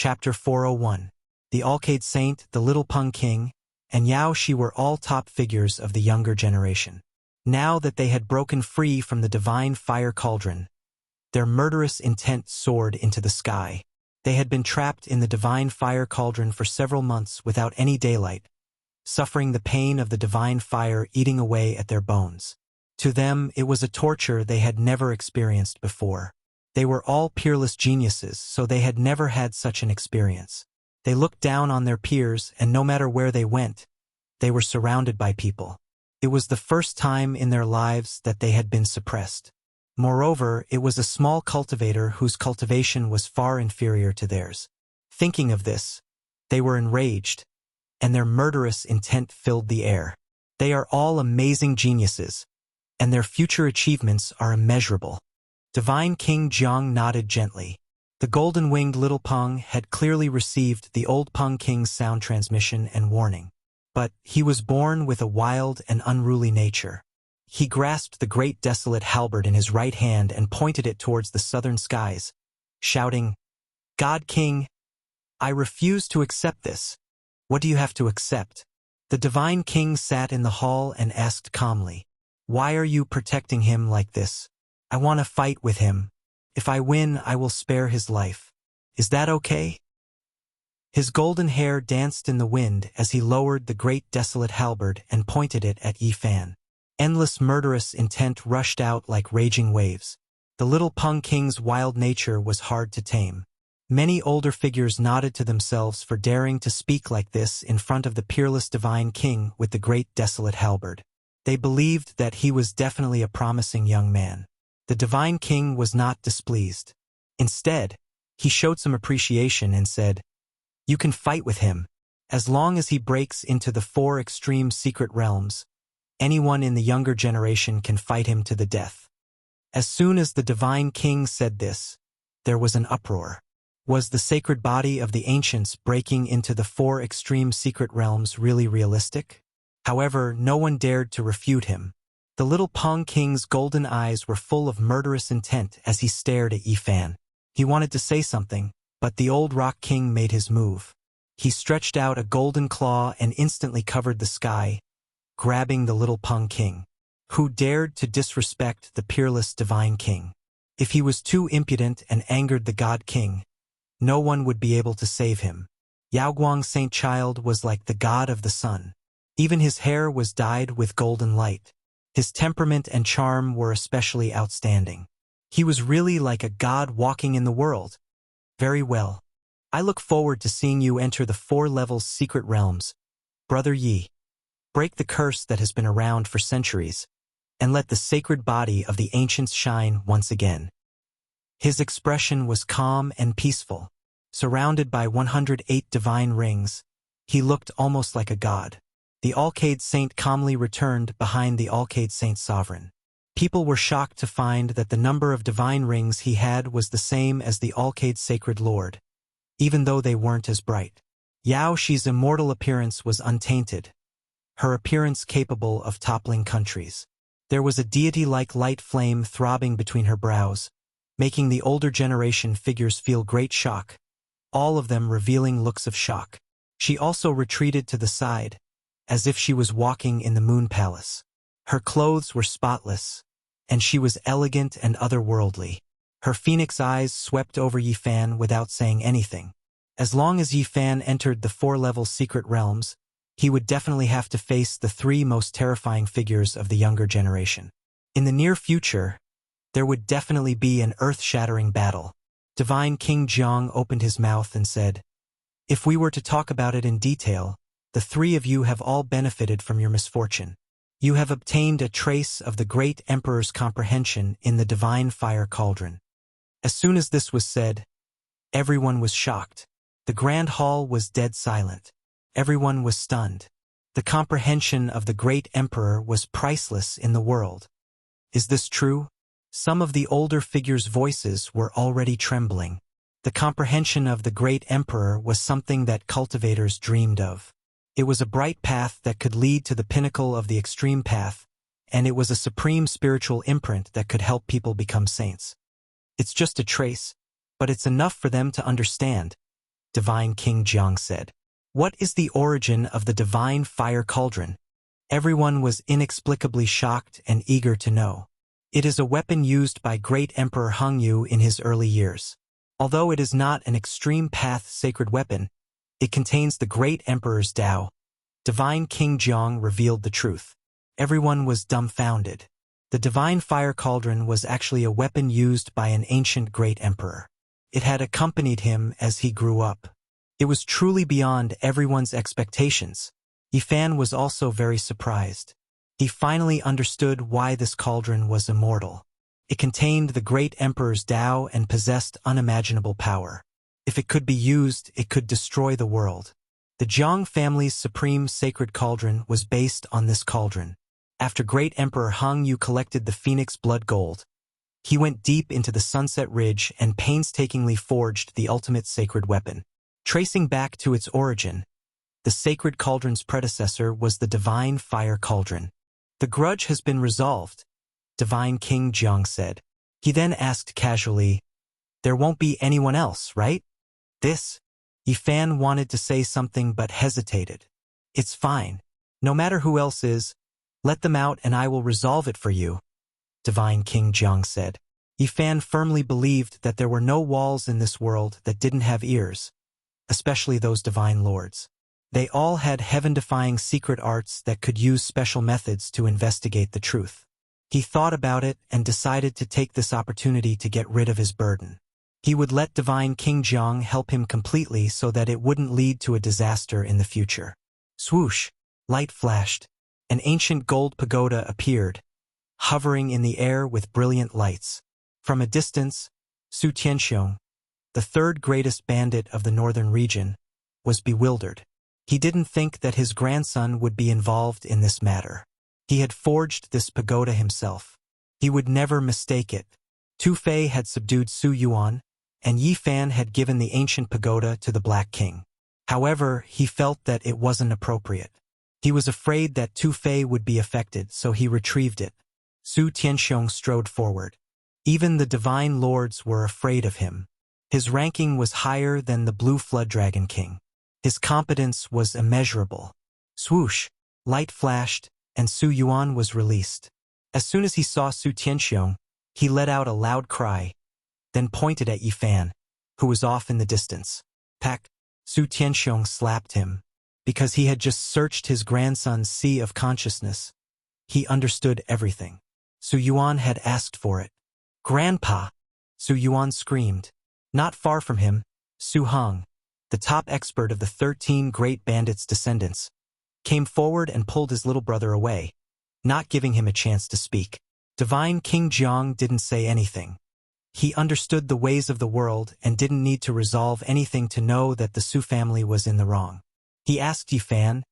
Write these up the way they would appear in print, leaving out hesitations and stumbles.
Chapter 401. The Alcade Saint, the Little Peng King, and Yao Shi were all top figures of the younger generation. Now that they had broken free from the divine fire cauldron, their murderous intent soared into the sky. They had been trapped in the divine fire cauldron for several months without any daylight, suffering the pain of the divine fire eating away at their bones. To them, it was a torture they had never experienced before. They were all peerless geniuses, so they had never had such an experience. They looked down on their peers, and no matter where they went, they were surrounded by people. It was the first time in their lives that they had been suppressed. Moreover, it was a small cultivator whose cultivation was far inferior to theirs. Thinking of this, they were enraged, and their murderous intent filled the air. They are all amazing geniuses, and their future achievements are immeasurable. Divine King Jiang nodded gently. The golden-winged little Peng had clearly received the old Peng King's sound transmission and warning. But he was born with a wild and unruly nature. He grasped the great desolate halberd in his right hand and pointed it towards the southern skies, shouting, "God King, I refuse to accept this." "What do you have to accept?" The divine king sat in the hall and asked calmly. "Why are you protecting him like this?" "I want to fight with him. If I win, I will spare his life. Is that okay?" His golden hair danced in the wind as he lowered the great desolate halberd and pointed it at Yifan. Endless murderous intent rushed out like raging waves. The little Peng King's wild nature was hard to tame. Many older figures nodded to themselves for daring to speak like this in front of the peerless divine king with the great desolate halberd. They believed that he was definitely a promising young man. The divine king was not displeased. Instead, he showed some appreciation and said, "You can fight with him. As long as he breaks into the 4 extreme secret realms, anyone in the younger generation can fight him to the death." As soon as the divine king said this, there was an uproar. Was the sacred body of the ancients breaking into the 4 extreme secret realms really realistic? However, no one dared to refute him. The little Peng King's golden eyes were full of murderous intent as he stared at Yifan. He wanted to say something, but the old Rock King made his move. He stretched out a golden claw and instantly covered the sky, grabbing the little Peng King. Who dared to disrespect the peerless divine king? If he was too impudent and angered the God King, no one would be able to save him. Yaoguang Saint Child was like the god of the sun. Even his hair was dyed with golden light. His temperament and charm were especially outstanding. He was really like a god walking in the world. "Very well. I look forward to seeing you enter the 4 levels secret realms. Brother Yi, break the curse that has been around for centuries, and let the sacred body of the ancients shine once again." His expression was calm and peaceful. Surrounded by 108 divine rings, he looked almost like a god. The Alcade Saint calmly returned behind the Alcade Saint Sovereign. People were shocked to find that the number of divine rings he had was the same as the Alcade Sacred Lord, even though they weren't as bright. Yao Shi's immortal appearance was untainted, her appearance capable of toppling countries. There was a deity-like light flame throbbing between her brows, making the older generation figures feel great shock, all of them revealing looks of shock. She also retreated to the side, as if she was walking in the Moon Palace. Her clothes were spotless, and she was elegant and otherworldly. Her phoenix eyes swept over Yifan without saying anything. As long as Yifan entered the 4-level secret realms, he would definitely have to face the 3 most terrifying figures of the younger generation. In the near future, there would definitely be an earth-shattering battle. Divine King Jiang opened his mouth and said, "If we were to talk about it in detail, the 3 of you have all benefited from your misfortune. You have obtained a trace of the great emperor's comprehension in the divine fire cauldron." As soon as this was said, everyone was shocked. The grand hall was dead silent. Everyone was stunned. The comprehension of the great emperor was priceless in the world. Is this true? Some of the older figures' voices were already trembling. The comprehension of the great emperor was something that cultivators dreamed of. It was a bright path that could lead to the pinnacle of the extreme path, and it was a supreme spiritual imprint that could help people become saints. It's just a trace, but it's enough for them to understand. Divine King Jiang said. What is the origin of the divine fire cauldron? Everyone was inexplicably shocked and eager to know. It is a weapon used by great Emperor Hongyu in his early years. Although it is not an extreme path sacred weapon, it contains the great Emperor's Tao. Divine King Jiang revealed the truth. Everyone was dumbfounded. The divine fire cauldron was actually a weapon used by an ancient great emperor. It had accompanied him as he grew up. It was truly beyond everyone's expectations. Yifan was also very surprised. He finally understood why this cauldron was immortal. It contained the great emperor's Tao and possessed unimaginable power. If it could be used, it could destroy the world. The Jiang family's supreme sacred cauldron was based on this cauldron. After great Emperor Hongyu collected the phoenix blood gold, he went deep into the Sunset Ridge and painstakingly forged the ultimate sacred weapon. Tracing back to its origin, the sacred cauldron's predecessor was the divine fire cauldron. The grudge has been resolved, Divine King Jiang said. He then asked casually, there won't be anyone else, right? Yifan wanted to say something but hesitated. It's fine. No matter who else is, let them out and I will resolve it for you, Divine King Jiang said. Yifan firmly believed that there were no walls in this world that didn't have ears, especially those divine lords. They all had heaven-defying secret arts that could use special methods to investigate the truth. He thought about it and decided to take this opportunity to get rid of his burden. He would let Divine King Jiang help him completely so that it wouldn't lead to a disaster in the future. Swoosh! Light flashed. An ancient gold pagoda appeared, hovering in the air with brilliant lights. From a distance, Su Tianxiong, the third greatest bandit of the northern region, was bewildered. He didn't think that his grandson would be involved in this matter. He had forged this pagoda himself. He would never mistake it. Tu Fei had subdued Su Yuan, and Yifan had given the ancient pagoda to the Black King. However, he felt that it wasn't appropriate. He was afraid that Tu Fei would be affected, so he retrieved it. Su Tianxiong strode forward. Even the divine lords were afraid of him. His ranking was higher than the Blue Flood Dragon King. His competence was immeasurable. Swoosh! Light flashed, and Su Yuan was released. As soon as he saw Su Tianxiong, he let out a loud cry, then pointed at Yifan, who was off in the distance. Pack! Su Tianxiong slapped him. Because he had just searched his grandson's sea of consciousness. He understood everything. Su Yuan had asked for it. Grandpa! Su Yuan screamed. Not far from him, Su Hong, the top expert of the 13 great bandits' descendants, came forward and pulled his little brother away, not giving him a chance to speak. Divine King Jiang didn't say anything. He understood the ways of the world and didn't need to resolve anything to know that the Su family was in the wrong. He asked Yifan,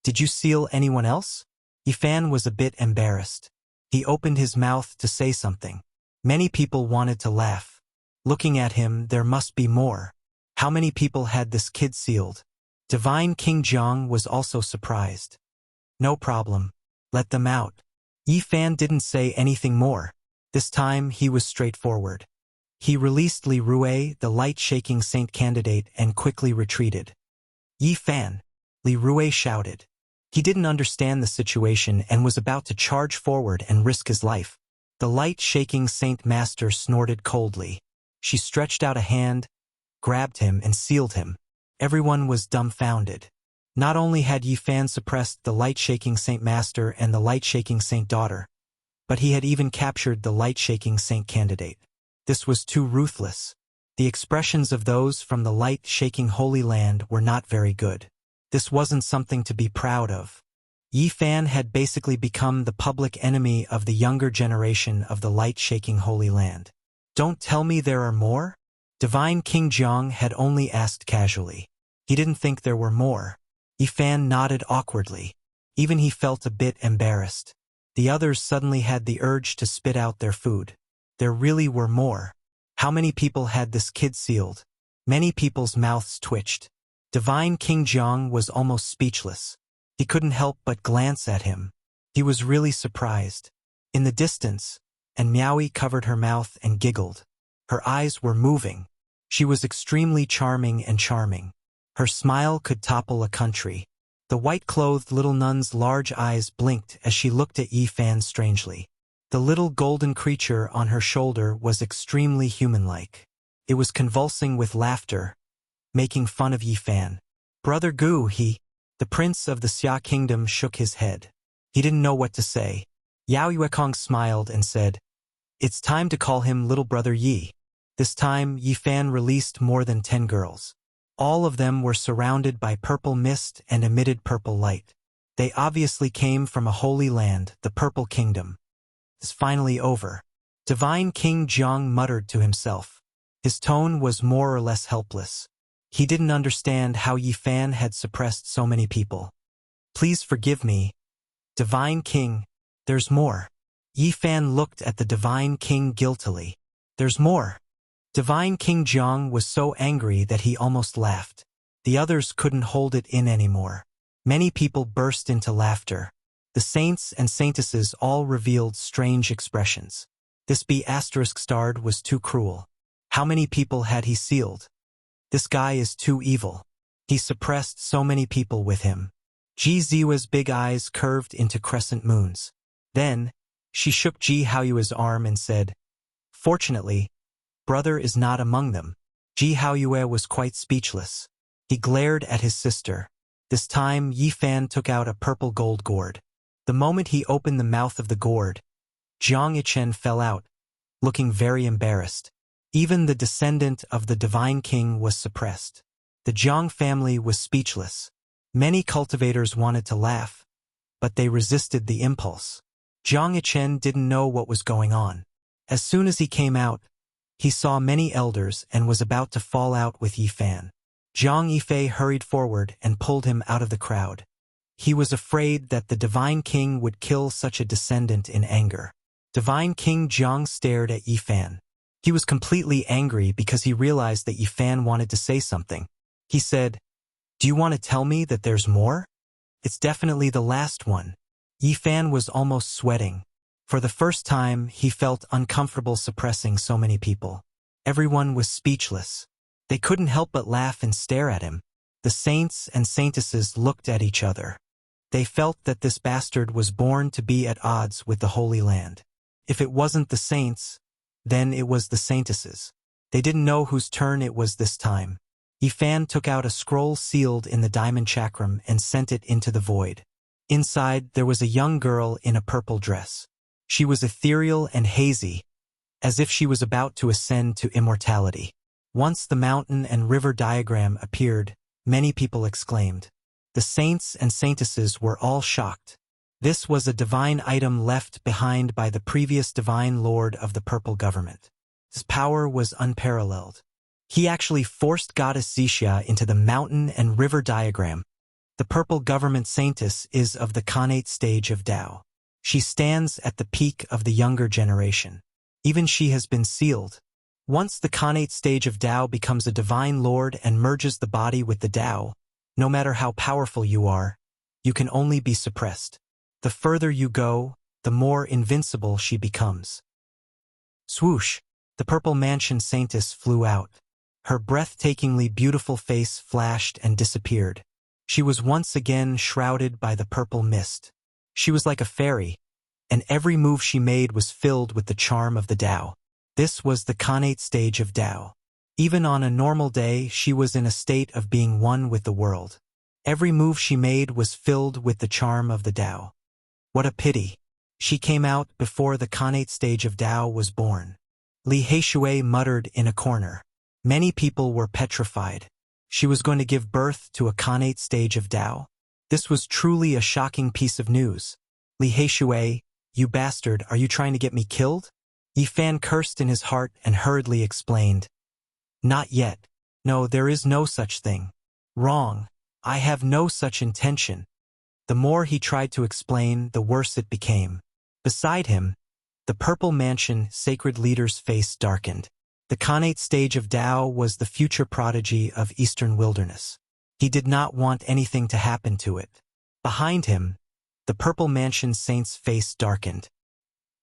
did you seal anyone else? Yifan was a bit embarrassed. He opened his mouth to say something. Many people wanted to laugh. Looking at him, there must be more. How many people had this kid sealed? Divine King Jiang was also surprised. No problem. Let them out. Yifan didn't say anything more. This time he was straightforward. He released Li Rue, the light-shaking saint candidate, and quickly retreated. Yifan! Li Rue shouted. He didn't understand the situation and was about to charge forward and risk his life. The light-shaking saint master snorted coldly. She stretched out a hand, grabbed him, and sealed him. Everyone was dumbfounded. Not only had Yifan suppressed the light-shaking saint master and the light-shaking saint daughter, but he had even captured the light-shaking saint candidate. This was too ruthless. The expressions of those from the light-shaking Holy Land were not very good. This wasn't something to be proud of. Yifan had basically become the public enemy of the younger generation of the light-shaking Holy Land. Don't tell me there are more? Divine King Jiang had only asked casually. He didn't think there were more. Yifan nodded awkwardly. Even he felt a bit embarrassed. The others suddenly had the urge to spit out their food. There really were more. How many people had this kid sealed? Many people's mouths twitched. Divine King Jiang was almost speechless. He couldn't help but glance at him. He was really surprised. In the distance, and Miaoi covered her mouth and giggled. Her eyes were moving. She was extremely charming and charming. Her smile could topple a country. The white-clothed little nun's large eyes blinked as she looked at Yi Fan strangely. The little golden creature on her shoulder was extremely human-like. It was convulsing with laughter, making fun of Yi Fan. "Brother Gu, the prince of the Xia kingdom shook his head. He didn't know what to say. Yao Yuekong smiled and said, "It's time to call him Little Brother Yi." This time, Yi Fan released more than 10 girls. All of them were surrounded by purple mist and emitted purple light. They obviously came from a holy land, the Purple Kingdom. "It's finally over." Divine King Jiang muttered to himself. His tone was more or less helpless. He didn't understand how Yi Fan had suppressed so many people. "Please forgive me, Divine King, there's more." Yi Fan looked at the Divine King guiltily. "There's more." Divine King Jiang was so angry that he almost laughed. The others couldn't hold it in anymore. Many people burst into laughter. The saints and saintesses all revealed strange expressions. This B***starred was too cruel. How many people had he sealed? This guy is too evil. He suppressed so many people with him. Ji Ziwa's big eyes curved into crescent moons. Then, she shook Ji Haoyue's arm and said, "Fortunately, brother is not among them." Ji Haoyue was quite speechless. He glared at his sister. This time, Yi Fan took out a purple gold gourd. The moment he opened the mouth of the gourd, Jiang Yichen fell out, looking very embarrassed. Even the descendant of the Divine King was suppressed. The Jiang family was speechless. Many cultivators wanted to laugh, but they resisted the impulse. Jiang Yichen didn't know what was going on. As soon as he came out, he saw many elders and was about to fall out with Yi Fan. Jiang Yifei hurried forward and pulled him out of the crowd. He was afraid that the Divine King would kill such a descendant in anger. Divine King Jiang stared at Yi Fan. He was completely angry because he realized that Yi Fan wanted to say something. He said, "Do you want to tell me that there's more? It's definitely the last one." Yi Fan was almost sweating. For the first time, he felt uncomfortable suppressing so many people. Everyone was speechless. They couldn't help but laugh and stare at him. The saints and saintesses looked at each other. They felt that this bastard was born to be at odds with the Holy Land. If it wasn't the saints, then it was the saintesses. They didn't know whose turn it was this time. Yi Fan took out a scroll sealed in the diamond chakram and sent it into the void. Inside, there was a young girl in a purple dress. She was ethereal and hazy, as if she was about to ascend to immortality. Once the mountain and river diagram appeared, many people exclaimed. The saints and saintesses were all shocked. This was a divine item left behind by the previous divine lord of the purple government. His power was unparalleled. He actually forced goddess Zixia into the mountain and river diagram. The purple government saintess is of the Khanate stage of Tao. She stands at the peak of the younger generation. Even she has been sealed. Once the Khanate stage of Tao becomes a divine lord and merges the body with the Tao, no matter how powerful you are, you can only be suppressed. The further you go, the more invincible she becomes. Swoosh! The purple mansion saintess flew out. Her breathtakingly beautiful face flashed and disappeared. She was once again shrouded by the purple mist. She was like a fairy, and every move she made was filled with the charm of the Tao. This was the Khanate stage of Tao. Even on a normal day, she was in a state of being one with the world. Every move she made was filled with the charm of the Tao. What a pity. She came out before the Khanate stage of Tao was born. Li Heishui muttered in a corner. Many people were petrified. She was going to give birth to a Khanate stage of Tao. This was truly a shocking piece of news. Li Heishui, you bastard, are you trying to get me killed? Yi Fan cursed in his heart and hurriedly explained. Not yet. No, there is no such thing. Wrong. I have no such intention. The more he tried to explain, the worse it became. Beside him, the purple mansion sacred leader's face darkened. The Khanate stage of Tao was the future prodigy of Eastern wilderness. He did not want anything to happen to it. Behind him, the purple mansion saint's face darkened.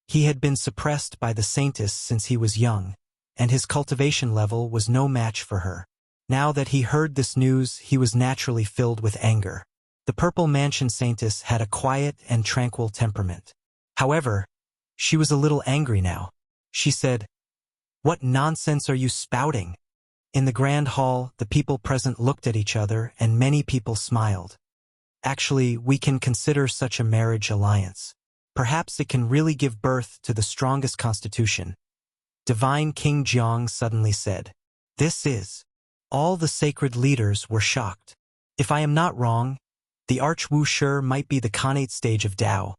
He had been suppressed by the saintess since he was young, and his cultivation level was no match for her. Now that he heard this news, he was naturally filled with anger. The Purple Mansion Saintess had a quiet and tranquil temperament. However, she was a little angry now. She said, "What nonsense are you spouting?" In the grand hall, the people present looked at each other and many people smiled. Actually, we can consider such a marriage alliance. Perhaps it can really give birth to the strongest constitution. Divine King Jiang suddenly said, "This is." All the sacred leaders were shocked. If I am not wrong, the Arch-Wu-Shi might be the Khanate stage of Tao,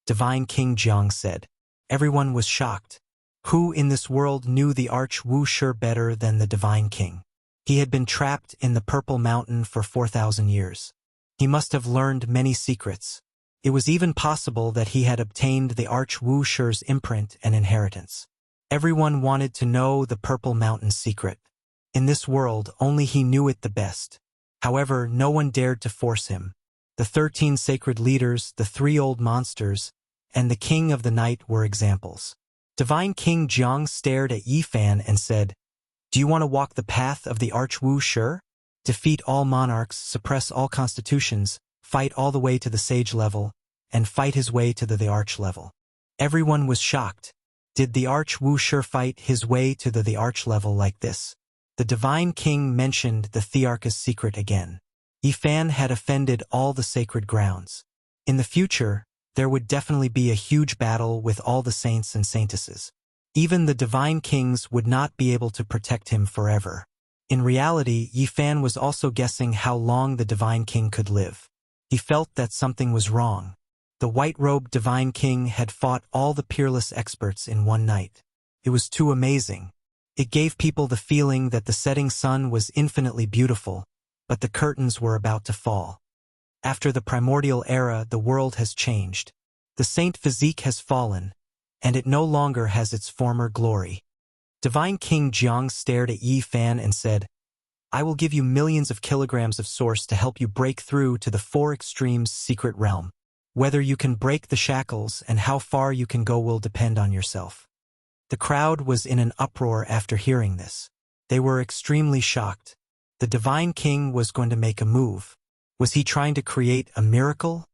Divine King Jiang said. Everyone was shocked. Who in this world knew the Arch-Wu-Shi better than the Divine King? He had been trapped in the Purple Mountain for 4,000 years. He must have learned many secrets. It was even possible that he had obtained the Arch-Wu-Shi's imprint and inheritance. Everyone wanted to know the Purple Mountain's secret. In this world, only he knew it the best. However, no one dared to force him. The 13 sacred leaders, the 3 old monsters, and the King of the Night were examples. Divine King Jiang stared at Yi Fan and said, "Do you want to walk the path of the Arch-Wu-Shi? Defeat all monarchs, suppress all constitutions, fight all the way to the sage level, and fight his way to the arch level." Everyone was shocked. Did the Arch-Wu-Shi fight his way to the arch level like this? The Divine King mentioned the Thearchus secret again. Yi Fan had offended all the sacred grounds. In the future, there would definitely be a huge battle with all the saints and saintesses. Even the Divine Kings would not be able to protect him forever. In reality, Yi Fan was also guessing how long the Divine King could live. He felt that something was wrong. The white-robed Divine King had fought all the peerless experts in one night. It was too amazing. It gave people the feeling that the setting sun was infinitely beautiful, but the curtains were about to fall. After the primordial era, the world has changed. The saint physique has fallen, and it no longer has its former glory. Divine King Jiang stared at Yi Fan and said, "I will give you millions of kilograms of source to help you break through to the 4 extremes secret realm. Whether you can break the shackles and how far you can go will depend on yourself." The crowd was in an uproar after hearing this. They were extremely shocked. The Divine King was going to make a move. Was he trying to create a miracle?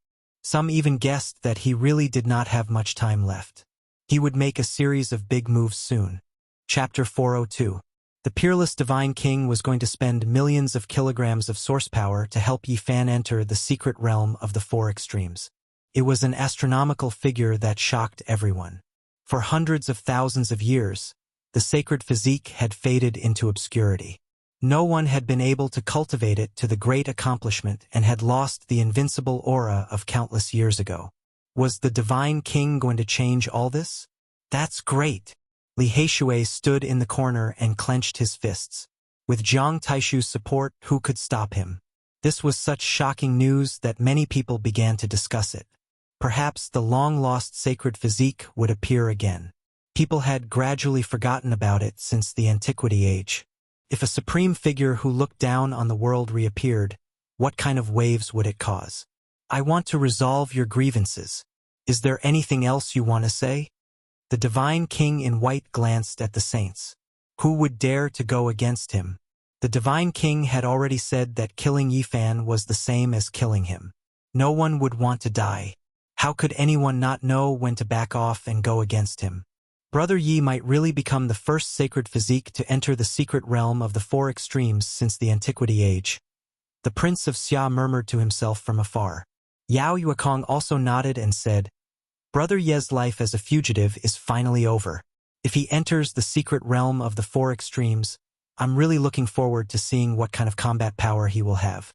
Some even guessed that he really did not have much time left. He would make a series of big moves soon. Chapter 402. The peerless Divine King was going to spend millions of kilograms of source power to help Yi Fan enter the secret realm of the 4 extremes. It was an astronomical figure that shocked everyone. For hundreds of thousands of years, the sacred physique had faded into obscurity. No one had been able to cultivate it to the great accomplishment and had lost the invincible aura of countless years ago. Was the Divine King going to change all this? That's great! Li Haishui stood in the corner and clenched his fists. With Jiang Taishu's support, who could stop him? This was such shocking news that many people began to discuss it. Perhaps the long-lost sacred physique would appear again. People had gradually forgotten about it since the Antiquity Age. If a supreme figure who looked down on the world reappeared, what kind of waves would it cause? "I want to resolve your grievances. Is there anything else you want to say?" The Divine King in white glanced at the saints. Who would dare to go against him? The Divine King had already said that killing Yi Fan was the same as killing him. No one would want to die. How could anyone not know when to back off and go against him? Brother Yi might really become the first sacred physique to enter the secret realm of the 4 extremes since the Antiquity Age. The Prince of Xia murmured to himself from afar. Yao Yuekong also nodded and said, "Brother Ye's life as a fugitive is finally over. If he enters the secret realm of the 4 extremes, I'm really looking forward to seeing what kind of combat power he will have.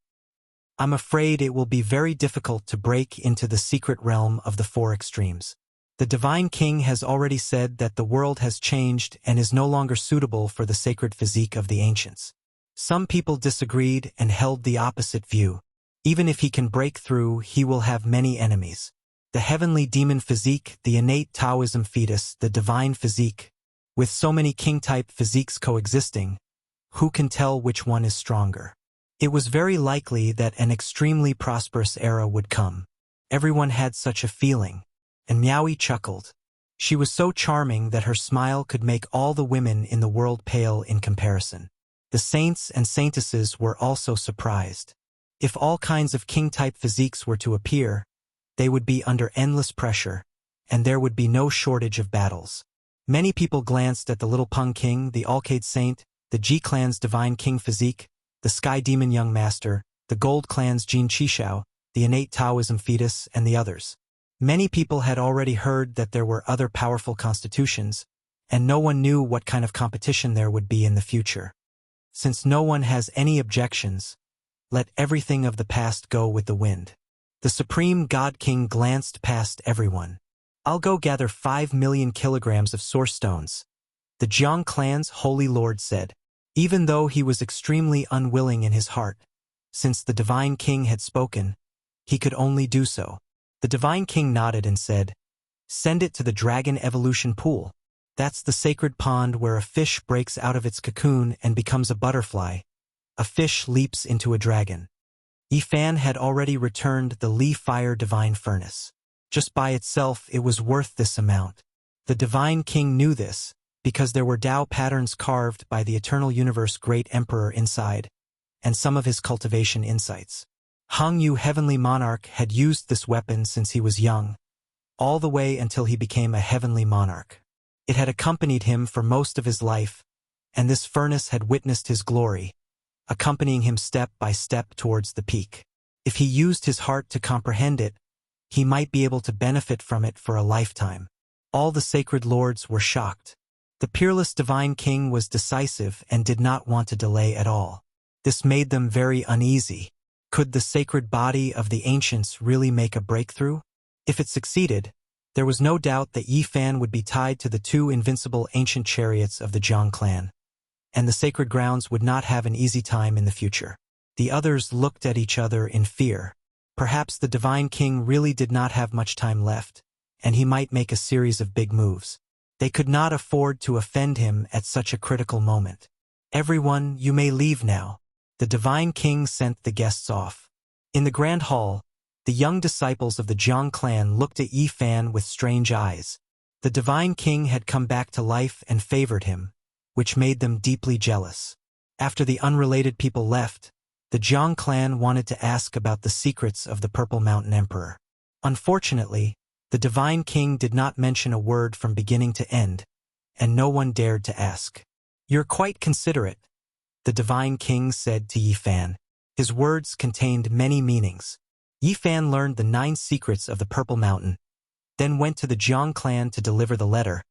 I'm afraid it will be very difficult to break into the secret realm of the 4 extremes. The Divine King has already said that the world has changed and is no longer suitable for the sacred physique of the ancients. Some people disagreed and held the opposite view. Even if he can break through, he will have many enemies. The heavenly demon physique, the innate Taoism fetus, the divine physique. With so many king-type physiques coexisting, who can tell which one is stronger? It was very likely that an extremely prosperous era would come. Everyone had such a feeling, and Miaoyi chuckled. She was so charming that her smile could make all the women in the world pale in comparison. The saints and saintesses were also surprised. If all kinds of king-type physiques were to appear, they would be under endless pressure, and there would be no shortage of battles. Many people glanced at the little Peng King, the Alcade Saint, the Ji Clan's Divine King physique, the Sky Demon Young Master, the Gold Clan's Jin Qishao, the innate Taoism fetus, and the others. Many people had already heard that there were other powerful constitutions, and no one knew what kind of competition there would be in the future. Since no one has any objections, let everything of the past go with the wind. The Supreme God King glanced past everyone. I'll go gather 5 million kilograms of source stones, the Jiang clan's holy lord said, even though he was extremely unwilling in his heart. Since the Divine King had spoken, he could only do so. The Divine King nodded and said, "Send it to the Dragon Evolution Pool. That's the sacred pond where a fish breaks out of its cocoon and becomes a butterfly. A fish leaps into a dragon." Yifan had already returned the Li Fire Divine Furnace. Just by itself it was worth this amount. The Divine King knew this, because there were Tao patterns carved by the Eternal Universe Great Emperor inside, and some of his cultivation insights. Hong Yu Heavenly Monarch had used this weapon since he was young, all the way until he became a Heavenly Monarch. It had accompanied him for most of his life, and this furnace had witnessed his glory, accompanying him step by step towards the peak. If he used his heart to comprehend it, he might be able to benefit from it for a lifetime. All the sacred lords were shocked. The peerless Divine King was decisive and did not want to delay at all. This made them very uneasy. Could the sacred body of the ancients really make a breakthrough? If it succeeded, there was no doubt that Yifan would be tied to the 2 invincible ancient chariots of the Jiang clan, and the sacred grounds would not have an easy time in the future. The others looked at each other in fear. Perhaps the Divine King really did not have much time left, and he might make a series of big moves. They could not afford to offend him at such a critical moment. "Everyone, you may leave now." The Divine King sent the guests off. In the Grand Hall, the young disciples of the Jiang clan looked at Yifan with strange eyes. The Divine King had come back to life and favored him, which made them deeply jealous. After the unrelated people left, the Jiang clan wanted to ask about the secrets of the Purple Mountain Emperor. Unfortunately, the Divine King did not mention a word from beginning to end, and no one dared to ask. "You're quite considerate," the Divine King said to Yifan. His words contained many meanings. Yifan learned the 9 secrets of the Purple Mountain, then went to the Jiang clan to deliver the letter,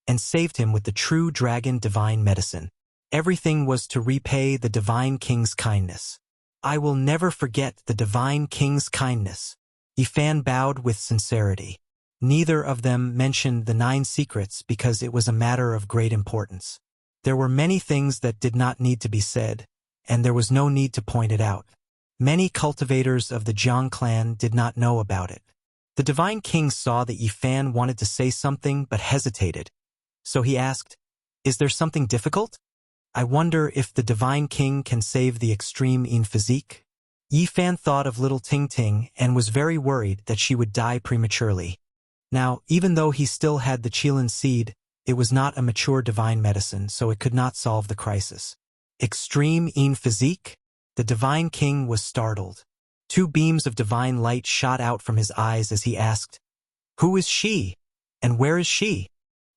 and saved him with the true dragon divine medicine. Everything was to repay the Divine King's kindness. "I will never forget the Divine King's kindness." Yifan bowed with sincerity. Neither of them mentioned the 9 secrets because it was a matter of great importance. There were many things that did not need to be said, and there was no need to point it out. Many cultivators of the Jiang clan did not know about it. The Divine King saw that Yifan wanted to say something but hesitated, so he asked, "Is there something difficult? I wonder if the Divine King can save the extreme in physique." Yifan thought of little Ting Ting and was very worried that she would die prematurely. Now, even though he still had the Qilin seed, it was not a mature divine medicine, so it could not solve the crisis. "Extreme in physique?" The Divine King was startled. 2 beams of divine light shot out from his eyes as he asked, "Who is she? And where is she?"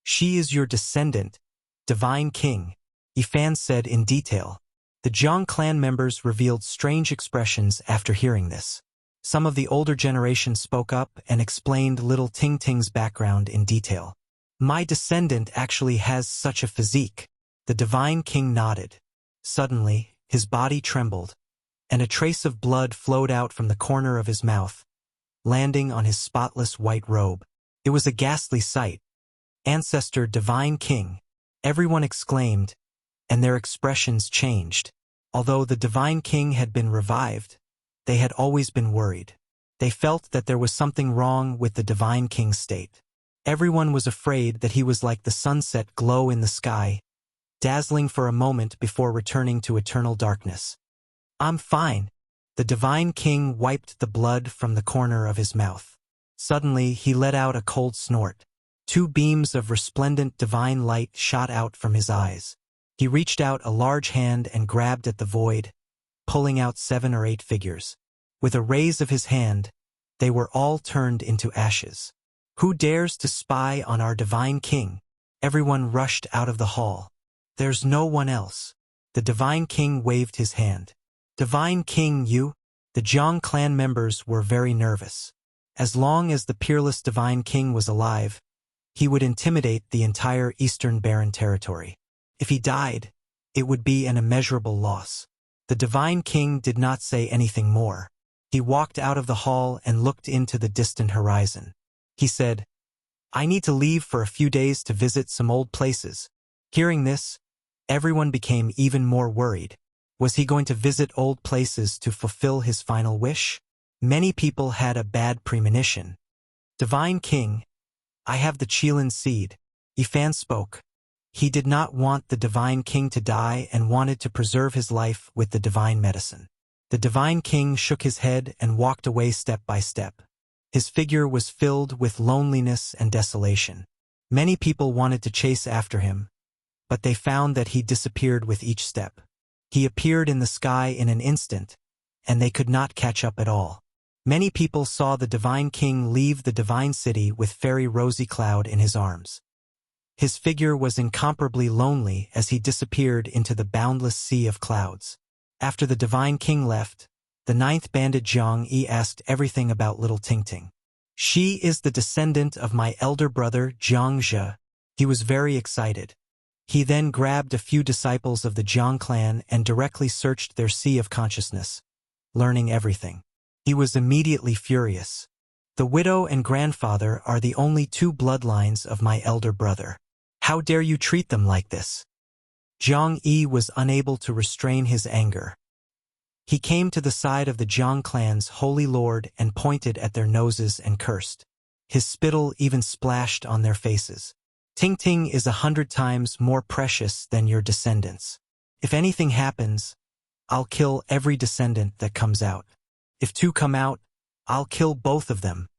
"She is your descendant, Divine King," Yifan said in detail. The Jiang clan members revealed strange expressions after hearing this. Some of the older generation spoke up and explained little Ting Ting's background in detail. "My descendant actually has such a physique." The Divine King nodded. Suddenly, his body trembled, and a trace of blood flowed out from the corner of his mouth, landing on his spotless white robe. It was a ghastly sight. "Ancestor Divine King!" Everyone exclaimed, and their expressions changed. Although the Divine King had been revived, they had always been worried. They felt that there was something wrong with the Divine King's state. Everyone was afraid that he was like the sunset glow in the sky, dazzling for a moment before returning to eternal darkness. "I'm fine." The Divine King wiped the blood from the corner of his mouth. Suddenly, he let out a cold snort. Two beams of resplendent divine light shot out from his eyes. He reached out a large hand and grabbed at the void, pulling out 7 or 8 figures. With a raise of his hand, they were all turned into ashes. "Who dares to spy on our divine king?" Everyone rushed out of the hall. "There's no one else." The divine king waved his hand. "Divine king, you?" The Jiang clan members were very nervous. As long as the peerless divine king was alive, he would intimidate the entire Eastern Barren territory. If he died, it would be an immeasurable loss. The divine king did not say anything more. He walked out of the hall and looked into the distant horizon. He said, "I need to leave for a few days to visit some old places." Hearing this, everyone became even more worried. Was he going to visit old places to fulfill his final wish? Many people had a bad premonition. "Divine king, I have the Qilin seed." Yifan spoke. He did not want the divine king to die and wanted to preserve his life with the divine medicine. The divine king shook his head and walked away step by step. His figure was filled with loneliness and desolation. Many people wanted to chase after him, but they found that he disappeared with each step. He appeared in the sky in an instant, and they could not catch up at all. Many people saw the divine king leave the divine city with fairy Rosy Cloud in his arms. His figure was incomparably lonely as he disappeared into the boundless sea of clouds. After the divine king left, the 9th bandit Jiang Yi asked everything about little Tingting. "She is the descendant of my elder brother Jiang Zhe." He was very excited. He then grabbed a few disciples of the Jiang clan and directly searched their sea of consciousness, learning everything. He was immediately furious. "The widow and grandfather are the only 2 bloodlines of my elder brother. How dare you treat them like this?" Jiang Yi was unable to restrain his anger. He came to the side of the Jiang clan's holy lord and pointed at their noses and cursed. His spittle even splashed on their faces. "Tingting is 100 times more precious than your descendants. If anything happens, I'll kill every descendant that comes out. If 2 come out, I'll kill both of them."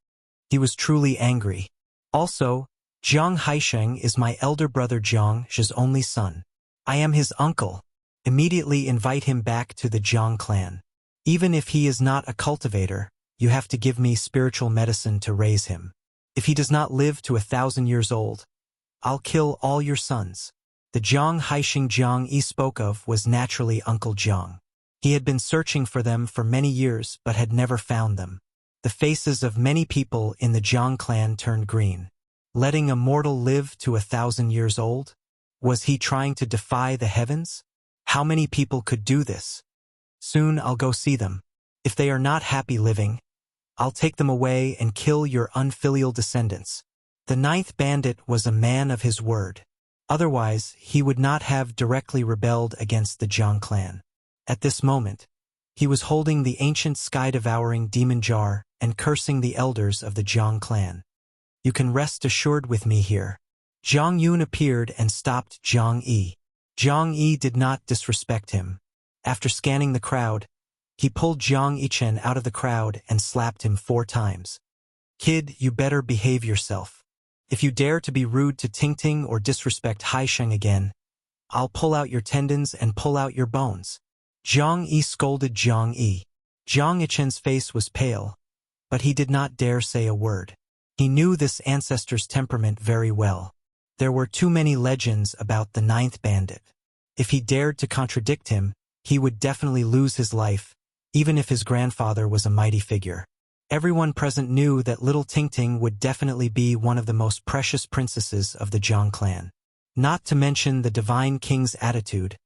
He was truly angry. "Also, Jiang Haisheng is my elder brother Jiang Zhe's only son. I am his uncle. Immediately invite him back to the Jiang clan. Even if he is not a cultivator, you have to give me spiritual medicine to raise him. If he does not live to 1,000 years old, I'll kill all your sons." The Jiang Haisheng Jiang Yi spoke of was naturally Uncle Jiang. He had been searching for them for many years but had never found them. The faces of many people in the Jiang clan turned green. Letting a mortal live to 1,000 years old? Was he trying to defy the heavens? How many people could do this? "Soon I'll go see them. If they are not happy living, I'll take them away and kill your unfilial descendants." The 9th bandit was a man of his word. Otherwise, he would not have directly rebelled against the Jiang clan. At this moment, he was holding the ancient sky-devouring demon jar and cursing the elders of the Jiang clan. "You can rest assured with me here." Jiang Yun appeared and stopped Jiang Yi. Jiang Yi did not disrespect him. After scanning the crowd, he pulled Jiang Yichen out of the crowd and slapped him 4 times. "Kid, you better behave yourself. If you dare to be rude to Tingting or disrespect Haisheng again, I'll pull out your tendons and pull out your bones." Jiang Yi scolded Jiang Yi. Jiang Yichen's face was pale, but he did not dare say a word. He knew this ancestor's temperament very well. There were too many legends about the 9th bandit. If he dared to contradict him, he would definitely lose his life, even if his grandfather was a mighty figure. Everyone present knew that little Tingting would definitely be one of the most precious princesses of the Jiang clan. Not to mention the divine king's attitude.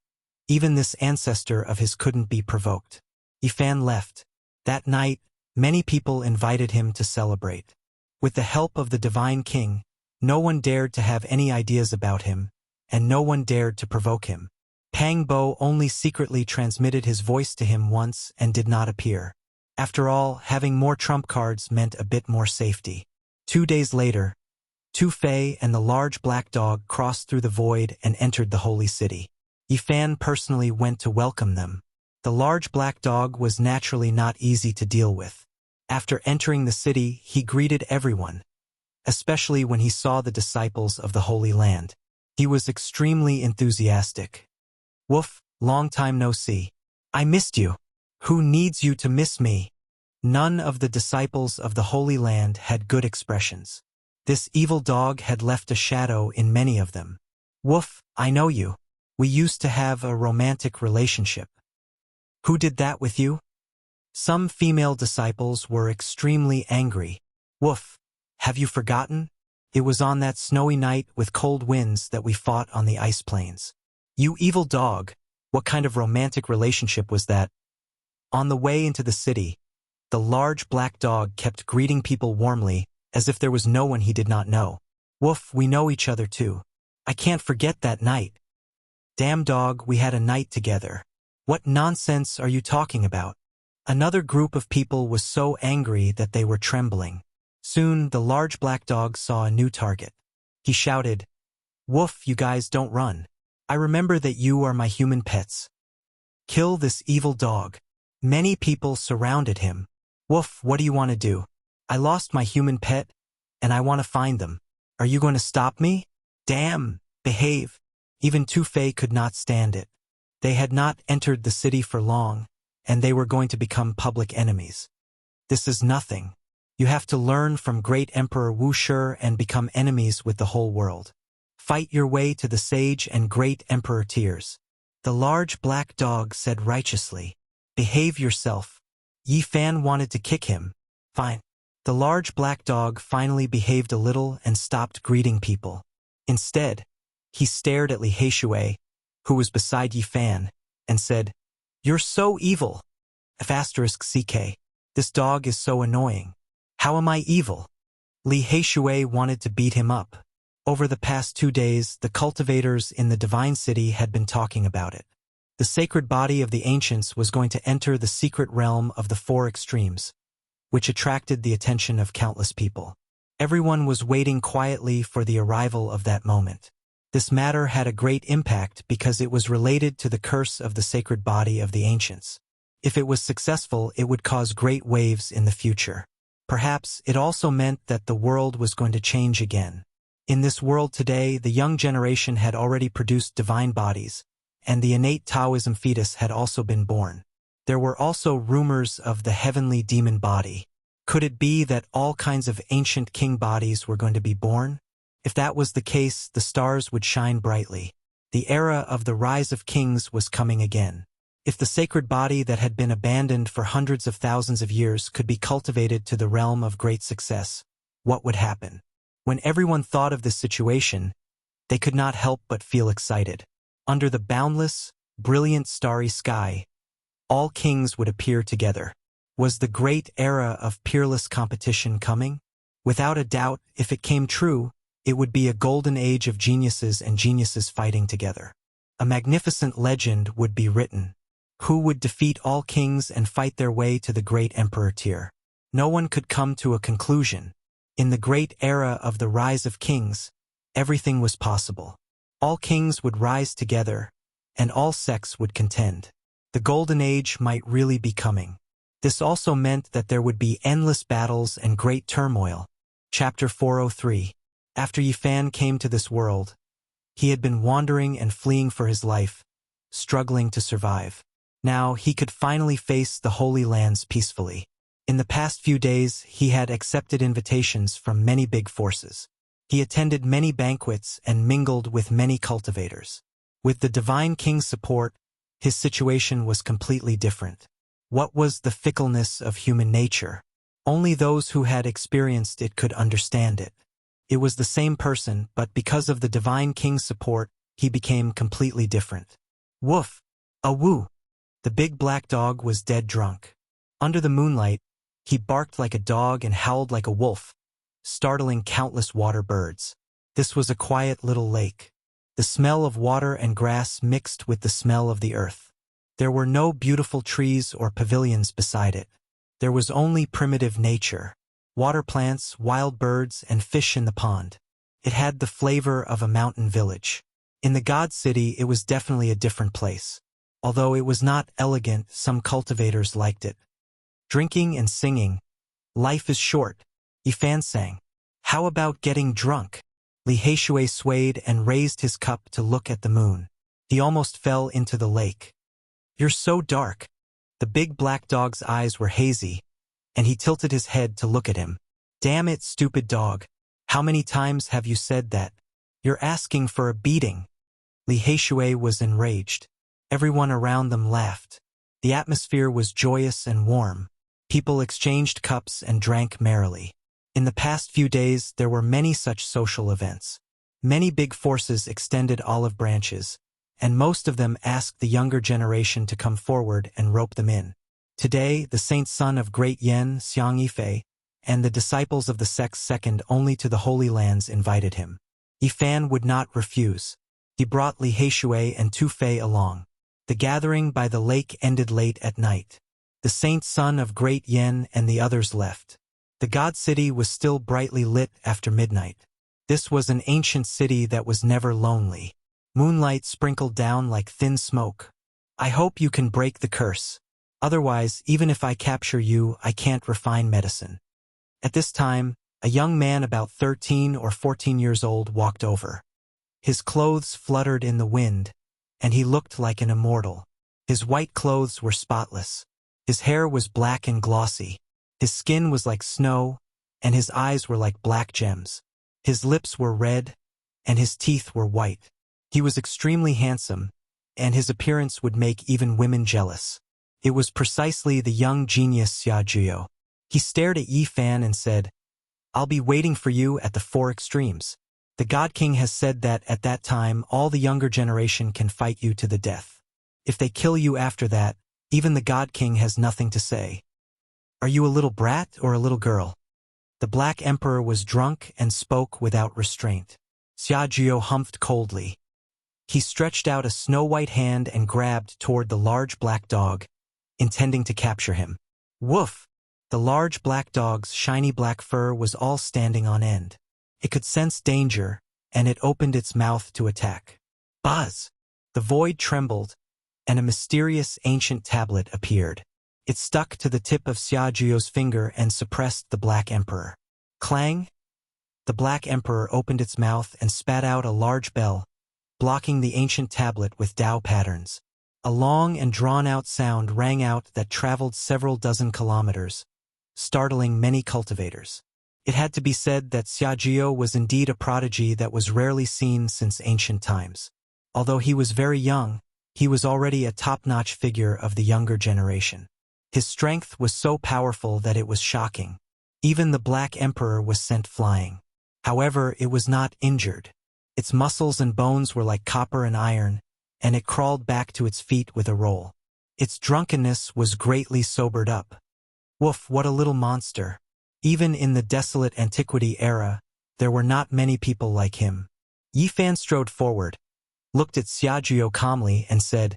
Even this ancestor of his couldn't be provoked. Yifan left. That night, many people invited him to celebrate. With the help of the divine king, no one dared to have any ideas about him, and no one dared to provoke him. Pang Bo only secretly transmitted his voice to him once and did not appear. After all, having more trump cards meant a bit more safety. 2 days later, Tu Fei and the large black dog crossed through the void and entered the holy city. Yifan personally went to welcome them. The large black dog was naturally not easy to deal with. After entering the city, he greeted everyone, especially when he saw the disciples of the Holy Land. He was extremely enthusiastic. "Woof, long time no see. I missed you. Who needs you to miss me?" None of the disciples of the Holy Land had good expressions. This evil dog had left a shadow in many of them. "Woof, I know you. We used to have a romantic relationship." "Who did that with you?" Some female disciples were extremely angry. "Woof, have you forgotten? It was on that snowy night with cold winds that we fought on the ice plains." "You evil dog, what kind of romantic relationship was that?" On the way into the city, the large black dog kept greeting people warmly, as if there was no one he did not know. "Woof, we know each other too. I can't forget that night. Damn dog, we had a night together." "What nonsense are you talking about?" Another group of people was so angry that they were trembling. Soon, the large black dog saw a new target. He shouted, "Woof, you guys don't run. I remember that you are my human pets. Kill this evil dog." Many people surrounded him. "Woof, what do you want to do? I lost my human pet, and I want to find them. Are you going to stop me?" "Damn, behave." Even Two-Fei could not stand it. They had not entered the city for long, and they were going to become public enemies. "This is nothing. You have to learn from great Emperor Wuxia and become enemies with the whole world. Fight your way to the sage and great Emperor Tears." The large black dog said righteously, "Behave yourself." Yi Fan wanted to kick him. "Fine." The large black dog finally behaved a little and stopped greeting people. Instead, he stared at Li Heishui, who was beside Yi Fan, and said, "You're so evil." *CK. This dog is so annoying. How am I evil? Li Heishui wanted to beat him up. Over the past 2 days, the cultivators in the Divine City had been talking about it. The sacred body of the ancients was going to enter the secret realm of the 4 extremes, which attracted the attention of countless people. Everyone was waiting quietly for the arrival of that moment. This matter had a great impact because it was related to the curse of the sacred body of the ancients. If it was successful, it would cause great waves in the future. Perhaps it also meant that the world was going to change again. In this world today, the young generation had already produced divine bodies, and the innate Taoism fetus had also been born. There were also rumors of the heavenly demon body. Could it be that all kinds of ancient king bodies were going to be born? If that was the case, the stars would shine brightly. The era of the rise of kings was coming again. If the sacred body that had been abandoned for hundreds of thousands of years could be cultivated to the realm of great success, what would happen? When everyone thought of this situation, they could not help but feel excited. Under the boundless, brilliant starry sky, all kings would appear together. Was the great era of peerless competition coming? Without a doubt, if it came true, it would be a golden age of geniuses and geniuses fighting together. A magnificent legend would be written. Who would defeat all kings and fight their way to the great Emperor tier? No one could come to a conclusion. In the great era of the rise of kings, everything was possible. All kings would rise together, and all sects would contend. The golden age might really be coming. This also meant that there would be endless battles and great turmoil. Chapter 403. After Yi Fan came to this world, he had been wandering and fleeing for his life, struggling to survive. Now he could finally face the Holy Lands peacefully. In the past few days, he had accepted invitations from many big forces. He attended many banquets and mingled with many cultivators. With the Divine King's support, his situation was completely different. What was the fickleness of human nature? Only those who had experienced it could understand it. It was the same person, but because of the Divine King's support, he became completely different. Woof! A woo! The big black dog was dead drunk. Under the moonlight, he barked like a dog and howled like a wolf, startling countless water birds. This was a quiet little lake. The smell of water and grass mixed with the smell of the earth. There were no beautiful trees or pavilions beside it. There was only primitive nature. Water plants, wild birds, and fish in the pond. It had the flavor of a mountain village. In the God City, it was definitely a different place. Although it was not elegant, some cultivators liked it. Drinking and singing. Life is short, Yi Fan sang. How about getting drunk? Li Heishui swayed and raised his cup to look at the moon. He almost fell into the lake. You're so dark. The big black dog's eyes were hazy, and he tilted his head to look at him. Damn it, stupid dog. How many times have you said that? You're asking for a beating. Li Heishui was enraged. Everyone around them laughed. The atmosphere was joyous and warm. People exchanged cups and drank merrily. In the past few days, there were many such social events. Many big forces extended olive branches, and most of them asked the younger generation to come forward and rope them in. Today, the saint son of great Yen, Xiang Yifei, and the disciples of the sects second only to the Holy Lands invited him. Yifan would not refuse. He brought Li Heishui and Tu Fei along. The gathering by the lake ended late at night. The saint son of great Yen and the others left. The god city was still brightly lit after midnight. This was an ancient city that was never lonely. Moonlight sprinkled down like thin smoke. I hope you can break the curse. Otherwise, even if I capture you, I can't refine medicine. At this time, a young man about 13 or 14 years old walked over. His clothes fluttered in the wind, and he looked like an immortal. His white clothes were spotless. His hair was black and glossy. His skin was like snow, and his eyes were like black gems. His lips were red, and his teeth were white. He was extremely handsome, and his appearance would make even women jealous. It was precisely the young genius Xia Jiu. He stared at Yi Fan and said, I'll be waiting for you at the four extremes. The God King has said that at that time all the younger generation can fight you to the death. If they kill you after that, even the God King has nothing to say. Are you a little brat or a little girl? The Black Emperor was drunk and spoke without restraint. Xia Jiu humphed coldly. He stretched out a snow-white hand and grabbed toward the large black dog, intending to capture him. Woof! The large black dog's shiny black fur was all standing on end. It could sense danger, and it opened its mouth to attack. Buzz! The void trembled, and a mysterious ancient tablet appeared. It stuck to the tip of Xia Jiu's finger and suppressed the Black Emperor. Clang! The Black Emperor opened its mouth and spat out a large bell, blocking the ancient tablet with Tao patterns. A long and drawn-out sound rang out that traveled several dozen kilometers, startling many cultivators. It had to be said that Xia Jiu was indeed a prodigy that was rarely seen since ancient times. Although he was very young, he was already a top-notch figure of the younger generation. His strength was so powerful that it was shocking. Even the Black Emperor was sent flying. However, it was not injured. Its muscles and bones were like copper and iron, and it crawled back to its feet with a roll. Its drunkenness was greatly sobered up. Woof, what a little monster. Even in the desolate antiquity era, there were not many people like him. Yi Fan strode forward, looked at Xia Jiu calmly, and said,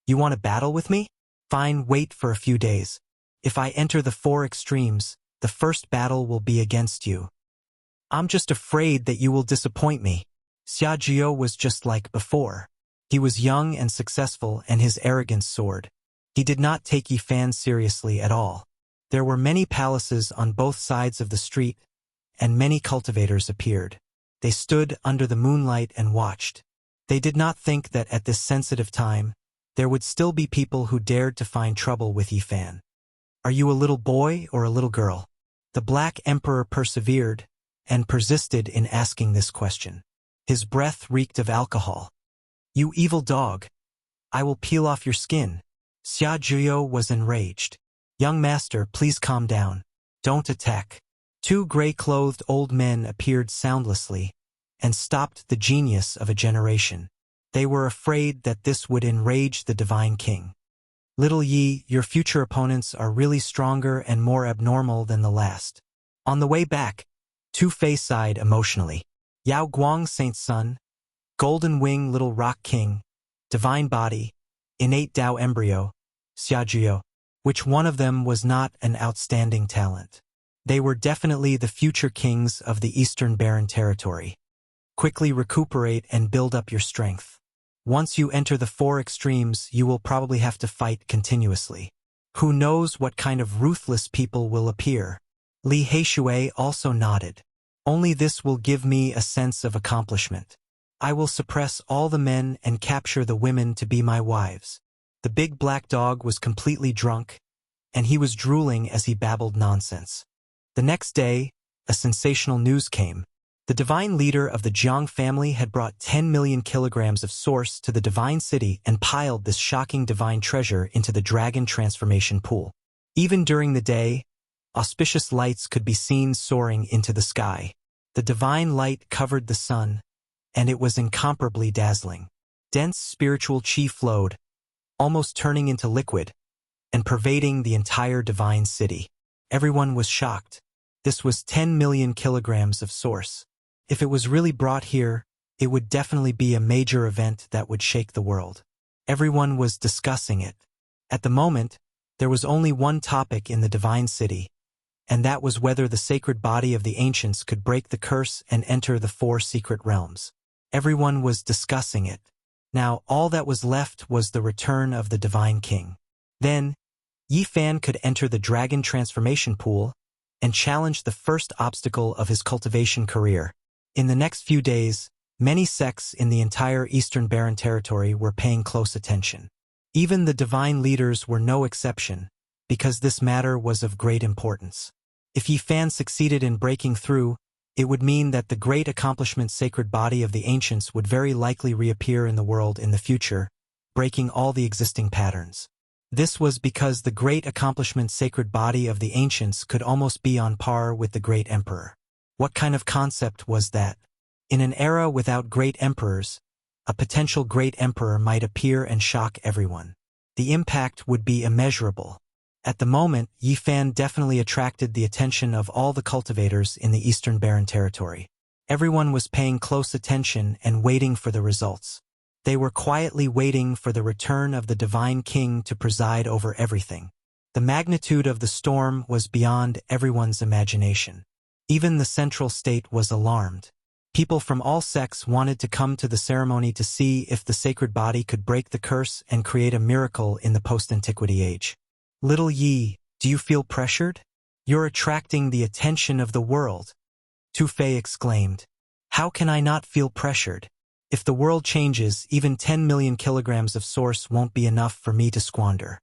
You want to battle with me? Fine, wait for a few days. If I enter the four extremes, the first battle will be against you. I'm just afraid that you will disappoint me. Xia Jiu was just like before. He was young and successful, and his arrogance soared. He did not take Yi Fan seriously at all. There were many palaces on both sides of the street, and many cultivators appeared. They stood under the moonlight and watched. They did not think that at this sensitive time, there would still be people who dared to find trouble with Yi Fan. Are you a little boy or a little girl? The Black Emperor persevered and persisted in asking this question. His breath reeked of alcohol. You evil dog! I will peel off your skin. Xia Jiu was enraged. Young master, please calm down. Don't attack. Two gray-clothed old men appeared soundlessly and stopped the genius of a generation. They were afraid that this would enrage the Divine King. Little Yi, your future opponents are really stronger and more abnormal than the last. On the way back, Tu Fei sighed emotionally. Yao Guang, Saint's son, Golden Wing, Little Rock King, Divine Body, Innate Tao Embryo, Xia Jiu. Which one of them was not an outstanding talent? They were definitely the future kings of the Eastern Barren Territory. Quickly recuperate and build up your strength. Once you enter the four extremes, you will probably have to fight continuously. Who knows what kind of ruthless people will appear? Li Heishui also nodded. Only this will give me a sense of accomplishment. I will suppress all the men and capture the women to be my wives. The big black dog was completely drunk, and he was drooling as he babbled nonsense. The next day, a sensational news came. The divine leader of the Jiang family had brought 10 million kilograms of source to the divine city and piled this shocking divine treasure into the dragon transformation pool. Even during the day, auspicious lights could be seen soaring into the sky. The divine light covered the sun, and it was incomparably dazzling. Dense spiritual chi flowed, almost turning into liquid, and pervading the entire divine city. Everyone was shocked. This was 10 million kilograms of source. If it was really brought here, it would definitely be a major event that would shake the world. Everyone was discussing it. At the moment, there was only one topic in the divine city, and that was whether the sacred body of the ancients could break the curse and enter the 4 secret realms. Everyone was discussing it. Now, all that was left was the return of the divine king. Then, Yi Fan could enter the dragon transformation pool and challenge the first obstacle of his cultivation career. In the next few days, many sects in the entire Eastern Barren territory were paying close attention. Even the divine leaders were no exception, because this matter was of great importance. If Yi Fan succeeded in breaking through, it would mean that the great accomplishment sacred body of the ancients would very likely reappear in the world in the future, breaking all the existing patterns. This was because the great accomplishment sacred body of the ancients could almost be on par with the great emperor. What kind of concept was that? In an era without great emperors, a potential great emperor might appear and shock everyone. The impact would be immeasurable. At the moment, Yi Fan definitely attracted the attention of all the cultivators in the Eastern Barren territory. Everyone was paying close attention and waiting for the results. They were quietly waiting for the return of the divine king to preside over everything. The magnitude of the storm was beyond everyone's imagination. Even the central state was alarmed. People from all sects wanted to come to the ceremony to see if the sacred body could break the curse and create a miracle in the post-antiquity age. Little Yi, do you feel pressured? You're attracting the attention of the world. Tu Fei exclaimed. How can I not feel pressured? If the world changes, even 10 million kilograms of source won't be enough for me to squander.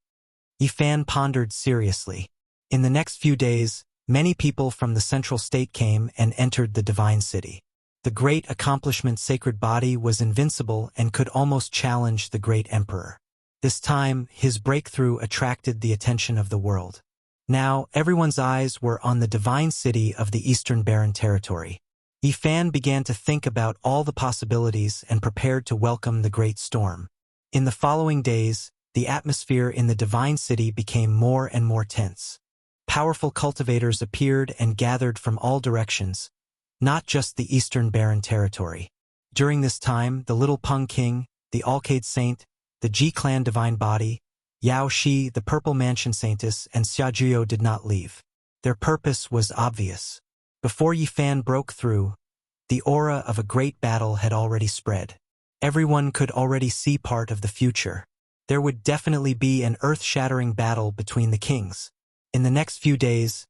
Yi Fan pondered seriously. In the next few days, many people from the central state came and entered the divine city. The great accomplishment sacred body was invincible and could almost challenge the great emperor. This time, his breakthrough attracted the attention of the world. Now, everyone's eyes were on the divine city of the Eastern Barren territory. Yi Fan began to think about all the possibilities and prepared to welcome the great storm. In the following days, the atmosphere in the divine city became more and more tense. Powerful cultivators appeared and gathered from all directions, not just the Eastern Barren territory. During this time, the Little Peng King, the Alcade Saint, the Ji-Clan Divine Body, Yao Shi, the Purple Mansion Saintess, and Xia Juyo did not leave. Their purpose was obvious. Before Yi Fan broke through, the aura of a great battle had already spread. Everyone could already see part of the future. There would definitely be an earth-shattering battle between the kings. In the next few days,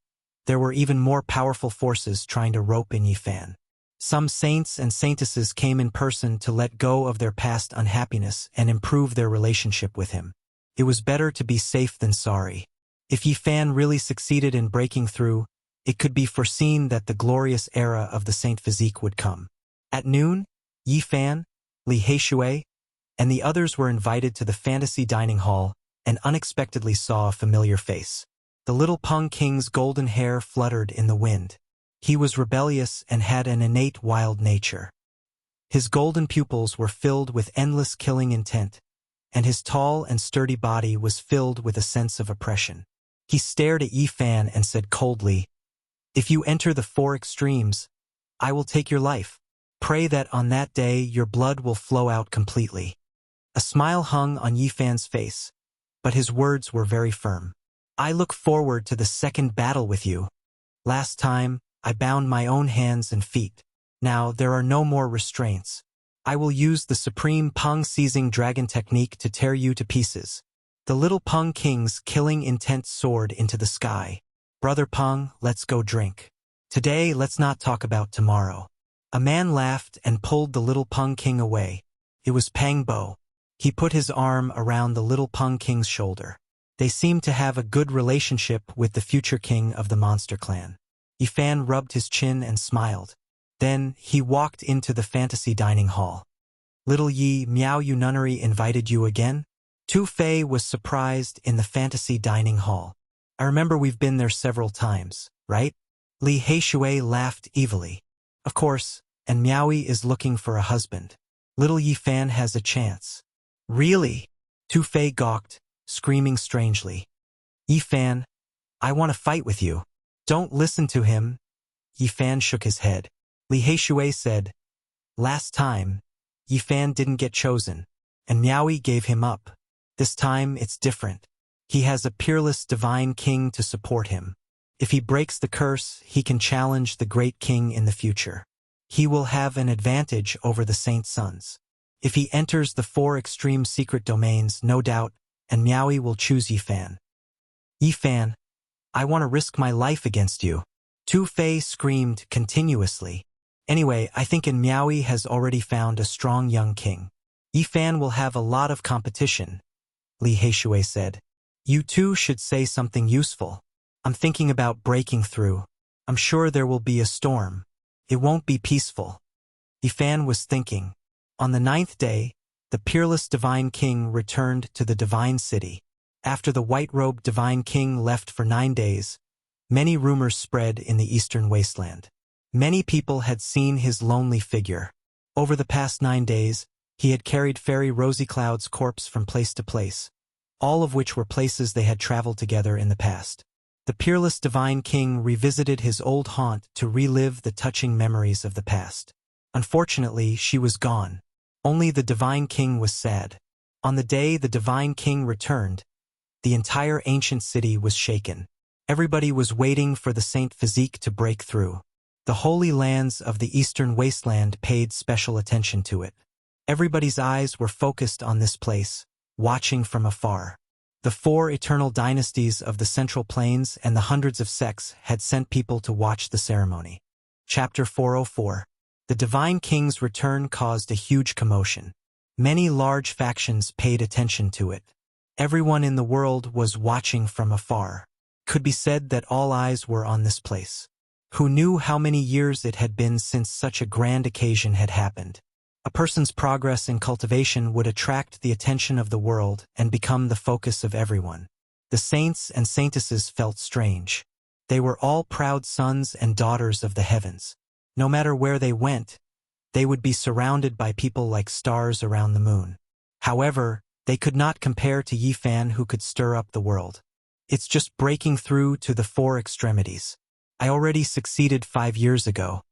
there were even more powerful forces trying to rope in Yi Fan. Some saints and saintesses came in person to let go of their past unhappiness and improve their relationship with him. It was better to be safe than sorry. If Yi Fan really succeeded in breaking through, it could be foreseen that the glorious era of the Saint Physique would come. At noon, Yi Fan, Li Heishui, and the others were invited to the fantasy dining hall and unexpectedly saw a familiar face. The Little Peng King's golden hair fluttered in the wind. He was rebellious and had an innate wild nature. His golden pupils were filled with endless killing intent, and his tall and sturdy body was filled with a sense of oppression. He stared at Yi Fan and said coldly, "If you enter the 4 extremes, I will take your life. Pray that on that day your blood will flow out completely." A smile hung on Yi Fan's face, but his words were very firm. "I look forward to the second battle with you. Last time, I bound my own hands and feet. Now there are no more restraints. I will use the supreme Peng-seizing dragon technique to tear you to pieces." The Little Peng King's killing intent soared into the sky. "Brother Peng, let's go drink." Today, let's not talk about tomorrow. A man laughed and pulled the little Peng King away. It was Pang Bo. He put his arm around the little Peng King's shoulder. They seemed to have a good relationship with the future king of the monster clan. Yifan rubbed his chin and smiled. Then, he walked into the fantasy dining hall. Little Yi, Miao Yu Nunnery invited you again? Tu Fei was surprised in the fantasy dining hall. I remember we've been there several times, right? Li Heishui laughed evilly. Of course, and Miaoyi is looking for a husband. Little Yifan has a chance. Really? Tu Fei gawked, screaming strangely. Yifan, I want to fight with you. Don't listen to him. Yifan shook his head. Li Heishui said, last time, Yifan didn't get chosen, and Miaoyi gave him up. This time, it's different. He has a peerless divine king to support him. If he breaks the curse, he can challenge the great king in the future. He will have an advantage over the saint sons. If he enters the 4 extreme secret domains, no doubt, and Miaoyi will choose Yifan. Yifan, I want to risk my life against you. Tu Fei screamed continuously. Anyway, I think Miaoyi has already found a strong young king. Yifan will have a lot of competition, Li Heishui said. You two should say something useful. I'm thinking about breaking through. I'm sure there will be a storm. It won't be peaceful. Yifan was thinking. On the 9th day, the peerless divine king returned to the divine city. After the white-robed divine king left for 9 days, many rumors spread in the eastern wasteland. Many people had seen his lonely figure. Over the past 9 days, he had carried Fairy Rosycloud's corpse from place to place, all of which were places they had traveled together in the past. The peerless divine king revisited his old haunt to relive the touching memories of the past. Unfortunately, she was gone. Only the divine king was sad. On the day the divine king returned, the entire ancient city was shaken. Everybody was waiting for the Saint Physique to break through. The holy lands of the eastern wasteland paid special attention to it. Everybody's eyes were focused on this place, watching from afar. The 4 eternal dynasties of the Central Plains and the hundreds of sects had sent people to watch the ceremony. Chapter 404. The Divine King's return caused a huge commotion. Many large factions paid attention to it. Everyone in the world was watching from afar. Could be said that all eyes were on this place. Who knew how many years it had been since such a grand occasion had happened? A person's progress in cultivation would attract the attention of the world and become the focus of everyone. The saints and saintesses felt strange. They were all proud sons and daughters of the heavens. No matter where they went, they would be surrounded by people like stars around the moon. However, they could not compare to Yifan, who could stir up the world. It's just breaking through to the 4 extremities. I already succeeded 5 years ago.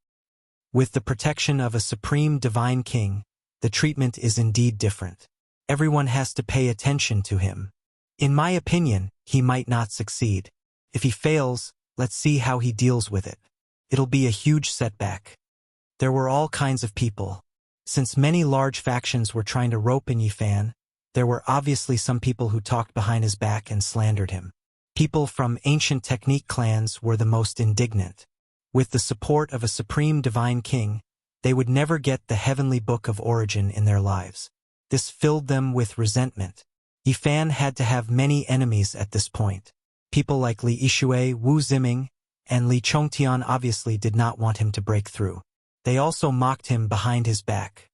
With the protection of a supreme divine king, the treatment is indeed different. Everyone has to pay attention to him. In my opinion, he might not succeed. If he fails, let's see how he deals with it. It'll be a huge setback. There were all kinds of people. Since many large factions were trying to rope in Yifan, there were obviously some people who talked behind his back and slandered him. People from ancient technique clans were the most indignant. With the support of a supreme divine king, they would never get the heavenly book of origin in their lives. This filled them with resentment. Yifan had to have many enemies at this point. People like Li Yishui, Wu Ziming, and Li Chongtian obviously did not want him to break through. They also mocked him behind his back.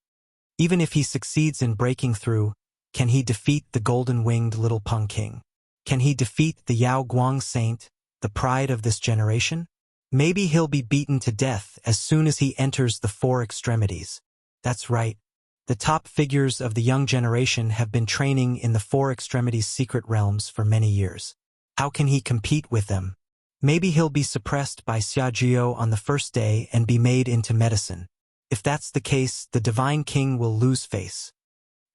Even if he succeeds in breaking through, can he defeat the golden-winged little Peng King? Can he defeat the Yao Guang Saint, the pride of this generation? Maybe he'll be beaten to death as soon as he enters the 4 extremities. That's right. The top figures of the young generation have been training in the 4 extremities secret realms for many years. How can he compete with them? Maybe he'll be suppressed by Xiajiao on the first day and be made into medicine. If that's the case, the Divine King will lose face.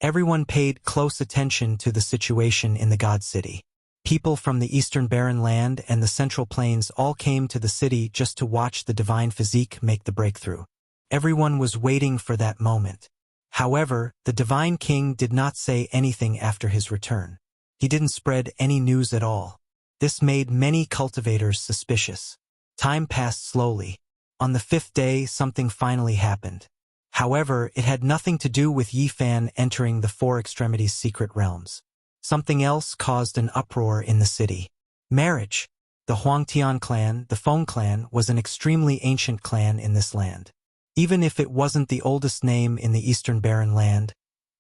Everyone paid close attention to the situation in the God City. People from the Eastern Barren Land and the Central Plains all came to the city just to watch the Divine Physique make the breakthrough. Everyone was waiting for that moment. However, the Divine King did not say anything after his return. He didn't spread any news at all. This made many cultivators suspicious. Time passed slowly. On the 5th day, something finally happened. However, it had nothing to do with Yi Fan entering the Four Extremities secret realms. Something else caused an uproar in the city. Marriage. The Huangtian clan, the Feng clan, was an extremely ancient clan in this land. Even if it wasn't the oldest name in the Eastern Barren Land,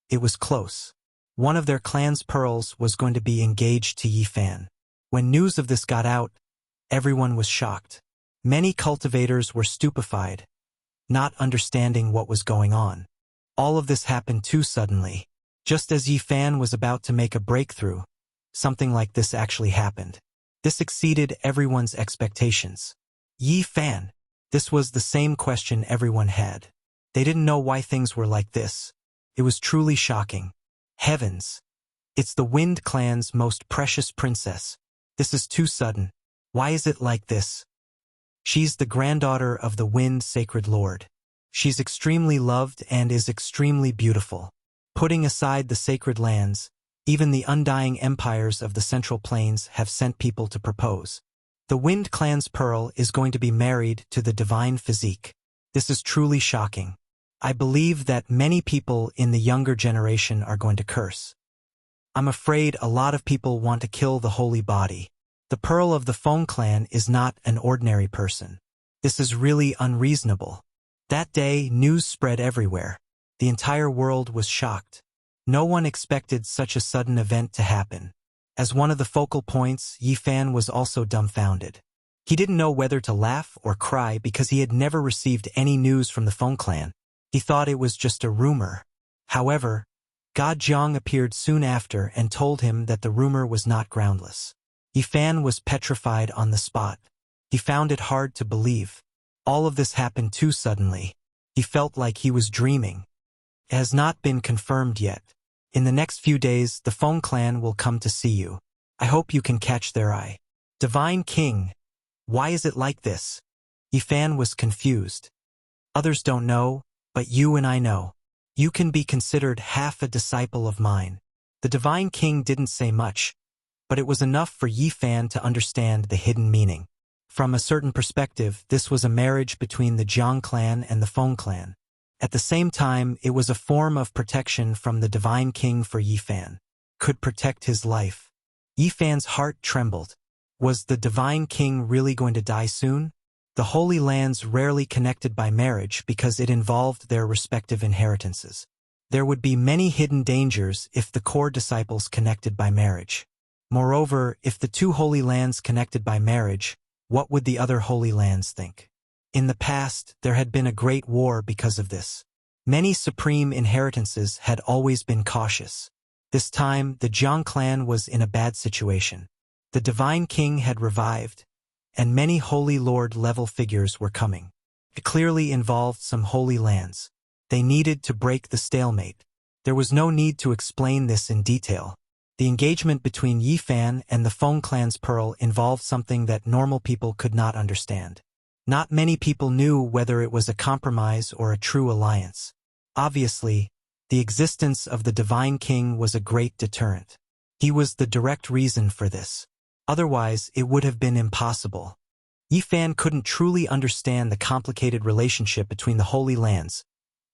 it was close. One of their clan's pearls was going to be engaged to Yi Fan. When news of this got out, everyone was shocked. Many cultivators were stupefied, not understanding what was going on. All of this happened too suddenly. Just as Yi Fan was about to make a breakthrough, something like this actually happened. This exceeded everyone's expectations. Yi Fan. This was the same question everyone had. They didn't know why things were like this. It was truly shocking. Heavens! It's the Wind clan's most precious princess. This is too sudden. Why is it like this? She's the granddaughter of the Wind Sacred Lord. She's extremely loved and is extremely beautiful. Putting aside the sacred lands, even the undying empires of the Central Plains have sent people to propose. The Wind clan's pearl is going to be married to the divine physique. This is truly shocking. I believe that many people in the younger generation are going to curse. I'm afraid a lot of people want to kill the holy body. The pearl of the Feng clan is not an ordinary person. This is really unreasonable. That day, news spread everywhere. The entire world was shocked. No one expected such a sudden event to happen. As one of the focal points, Yi Fan was also dumbfounded. He didn't know whether to laugh or cry because he had never received any news from the Feng clan. He thought it was just a rumor. However, God Jiang appeared soon after and told him that the rumor was not groundless. Yi Fan was petrified on the spot. He found it hard to believe. All of this happened too suddenly. He felt like he was dreaming. It has not been confirmed yet. In the next few days, the Feng clan will come to see you. I hope you can catch their eye. Divine King, why is it like this? Yi Fan was confused. Others don't know, but you and I know. You can be considered half a disciple of mine. The Divine King didn't say much, but it was enough for Yi Fan to understand the hidden meaning. From a certain perspective, this was a marriage between the Jiang clan and the Feng clan. At the same time, it was a form of protection from the Divine King for Yi Fan. Could protect his life. Yi Fan's heart trembled. Was the Divine King really going to die soon? The Holy Lands rarely connected by marriage because it involved their respective inheritances. There would be many hidden dangers if the core disciples connected by marriage. Moreover, if the two Holy Lands connected by marriage, what would the other Holy Lands think? In the past, there had been a great war because of this. Many supreme inheritances had always been cautious. This time, the Jiang clan was in a bad situation. The Divine King had revived, and many Holy Lord-level figures were coming. It clearly involved some Holy Lands. They needed to break the stalemate. There was no need to explain this in detail. The engagement between Yi Fan and the Feng clan's pearl involved something that normal people could not understand. Not many people knew whether it was a compromise or a true alliance. Obviously, the existence of the Divine King was a great deterrent. He was the direct reason for this. Otherwise, it would have been impossible. Yi Fan couldn't truly understand the complicated relationship between the Holy Lands,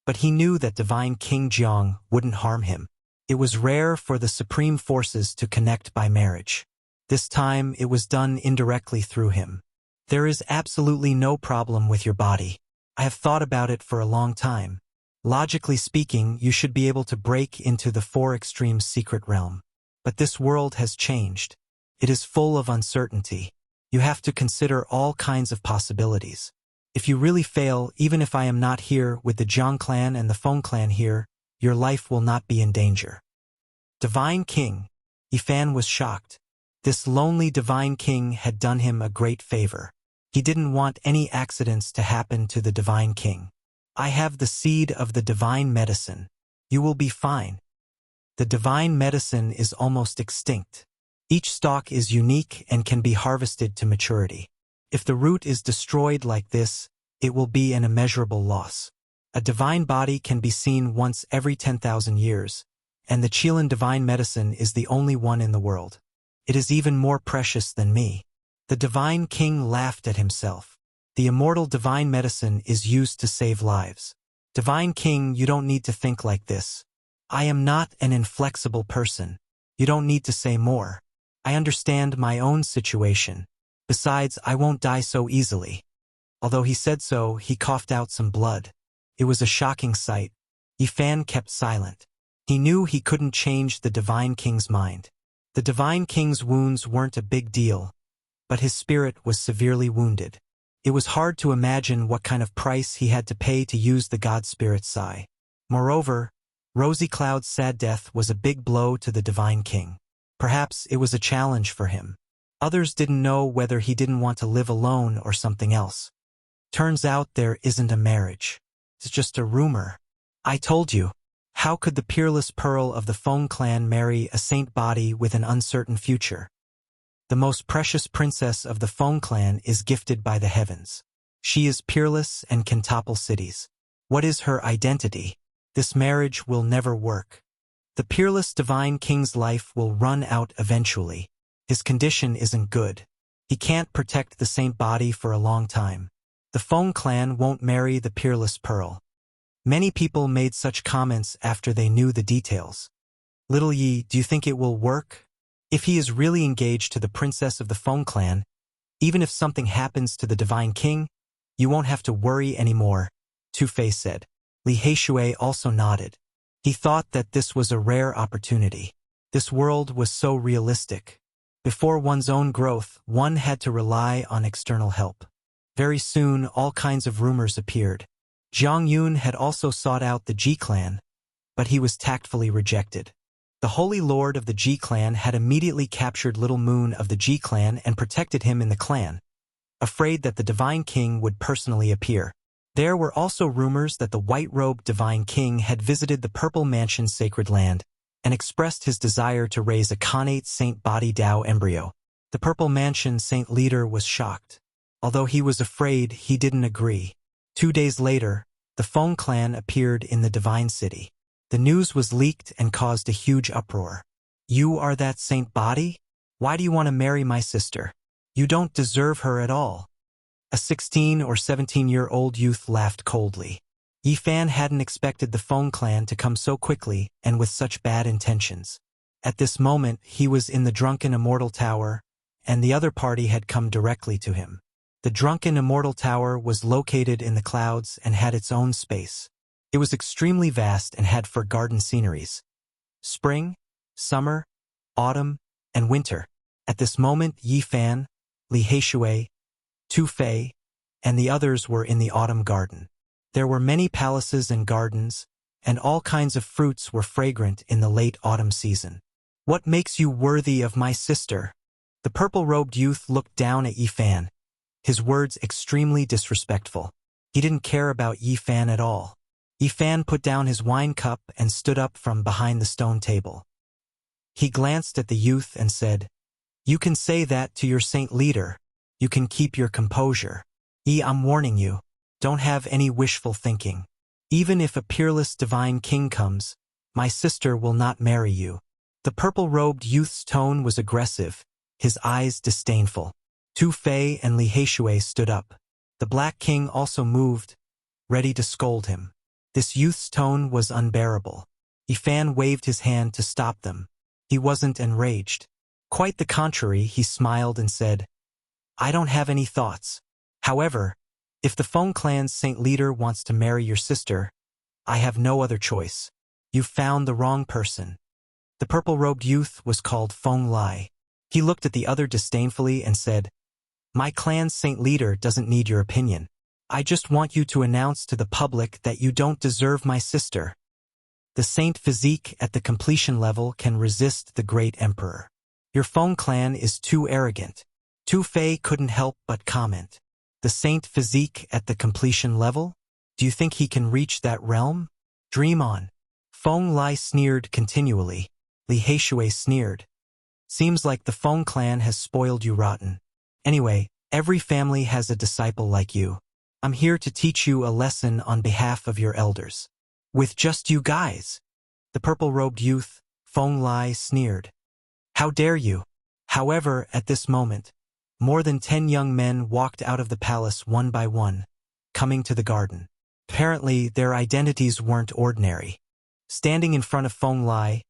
but he knew that Divine King Jiang wouldn't harm him. It was rare for the supreme forces to connect by marriage. This time, it was done indirectly through him. There is absolutely no problem with your body. I have thought about it for a long time. Logically speaking, you should be able to break into the Four Extremes secret realm. But this world has changed. It is full of uncertainty. You have to consider all kinds of possibilities. If you really fail, even if I am not here with the Jiang clan and the Feng clan here, your life will not be in danger. Divine King. Yi Fan was shocked. This lonely Divine King had done him a great favor. He didn't want any accidents to happen to the Divine King. I have the seed of the divine medicine. You will be fine. The divine medicine is almost extinct. Each stalk is unique and can be harvested to maturity. If the root is destroyed like this, it will be an immeasurable loss. A divine body can be seen once every 10,000 years, and the Qilin divine medicine is the only one in the world. It is even more precious than me. The Divine King laughed at himself. The immortal divine medicine is used to save lives. Divine King, you don't need to think like this. I am not an inflexible person. You don't need to say more. I understand my own situation. Besides, I won't die so easily. Although he said so, he coughed out some blood. It was a shocking sight. Yifan kept silent. He knew he couldn't change the Divine King's mind. The Divine King's wounds weren't a big deal, but his spirit was severely wounded. It was hard to imagine what kind of price he had to pay to use the God Spirit's sigh. Moreover, Rosy Cloud's sad death was a big blow to the Divine King. Perhaps it was a challenge for him. Others didn't know whether he didn't want to live alone or something else. Turns out there isn't a marriage. It's just a rumor. I told you. How could the peerless pearl of the Feng clan marry a saint body with an uncertain future? The most precious princess of the Feng clan is gifted by the heavens. She is peerless and can topple cities. What is her identity? This marriage will never work. The peerless Divine King's life will run out eventually. His condition isn't good. He can't protect the saint body for a long time. The Feng clan won't marry the peerless pearl. Many people made such comments after they knew the details. Little Yi, do you think it will work? If he is really engaged to the princess of the Feng clan, even if something happens to the Divine King, you won't have to worry anymore, Tu Fei said. Li Heishui also nodded. He thought that this was a rare opportunity. This world was so realistic. Before one's own growth, one had to rely on external help. Very soon, all kinds of rumors appeared. Jiang Yun had also sought out the Ji clan, but he was tactfully rejected. The Holy Lord of the Ji clan had immediately captured Little Moon of the Ji clan and protected him in the clan, afraid that the Divine King would personally appear. There were also rumors that the white-robed Divine King had visited the Purple Mansion Sacred Land and expressed his desire to raise a Khanate Saint Body Dao embryo. The Purple Mansion Saint leader was shocked. Although he was afraid, he didn't agree. 2 days later, the Feng clan appeared in the Divine City. The news was leaked and caused a huge uproar. You are that saint body? Why do you want to marry my sister? You don't deserve her at all. A 16 or 17-year-old youth laughed coldly. Yifan hadn't expected the Feng clan to come so quickly and with such bad intentions. At this moment, he was in the drunken immortal tower, and the other party had come directly to him. The drunken immortal tower was located in the clouds and had its own space. It was extremely vast and had 4 garden sceneries: spring, summer, autumn, and winter. At this moment, Yifan, Li Heishui, Tu Fei, and the others were in the autumn garden. There were many palaces and gardens, and all kinds of fruits were fragrant in the late autumn season. What makes you worthy of my sister? The purple-robed youth looked down at Yifan, his words extremely disrespectful. He didn't care about Yifan at all. Yifan put down his wine cup and stood up from behind the stone table. He glanced at the youth and said, "You can say that to your saint leader. You can keep your composure. I'm warning you. Don't have any wishful thinking. Even if a peerless Divine King comes, my sister will not marry you." The purple-robed youth's tone was aggressive, his eyes disdainful. Tu Fei and Li Heishui stood up. The Black King also moved, ready to scold him. This youth's tone was unbearable. Yifan waved his hand to stop them. He wasn't enraged. Quite the contrary, he smiled and said, "I don't have any thoughts. However, if the Feng clan's saint leader wants to marry your sister, I have no other choice. You've found the wrong person." The purple-robed youth was called Feng Lai. He looked at the other disdainfully and said, "My clan's saint leader doesn't need your opinion. I just want you to announce to the public that you don't deserve my sister. The saint physique at the completion level can resist the great emperor. Your Feng clan is too arrogant." Tu Fei couldn't help but comment. The saint physique at the completion level? Do you think he can reach that realm? Dream on. Feng Lai sneered continually. Li Heishui sneered. Seems like the Feng clan has spoiled you rotten. Anyway, every family has a disciple like you. I'm here to teach you a lesson on behalf of your elders. With just you guys? The purple-robed youth, Feng Lai, sneered. How dare you? However, at this moment, More than 10 young men walked out of the palace one by one, coming to the garden. Apparently, their identities weren't ordinary. Standing in front of Feng Lai,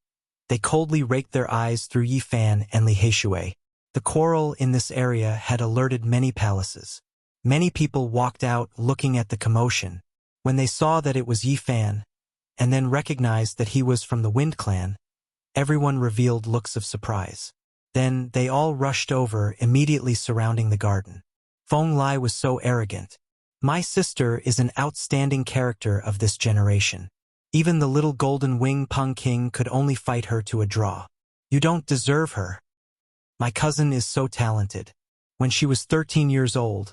they coldly raked their eyes through Yi Fan and Li Heishui. The quarrel in this area had alerted many palaces. Many people walked out looking at the commotion. When they saw that it was Yi Fan, and then recognized that he was from the Wind Clan, everyone revealed looks of surprise. Then they all rushed over, immediately surrounding the garden. Feng Lai was so arrogant. My sister is an outstanding character of this generation. Even the little golden wing Peng King could only fight her to a draw. You don't deserve her. My cousin is so talented. When she was 13 years old,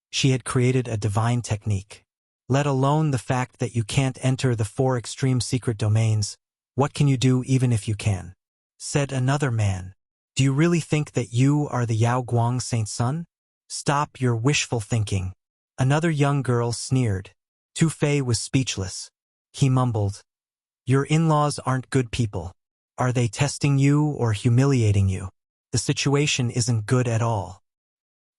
she had created a divine technique. Let alone the fact that you can't enter the 4 extreme secret domains. What can you do even if you can? Said another man. Do you really think that you are the Yao Guang Saint's son? Stop your wishful thinking. Another young girl sneered. Tu Fei was speechless. He mumbled, your in-laws aren't good people. Are they testing you or humiliating you? The situation isn't good at all.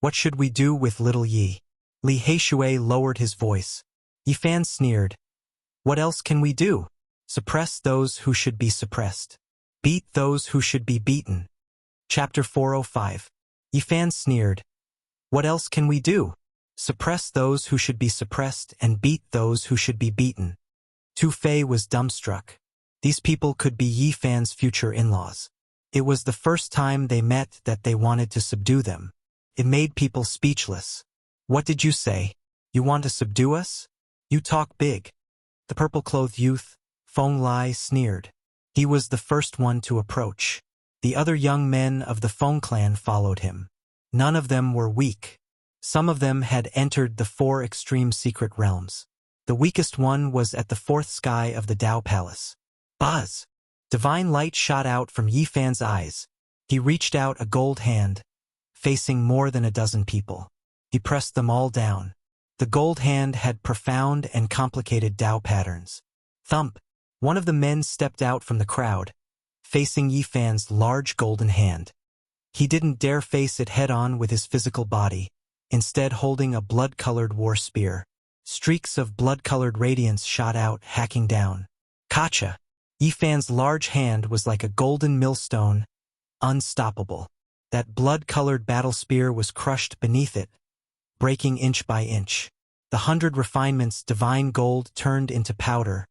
What should we do with little Yi? Li Heishui lowered his voice. Yi Fan sneered. What else can we do? Suppress those who should be suppressed. Beat those who should be beaten. Chapter 405. Yi Fan sneered. What else can we do? Suppress those who should be suppressed and beat those who should be beaten. Tu Fei was dumbstruck. These people could be Yi Fan's future in-laws. It was the first time they met that they wanted to subdue them. It made people speechless. What did you say? You want to subdue us? You talk big. The purple-clothed youth, Feng Lai, sneered. He was the first one to approach. The other young men of the Feng clan followed him. None of them were weak. Some of them had entered the 4 extreme secret realms. The weakest one was at the 4th sky of the Dao Palace. Buzz! Divine light shot out from Yi Fan's eyes. He reached out a gold hand, facing more than a dozen people. He pressed them all down. The gold hand had profound and complicated Dao patterns. Thump! One of the men stepped out from the crowd, facing Yi Fan's large golden hand. He didn't dare face it head-on with his physical body, instead holding a blood-colored war spear. Streaks of blood-colored radiance shot out, hacking down. Kacha! Yi Fan's large hand was like a golden millstone, unstoppable. That blood-colored battle spear was crushed beneath it, breaking inch by inch. The 100 refinements divine gold turned into powder,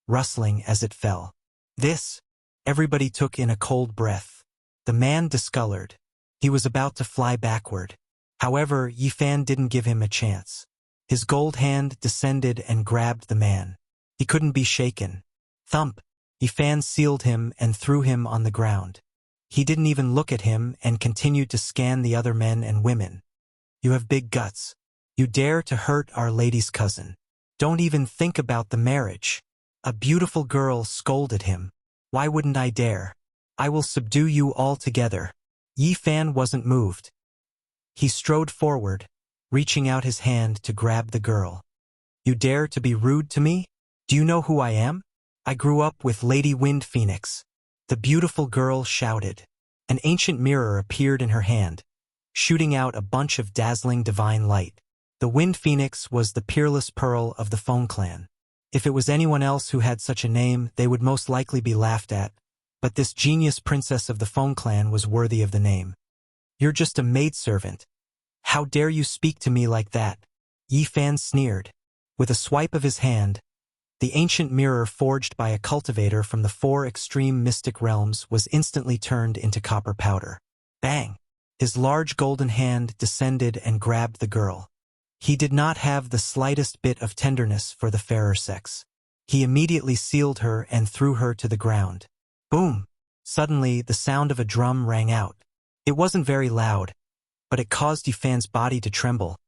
rustling as it fell. This, everybody took in a cold breath. The man discolored. He was about to fly backward. However, Yi Fan didn't give him a chance. His gold hand descended and grabbed the man. He couldn't be shaken. Thump! Yi Fan sealed him and threw him on the ground. He didn't even look at him and continued to scan the other men and women. You have big guts. You dare to hurt Our Lady's cousin. Don't even think about the marriage. A beautiful girl scolded him. Why wouldn't I dare? I will subdue you all together. Yi Fan wasn't moved. He strode forward, reaching out his hand to grab the girl. You dare to be rude to me? Do you know who I am? I grew up with Lady Wind Phoenix. The beautiful girl shouted. An ancient mirror appeared in her hand, shooting out a bunch of dazzling divine light. The Wind Phoenix was the peerless pearl of the Feng clan. If it was anyone else who had such a name, they would most likely be laughed at, but this genius princess of the Feng clan was worthy of the name. You're just a maidservant. How dare you speak to me like that? Yi Fan sneered. With a swipe of his hand, the ancient mirror forged by a cultivator from the 4 extreme mystic realms was instantly turned into copper powder. Bang! His large golden hand descended and grabbed the girl. He did not have the slightest bit of tenderness for the fairer sex. He immediately sealed her and threw her to the ground. Boom! Suddenly, the sound of a drum rang out. It wasn't very loud, but it caused Yi Fan's body to tremble,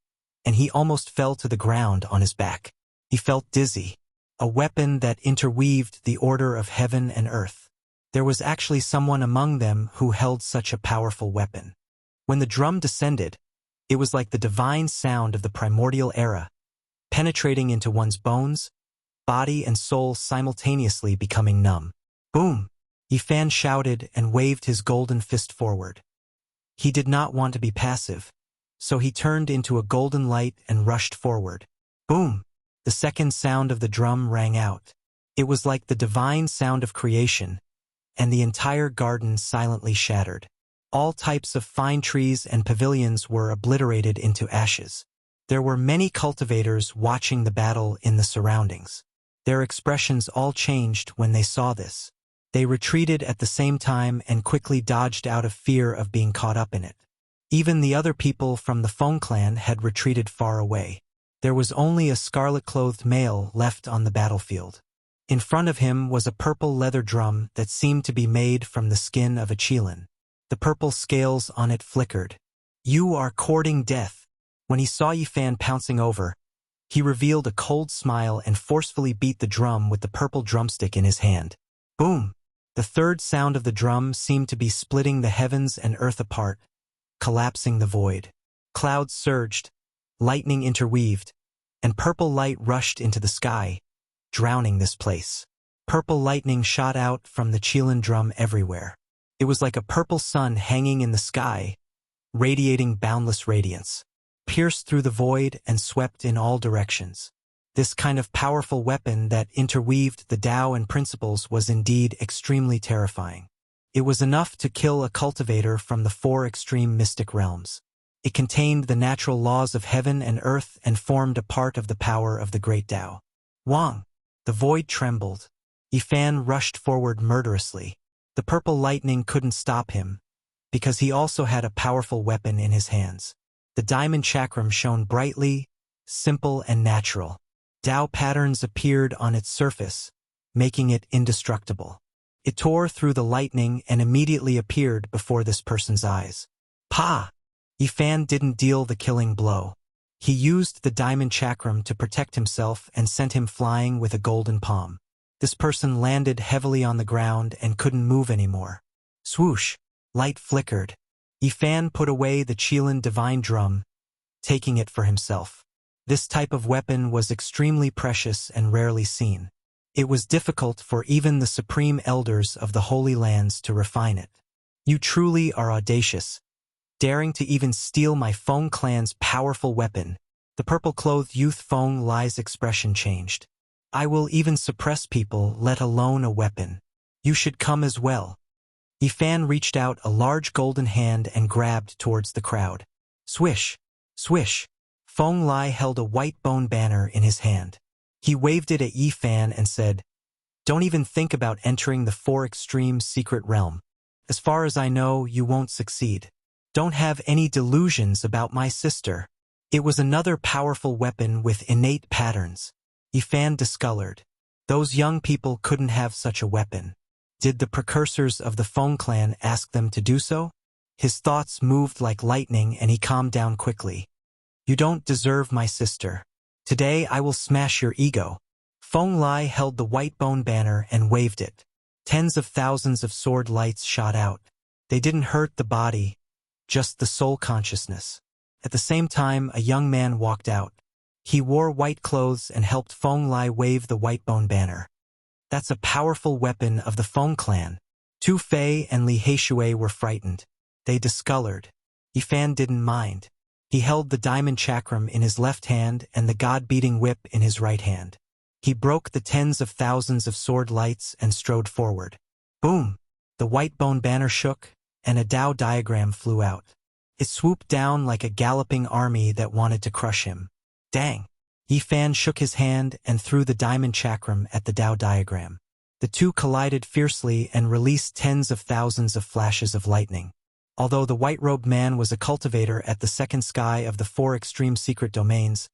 and he almost fell to the ground on his back. He felt dizzy. A weapon that interweaved the order of heaven and earth. There was actually someone among them who held such a powerful weapon. When the drum descended, it was like the divine sound of the primordial era, penetrating into one's bones, body and soul simultaneously becoming numb. Boom! Yi Fan shouted and waved his golden fist forward. He did not want to be passive, so he turned into a golden light and rushed forward. Boom! The second sound of the drum rang out. It was like the divine sound of creation, and the entire garden silently shattered. All types of fine trees and pavilions were obliterated into ashes. There were many cultivators watching the battle in the surroundings. Their expressions all changed when they saw this. They retreated at the same time and quickly dodged out of fear of being caught up in it. Even the other people from the Feng clan had retreated far away. There was only a scarlet-clothed male left on the battlefield. In front of him was a purple leather drum that seemed to be made from the skin of a qilin. The purple scales on it flickered. "You are courting death." When he saw Yifan pouncing over, he revealed a cold smile and forcefully beat the drum with the purple drumstick in his hand. Boom! The third sound of the drum seemed to be splitting the heavens and earth apart, collapsing the void. Clouds surged, lightning interweaved, and purple light rushed into the sky, drowning this place. Purple lightning shot out from the qilin drum everywhere. It was like a purple sun hanging in the sky, radiating boundless radiance, pierced through the void and swept in all directions. This kind of powerful weapon that interweaved the Tao and principles was indeed extremely terrifying. It was enough to kill a cultivator from the 4 extreme mystic realms. It contained the natural laws of heaven and earth and formed a part of the power of the great Tao. Wang! The void trembled. Yifan rushed forward murderously. The purple lightning couldn't stop him, because he also had a powerful weapon in his hands. The diamond chakram shone brightly, simple and natural. Tao patterns appeared on its surface, making it indestructible. It tore through the lightning and immediately appeared before this person's eyes. Pa! Yifan didn't deal the killing blow. He used the diamond chakram to protect himself and sent him flying with a golden palm. This person landed heavily on the ground and couldn't move anymore. Swoosh! Light flickered. Yifan put away the qilin divine drum, taking it for himself. This type of weapon was extremely precious and rarely seen. It was difficult for even the supreme elders of the Holy Lands to refine it. You truly are audacious, daring to even steal my Feng clan's powerful weapon. The purple-clothed youth Feng Lai's expression changed. I will even suppress people, let alone a weapon. You should come as well. Yifan reached out a large golden hand and grabbed towards the crowd. Swish! Swish! Feng Lai held a white bone banner in his hand. He waved it at Yifan and said, "Don't even think about entering the 4 extreme secret realm. As far as I know, you won't succeed. Don't have any delusions about my sister." It was another powerful weapon with innate patterns. Yifan discolored. Those young people couldn't have such a weapon. Did the precursors of the Feng clan ask them to do so? His thoughts moved like lightning and he calmed down quickly. You don't deserve my sister. Today I will smash your ego. Feng Lai held the white bone banner and waved it. Tens of thousands of sword lights shot out. They didn't hurt the body, just the soul consciousness. At the same time, a young man walked out. He wore white clothes and helped Feng Lai wave the white bone banner. That's a powerful weapon of the Feng clan. Tu Fei and Li Heishui were frightened. They discolored. Yifan didn't mind. He held the diamond chakram in his left hand and the god-beating whip in his right hand. He broke the tens of thousands of sword lights and strode forward. Boom! The white bone banner shook, and a Tao diagram flew out. It swooped down like a galloping army that wanted to crush him. Dang! Yifan shook his hand and threw the diamond chakram at the Tao diagram. The two collided fiercely and released tens of thousands of flashes of lightning. Although the white-robed man was a cultivator at the second sky of the 4 extreme secret domains,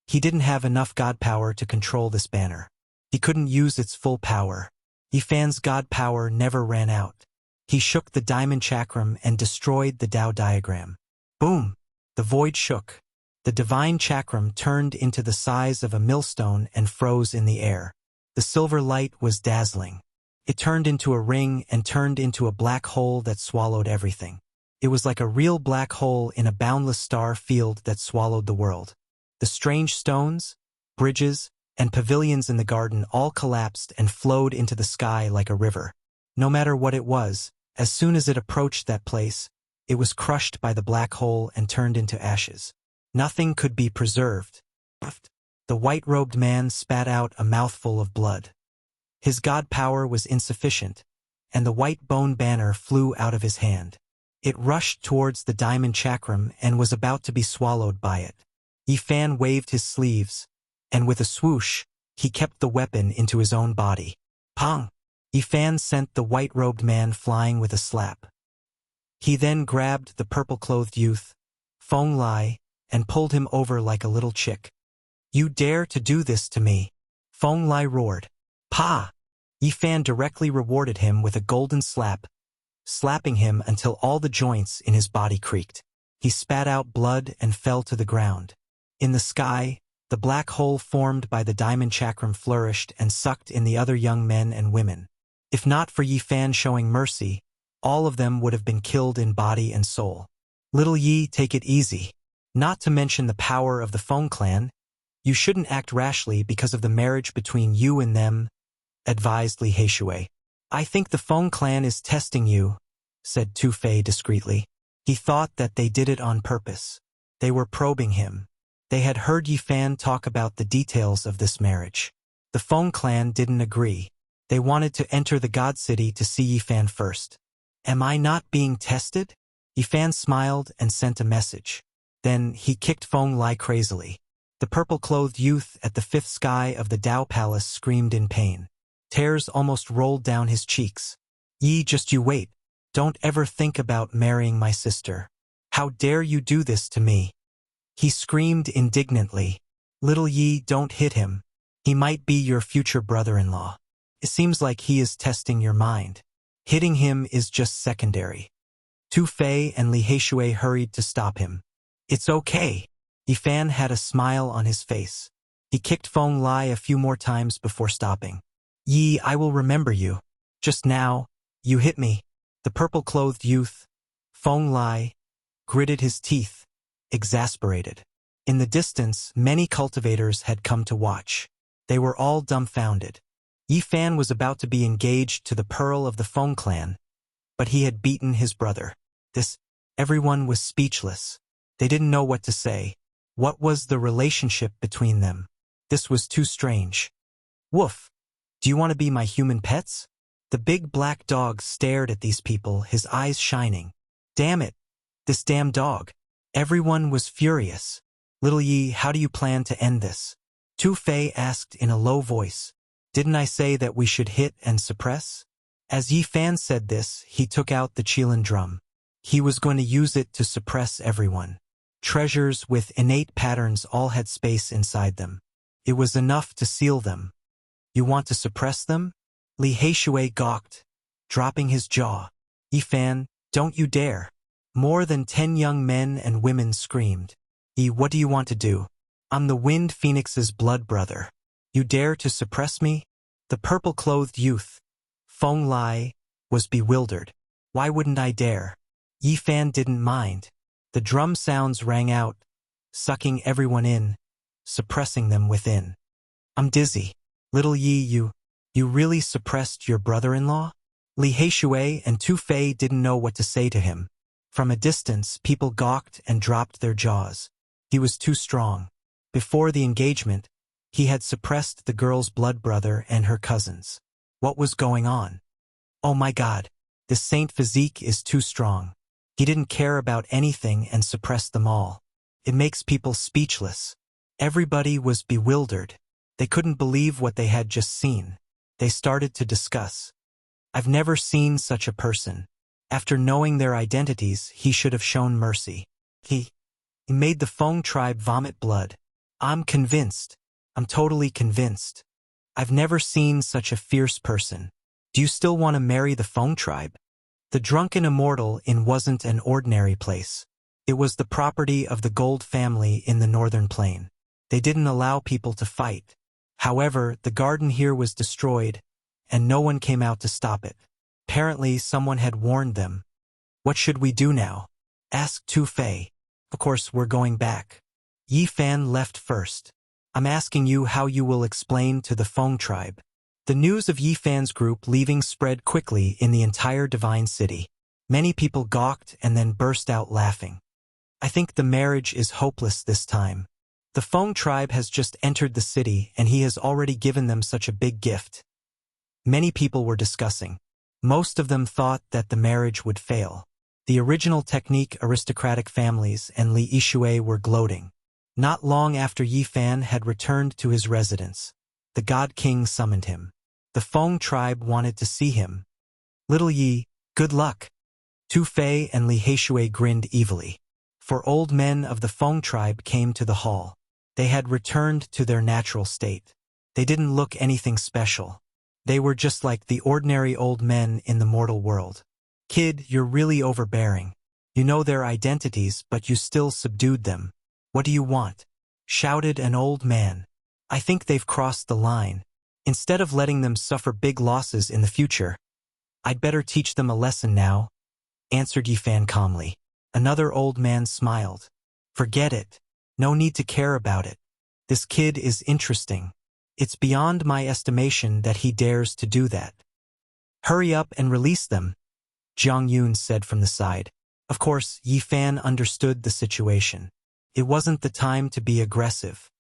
he didn't have enough god power to control this banner. He couldn't use its full power. Yifan's god power never ran out. He shook the diamond chakram and destroyed the Tao diagram. Boom! The void shook. The divine chakram turned into the size of a millstone and froze in the air. The silver light was dazzling. It turned into a ring and turned into a black hole that swallowed everything. It was like a real black hole in a boundless star field that swallowed the world. The strange stones, bridges, and pavilions in the garden all collapsed and flowed into the sky like a river. No matter what it was, as soon as it approached that place, It was crushed by the black hole and turned into ashes. Nothing could be preserved. The white-robed man spat out a mouthful of blood. His god power was insufficient, and the white bone banner flew out of his hand. It rushed towards the diamond chakram and was about to be swallowed by it. Yifan waved his sleeves, and with a swoosh, he kept the weapon into his own body. Pong! Yifan sent the white-robed man flying with a slap. He then grabbed the purple-clothed youth, Feng Lai, and pulled him over like a little chick. "You dare to do this to me?" Feng Lai roared. "Pa!" Yifan directly rewarded him with a golden slap, slapping him until all the joints in his body creaked. He spat out blood and fell to the ground. In the sky, the black hole formed by the diamond chakram flourished and sucked in the other young men and women. If not for Yifan showing mercy, all of them would have been killed in body and soul. "Little Yi, take it easy. Not to mention the power of the Feng clan, you shouldn't act rashly because of the marriage between you and them," advised Li Heishui. "I think the Feng clan is testing you," said Tu Fei discreetly. He thought that they did it on purpose. They were probing him. They had heard Yifan talk about the details of this marriage. The Feng clan didn't agree. They wanted to enter the God City to see Yifan first. "Am I not being tested?" Yifan smiled and sent a message. Then he kicked Feng Lai crazily. The purple-clothed youth at the fifth sky of the Dao Palace screamed in pain. Tears almost rolled down his cheeks. "Yi, just you wait. Don't ever think about marrying my sister. How dare you do this to me?" He screamed indignantly. "Little Yi, don't hit him. He might be your future brother-in-law. It seems like he is testing your mind. Hitting him is just secondary." Tu Fei and Li Heishui hurried to stop him. "It's okay." Yifan had a smile on his face. He kicked Feng Lai a few more times before stopping. "Yi, I will remember you. Just now, you hit me." The purple-clothed youth, Feng Lai, gritted his teeth, exasperated. In the distance, many cultivators had come to watch. They were all dumbfounded. Yifan was about to be engaged to the pearl of the Feng clan, but he had beaten his brother. Everyone was speechless. They didn't know what to say. What was the relationship between them? This was too strange. "Woof! Do you want to be my human pets?" The big black dog stared at these people, his eyes shining. "Damn it! This damn dog!" Everyone was furious. "Little Yi, how do you plan to end this?" Tu Fei asked in a low voice. "Didn't I say that we should hit and suppress?" As Yifan said this, he took out the Qilin drum. He was going to use it to suppress everyone. Treasures with innate patterns all had space inside them. It was enough to seal them. "You want to suppress them?" Li Heishui gawked, dropping his jaw. "Yifan, don't you dare." More than 10 young men and women screamed. "Yi, what do you want to do? I'm the Wind Phoenix's blood brother. You dare to suppress me?" The purple-clothed youth, Feng Lai, was bewildered. "Why wouldn't I dare?" Yifan didn't mind. The drum sounds rang out, sucking everyone in, suppressing them within. "I'm dizzy. Little Yi, you really suppressed your brother-in-law?" Li Heishui and Tu Fei didn't know what to say to him. From a distance, people gawked and dropped their jaws. He was too strong. Before the engagement, he had suppressed the girl's blood brother and her cousins. What was going on? "Oh my God, this saint physique is too strong." He didn't care about anything and suppressed them all. It makes people speechless. Everybody was bewildered. They couldn't believe what they had just seen. They started to discuss. "I've never seen such a person. After knowing their identities, he should have shown mercy. He made the Feng tribe vomit blood. I'm convinced. I'm totally convinced. I've never seen such a fierce person. Do you still want to marry the Feng tribe?" The drunken immortal inn wasn't an ordinary place. It was the property of the Gold family in the northern plain. They didn't allow people to fight. However, the garden here was destroyed, and no one came out to stop it. Apparently, someone had warned them. "What should we do now?" asked Tu Fei. "Of course, we're going back." Yifan left first. "I'm asking you how you will explain to the Feng tribe." The news of Yifan's group leaving spread quickly in the entire Divine City. Many people gawked and then burst out laughing. I think the marriage is hopeless this time. The Feng tribe has just entered the city and he has already given them such a big gift. Many people were discussing. Most of them thought that the marriage would fail. The original technique aristocratic families and Li Yishui were gloating. Not long after Yi Fan had returned to his residence, the God King summoned him. The Feng tribe wanted to see him. Little Yi, good luck. Tu Fei and Li Heishui grinned evilly. 4 old men of the Feng tribe came to the hall. They had returned to their natural state. They didn't look anything special. They were just like the ordinary old men in the mortal world. Kid, you're really overbearing. You know their identities, but you still subdued them. What do you want? Shouted an old man. I think they've crossed the line. Instead of letting them suffer big losses in the future, I'd better teach them a lesson now, answered Yi Fan calmly. Another old man smiled. Forget it. No need to care about it. This kid is interesting. It's beyond my estimation that he dares to do that. Hurry up and release them, Jiang Yun said from the side. Of course, Yi Fan understood the situation. It wasn't the time to be aggressive.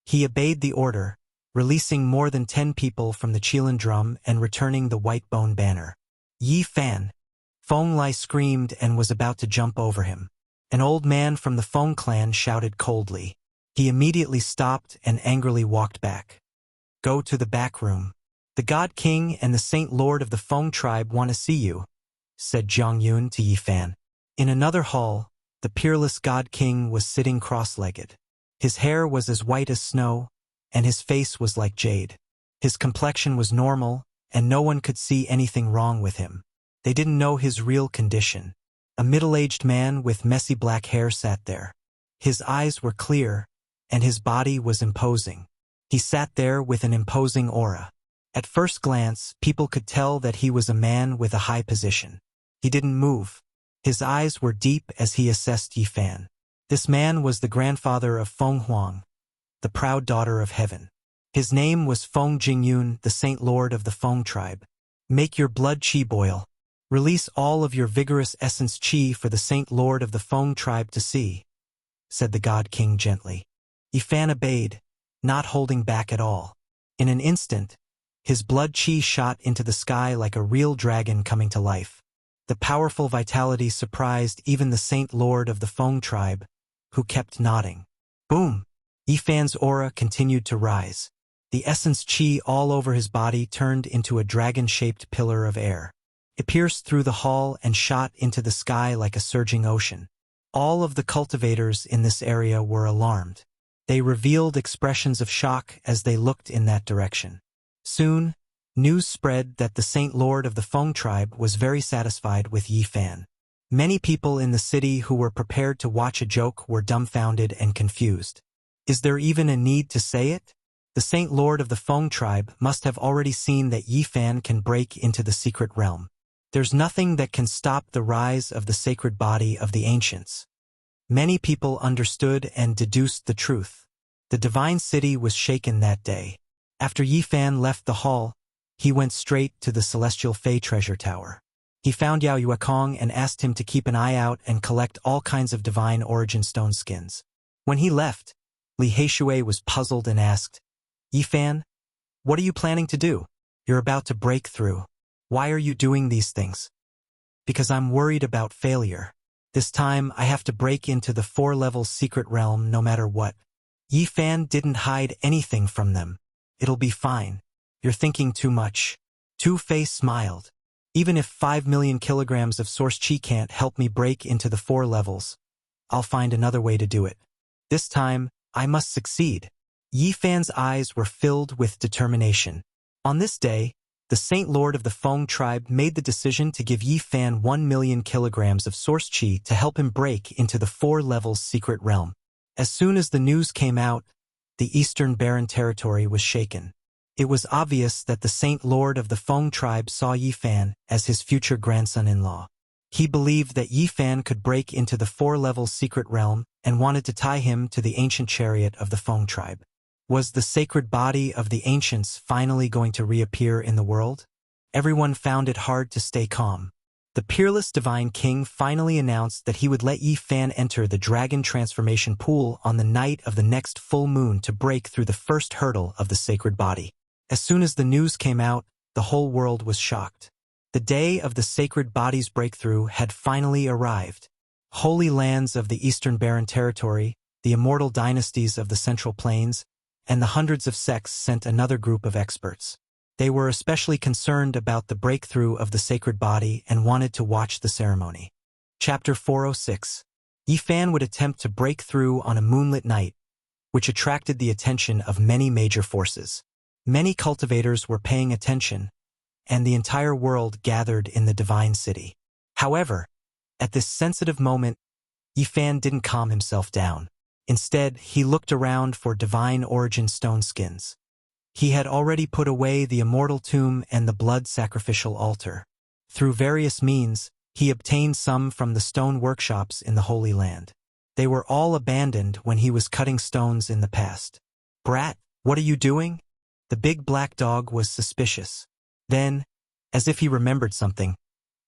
He obeyed the order, releasing more than 10 people from the Qilin drum and returning the white bone banner. Yi Fan. Feng Lai screamed and was about to jump over him. An old man from the Feng clan shouted coldly. He immediately stopped and angrily walked back. Go to the back room. The God King and the Saint Lord of the Feng tribe want to see you, said Jiang Yun to Yi Fan. In another hall, the peerless God King was sitting cross-legged. His hair was as white as snow, and his face was like jade. His complexion was normal, and no one could see anything wrong with him. They didn't know his real condition. A middle-aged man with messy black hair sat there. His eyes were clear, and his body was imposing. He sat there with an imposing aura. At first glance, people could tell that he was a man with a high position. He didn't move. His eyes were deep as he assessed Yi Fan. This man was the grandfather of Feng Huang, the proud daughter of heaven. His name was Feng Jingyun, the Saint Lord of the Feng tribe. Make your blood qi boil. Release all of your vigorous essence qi for the Saint Lord of the Feng tribe to see, said the God King gently. Yi Fan obeyed, not holding back at all. In an instant, his blood qi shot into the sky like a real dragon coming to life. The powerful vitality surprised even the Saint Lord of the Feng tribe, who kept nodding. Boom! Yi Fan's aura continued to rise. The essence qi all over his body turned into a dragon-shaped pillar of air. It pierced through the hall and shot into the sky like a surging ocean. All of the cultivators in this area were alarmed. They revealed expressions of shock as they looked in that direction. Soon, news spread that the Saint Lord of the Feng tribe was very satisfied with Yi Fan. Many people in the city who were prepared to watch a joke were dumbfounded and confused. Is there even a need to say it? The Saint Lord of the Feng tribe must have already seen that Yi Fan can break into the secret realm. There's nothing that can stop the rise of the sacred body of the ancients. Many people understood and deduced the truth. The divine city was shaken that day. After Yi Fan left the hall, he went straight to the Celestial Fei treasure tower. He found Yao Yuekong and asked him to keep an eye out and collect all kinds of divine origin stone skins. When he left, Li Heishui was puzzled and asked, Yi Fan, what are you planning to do? You're about to break through. Why are you doing these things? Because I'm worried about failure. This time, I have to break into the 4-level secret realm no matter what. Yi Fan didn't hide anything from them. It'll be fine. You're thinking too much. Tu Fei smiled. Even if 5 million kilograms of source qi can't help me break into the 4 levels, I'll find another way to do it. This time, I must succeed. Yi Fan's eyes were filled with determination. On this day, the Saint Lord of the Feng tribe made the decision to give Yi Fan 1 million kilograms of source qi to help him break into the 4 levels secret realm. As soon as the news came out, the Eastern Barren territory was shaken. It was obvious that the Saint Lord of the Feng tribe saw Yi Fan as his future grandson-in-law. He believed that Yi Fan could break into the 4 levels secret realm and wanted to tie him to the ancient chariot of the Feng tribe. Was the sacred body of the ancients finally going to reappear in the world? Everyone found it hard to stay calm. The peerless divine king finally announced that he would let Yi Fan enter the dragon transformation pool on the night of the next full moon to break through the first hurdle of the sacred body. As soon as the news came out, the whole world was shocked. The day of the sacred body's breakthrough had finally arrived. Holy lands of the Eastern Barren Territory, the immortal dynasties of the Central Plains, and the hundreds of sects sent another group of experts. They were especially concerned about the breakthrough of the sacred body and wanted to watch the ceremony. Chapter 406. Yi Fan would attempt to break through on a moonlit night, which attracted the attention of many major forces. Many cultivators were paying attention, and the entire world gathered in the divine city. However, at this sensitive moment, Yi Fan didn't calm himself down. Instead, he looked around for divine origin stone skins. He had already put away the immortal tomb and the blood sacrificial altar. Through various means, he obtained some from the stone workshops in the Holy Land. They were all abandoned when he was cutting stones in the past. "Brat, what are you doing?" The big black dog was suspicious. Then, as if he remembered something,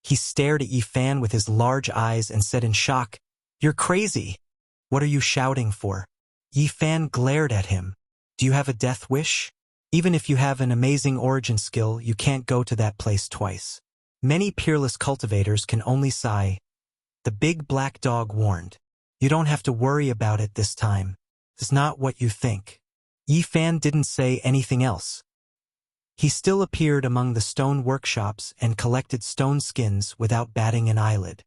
he stared at Yi Fan with his large eyes and said in shock, "You're crazy. What are you shouting for?" Yi Fan glared at him. "Do you have a death wish? Even if you have an amazing origin skill, you can't go to that place twice." Many peerless cultivators can only sigh. The big black dog warned, "You don't have to worry about it this time. It's not what you think." Yi Fan didn't say anything else. He still appeared among the stone workshops and collected stone skins without batting an eyelid.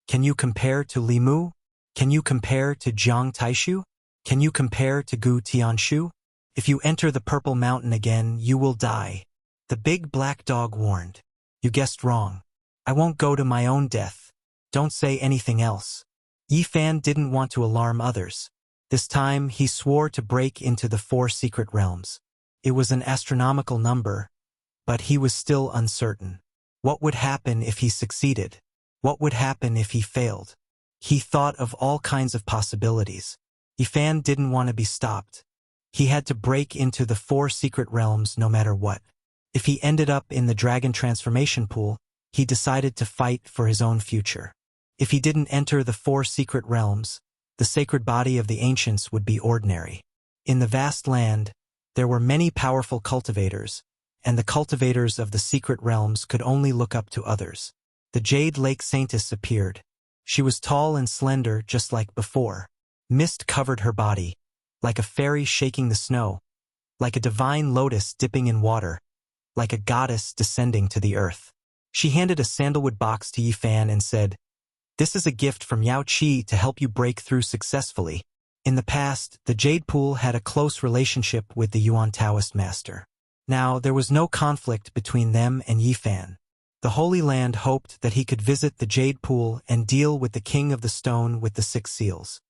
"Can you compare to Li Mu? Can you compare to Jiang Taishu? Can you compare to Gu Tianshu? If you enter the Purple Mountain again, you will die." The big black dog warned, "You guessed wrong. I won't go to my own death. Don't say anything else." Yi Fan didn't want to alarm others. This time, he swore to break into the 4 secret realms. It was an astronomical number, but he was still uncertain. What would happen if he succeeded? What would happen if he failed? He thought of all kinds of possibilities. Yi Fan didn't want to be stopped. He had to break into the 4 secret realms no matter what. If he ended up in the dragon transformation pool, he decided to fight for his own future. If he didn't enter the 4 secret realms, the sacred body of the ancients would be ordinary. In the vast land, there were many powerful cultivators, and the cultivators of the secret realms could only look up to others. The Jade Lake Saintess appeared. She was tall and slender just like before. Mist covered her body, like a fairy shaking the snow, like a divine lotus dipping in water, like a goddess descending to the earth. She handed a sandalwood box to Yi Fan and said, "This is a gift from Yao Qi to help you break through successfully." In the past, the Jade Pool had a close relationship with the Yuan Taoist master. Now, there was no conflict between them and Yi Fan. The Holy Land hoped that he could visit the Jade Pool and deal with the King of the Stone with the 6 seals.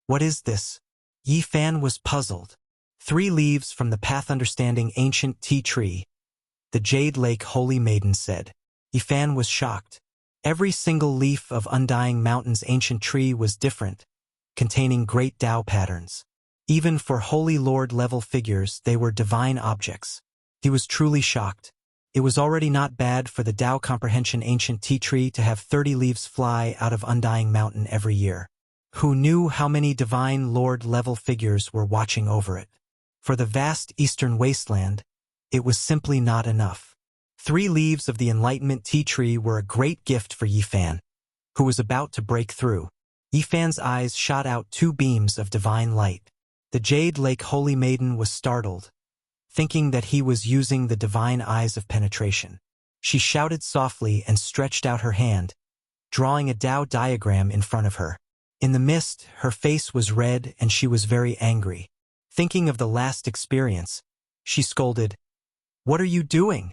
"What is this?" Yi Fan was puzzled. 3 leaves from the path understanding ancient tea tree, the Jade Lake Holy Maiden said. Yi Fan was shocked. Every single leaf of Undying Mountain's ancient tree was different, containing great Tao patterns. Even for Holy Lord level figures, they were divine objects. He was truly shocked. It was already not bad for the Tao Comprehension ancient tea tree to have 30 leaves fly out of Undying Mountain every year. Who knew how many divine Lord level figures were watching over it? For the vast eastern wasteland, it was simply not enough. 3 leaves of the Enlightenment tea tree were a great gift for Yi Fan, who was about to break through. Yi Fan's eyes shot out 2 beams of divine light. The Jade Lake Holy Maiden was startled, thinking that he was using the divine eyes of penetration. She shouted softly and stretched out her hand, drawing a Tao diagram in front of her. In the mist, her face was red and she was very angry. Thinking of the last experience, she scolded, "What are you doing?"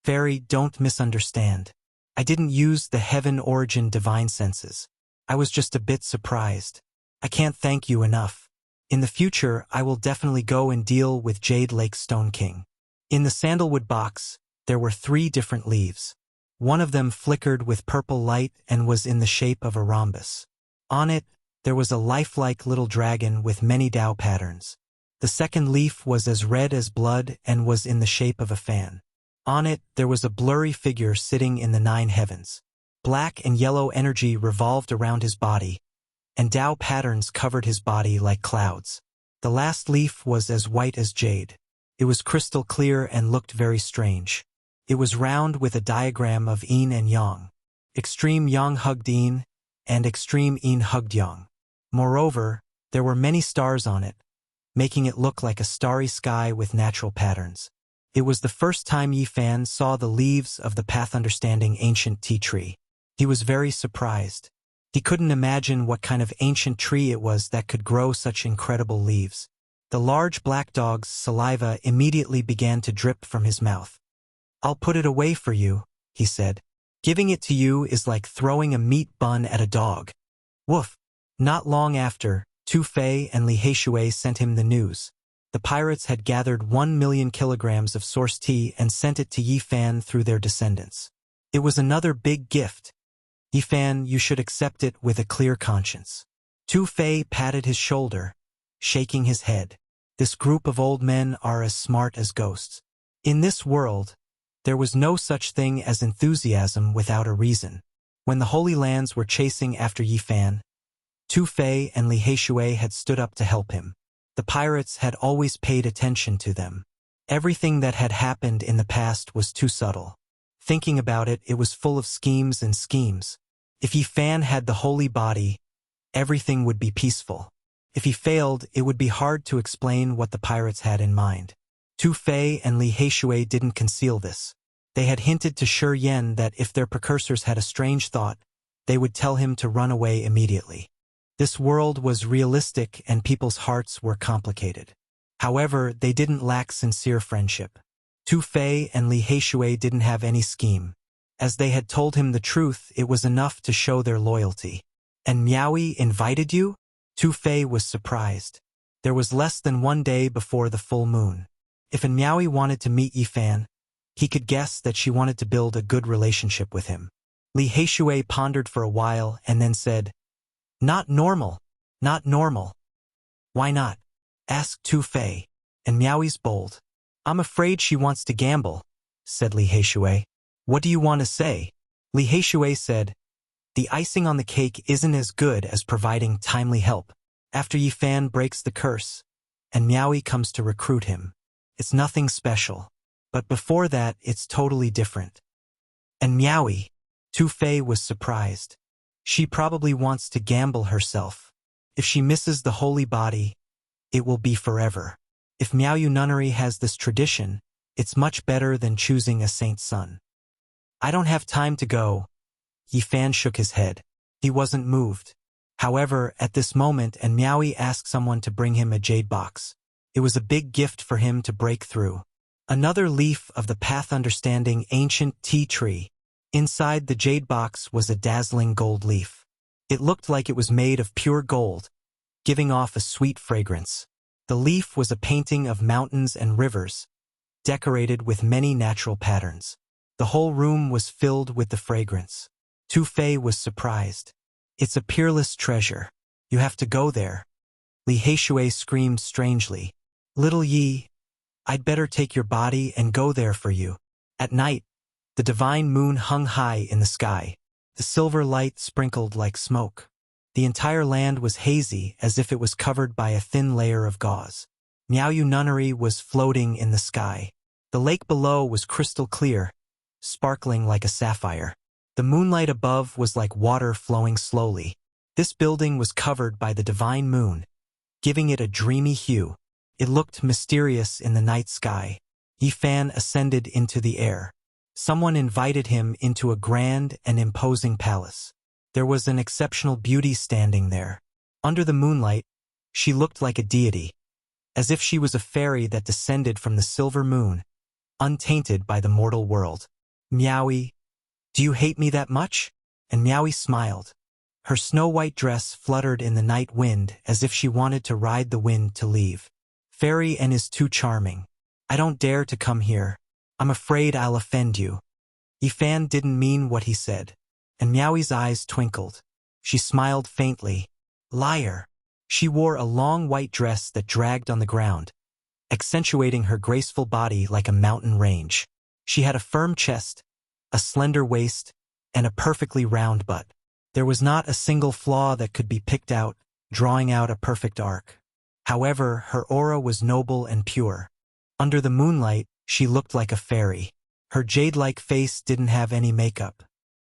"Fairy, don't misunderstand. I didn't use the heaven origin divine senses. I was just a bit surprised. I can't thank you enough. In the future, I will definitely go and deal with Jade Lake Stone King." In the sandalwood box, there were 3 different leaves. One of them flickered with purple light and was in the shape of a rhombus. On it, there was a lifelike little dragon with many Tao patterns. The second leaf was as red as blood and was in the shape of a fan. On it, there was a blurry figure sitting in the 9 heavens. Black and yellow energy revolved around his body, and Tao patterns covered his body like clouds. The last leaf was as white as jade. It was crystal clear and looked very strange. It was round with a diagram of yin and yang. Extreme yang hugged yin, and extreme yin hugged yang. Moreover, there were many stars on it, making it look like a starry sky with natural patterns. It was the first time Yi Fan saw the leaves of the path understanding ancient tea tree. He was very surprised. He couldn't imagine what kind of ancient tree it was that could grow such incredible leaves. The large black dog's saliva immediately began to drip from his mouth. "I'll put it away for you," he said. "Giving it to you is like throwing a meat bun at a dog." Woof! Not long after, Tu Fei and Li Heishui sent him the news. The pirates had gathered 1 million kilograms of source tea and sent it to Yi Fan through their descendants. It was another big gift. "Yi Fan, you should accept it with a clear conscience." Tu Fei patted his shoulder, shaking his head. "This group of old men are as smart as ghosts." In this world, there was no such thing as enthusiasm without a reason. When the Holy Lands were chasing after Yi Fan, Tu Fei and Li Heishui had stood up to help him. The pirates had always paid attention to them. Everything that had happened in the past was too subtle. Thinking about it, it was full of schemes and schemes. If Yi Fan had the holy body, everything would be peaceful. If he failed, it would be hard to explain what the pirates had in mind. Tu Fei and Li Heishui didn't conceal this. They had hinted to Shi Yen that if their precursors had a strange thought, they would tell him to run away immediately. This world was realistic and people's hearts were complicated. However, they didn't lack sincere friendship. Tu Fei and Li Heishui didn't have any scheme. As they had told him the truth, it was enough to show their loyalty. "And Miaoyi invited you?" Tu Fei was surprised. There was less than 1 day before the full moon. If Miaoyi wanted to meet Yi Fan, he could guess that she wanted to build a good relationship with him. Li Heishui pondered for a while and then said, "Not normal, not normal." "Why not?" asked Tu Fei. "And Miaoyi's bold." "I'm afraid she wants to gamble," said Li Heishui. "What do you want to say?" Li Heishui said, "The icing on the cake isn't as good as providing timely help. After Yi Fan breaks the curse, and Miaoyi comes to recruit him, it's nothing special. But before that, it's totally different." "And Miaoyi?" Tu Fei was surprised. "She probably wants to gamble herself. If she misses the holy body, it will be forever. If Miaoyu nunnery has this tradition, it's much better than choosing a saint's son." "I don't have time to go." Yi Fan shook his head. He wasn't moved. However, at this moment, and Miaoyi asked someone to bring him a jade box. It was a big gift for him to break through. Another leaf of the path understanding ancient tea tree. Inside the jade box was a dazzling gold leaf. It looked like it was made of pure gold, giving off a sweet fragrance. The leaf was a painting of mountains and rivers, decorated with many natural patterns. The whole room was filled with the fragrance. Tu Fei was surprised. "It's a peerless treasure. You have to go there." Li Heishui screamed strangely. "Little Yi, I'd better take your body and go there for you." At night, the divine moon hung high in the sky. The silver light sprinkled like smoke. The entire land was hazy, as if it was covered by a thin layer of gauze. Miaoyu nunnery was floating in the sky. The lake below was crystal clear, sparkling like a sapphire. The moonlight above was like water flowing slowly. This building was covered by the divine moon, giving it a dreamy hue. It looked mysterious in the night sky. Yi Fan ascended into the air. Someone invited him into a grand and imposing palace. There was an exceptional beauty standing there. Under the moonlight, she looked like a deity, as if she was a fairy that descended from the silver moon, untainted by the mortal world. "Miaoyi, do you hate me that much?" And Miaoyi smiled. Her snow-white dress fluttered in the night wind as if she wanted to ride the wind to leave. "Fairy N is too charming. I don't dare to come here. I'm afraid I'll offend you." Yi Fan didn't mean what he said, and Miaoyi's eyes twinkled. She smiled faintly. Liar. She wore a long white dress that dragged on the ground, accentuating her graceful body like a mountain range. She had a firm chest, a slender waist, and a perfectly round butt. There was not a single flaw that could be picked out, drawing out a perfect arc. However, her aura was noble and pure. Under the moonlight, she looked like a fairy. Her jade-like face didn't have any makeup.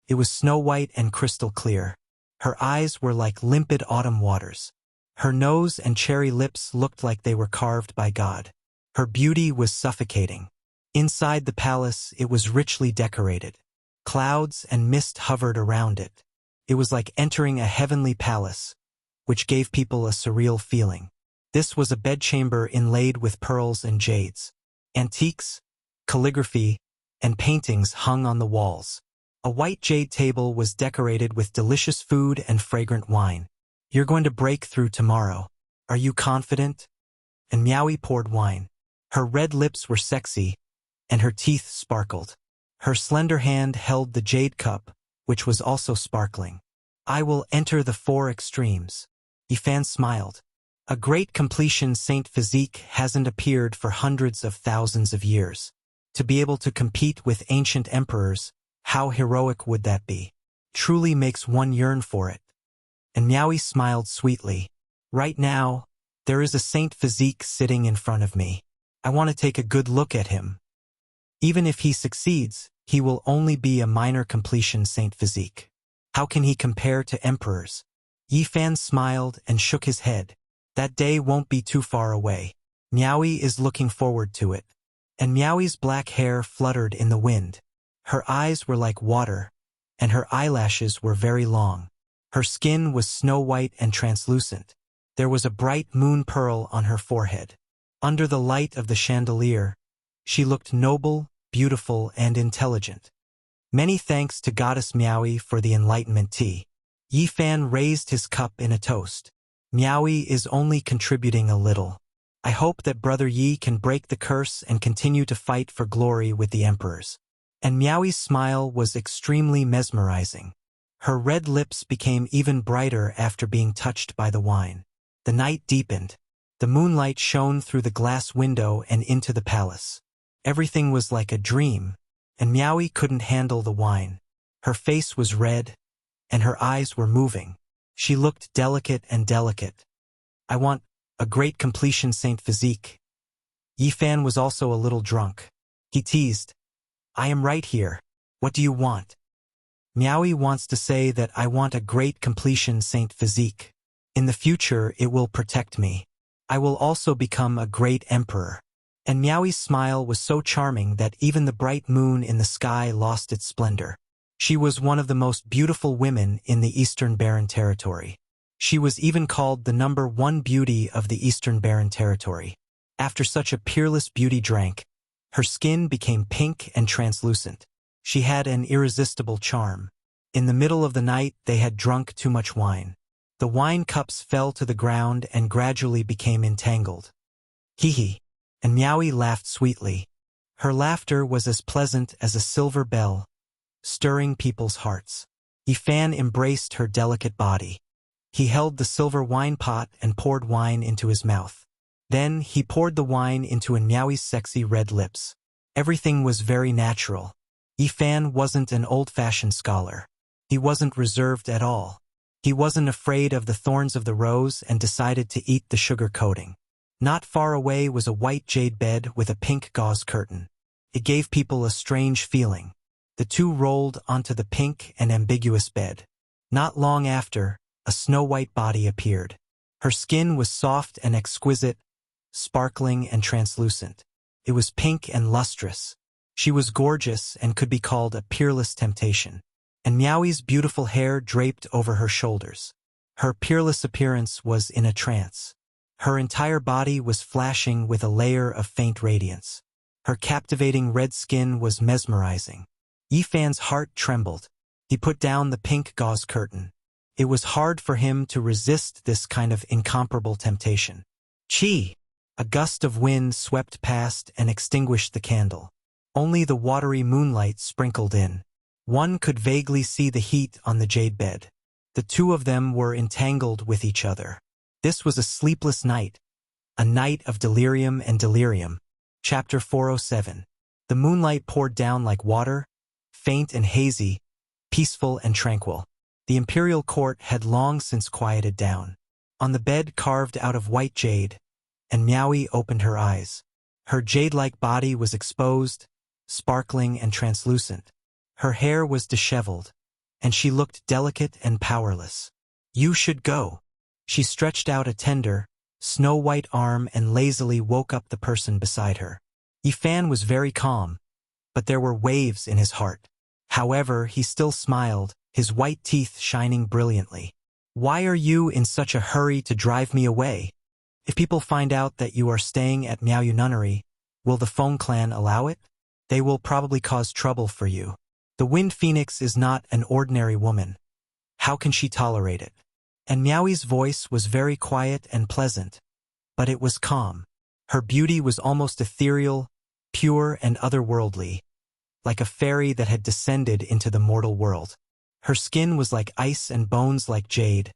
It was snow-white and crystal clear. Her eyes were like limpid autumn waters. Her nose and cherry lips looked like they were carved by God. Her beauty was suffocating. Inside the palace, it was richly decorated. Clouds and mist hovered around it. It was like entering a heavenly palace, which gave people a surreal feeling. This was a bedchamber inlaid with pearls and jades. Antiques, calligraphy, and paintings hung on the walls. A white jade table was decorated with delicious food and fragrant wine. "You're going to break through tomorrow. Are you confident?" And Miaoi poured wine. Her red lips were sexy, and her teeth sparkled. Her slender hand held the jade cup, which was also sparkling. "I will enter the four extremes." Yifan smiled. A great completion Saint physique hasn't appeared for hundreds of thousands of years. To be able to compete with ancient emperors, how heroic would that be? Truly makes one yearn for it. And Miaoi smiled sweetly. "Right now, there is a Saint physique sitting in front of me. I want to take a good look at him. Even if he succeeds, he will only be a minor completion Saint physique. How can he compare to emperors?" Yifan smiled and shook his head. "That day won't be too far away. Miaoi is looking forward to it." And Miaoi's black hair fluttered in the wind. Her eyes were like water, and her eyelashes were very long. Her skin was snow-white and translucent. There was a bright moon pearl on her forehead. Under the light of the chandelier, she looked noble, beautiful, and intelligent. "Many thanks to Goddess Miaoi for the enlightenment tea." Yifan raised his cup in a toast. "Miaoi is only contributing a little. I hope that Brother Yi can break the curse and continue to fight for glory with the emperors." And Miaoi's smile was extremely mesmerizing. Her red lips became even brighter after being touched by the wine. The night deepened. The moonlight shone through the glass window and into the palace. Everything was like a dream, and Miaoi couldn't handle the wine. Her face was red, and her eyes were moving. She looked delicate and delicate. "I want a great completion Saint physique." Yifan was also a little drunk. He teased, "I am right here. What do you want?" "Miaoi wants to say that I want a great completion Saint physique. In the future, it will protect me. I will also become a great emperor." And Miaoi's smile was so charming that even the bright moon in the sky lost its splendor. She was one of the most beautiful women in the Eastern Barren Territory. She was even called the #1 beauty of the Eastern Barren Territory. After such a peerless beauty drank, her skin became pink and translucent. She had an irresistible charm. In the middle of the night, they had drunk too much wine. The wine cups fell to the ground and gradually became entangled. "Hee." And Miaoi laughed sweetly. Her laughter was as pleasant as a silver bell, stirring people's hearts. Yifan embraced her delicate body. He held the silver wine pot and poured wine into his mouth. Then he poured the wine into Miaoi's sexy red lips. Everything was very natural. Yifan wasn't an old-fashioned scholar. He wasn't reserved at all. He wasn't afraid of the thorns of the rose and decided to eat the sugar coating. Not far away was a white jade bed with a pink gauze curtain. It gave people a strange feeling. The two rolled onto the pink and ambiguous bed. Not long after, a snow-white body appeared. Her skin was soft and exquisite, sparkling and translucent. It was pink and lustrous. She was gorgeous and could be called a peerless temptation. And Miaoi's beautiful hair draped over her shoulders. Her peerless appearance was in a trance. Her entire body was flashing with a layer of faint radiance. Her captivating red skin was mesmerizing. Yifan's heart trembled. He put down the pink gauze curtain. It was hard for him to resist this kind of incomparable temptation. Chi! A gust of wind swept past and extinguished the candle. Only the watery moonlight sprinkled in. One could vaguely see the heat on the jade bed. The two of them were entangled with each other. This was a sleepless night. A night of delirium and delirium. Chapter 407. The moonlight poured down like water, faint and hazy, peaceful and tranquil. The imperial court had long since quieted down. On the bed carved out of white jade, and Miaoi opened her eyes. Her jade-like body was exposed, sparkling and translucent. Her hair was disheveled, and she looked delicate and powerless. "You should go." She stretched out a tender, snow-white arm and lazily woke up the person beside her. Yifan was very calm, but there were waves in his heart. However, he still smiled, his white teeth shining brilliantly. "Why are you in such a hurry to drive me away? If people find out that you are staying at Miaoyu Nunnery, will the Feng clan allow it? They will probably cause trouble for you. The Wind Phoenix is not an ordinary woman. How can she tolerate it?" And Miaoi's voice was very quiet and pleasant, but it was calm. Her beauty was almost ethereal, pure and otherworldly, like a fairy that had descended into the mortal world. Her skin was like ice and bones like jade,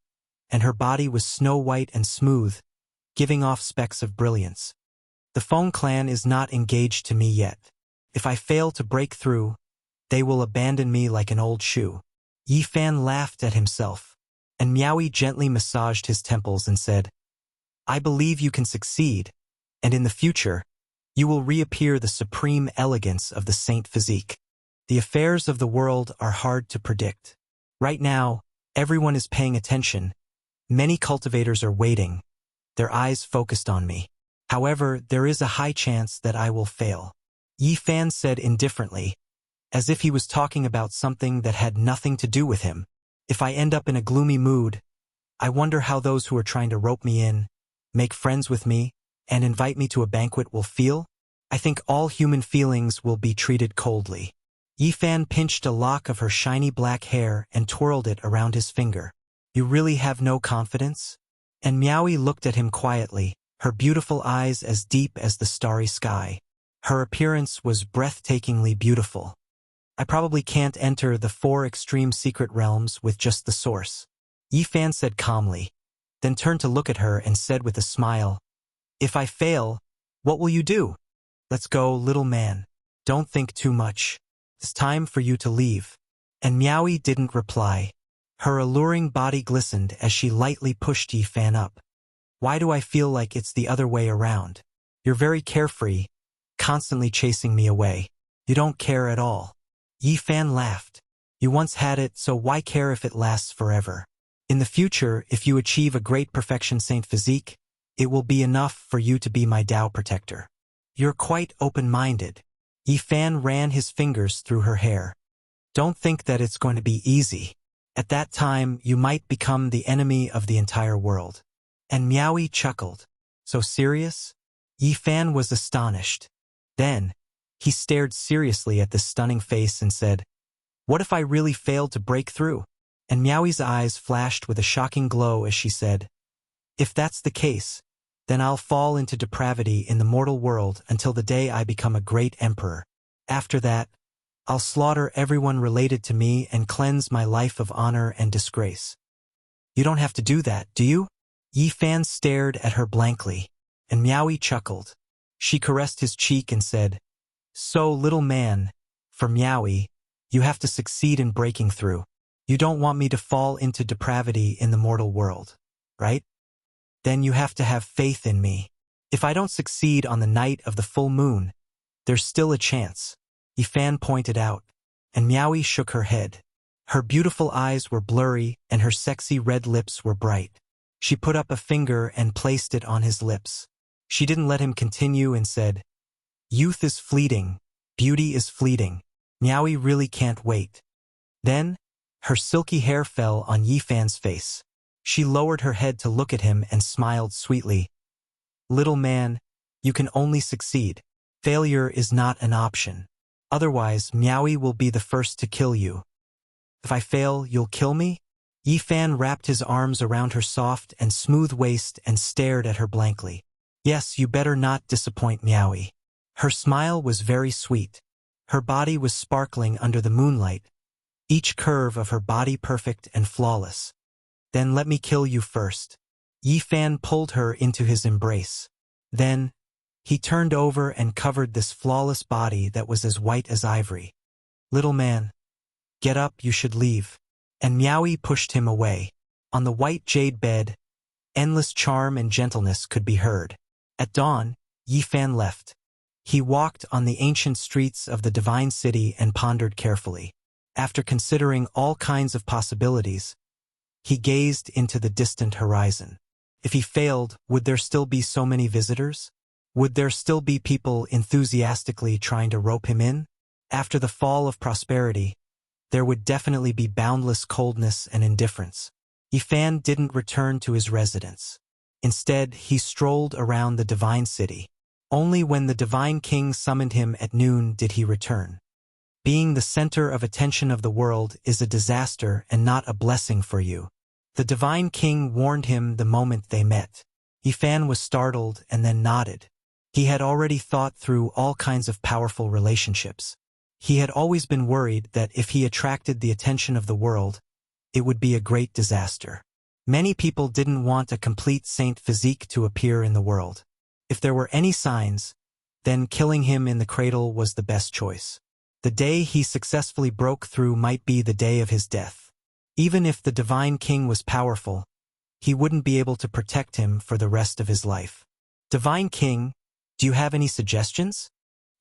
and her body was snow-white and smooth, giving off specks of brilliance. "The Feng clan is not engaged to me yet. If I fail to break through, they will abandon me like an old shoe." Yifan laughed at himself, and Miaoi gently massaged his temples and said, "I believe you can succeed, and in the future, you will reappear the supreme elegance of the saint physique." The affairs of the world are hard to predict. Right now, everyone is paying attention. Many cultivators are waiting, their eyes focused on me. However, there is a high chance that I will fail. Yifan said indifferently, as if he was talking about something that had nothing to do with him. "If I end up in a gloomy mood, I wonder how those who are trying to rope me in, make friends with me, and invite me to a banquet will feel. I think all human feelings will be treated coldly." Yifan pinched a lock of her shiny black hair and twirled it around his finger. "You really have no confidence?" And Miaoi looked at him quietly, her beautiful eyes as deep as the starry sky. Her appearance was breathtakingly beautiful. "I probably can't enter the 4 extreme secret realms with just the source," Yifan said calmly, then turned to look at her and said with a smile, "If I fail, what will you do?" "Let's go, little man. Don't think too much. It's time for you to leave." And Miaoi didn't reply. Her alluring body glistened as she lightly pushed Yifan up. "Why do I feel like it's the other way around? You're very carefree, constantly chasing me away. You don't care at all." Yifan laughed. "You once had it, so why care if it lasts forever? In the future, if you achieve a great perfection saint physique, it will be enough for you to be my Tao protector. You're quite open-minded." Yifan ran his fingers through her hair. "Don't think that it's going to be easy. At that time, you might become the enemy of the entire world." And Miaoi chuckled. "So serious?" Yifan was astonished. Then, he stared seriously at the stunning face and said, "What if I really failed to break through?" And Miaoi's eyes flashed with a shocking glow as she said, "If that's the case, then I'll fall into depravity in the mortal world until the day I become a great emperor. After that, I'll slaughter everyone related to me and cleanse my life of honor and disgrace." "You don't have to do that, do you?" Yifan stared at her blankly, and Miaoi chuckled. She caressed his cheek and said, "So, little man, for Miaoi, you have to succeed in breaking through. You don't want me to fall into depravity in the mortal world, right? Then you have to have faith in me. If I don't succeed on the night of the full moon, there's still a chance," Yifan pointed out, and Miaoi shook her head. Her beautiful eyes were blurry and her sexy red lips were bright. She put up a finger and placed it on his lips. She didn't let him continue and said, "Youth is fleeting, beauty is fleeting. Miaoi really can't wait." Then, her silky hair fell on Yifan's face. She lowered her head to look at him and smiled sweetly. "Little man, you can only succeed. Failure is not an option. Otherwise, Miaoi will be the first to kill you." "If I fail, you'll kill me?" Yifan wrapped his arms around her soft and smooth waist and stared at her blankly. "Yes, you better not disappoint Miaoi." Her smile was very sweet. Her body was sparkling under the moonlight, each curve of her body perfect and flawless. "Then let me kill you first." Yifan pulled her into his embrace. Then, he turned over and covered this flawless body that was as white as ivory. "Little man, "Get up, you should leave." And Miaoi pushed him away. On the white jade bed, endless charm and gentleness could be heard. At dawn, Yifan left. He walked on the ancient streets of the divine city and pondered carefully. After considering all kinds of possibilities, he gazed into the distant horizon. If he failed, would there still be so many visitors? Would there still be people enthusiastically trying to rope him in? After the fall of prosperity, there would definitely be boundless coldness and indifference. Yifan didn't return to his residence. Instead, he strolled around the divine city. Only when the divine king summoned him at noon did he return. Being the center of attention of the world is a disaster and not a blessing for you. The divine king warned him the moment they met. Yifan was startled and then nodded. He had already thought through all kinds of powerful relationships. He had always been worried that if he attracted the attention of the world, it would be a great disaster. Many people didn't want a complete saint physique to appear in the world. If there were any signs, then killing him in the cradle was the best choice. The day he successfully broke through might be the day of his death. Even if the divine king was powerful, he wouldn't be able to protect him for the rest of his life. "Divine king, do you have any suggestions?"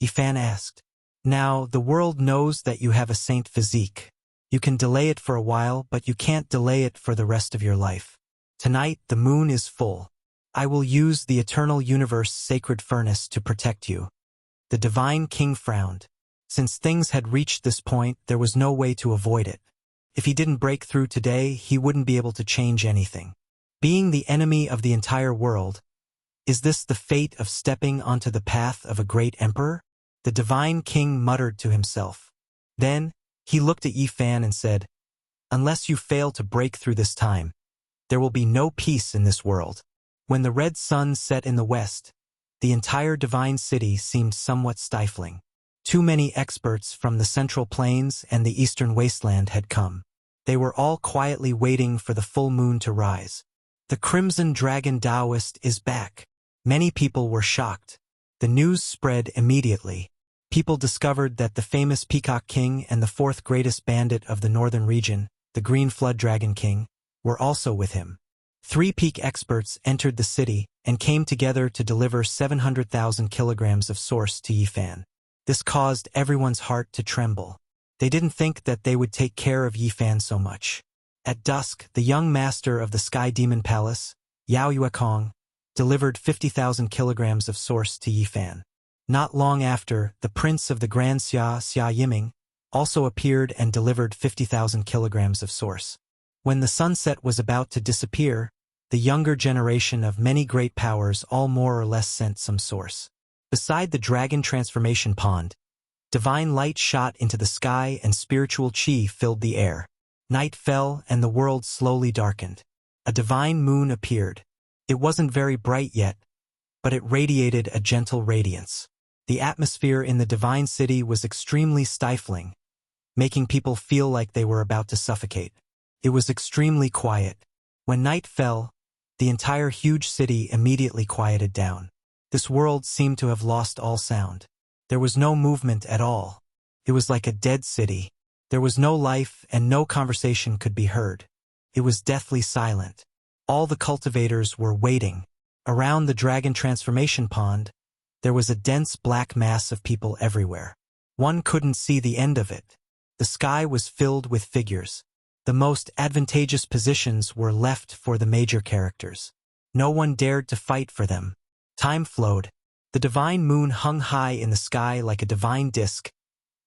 Yifan asked. "Now, the world knows that you have a saint physique. You can delay it for a while, but you can't delay it for the rest of your life. Tonight, the moon is full. I will use the eternal universe sacred furnace to protect you." The divine king frowned. Since things had reached this point, there was no way to avoid it. If he didn't break through today, he wouldn't be able to change anything. Being the enemy of the entire world, is this the fate of stepping onto the path of a great emperor? The divine king muttered to himself. Then, he looked at Yifan and said, "Unless you fail to break through this time, there will be no peace in this world." When the red sun set in the west, the entire divine city seemed somewhat stifling. Too many experts from the Central Plains and the Eastern Wasteland had come. They were all quietly waiting for the full moon to rise. The Crimson Dragon Taoist is back. Many people were shocked. The news spread immediately. People discovered that the famous Peacock King and the fourth greatest bandit of the northern region, the Green Flood Dragon King, were also with him. 3 peak experts entered the city and came together to deliver 700,000 kilograms of source to Yifan. This caused everyone's heart to tremble. They didn't think that they would take care of Yifan so much. At dusk, the young master of the Sky Demon Palace, Yao Yuekong, delivered 50,000 kilograms of source to Yifan. Not long after, the prince of the Grand Xia Yiming also appeared and delivered 50,000 kilograms of source. When the sunset was about to disappear, the younger generation of many great powers all more or less sent some source. Beside the dragon transformation pond, divine light shot into the sky and spiritual chi filled the air. Night fell and the world slowly darkened. A divine moon appeared. It wasn't very bright yet, but it radiated a gentle radiance. The atmosphere in the divine city was extremely stifling, making people feel like they were about to suffocate. It was extremely quiet. When night fell, the entire huge city immediately quieted down. This world seemed to have lost all sound. There was no movement at all. It was like a dead city. There was no life and no conversation could be heard. It was deathly silent. All the cultivators were waiting. Around the dragon transformation pond, there was a dense black mass of people everywhere. One couldn't see the end of it. The sky was filled with figures. The most advantageous positions were left for the major characters. No one dared to fight for them. Time flowed. The divine moon hung high in the sky like a divine disk,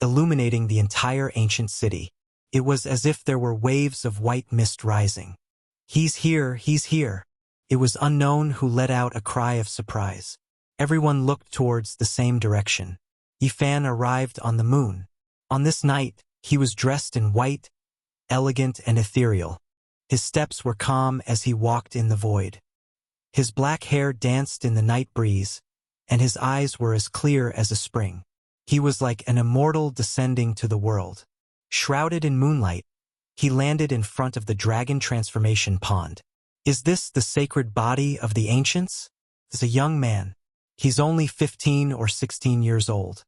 illuminating the entire ancient city. It was as if there were waves of white mist rising. "He's here, he's here." It was Unknown who let out a cry of surprise. Everyone looked towards the same direction. Yifan arrived on the moon. On this night, he was dressed in white, elegant and ethereal. His steps were calm as he walked in the void. His black hair danced in the night breeze, and his eyes were as clear as a spring. He was like an immortal descending to the world. Shrouded in moonlight, he landed in front of the dragon transformation pond. "Is this the sacred body of the ancients?" It's a young man. He's only 15 or 16 years old.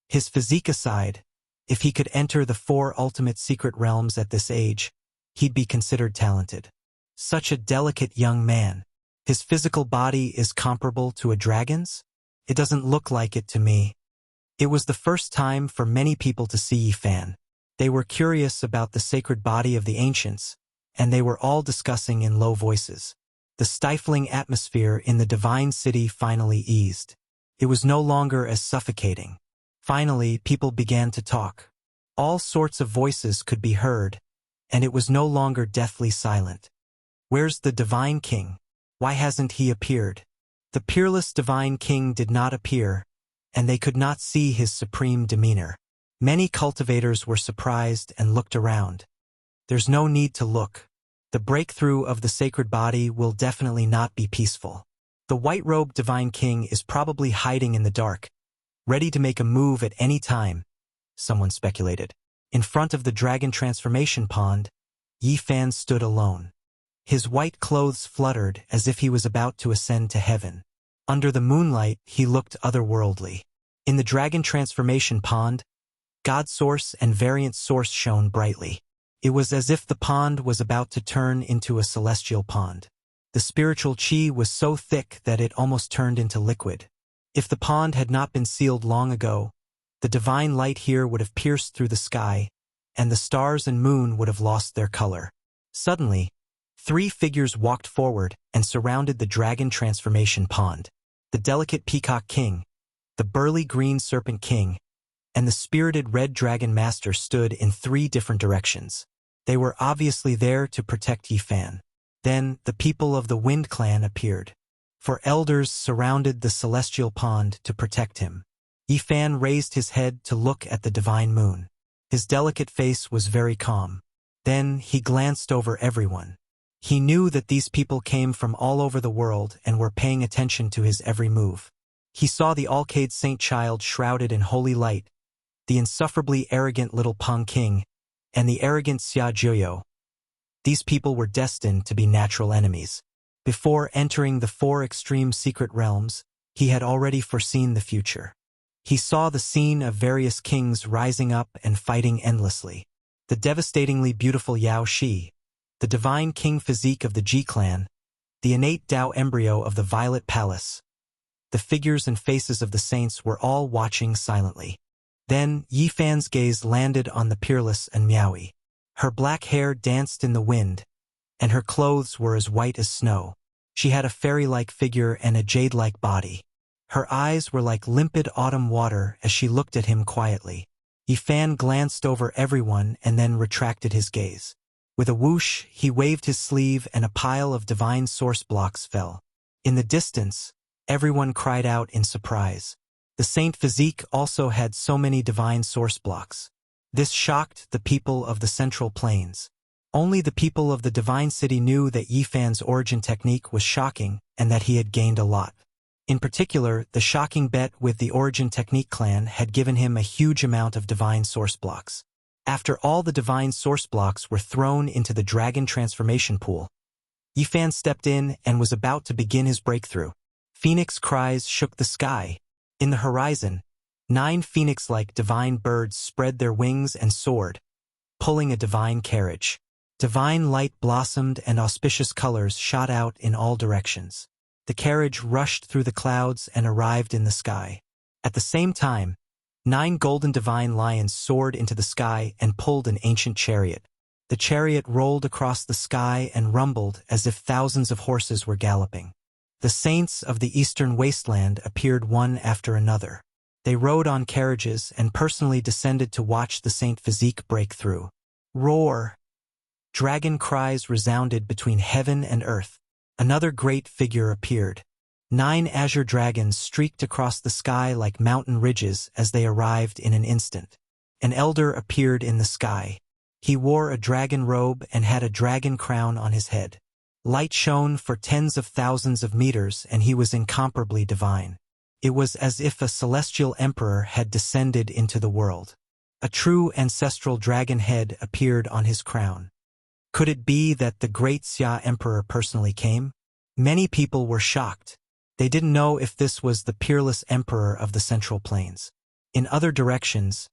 His physique aside, If he could enter the 4 ultimate secret realms at this age, he'd be considered talented. Such a delicate young man. His physical body is comparable to a dragon's? It doesn't look like it to me. It was the first time for many people to see Yi Fan. They were curious about the sacred body of the ancients, and they were all discussing in low voices. The stifling atmosphere in the divine city finally eased. It was no longer as suffocating. Finally, people began to talk. All sorts of voices could be heard, and it was no longer deathly silent. Where's the divine king? Why hasn't he appeared? The peerless divine king did not appear, and they could not see his supreme demeanor. Many cultivators were surprised and looked around. There's no need to look. The breakthrough of the sacred body will definitely not be peaceful. The white-robed divine king is probably hiding in the dark, ready to make a move at any time, someone speculated. In front of the dragon transformation pond, Yi Fan stood alone. His white clothes fluttered as if he was about to ascend to heaven. Under the moonlight, he looked otherworldly. In the dragon transformation pond, God Source and Variant Source shone brightly. It was as if the pond was about to turn into a celestial pond. The spiritual chi was so thick that it almost turned into liquid. If the pond had not been sealed long ago, the divine light here would have pierced through the sky, and the stars and moon would have lost their color. Suddenly, 3 figures walked forward and surrounded the dragon transformation pond. The delicate peacock king, the burly green serpent king, and the spirited red dragon master stood in 3 different directions. They were obviously there to protect Yi Fan. Then the people of the Wind Clan appeared. 4 elders surrounded the celestial pond to protect him. Yi Fan raised his head to look at the divine moon. His delicate face was very calm. Then he glanced over everyone. He knew that these people came from all over the world and were paying attention to his every move. He saw the Alcade Saint Child shrouded in holy light, the insufferably arrogant little Peng King, and the arrogant Xia Jiuyo. These people were destined to be natural enemies. Before entering the 4 extreme secret realms, he had already foreseen the future. He saw the scene of various kings rising up and fighting endlessly. The devastatingly beautiful Yao Shi, the divine king physique of the Ji clan, the innate Tao embryo of the Violet Palace. The figures and faces of the saints were all watching silently. Then Yi Fan's gaze landed on the peerless and Miaoi. Her black hair danced in the wind, and her clothes were as white as snow. She had a fairy-like figure and a jade-like body. Her eyes were like limpid autumn water as she looked at him quietly. Yi Fan glanced over everyone and then retracted his gaze. With a whoosh, he waved his sleeve and a pile of divine source blocks fell. In the distance, everyone cried out in surprise. The saint physique also had so many divine source blocks. This shocked the people of the Central Plains. Only the people of the divine city knew that Yi Fan's origin technique was shocking and that he had gained a lot. In particular, the shocking bet with the origin technique clan had given him a huge amount of divine source blocks. After all the divine source blocks were thrown into the dragon transformation pool, Yi Fan stepped in and was about to begin his breakthrough. Phoenix cries shook the sky. In the horizon, 9 phoenix-like divine birds spread their wings and soared, pulling a divine carriage. Divine light blossomed and auspicious colors shot out in all directions. The carriage rushed through the clouds and arrived in the sky. At the same time, 9 golden divine lions soared into the sky and pulled an ancient chariot. The chariot rolled across the sky and rumbled as if thousands of horses were galloping. The saints of the eastern wasteland appeared one after another. They rode on carriages and personally descended to watch the saint physique break through. Roar! Dragon cries resounded between heaven and earth. Another great figure appeared. 9 azure dragons streaked across the sky like mountain ridges as they arrived in an instant. An elder appeared in the sky. He wore a dragon robe and had a dragon crown on his head. Light shone for tens of thousands of meters and he was incomparably divine. It was as if a celestial emperor had descended into the world. A true ancestral dragon head appeared on his crown. Could it be that the great Xia emperor personally came? Many people were shocked. They didn't know if this was the peerless emperor of the Central Plains. In other directions,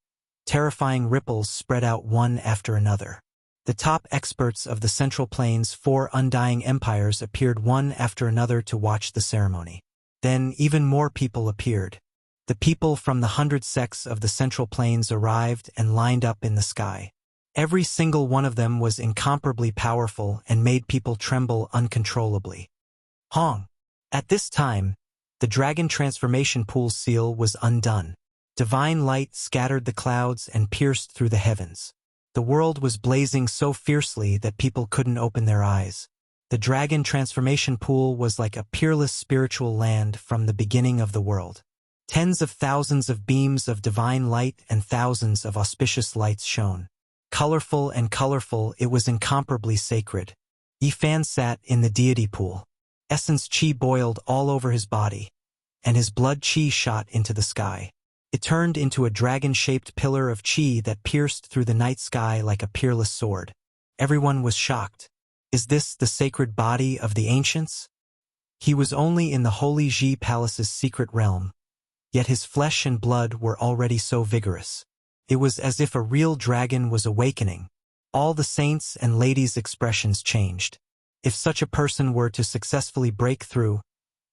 Terrifying ripples spread out one after another. The top experts of the Central Plains' 4 undying empires appeared one after another to watch the ceremony. Then even more people appeared. The people from the 100 sects of the Central Plains arrived and lined up in the sky. Every single one of them was incomparably powerful and made people tremble uncontrollably. Hong! At this time, the dragon transformation pool seal was undone. Divine light scattered the clouds and pierced through the heavens. The world was blazing so fiercely that people couldn't open their eyes. The dragon transformation pool was like a peerless spiritual land from the beginning of the world. Tens of thousands of beams of divine light and thousands of auspicious lights shone. Colorful and colorful, it was incomparably sacred. Yifan sat in the deity pool. Essence qi boiled all over his body, and his blood qi shot into the sky. It turned into a dragon-shaped pillar of qi that pierced through the night sky like a peerless sword. Everyone was shocked. Is this the sacred body of the ancients? He was only in the Holy Ji Palace's secret realm, yet his flesh and blood were already so vigorous. It was as if a real dragon was awakening. All the saints' and ladies' expressions changed. If such a person were to successfully break through,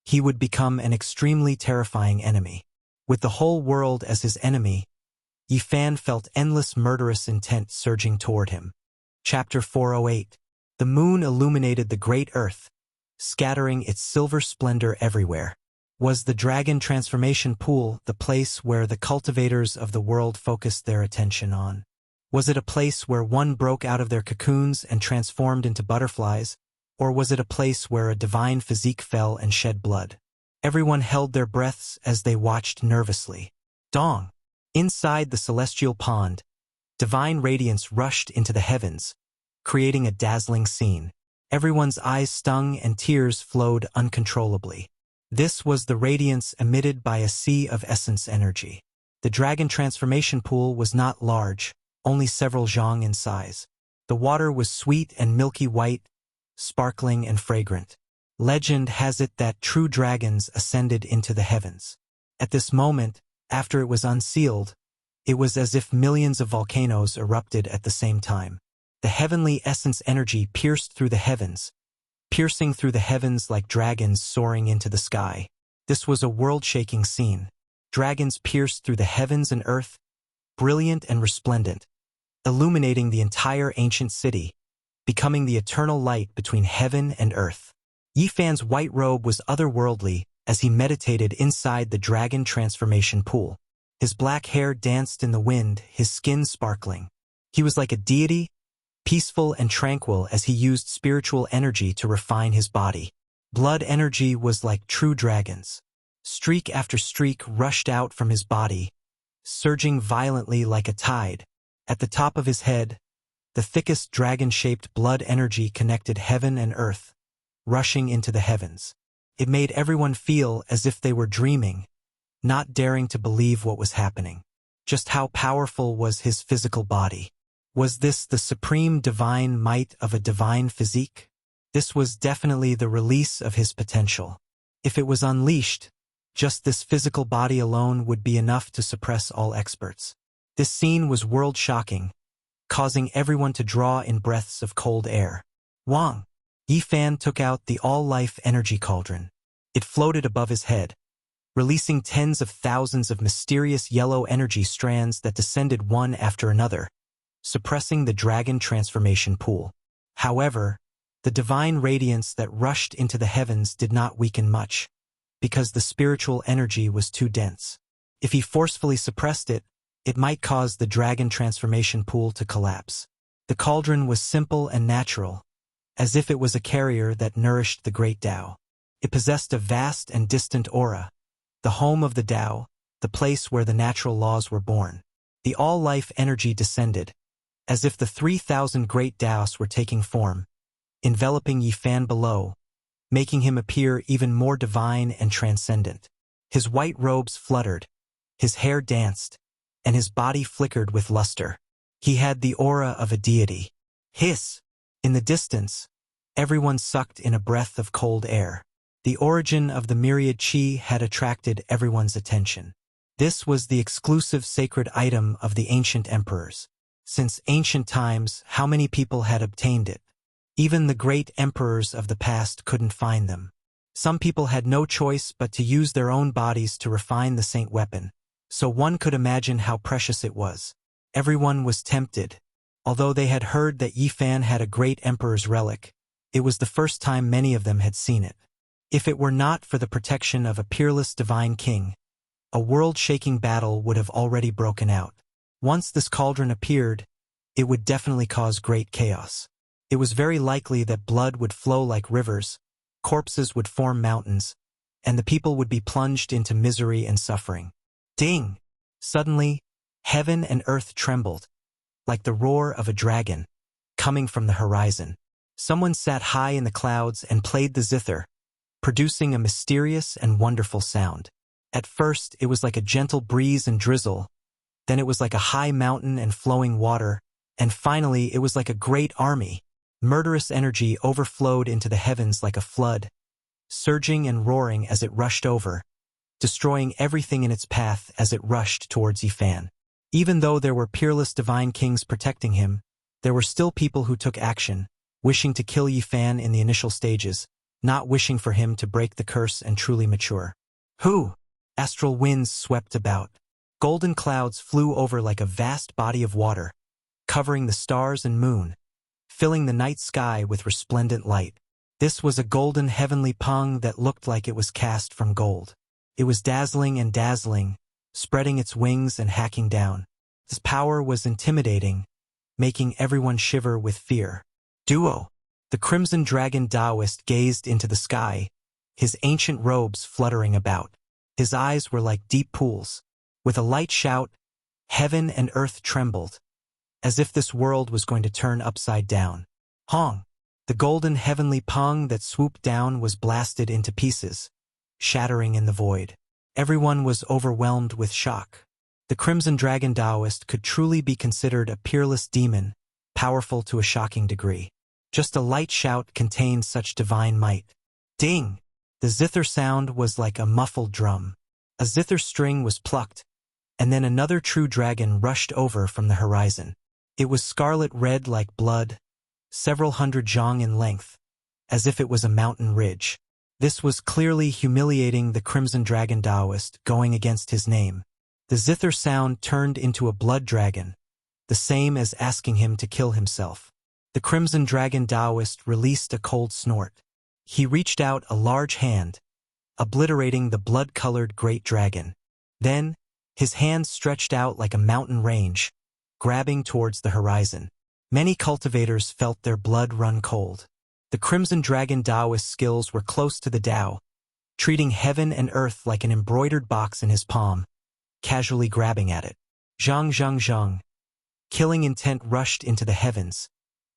he would become an extremely terrifying enemy. With the whole world as his enemy, Yifan felt endless murderous intent surging toward him. Chapter 408. The moon illuminated the great earth, scattering its silver splendor everywhere. Was the dragon transformation pool the place where the cultivators of the world focused their attention on? Was it a place where one broke out of their cocoons and transformed into butterflies, or was it a place where a divine physique fell and shed blood? Everyone held their breaths as they watched nervously. Dong! Inside the celestial pond, divine radiance rushed into the heavens, creating a dazzling scene. Everyone's eyes stung and tears flowed uncontrollably. This was the radiance emitted by a sea of essence energy. The dragon transformation pool was not large, only several zhang in size. The water was sweet and milky white, sparkling and fragrant. Legend has it that true dragons ascended into the heavens. At this moment, after it was unsealed, it was as if millions of volcanoes erupted at the same time. The heavenly essence energy pierced through the heavens, piercing through the heavens like dragons soaring into the sky. This was a world-shaking scene. Dragons pierced through the heavens and earth, brilliant and resplendent, illuminating the entire ancient city, becoming the eternal light between heaven and earth. Yifan's white robe was otherworldly as he meditated inside the dragon transformation pool. His black hair danced in the wind, his skin sparkling. He was like a deity, peaceful and tranquil as he used spiritual energy to refine his body. Blood energy was like true dragons. Streak after streak rushed out from his body, surging violently like a tide. At the top of his head, the thickest dragon-shaped blood energy connected heaven and earth, rushing into the heavens. It made everyone feel as if they were dreaming, not daring to believe what was happening. Just how powerful was his physical body? Was this the supreme divine might of a divine physique? This was definitely the release of his potential. If it was unleashed, just this physical body alone would be enough to suppress all experts. This scene was world-shocking, causing everyone to draw in breaths of cold air. Wang! Yifan took out the all-life energy cauldron. It floated above his head, releasing tens of thousands of mysterious yellow energy strands that descended one after another, suppressing the dragon transformation pool. However, the divine radiance that rushed into the heavens did not weaken much, because the spiritual energy was too dense. If he forcefully suppressed it, it might cause the dragon transformation pool to collapse. The cauldron was simple and natural, as if it was a carrier that nourished the great Tao. It possessed a vast and distant aura, the home of the Tao, the place where the natural laws were born. The all-life energy descended, as if the 3,000 great Taos were taking form, enveloping Yifan below, making him appear even more divine and transcendent. His white robes fluttered, his hair danced, and his body flickered with luster. He had the aura of a deity. Hiss! In the distance, everyone sucked in a breath of cold air. The origin of the myriad qi had attracted everyone's attention. This was the exclusive sacred item of the ancient emperors. Since ancient times, how many people had obtained it? Even the great emperors of the past couldn't find them. Some people had no choice but to use their own bodies to refine the saint weapon, so one could imagine how precious it was. Everyone was tempted. Although they had heard that Yifan had a great emperor's relic, it was the first time many of them had seen it. If it were not for the protection of a peerless divine king, a world-shaking battle would have already broken out. Once this cauldron appeared, it would definitely cause great chaos. It was very likely that blood would flow like rivers, corpses would form mountains, and the people would be plunged into misery and suffering. Ding! Suddenly, heaven and earth trembled, like the roar of a dragon, coming from the horizon. Someone sat high in the clouds and played the zither, producing a mysterious and wonderful sound. At first, it was like a gentle breeze and drizzle, then it was like a high mountain and flowing water, and finally it was like a great army. Murderous energy overflowed into the heavens like a flood, surging and roaring as it rushed over, destroying everything in its path as it rushed towards Yifan. Even though there were peerless divine kings protecting him, there were still people who took action, wishing to kill Yifan in the initial stages, not wishing for him to break the curse and truly mature. Who? Astral winds swept about. Golden clouds flew over like a vast body of water, covering the stars and moon, filling the night sky with resplendent light. This was a golden heavenly pung that looked like it was cast from gold. It was dazzling and dazzling, spreading its wings and hacking down. Its power was intimidating, making everyone shiver with fear. Duo! The crimson dragon Taoist gazed into the sky, his ancient robes fluttering about. His eyes were like deep pools. With a light shout, heaven and earth trembled, as if this world was going to turn upside down. Hong! The golden heavenly pung that swooped down was blasted into pieces, shattering in the void. Everyone was overwhelmed with shock. The crimson dragon Taoist could truly be considered a peerless demon, powerful to a shocking degree. Just a light shout contained such divine might. Ding! The zither sound was like a muffled drum. A zither string was plucked, and then another true dragon rushed over from the horizon. It was scarlet red like blood, several hundred zhang in length, as if it was a mountain ridge. This was clearly humiliating the crimson dragon Taoist, going against his name. The zither sound turned into a blood dragon, the same as asking him to kill himself. The crimson dragon Taoist released a cold snort. He reached out a large hand, obliterating the blood-colored great dragon. Then, his hand stretched out like a mountain range, grabbing towards the horizon. Many cultivators felt their blood run cold. The crimson dragon Taoist skills were close to the Tao, treating heaven and earth like an embroidered box in his palm, casually grabbing at it. Zhang zhang zhang. Killing intent rushed into the heavens,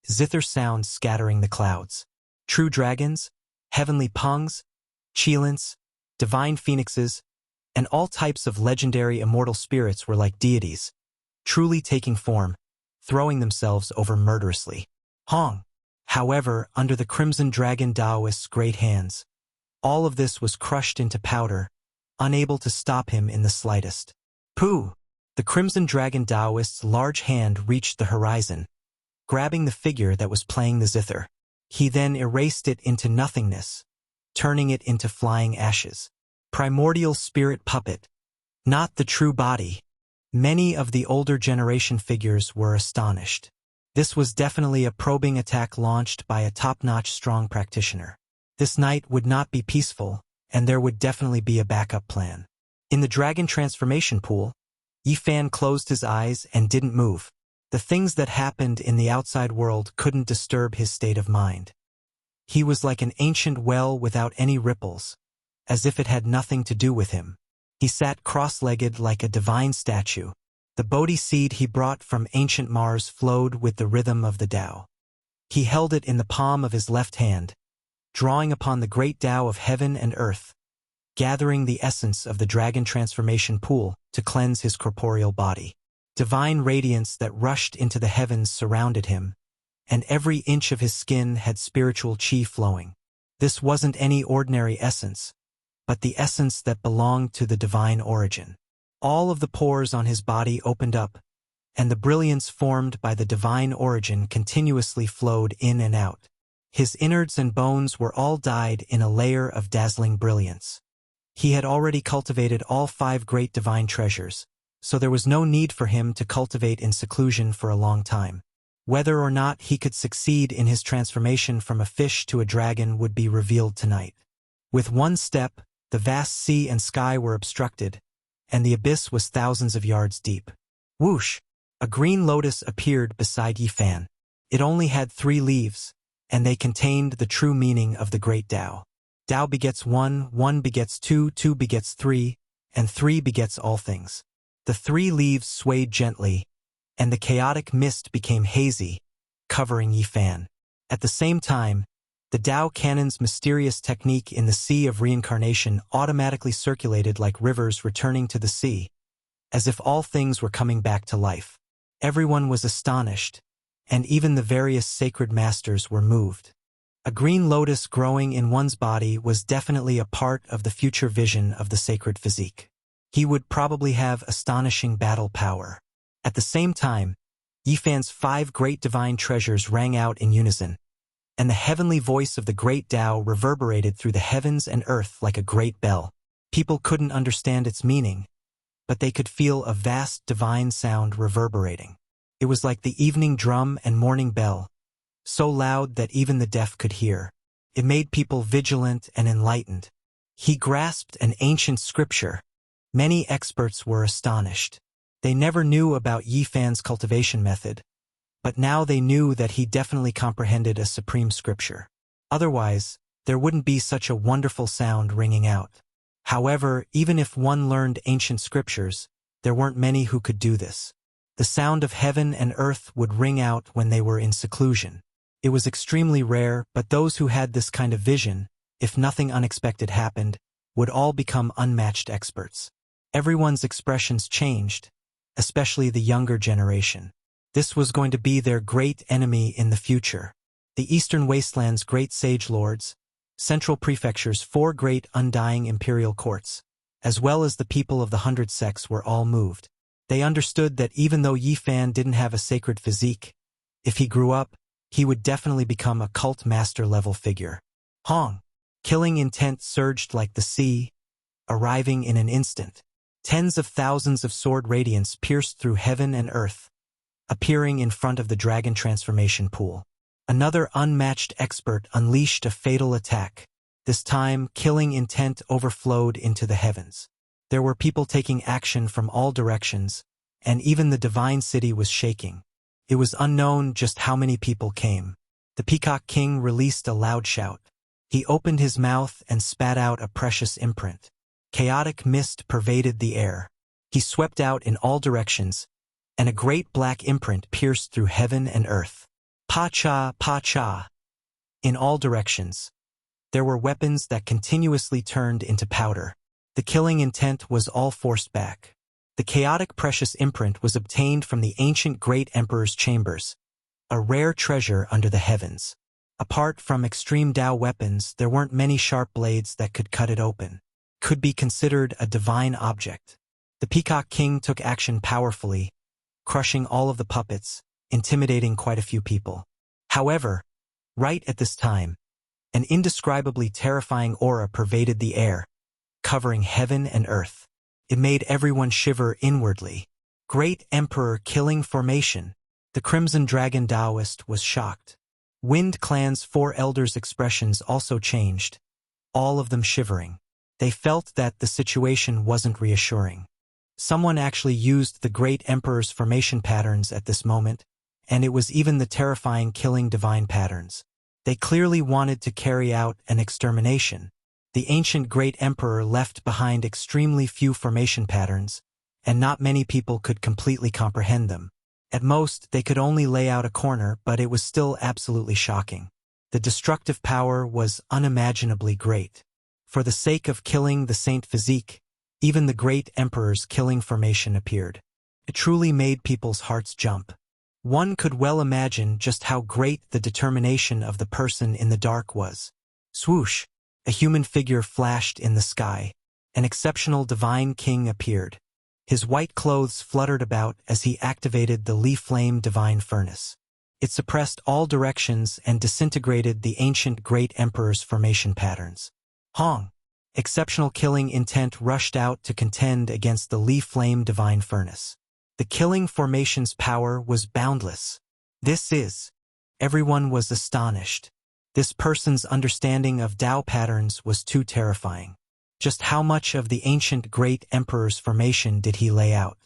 zither sound scattering the clouds. True dragons, heavenly pungs, qilins, divine phoenixes, and all types of legendary immortal spirits were like deities, truly taking form, throwing themselves over murderously. Hong! However, under the crimson dragon Taoist's great hands, all of this was crushed into powder, unable to stop him in the slightest. Pooh! The crimson dragon Taoist's large hand reached the horizon, grabbing the figure that was playing the zither. He then erased it into nothingness, turning it into flying ashes. Primordial spirit puppet, not the true body. Many of the older generation figures were astonished. This was definitely a probing attack launched by a top-notch strong practitioner. This night would not be peaceful, and there would definitely be a backup plan. In the dragon transformation pool, Yifan closed his eyes and didn't move. The things that happened in the outside world couldn't disturb his state of mind. He was like an ancient well without any ripples, as if it had nothing to do with him. He sat cross-legged like a divine statue. The Bodhi seed he brought from ancient Mars flowed with the rhythm of the Tao. He held it in the palm of his left hand, drawing upon the great Tao of heaven and earth, gathering the essence of the dragon transformation pool to cleanse his corporeal body. Divine radiance that rushed into the heavens surrounded him, and every inch of his skin had spiritual chi flowing. This wasn't any ordinary essence, but the essence that belonged to the divine origin. All of the pores on his body opened up, and the brilliance formed by the divine origin continuously flowed in and out. His innards and bones were all dyed in a layer of dazzling brilliance. He had already cultivated all 5 great divine treasures, so there was no need for him to cultivate in seclusion for a long time. Whether or not he could succeed in his transformation from a fish to a dragon would be revealed tonight. With one step, the vast sea and sky were obstructed, and the abyss was thousands of yards deep. Whoosh! A green lotus appeared beside Yifan. It only had 3 leaves, and they contained the true meaning of the great Tao. Tao begets 1, 1 begets 2, 2 begets 3, and 3 begets all things. The 3 leaves swayed gently, and the chaotic mist became hazy, covering Yifan. At the same time, the Tao Canon's mysterious technique in the Sea of Reincarnation automatically circulated like rivers returning to the sea, as if all things were coming back to life. Everyone was astonished, and even the various sacred masters were moved. A green lotus growing in one's body was definitely a part of the future vision of the sacred physique. He would probably have astonishing battle power. At the same time, Yifan's 5 great divine treasures rang out in unison, and the heavenly voice of the great Tao reverberated through the heavens and earth like a great bell. People couldn't understand its meaning, but they could feel a vast divine sound reverberating. It was like the evening drum and morning bell, so loud that even the deaf could hear. It made people vigilant and enlightened. He grasped an ancient scripture. Many experts were astonished. They never knew about Yifan's cultivation method, but now they knew that he definitely comprehended a supreme scripture. Otherwise, there wouldn't be such a wonderful sound ringing out. However, even if one learned ancient scriptures, there weren't many who could do this. The sound of heaven and earth would ring out when they were in seclusion. It was extremely rare, but those who had this kind of vision, if nothing unexpected happened, would all become unmatched experts. Everyone's expressions changed, especially the younger generation. This was going to be their great enemy in the future. The Eastern Wasteland's great sage lords, Central Prefecture's 4 great undying imperial courts, as well as the people of the 100 sects were all moved. They understood that even though Yifan didn't have a sacred physique, if he grew up, he would definitely become a cult master-level figure. Hong! Killing intent surged like the sea, arriving in an instant. Tens of thousands of sword radiance pierced through heaven and earth, appearing in front of the dragon transformation pool. Another unmatched expert unleashed a fatal attack. This time, killing intent overflowed into the heavens. There were people taking action from all directions, and even the divine city was shaking. It was unknown just how many people came. The Peacock King released a loud shout. He opened his mouth and spat out a precious imprint. Chaotic mist pervaded the air. He swept out in all directions, and a great black imprint pierced through heaven and earth. Pa-cha, pa-cha. In all directions. There were weapons that continuously turned into powder. The killing intent was all forced back. The chaotic precious imprint was obtained from the ancient great emperor's chambers, a rare treasure under the heavens. Apart from extreme Tao weapons, there weren't many sharp blades that could cut it open. Could be considered a divine object. The Peacock King took action powerfully, crushing all of the puppets, intimidating quite a few people. However, right at this time, an indescribably terrifying aura pervaded the air, covering heaven and earth. It made everyone shiver inwardly. Great Emperor killing formation. The Crimson Dragon Taoist was shocked. Wind Clan's 4 elders' expressions also changed, all of them shivering. They felt that the situation wasn't reassuring. Someone actually used the Great Emperor's formation patterns at this moment, and it was even the terrifying killing divine patterns. They clearly wanted to carry out an extermination. The ancient Great Emperor left behind extremely few formation patterns, and not many people could completely comprehend them. At most, they could only lay out a corner, but it was still absolutely shocking. The destructive power was unimaginably great. For the sake of killing the Saint Physique, even the Great Emperor's killing formation appeared. It truly made people's hearts jump. One could well imagine just how great the determination of the person in the dark was. Swoosh! A human figure flashed in the sky. An exceptional divine king appeared. His white clothes fluttered about as he activated the Li Flame Divine Furnace. It suppressed all directions and disintegrated the ancient Great Emperor's formation patterns. Hong, exceptional killing intent, rushed out to contend against the Li Flame Divine Furnace. The killing formation's power was boundless. Everyone was astonished. This person's understanding of Tao patterns was too terrifying. Just how much of the ancient Great Emperor's formation did he lay out?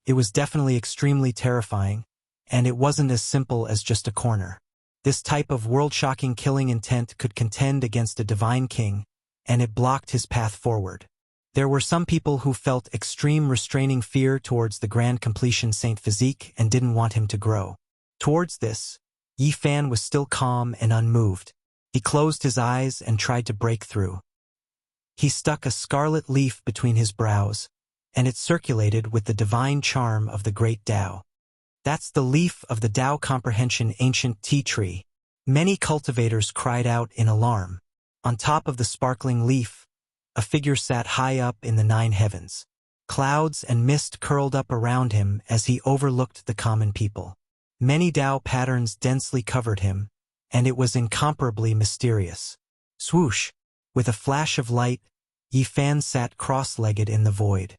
It was definitely extremely terrifying, and it wasn't as simple as just a corner. This type of world-shocking killing intent could contend against a divine king, and it blocked his path forward. There were some people who felt extreme restraining fear towards the grand completion Saint Physique and didn't want him to grow. Towards this, Yi Fan was still calm and unmoved. He closed his eyes and tried to break through. He stuck a scarlet leaf between his brows, and it circulated with the divine charm of the great Tao. That's the leaf of the Tao Comprehension ancient tea tree. Many cultivators cried out in alarm. On top of the sparkling leaf, a figure sat high up in the 9 heavens. Clouds and mist curled up around him as he overlooked the common people. Many Tao patterns densely covered him, and it was incomparably mysterious. Swoosh! With a flash of light, Yi Fan sat cross-legged in the void.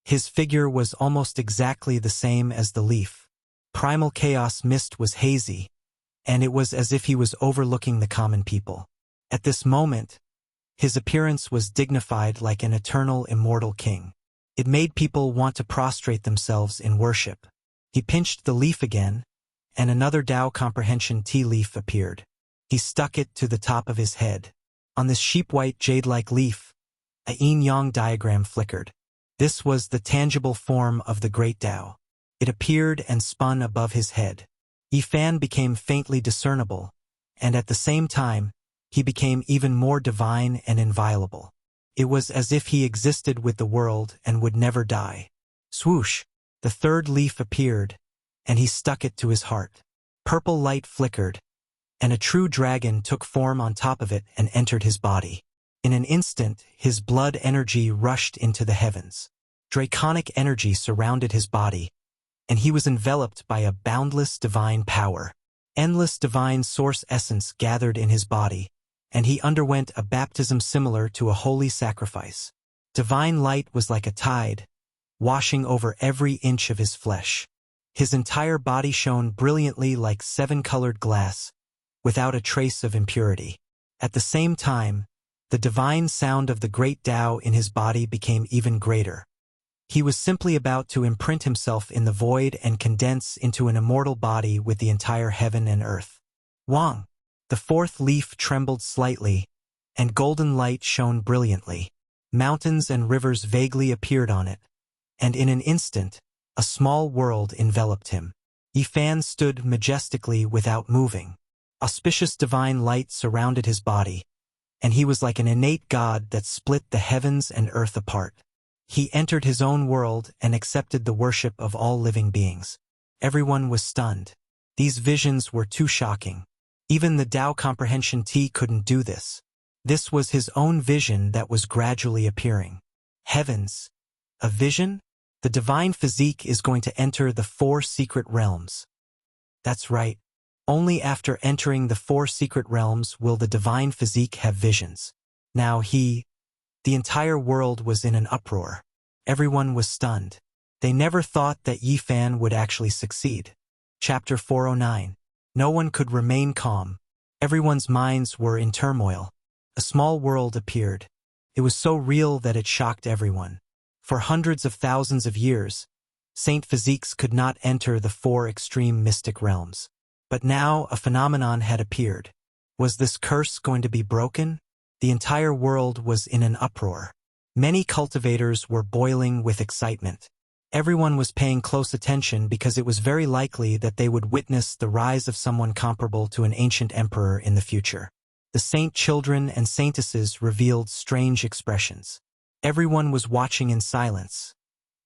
His figure was almost exactly the same as the leaf. Primal chaos mist was hazy, and it was as if he was overlooking the common people. At this moment, his appearance was dignified like an eternal immortal king. It made people want to prostrate themselves in worship. He pinched the leaf again, and another Tao Comprehension tea leaf appeared. He stuck it to the top of his head. On this sheep-white jade-like leaf, a yin-yang diagram flickered. This was the tangible form of the great Tao. It appeared and spun above his head. Yi Fan became faintly discernible, and at the same time, he became even more divine and inviolable. It was as if he existed with the world and would never die. Swoosh! The third leaf appeared, and he stuck it to his heart. Purple light flickered, and a true dragon took form on top of it and entered his body. In an instant, his blood energy rushed into the heavens. Draconic energy surrounded his body, and he was enveloped by a boundless divine power. Endless divine source essence gathered in his body, and he underwent a baptism similar to a holy sacrifice. Divine light was like a tide, washing over every inch of his flesh. His entire body shone brilliantly like 7-colored glass, without a trace of impurity. At the same time, the divine sound of the great Tao in his body became even greater. He was simply about to imprint himself in the void and condense into an immortal body with the entire heaven and earth. Wang! The fourth leaf trembled slightly, and golden light shone brilliantly. Mountains and rivers vaguely appeared on it, and in an instant, a small world enveloped him. Yi Fan stood majestically without moving. Auspicious divine light surrounded his body, and he was like an innate god that split the heavens and earth apart. He entered his own world and accepted the worship of all living beings. Everyone was stunned. These visions were too shocking. Even the Tao Comprehension tea couldn't do this. This was his own vision that was gradually appearing. Heavens! A vision? The divine physique is going to enter the 4 secret realms. That's right. Only after entering the 4 secret realms will the divine physique have visions. Now the entire world was in an uproar. Everyone was stunned. They never thought that Yi Fan would actually succeed. Chapter 409. No one could remain calm. Everyone's minds were in turmoil. A small world appeared. It was so real that it shocked everyone. For hundreds of thousands of years, Saint Physiques could not enter the 4 extreme mystic realms. But now a phenomenon had appeared. Was this curse going to be broken? The entire world was in an uproar. Many cultivators were boiling with excitement. Everyone was paying close attention because it was very likely that they would witness the rise of someone comparable to an ancient emperor in the future. The saint children and saintesses revealed strange expressions. Everyone was watching in silence.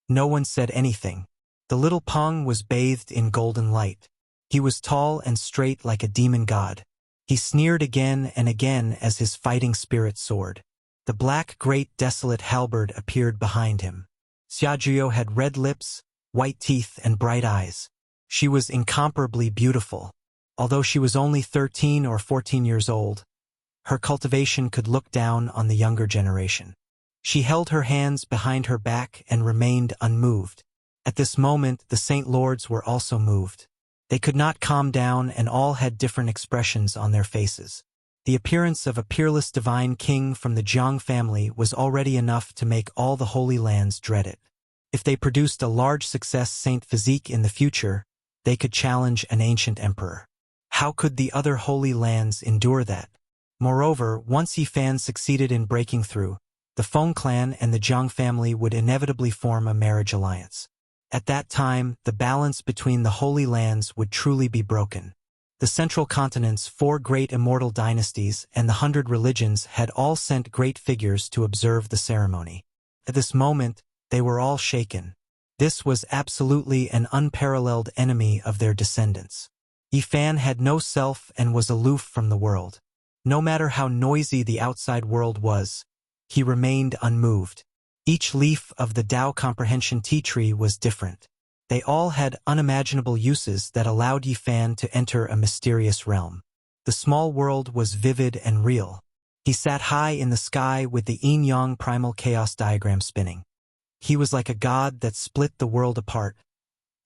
No one said anything. The little Peng was bathed in golden light. He was tall and straight like a demon god. He sneered again and again as his fighting spirit soared. The black great desolate halberd appeared behind him. Xiaojiu had red lips, white teeth, and bright eyes. She was incomparably beautiful. Although she was only 13 or 14 years old, her cultivation could look down on the younger generation. She held her hands behind her back and remained unmoved. At this moment, the Saint Lords were also moved. They could not calm down, and all had different expressions on their faces. The appearance of a peerless divine king from the Jiang family was already enough to make all the Holy Lands dread it. If they produced a large success Saint physique in the future, they could challenge an ancient emperor. How could the other Holy Lands endure that? Moreover, once Yifan succeeded in breaking through, the Feng clan and the Jiang family would inevitably form a marriage alliance. At that time, the balance between the Holy Lands would truly be broken. The Central Continent's 4 great immortal dynasties and the 100 religions had all sent great figures to observe the ceremony. At this moment, they were all shaken. This was absolutely an unparalleled enemy of their descendants. Yifan had no self and was aloof from the world. No matter how noisy the outside world was, he remained unmoved. Each leaf of the Tao Comprehension tea tree was different. They all had unimaginable uses that allowed Yifan to enter a mysterious realm. The small world was vivid and real. He sat high in the sky with the yin-yang primal chaos diagram spinning. He was like a god that split the world apart,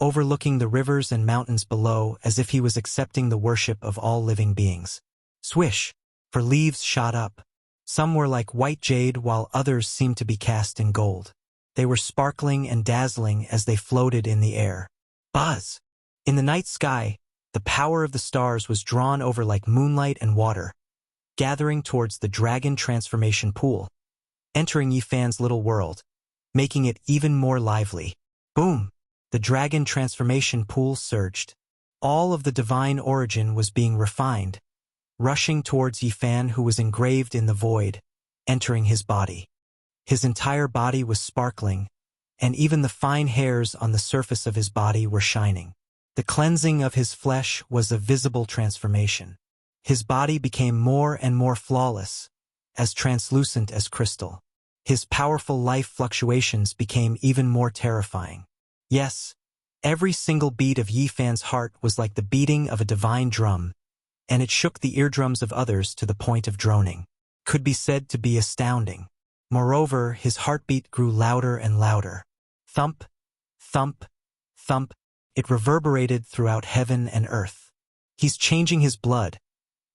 overlooking the rivers and mountains below as if he was accepting the worship of all living beings. Swish! For leaves shot up. Some were like white jade while others seemed to be cast in gold. They were sparkling and dazzling as they floated in the air. Buzz! In the night sky, the power of the stars was drawn over like moonlight and water, gathering towards the dragon transformation pool, entering Yifan's little world, making it even more lively. Boom! The dragon transformation pool surged. All of the divine origin was being refined, rushing towards Yifan, who was engraved in the void, entering his body. His entire body was sparkling, and even the fine hairs on the surface of his body were shining. The cleansing of his flesh was a visible transformation. His body became more and more flawless, as translucent as crystal. His powerful life fluctuations became even more terrifying. Yes, every single beat of Yifan's heart was like the beating of a divine drum, and it shook the eardrums of others to the point of droning. Could be said to be astounding. Moreover, his heartbeat grew louder and louder. Thump, thump, thump. It reverberated throughout heaven and earth. He's changing his blood,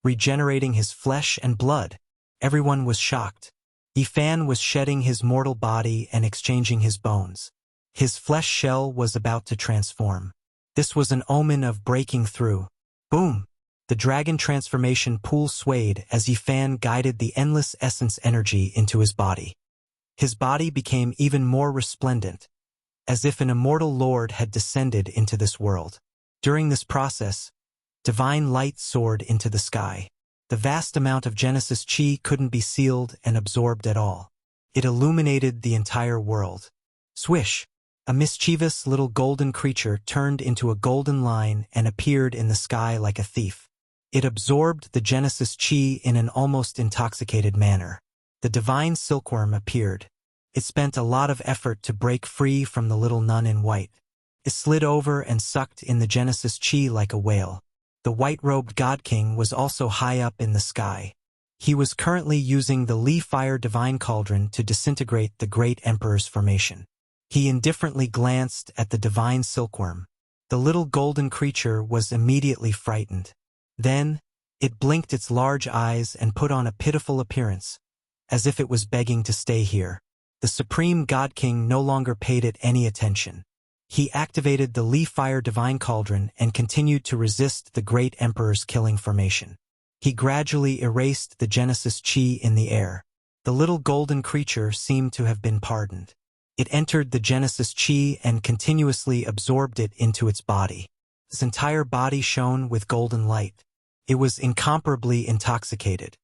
regenerating his flesh and blood. Everyone was shocked. Yifan was shedding his mortal body and exchanging his bones. His flesh shell was about to transform. This was an omen of breaking through. Boom! The dragon transformation pool swayed as Yifan guided the endless essence energy into his body. His body became even more resplendent, as if an immortal lord had descended into this world. During this process, divine light soared into the sky. The vast amount of Genesis Chi couldn't be sealed and absorbed at all. It illuminated the entire world. Swish! A mischievous little golden creature turned into a golden line and appeared in the sky like a thief. It absorbed the Genesis Chi in an almost intoxicated manner. The divine silkworm appeared. It spent a lot of effort to break free from the little nun in white. It slid over and sucked in the Genesis Chi like a whale. The white-robed God King was also high up in the sky. He was currently using the Li Fire Divine Cauldron to disintegrate the Great Emperor's formation. He indifferently glanced at the divine silkworm. The little golden creature was immediately frightened. Then, it blinked its large eyes and put on a pitiful appearance, as if it was begging to stay here. The Supreme God King no longer paid it any attention. He activated the Li Fire Divine Cauldron and continued to resist the Great Emperor's killing formation. He gradually erased the Genesis Chi in the air. The little golden creature seemed to have been pardoned. It entered the Genesis Chi and continuously absorbed it into its body. Its entire body shone with golden light. It was incomparably intoxicated.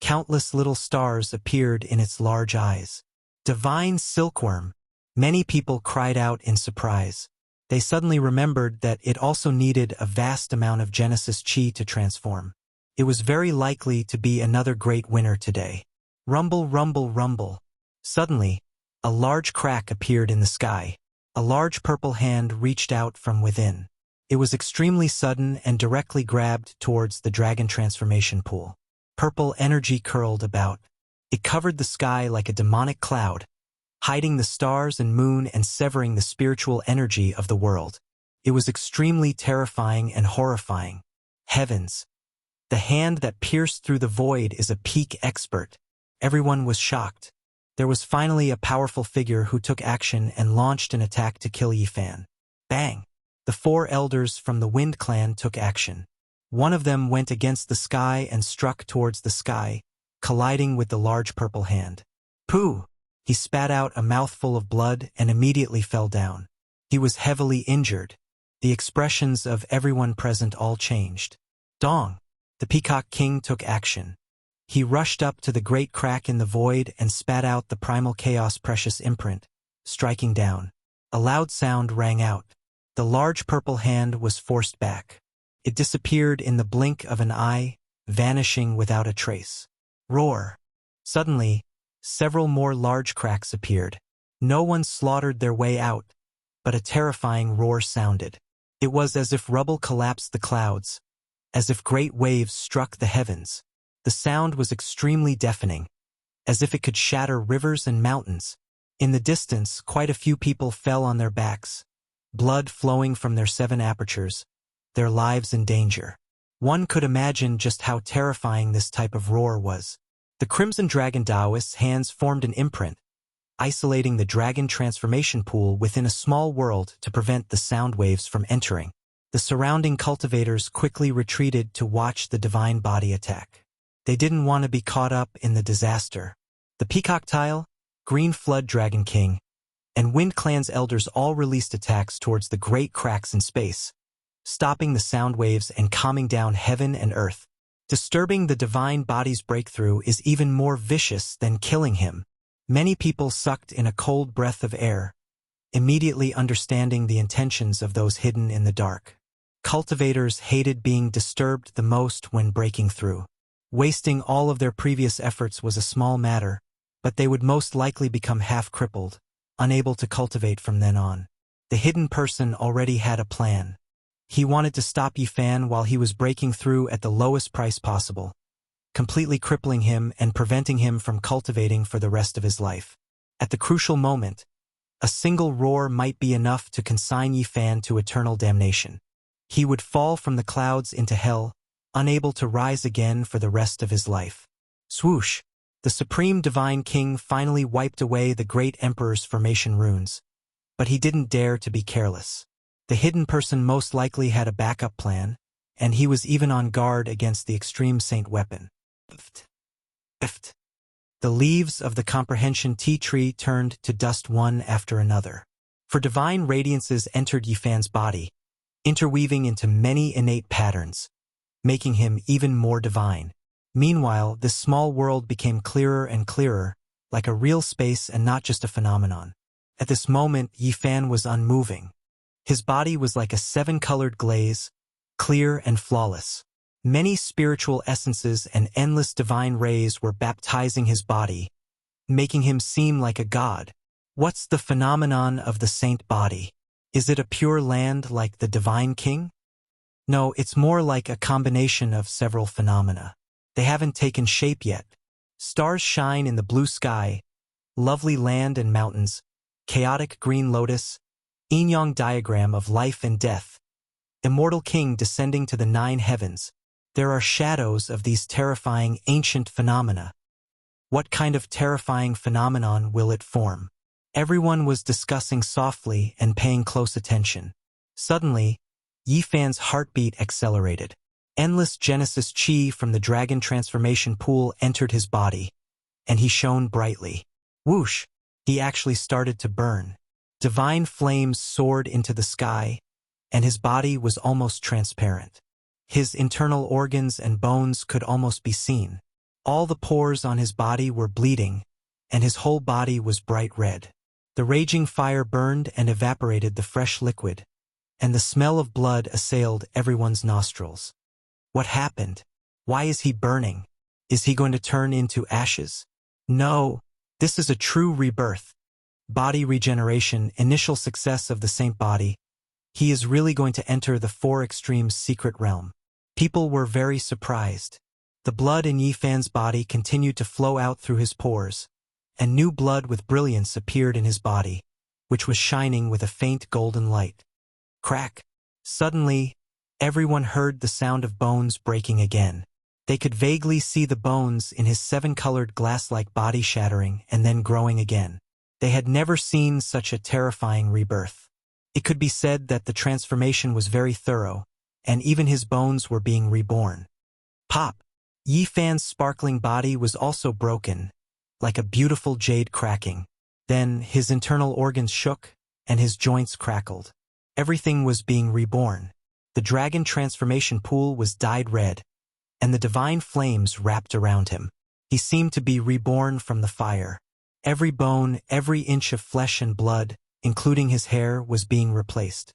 Countless little stars appeared in its large eyes. Divine silkworm! Many people cried out in surprise. They suddenly remembered that it also needed a vast amount of Genesis Chi to transform. It was very likely to be another great winner today. Rumble, rumble, rumble. Suddenly, A large crack appeared in the sky. A large purple hand reached out from within. It was extremely sudden and directly grabbed towards the dragon transformation pool. Purple energy curled about. It covered the sky like a demonic cloud, hiding the stars and moon and severing the spiritual energy of the world. It was extremely terrifying and horrifying. Heavens! The hand that pierced through the void is a peak expert. Everyone was shocked. There was finally a powerful figure who took action and launched an attack to kill Yifan. Bang! The 4 elders from the Wind Clan took action. One of them went against the sky and struck towards the sky, colliding with the large purple hand. Pooh! He spat out a mouthful of blood and immediately fell down. He was heavily injured. The expressions of everyone present all changed. Dong! The Peacock King took action. He rushed up to the great crack in the void and spat out the primal chaos precious imprint, striking down. A loud sound rang out. The large purple hand was forced back. It disappeared in the blink of an eye, vanishing without a trace. Roar! Suddenly, several more large cracks appeared. No one slaughtered their way out, but a terrifying roar sounded. It was as if rubble collapsed the clouds, as if great waves struck the heavens. The sound was extremely deafening, as if it could shatter rivers and mountains. In the distance, quite a few people fell on their backs, blood flowing from their 7 apertures, their lives in danger. One could imagine just how terrifying this type of roar was. The Crimson Dragon Taoist's hands formed an imprint, isolating the dragon transformation pool within a small world to prevent the sound waves from entering. The surrounding cultivators quickly retreated to watch the divine body attack. They didn't want to be caught up in the disaster. The Peacock Tile, Green Flood Dragon King, and Wind Clan's elders all released attacks towards the great cracks in space, stopping the sound waves and calming down heaven and earth. Disturbing the divine body's breakthrough is even more vicious than killing him. Many people sucked in a cold breath of air, immediately understanding the intentions of those hidden in the dark. Cultivators hated being disturbed the most when breaking through. Wasting all of their previous efforts was a small matter, but they would most likely become half-crippled, unable to cultivate from then on. The hidden person already had a plan. He wanted to stop Yifan while he was breaking through at the lowest price possible, completely crippling him and preventing him from cultivating for the rest of his life. At the crucial moment, a single roar might be enough to consign Yifan to eternal damnation. He would fall from the clouds into hell, unable to rise again for the rest of his life. Swoosh! The Supreme Divine King finally wiped away the Great Emperor's formation runes. But he didn't dare to be careless. The hidden person most likely had a backup plan, and he was even on guard against the Extreme Saint weapon. The leaves of the Comprehension Tea Tree turned to dust one after another. For divine radiances entered Yifan's body, interweaving into many innate patterns, making him even more divine. Meanwhile, this small world became clearer and clearer, like a real space and not just a phenomenon. At this moment, Yifan was unmoving. His body was like a 7-colored glaze, clear and flawless. Many spiritual essences and endless divine rays were baptizing his body, making him seem like a god. What's the phenomenon of the saint body? Is it a pure land like the Divine King? No, it's more like a combination of several phenomena. They haven't taken shape yet. Stars shine in the blue sky, lovely land and mountains, chaotic green lotus, yin-yang diagram of life and death, immortal king descending to the 9 heavens. There are shadows of these terrifying ancient phenomena. What kind of terrifying phenomenon will it form? Everyone was discussing softly and paying close attention. Suddenly, Yifan's heartbeat accelerated. Endless Genesis chi from the dragon transformation pool entered his body, and he shone brightly. Whoosh! He actually started to burn. Divine flames soared into the sky, and his body was almost transparent. His internal organs and bones could almost be seen. All the pores on his body were bleeding, and his whole body was bright red. The raging fire burned and evaporated the fresh liquid, and the smell of blood assailed everyone's nostrils. What happened? Why is he burning? Is he going to turn into ashes? No, this is a true rebirth. Body regeneration, initial success of the Saint Body. He is really going to enter the Four Extremes secret realm. People were very surprised. The blood in Yifan's body continued to flow out through his pores, and new blood with brilliance appeared in his body, which was shining with a faint golden light. Crack! Suddenly, everyone heard the sound of bones breaking again. They could vaguely see the bones in his seven-colored glass-like body shattering and then growing again. They had never seen such a terrifying rebirth. It could be said that the transformation was very thorough, and even his bones were being reborn. Pop! Yifan's sparkling body was also broken, like a beautiful jade cracking. Then his internal organs shook, and his joints crackled. Everything was being reborn. The dragon transformation pool was dyed red, and the divine flames wrapped around him. He seemed to be reborn from the fire. Every bone, every inch of flesh and blood, including his hair, was being replaced.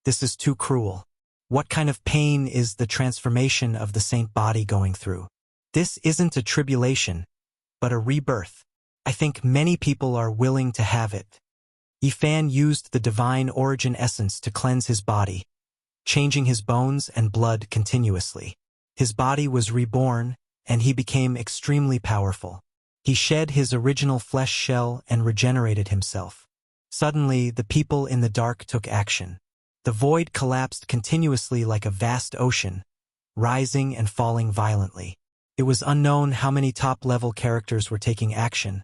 This is too cruel. What kind of pain is the transformation of the Saint Body going through? This isn't a tribulation, but a rebirth. I think many people are willing to have it. Yifan used the divine origin essence to cleanse his body, changing his bones and blood continuously. His body was reborn, and he became extremely powerful. He shed his original flesh shell and regenerated himself. Suddenly, the people in the dark took action. The void collapsed continuously like a vast ocean, rising and falling violently. It was unknown how many top-level characters were taking action,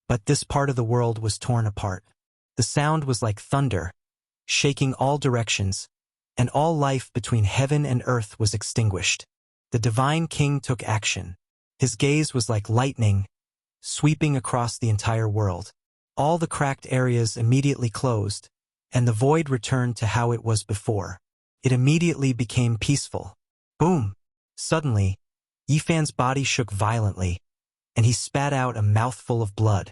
but this part of the world was torn apart. The sound was like thunder, shaking all directions, and all life between heaven and earth was extinguished. The divine king took action. His gaze was like lightning, sweeping across the entire world. All the cracked areas immediately closed, and the void returned to how it was before. It immediately became peaceful. Boom! Suddenly, Yifan's body shook violently, and he spat out a mouthful of blood.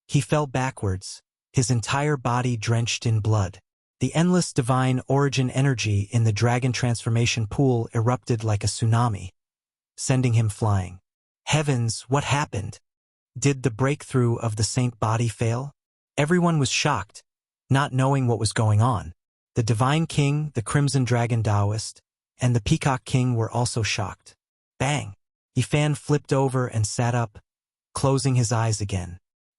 He fell backwards, his entire body drenched in blood. The endless divine origin energy in the dragon transformation pool erupted like a tsunami, sending him flying. Heavens, what happened? Did the breakthrough of the Saint Body fail? Everyone was shocked, not knowing what was going on. The Divine King, the Crimson Dragon Taoist, and the Peacock King were also shocked. Bang! Yifan flipped over and sat up, closing his eyes again.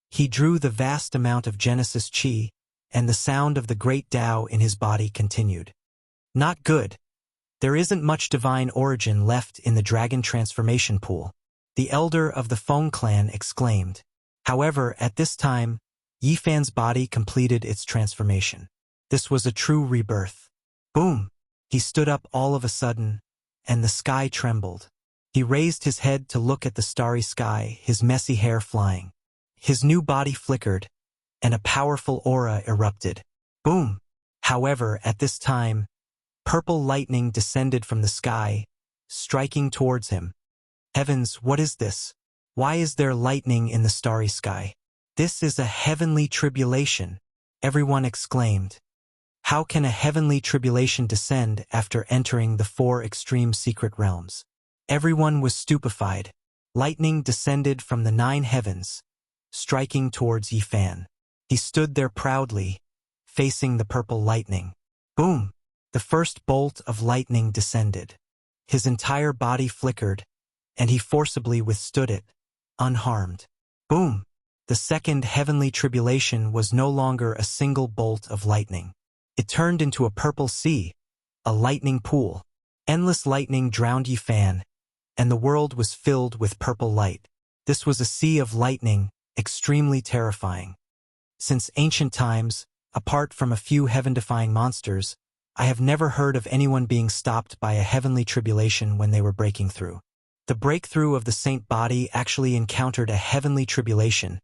He drew the vast amount of Genesis Chi, and the sound of the great Tao in his body continued. Not good. There isn't much divine origin left in the dragon transformation pool. The elder of the Feng clan exclaimed. However, at this time, Yifan's body completed its transformation. This was a true rebirth. Boom! He stood up all of a sudden, and the sky trembled. He raised his head to look at the starry sky, his messy hair flying. His new body flickered, and a powerful aura erupted. Boom! However, at this time, purple lightning descended from the sky, striking towards him. Heavens, what is this? Why is there lightning in the starry sky? This is a heavenly tribulation, everyone exclaimed. How can a heavenly tribulation descend after entering the four extreme secret realms? Everyone was stupefied. Lightning descended from the 9 heavens, striking towards Yifan. He stood there proudly, facing the purple lightning. Boom! The first bolt of lightning descended. His entire body flickered, and he forcibly withstood it, unharmed. Boom! The second heavenly tribulation was no longer a single bolt of lightning. It turned into a purple sea, a lightning pool. Endless lightning drowned Yifan, and the world was filled with purple light. This was a sea of lightning, extremely terrifying. Since ancient times, apart from a few heaven-defying monsters, I have never heard of anyone being stopped by a heavenly tribulation when they were breaking through. The breakthrough of the Saint Body actually encountered a heavenly tribulation,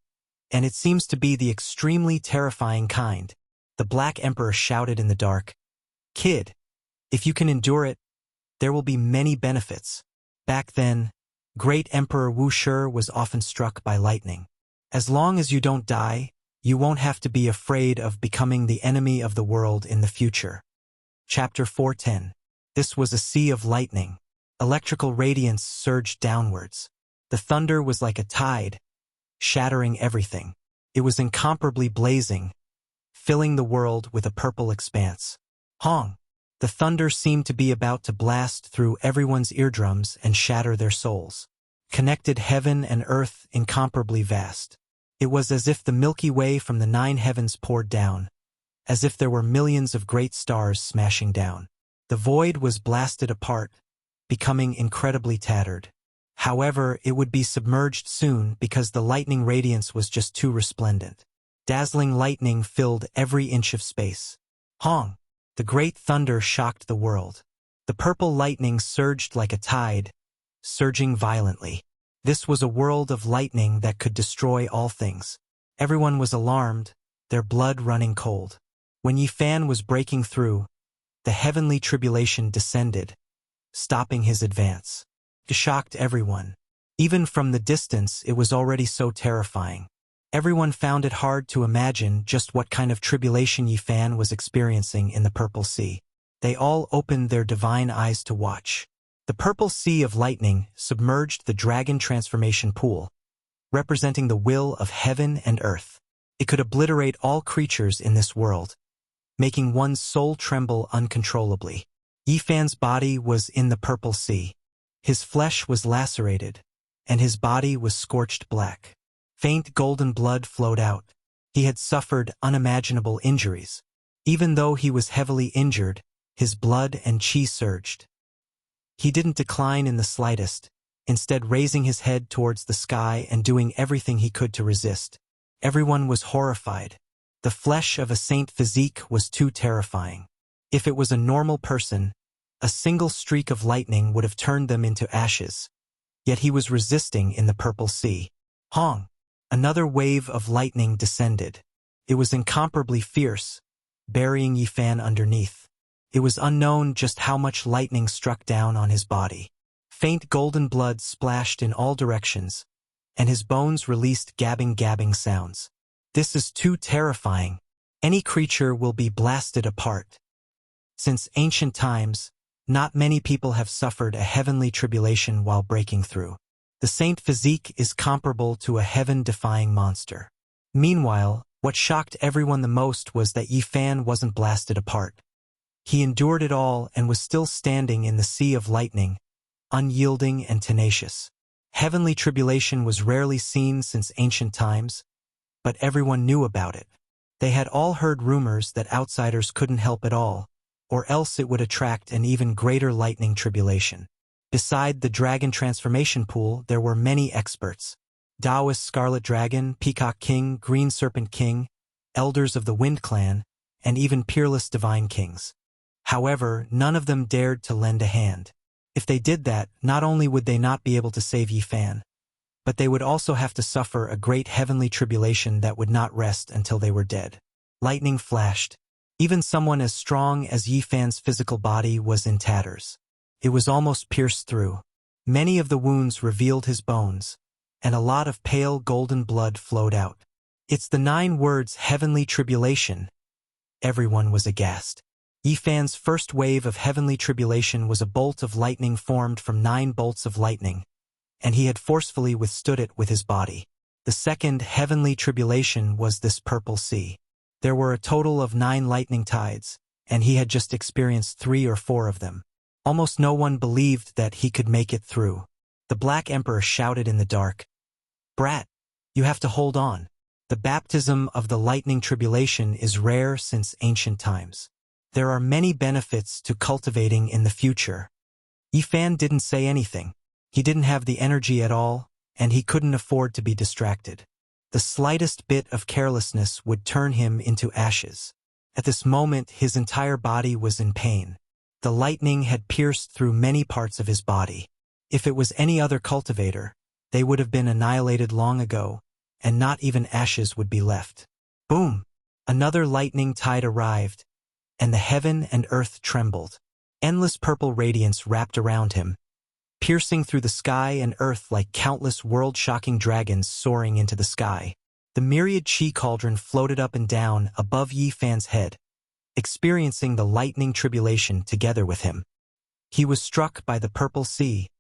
and it seems to be the extremely terrifying kind. The Black Emperor shouted in the dark, "Kid, if you can endure it, there will be many benefits." Back then, Great Emperor Wuxia was often struck by lightning. As long as you don't die, you won't have to be afraid of becoming the enemy of the world in the future. Chapter 410. This was a sea of lightning. Electrical radiance surged downwards. The thunder was like a tide, shattering everything. It was incomparably blazing, filling the world with a purple expanse. Hong! The thunder seemed to be about to blast through everyone's eardrums and shatter their souls. Connected heaven and earth incomparably vast. It was as if the Milky Way from the 9 heavens poured down, as if there were millions of great stars smashing down. The void was blasted apart, becoming incredibly tattered. However, it would be submerged soon because the lightning radiance was just too resplendent. Dazzling lightning filled every inch of space. Hong! The great thunder shocked the world. The purple lightning surged like a tide, surging violently. This was a world of lightning that could destroy all things. Everyone was alarmed, their blood running cold. When Yifan was breaking through, the heavenly tribulation descended, stopping his advance. It shocked everyone. Even from the distance, it was already so terrifying. Everyone found it hard to imagine just what kind of tribulation Yifan was experiencing in the Purple Sea. They all opened their divine eyes to watch. The Purple Sea of Lightning submerged the dragon transformation pool, representing the will of heaven and earth. It could obliterate all creatures in this world, making one's soul tremble uncontrollably. Yifan's body was in the Purple Sea. His flesh was lacerated, and his body was scorched black. Faint golden blood flowed out. He had suffered unimaginable injuries. Even though he was heavily injured, his blood and qi surged. He didn't decline in the slightest, instead raising his head towards the sky and doing everything he could to resist. Everyone was horrified. The flesh of a saint physique was too terrifying. If it was a normal person, a single streak of lightning would have turned them into ashes. Yet he was resisting in the Purple Sea. Hong! Another wave of lightning descended. It was incomparably fierce, burying Yifan underneath. It was unknown just how much lightning struck down on his body. Faint golden blood splashed in all directions, and his bones released gabbing sounds. This is too terrifying. Any creature will be blasted apart. Since ancient times, not many people have suffered a heavenly tribulation while breaking through. The saint physique is comparable to a heaven-defying monster. Meanwhile, what shocked everyone the most was that Yifan wasn't blasted apart. He endured it all and was still standing in the sea of lightning, unyielding and tenacious. Heavenly tribulation was rarely seen since ancient times, but everyone knew about it. They had all heard rumors that outsiders couldn't help at all, or else it would attract an even greater lightning tribulation. Beside the dragon transformation pool, there were many experts. Taoist Scarlet Dragon, Peacock King, Green Serpent King, elders of the Wind Clan, and even peerless divine kings. However, none of them dared to lend a hand. If they did that, not only would they not be able to save Yifan, but they would also have to suffer a great heavenly tribulation that would not rest until they were dead. Lightning flashed. Even someone as strong as Yifan's physical body was in tatters. It was almost pierced through. Many of the wounds revealed his bones, and a lot of pale golden blood flowed out. It's the 9 words heavenly tribulation. Everyone was aghast. Yifan's first wave of heavenly tribulation was a bolt of lightning formed from 9 bolts of lightning, and he had forcefully withstood it with his body. The second heavenly tribulation was this Purple Sea. There were a total of 9 lightning tides, and he had just experienced 3 or 4 of them. Almost no one believed that he could make it through. The Black Emperor shouted in the dark, "Brat, you have to hold on. The baptism of the lightning tribulation is rare since ancient times. There are many benefits to cultivating in the future." Yifan didn't say anything. He didn't have the energy at all, and he couldn't afford to be distracted. The slightest bit of carelessness would turn him into ashes. At this moment, his entire body was in pain. The lightning had pierced through many parts of his body. If it was any other cultivator, they would have been annihilated long ago, and not even ashes would be left. Boom! Another lightning tide arrived, and the heaven and earth trembled. Endless purple radiance wrapped around him, piercing through the sky and earth like countless world-shocking dragons soaring into the sky. The myriad chi cauldron floated up and down above Yifan's head, experiencing the lightning tribulation together with him. He was struck by the Purple Sea,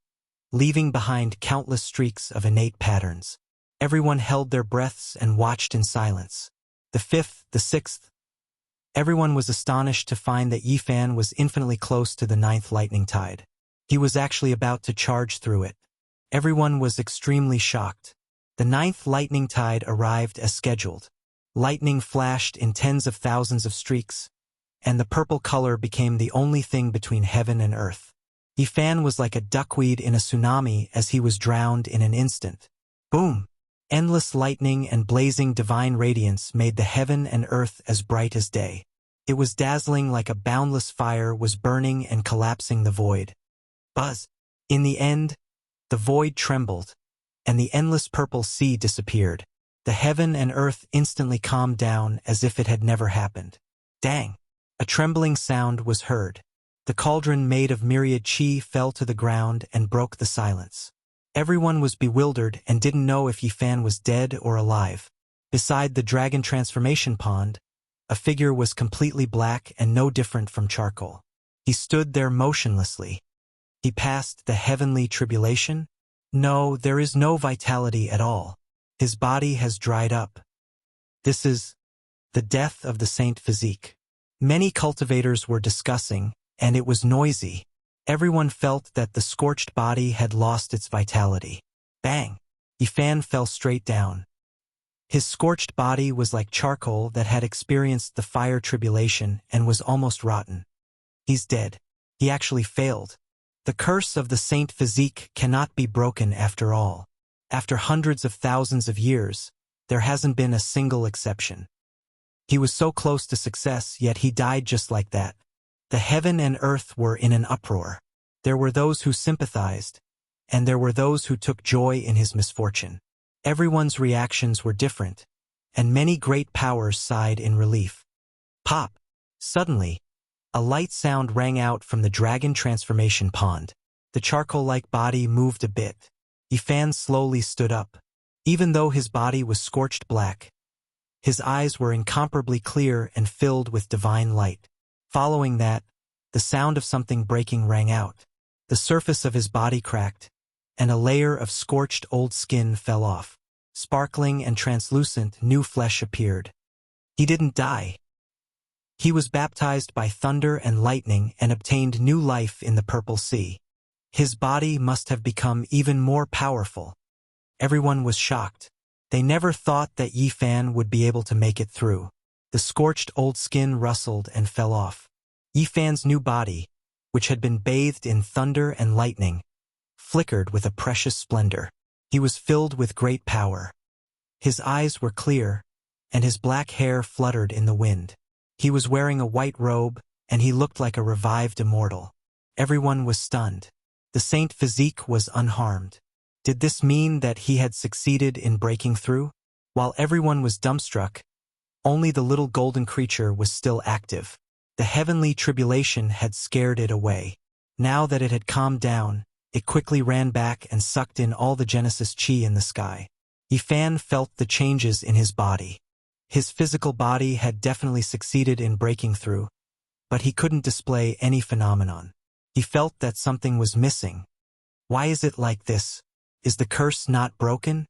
leaving behind countless streaks of innate patterns. Everyone held their breaths and watched in silence. The fifth, the sixth. Everyone was astonished to find that Yifan was infinitely close to the ninth lightning tide. He was actually about to charge through it. Everyone was extremely shocked. The ninth lightning tide arrived as scheduled. Lightning flashed in tens of thousands of streaks, and the purple color became the only thing between heaven and earth. Yifan was like a duckweed in a tsunami as he was drowned in an instant. Boom! Endless lightning and blazing divine radiance made the heaven and earth as bright as day. It was dazzling like a boundless fire was burning and collapsing the void. Buzz! In the end, the void trembled, and the endless purple sea disappeared. The heaven and earth instantly calmed down as if it had never happened. Dang! A trembling sound was heard. The cauldron made of myriad chi fell to the ground and broke the silence. Everyone was bewildered and didn't know if Yifan was dead or alive. Beside the dragon transformation pond, a figure was completely black and no different from charcoal. He stood there motionlessly. He passed the heavenly tribulation? No, there is no vitality at all. His body has dried up. This is the death of the saint physique. Many cultivators were discussing, and it was noisy. Everyone felt that the scorched body had lost its vitality. Bang! Yifan fell straight down. His scorched body was like charcoal that had experienced the fire tribulation and was almost rotten. He's dead. He actually failed. The curse of the saint physique cannot be broken after all. After hundreds of thousands of years, there hasn't been a single exception. He was so close to success, yet he died just like that. The heaven and earth were in an uproar. There were those who sympathized, and there were those who took joy in his misfortune. Everyone's reactions were different, and many great powers sighed in relief. Pop! Suddenly, a light sound rang out from the dragon transformation pond. The charcoal-like body moved a bit. Yifan slowly stood up. Even though his body was scorched black, his eyes were incomparably clear and filled with divine light. Following that, the sound of something breaking rang out. The surface of his body cracked, and a layer of scorched old skin fell off. Sparkling and translucent, new flesh appeared. He didn't die. He was baptized by thunder and lightning and obtained new life in the purple sea. His body must have become even more powerful. Everyone was shocked. They never thought that Yifan would be able to make it through. The scorched old skin rustled and fell off. Yifan's new body, which had been bathed in thunder and lightning, flickered with a precious splendor. He was filled with great power. His eyes were clear, and his black hair fluttered in the wind. He was wearing a white robe, and he looked like a revived immortal. Everyone was stunned. The saint physique was unharmed. Did this mean that he had succeeded in breaking through? While everyone was dumbstruck, only the little golden creature was still active. The heavenly tribulation had scared it away. Now that it had calmed down, it quickly ran back and sucked in all the Genesis chi in the sky. Yifan felt the changes in his body. His physical body had definitely succeeded in breaking through, but he couldn't display any phenomenon. He felt that something was missing. Why is it like this? Is the curse not broken?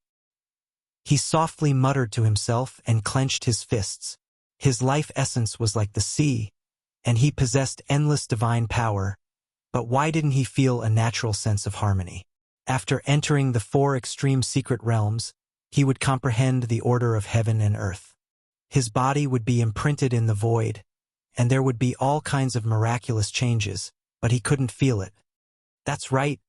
He softly muttered to himself and clenched his fists. His life essence was like the sea, and he possessed endless divine power, but why didn't he feel a natural sense of harmony? After entering the 4 extreme secret realms, he would comprehend the order of heaven and earth. His body would be imprinted in the void, and there would be all kinds of miraculous changes, but he couldn't feel it. That's right,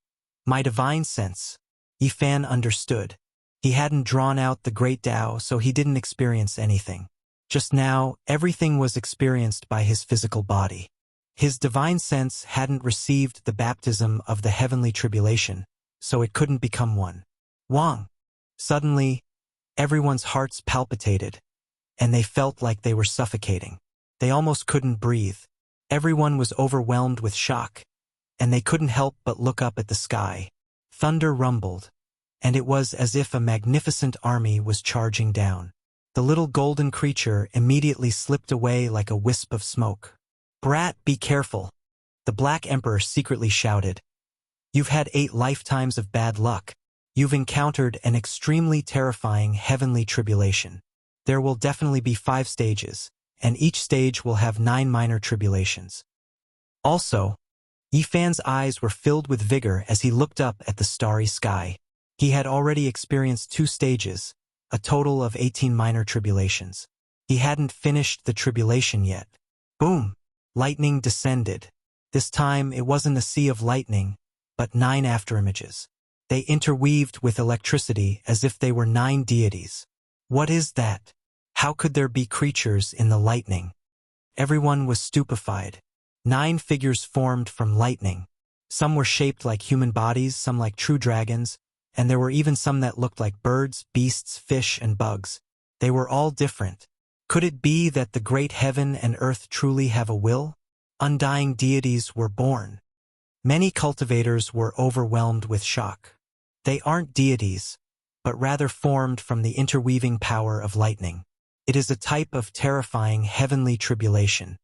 my divine sense. Yifan understood. He hadn't drawn out the great Tao, so he didn't experience anything. Just now, everything was experienced by his physical body. His divine sense hadn't received the baptism of the heavenly tribulation, so it couldn't become one. Wang! Suddenly, everyone's hearts palpitated, and they felt like they were suffocating. They almost couldn't breathe. Everyone was overwhelmed with shock, and they couldn't help but look up at the sky. Thunder rumbled, and it was as if a magnificent army was charging down. The little golden creature immediately slipped away like a wisp of smoke. "Brat, be careful!" The Black Emperor secretly shouted. "You've had 8 lifetimes of bad luck. You've encountered an extremely terrifying heavenly tribulation. There will definitely be 5 stages, and each stage will have 9 minor tribulations. Also, Yifan's eyes were filled with vigor as he looked up at the starry sky. He had already experienced 2 stages, a total of 18 minor tribulations. He hadn't finished the tribulation yet. Boom! Lightning descended. This time it wasn't a sea of lightning, but 9 afterimages. They interweaved with electricity as if they were 9 deities. What is that? How could there be creatures in the lightning? Everyone was stupefied. 9 figures formed from lightning. Some were shaped like human bodies, some like true dragons, and there were even some that looked like birds, beasts, fish, and bugs. They were all different. Could it be that the great heaven and earth truly have a will? Undying deities were born. Many cultivators were overwhelmed with shock. They aren't deities, but rather formed from the interweaving power of lightning. It is a type of terrifying heavenly tribulation.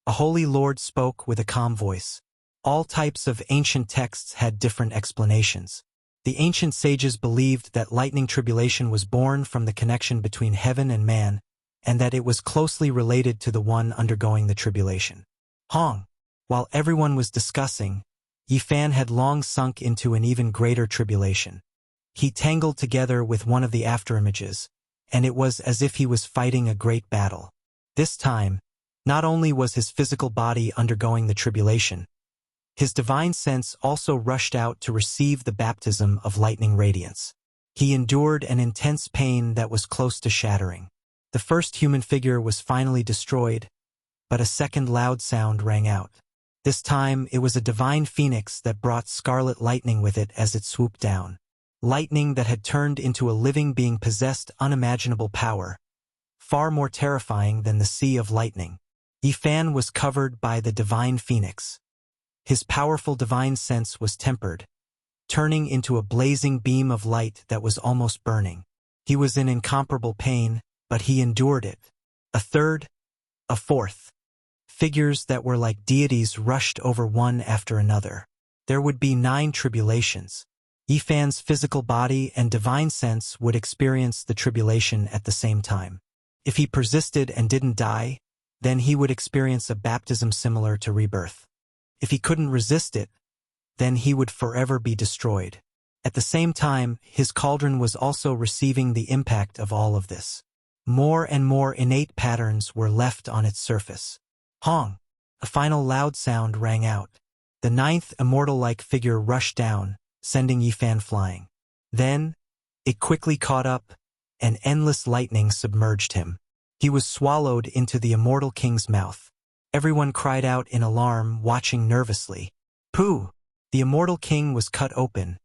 A holy lord spoke with a calm voice. All types of ancient texts had different explanations. The ancient sages believed that lightning tribulation was born from the connection between heaven and man, and that it was closely related to the one undergoing the tribulation. While everyone was discussing, Yifan had long sunk into an even greater tribulation. He tangled together with one of the afterimages, and it was as if he was fighting a great battle. This time, not only was his physical body undergoing the tribulation, his divine sense also rushed out to receive the baptism of lightning radiance. He endured an intense pain that was close to shattering. The first human figure was finally destroyed, but a second loud sound rang out. This time, it was a divine phoenix that brought scarlet lightning with it as it swooped down. Lightning that had turned into a living being possessed unimaginable power, far more terrifying than the sea of lightning. Yifan was covered by the divine phoenix. His powerful divine sense was tempered, turning into a blazing beam of light that was almost burning. He was in incomparable pain, but he endured it. A third, a fourth. Figures that were like deities rushed over one after another. There would be 9 tribulations. Yifan's physical body and divine sense would experience the tribulation at the same time. If he persisted and didn't die, then he would experience a baptism similar to rebirth. If he couldn't resist it, then he would forever be destroyed. At the same time, his cauldron was also receiving the impact of all of this. More and more innate patterns were left on its surface. A final loud sound rang out. The 9th immortal-like figure rushed down, sending Yifan flying. Then, it quickly caught up, and endless lightning submerged him. He was swallowed into the immortal king's mouth. Everyone cried out in alarm, watching nervously. Pooh! The immortal king was cut open.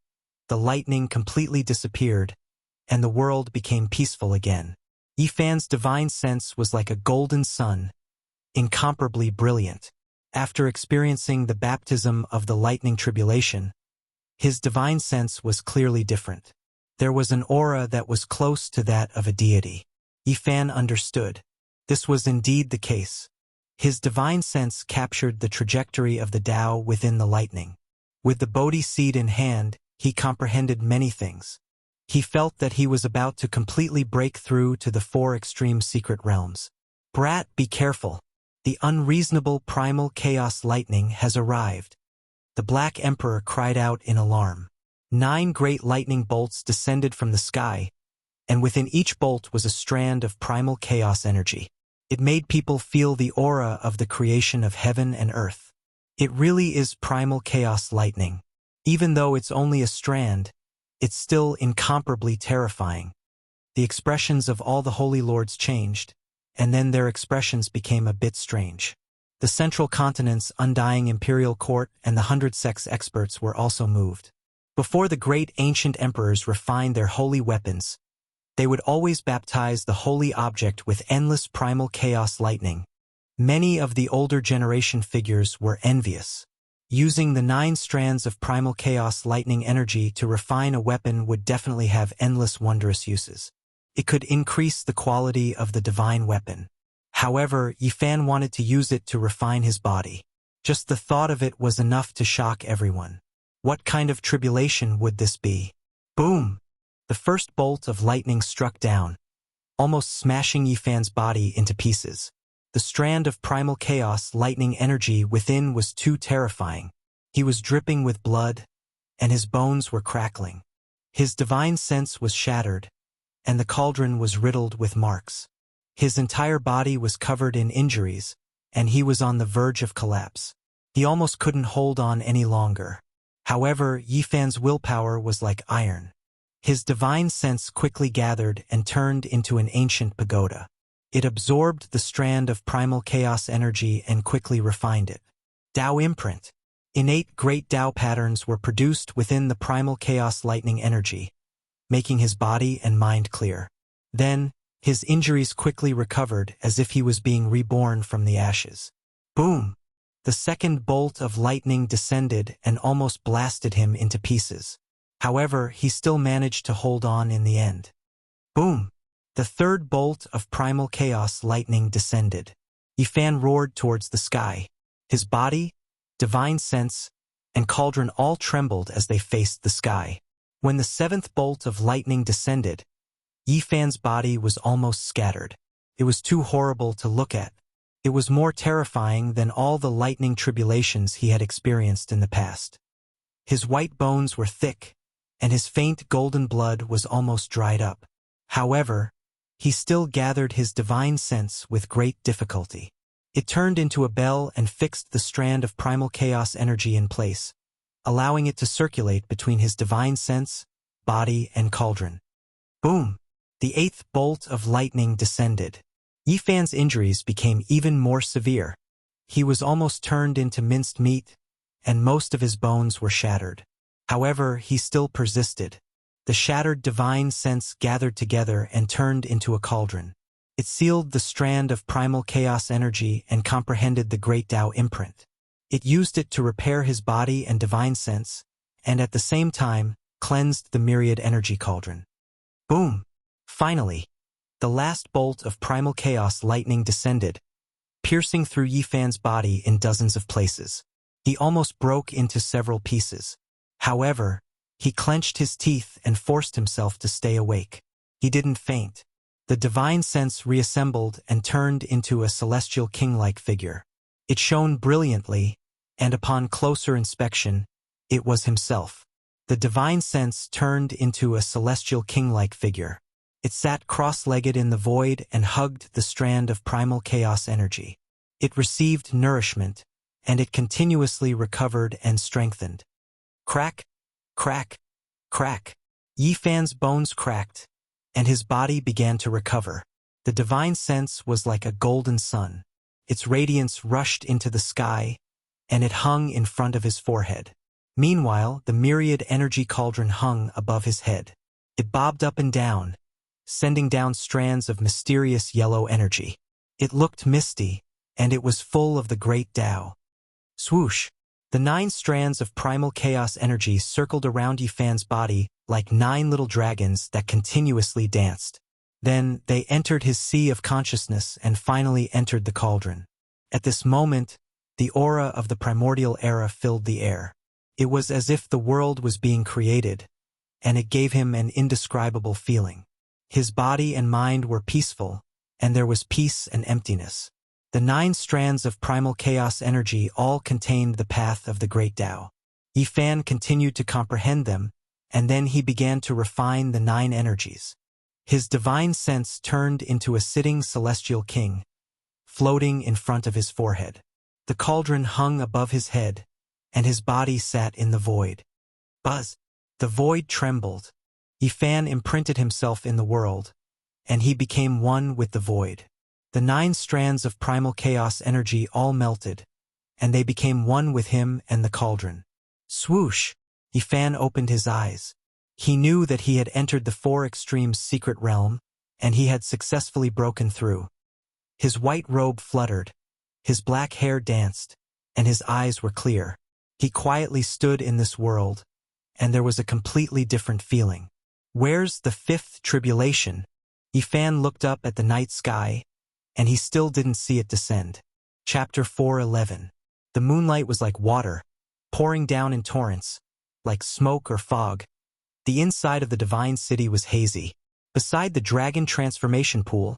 The lightning completely disappeared, and the world became peaceful again. Yifan's divine sense was like a golden sun, incomparably brilliant. After experiencing the baptism of the lightning tribulation, his divine sense was clearly different. There was an aura that was close to that of a deity. Yifan understood. This was indeed the case. His divine sense captured the trajectory of the Tao within the lightning. With the Bodhi seed in hand, he comprehended many things. He felt that he was about to completely break through to the 4 extreme secret realms. Brat, be careful. The unreasonable primal chaos lightning has arrived. The Black Emperor cried out in alarm. 9 great lightning bolts descended from the sky, and within each bolt was a strand of primal chaos energy. It made people feel the aura of the creation of heaven and earth. It really is primal chaos lightning. Even though it's only a strand, it's still incomparably terrifying. The expressions of all the holy lords changed, and then their expressions became a bit strange. The central continent's undying imperial court and the 100 sex experts were also moved. Before the great ancient emperors refined their holy weapons, they would always baptize the holy object with endless primal chaos lightning. Many of the older generation figures were envious. Using the 9 strands of primal chaos lightning energy to refine a weapon would definitely have endless wondrous uses. It could increase the quality of the divine weapon. However, Yifan wanted to use it to refine his body. Just the thought of it was enough to shock everyone. What kind of tribulation would this be? Boom! The first bolt of lightning struck down, almost smashing Yifan's body into pieces. The strand of primal chaos lightning energy within was too terrifying. He was dripping with blood, and his bones were crackling. His divine sense was shattered, and the cauldron was riddled with marks. His entire body was covered in injuries, and he was on the verge of collapse. He almost couldn't hold on any longer. However, Yifan's willpower was like iron. His divine sense quickly gathered and turned into an ancient pagoda. It absorbed the strand of primal chaos energy and quickly refined it. Tao imprint. Innate great Tao patterns were produced within the primal chaos lightning energy, making his body and mind clear. Then, his injuries quickly recovered as if he was being reborn from the ashes. Boom! The second bolt of lightning descended and almost blasted him into pieces. However, he still managed to hold on in the end. Boom! The third bolt of primal chaos lightning descended. Yifan roared towards the sky. His body, divine sense, and cauldron all trembled as they faced the sky. When the seventh bolt of lightning descended, Yifan's body was almost scattered. It was too horrible to look at. It was more terrifying than all the lightning tribulations he had experienced in the past. His white bones were thick, and his faint golden blood was almost dried up. However, he still gathered his divine sense with great difficulty. It turned into a bell and fixed the strand of primal chaos energy in place, allowing it to circulate between his divine sense, body, and cauldron. Boom! The eighth bolt of lightning descended. Yifan's injuries became even more severe. He was almost turned into minced meat, and most of his bones were shattered. However, he still persisted. The shattered divine sense gathered together and turned into a cauldron. It sealed the strand of primal chaos energy and comprehended the great Tao imprint. It used it to repair his body and divine sense, and at the same time, cleansed the myriad energy cauldron. Boom! Finally, the last bolt of primal chaos lightning descended, piercing through Yifan's body in dozens of places. He almost broke into several pieces. However, he clenched his teeth and forced himself to stay awake. He didn't faint. The divine sense reassembled and turned into a celestial king-like figure. It shone brilliantly, and upon closer inspection, it was himself. The divine sense turned into a celestial king-like figure. It sat cross-legged in the void and hugged the strand of primal chaos energy. It received nourishment, and it continuously recovered and strengthened. Crack, crack, crack. Yifan's bones cracked, and his body began to recover. The divine sense was like a golden sun. Its radiance rushed into the sky, and it hung in front of his forehead. Meanwhile, the myriad energy cauldron hung above his head. It bobbed up and down, sending down strands of mysterious yellow energy. It looked misty, and it was full of the great Tao. Swoosh! The 9 strands of primal chaos energy circled around Yifan's body like 9 little dragons that continuously danced. Then they entered his sea of consciousness and finally entered the cauldron. At this moment, the aura of the primordial era filled the air. It was as if the world was being created, and it gave him an indescribable feeling. His body and mind were peaceful, and there was peace and emptiness. The 9 strands of primal chaos energy all contained the path of the great Tao. Yifan continued to comprehend them, and then he began to refine the 9 energies. His divine sense turned into a sitting celestial king, floating in front of his forehead. The cauldron hung above his head, and his body sat in the void. Buzz! The void trembled. Yifan imprinted himself in the world, and he became one with the void. The 9 strands of primal chaos energy all melted, and they became one with him and the cauldron. Swoosh! Yifan opened his eyes. He knew that he had entered the 4 Extremes' secret realm, and he had successfully broken through. His white robe fluttered, his black hair danced, and his eyes were clear. He quietly stood in this world, and there was a completely different feeling. Where's the 5th tribulation? Yifan looked up at the night sky, and he still didn't see it descend. Chapter 4:11. The moonlight was like water, pouring down in torrents, like smoke or fog, The inside of the divine city was hazy. Beside the dragon transformation pool,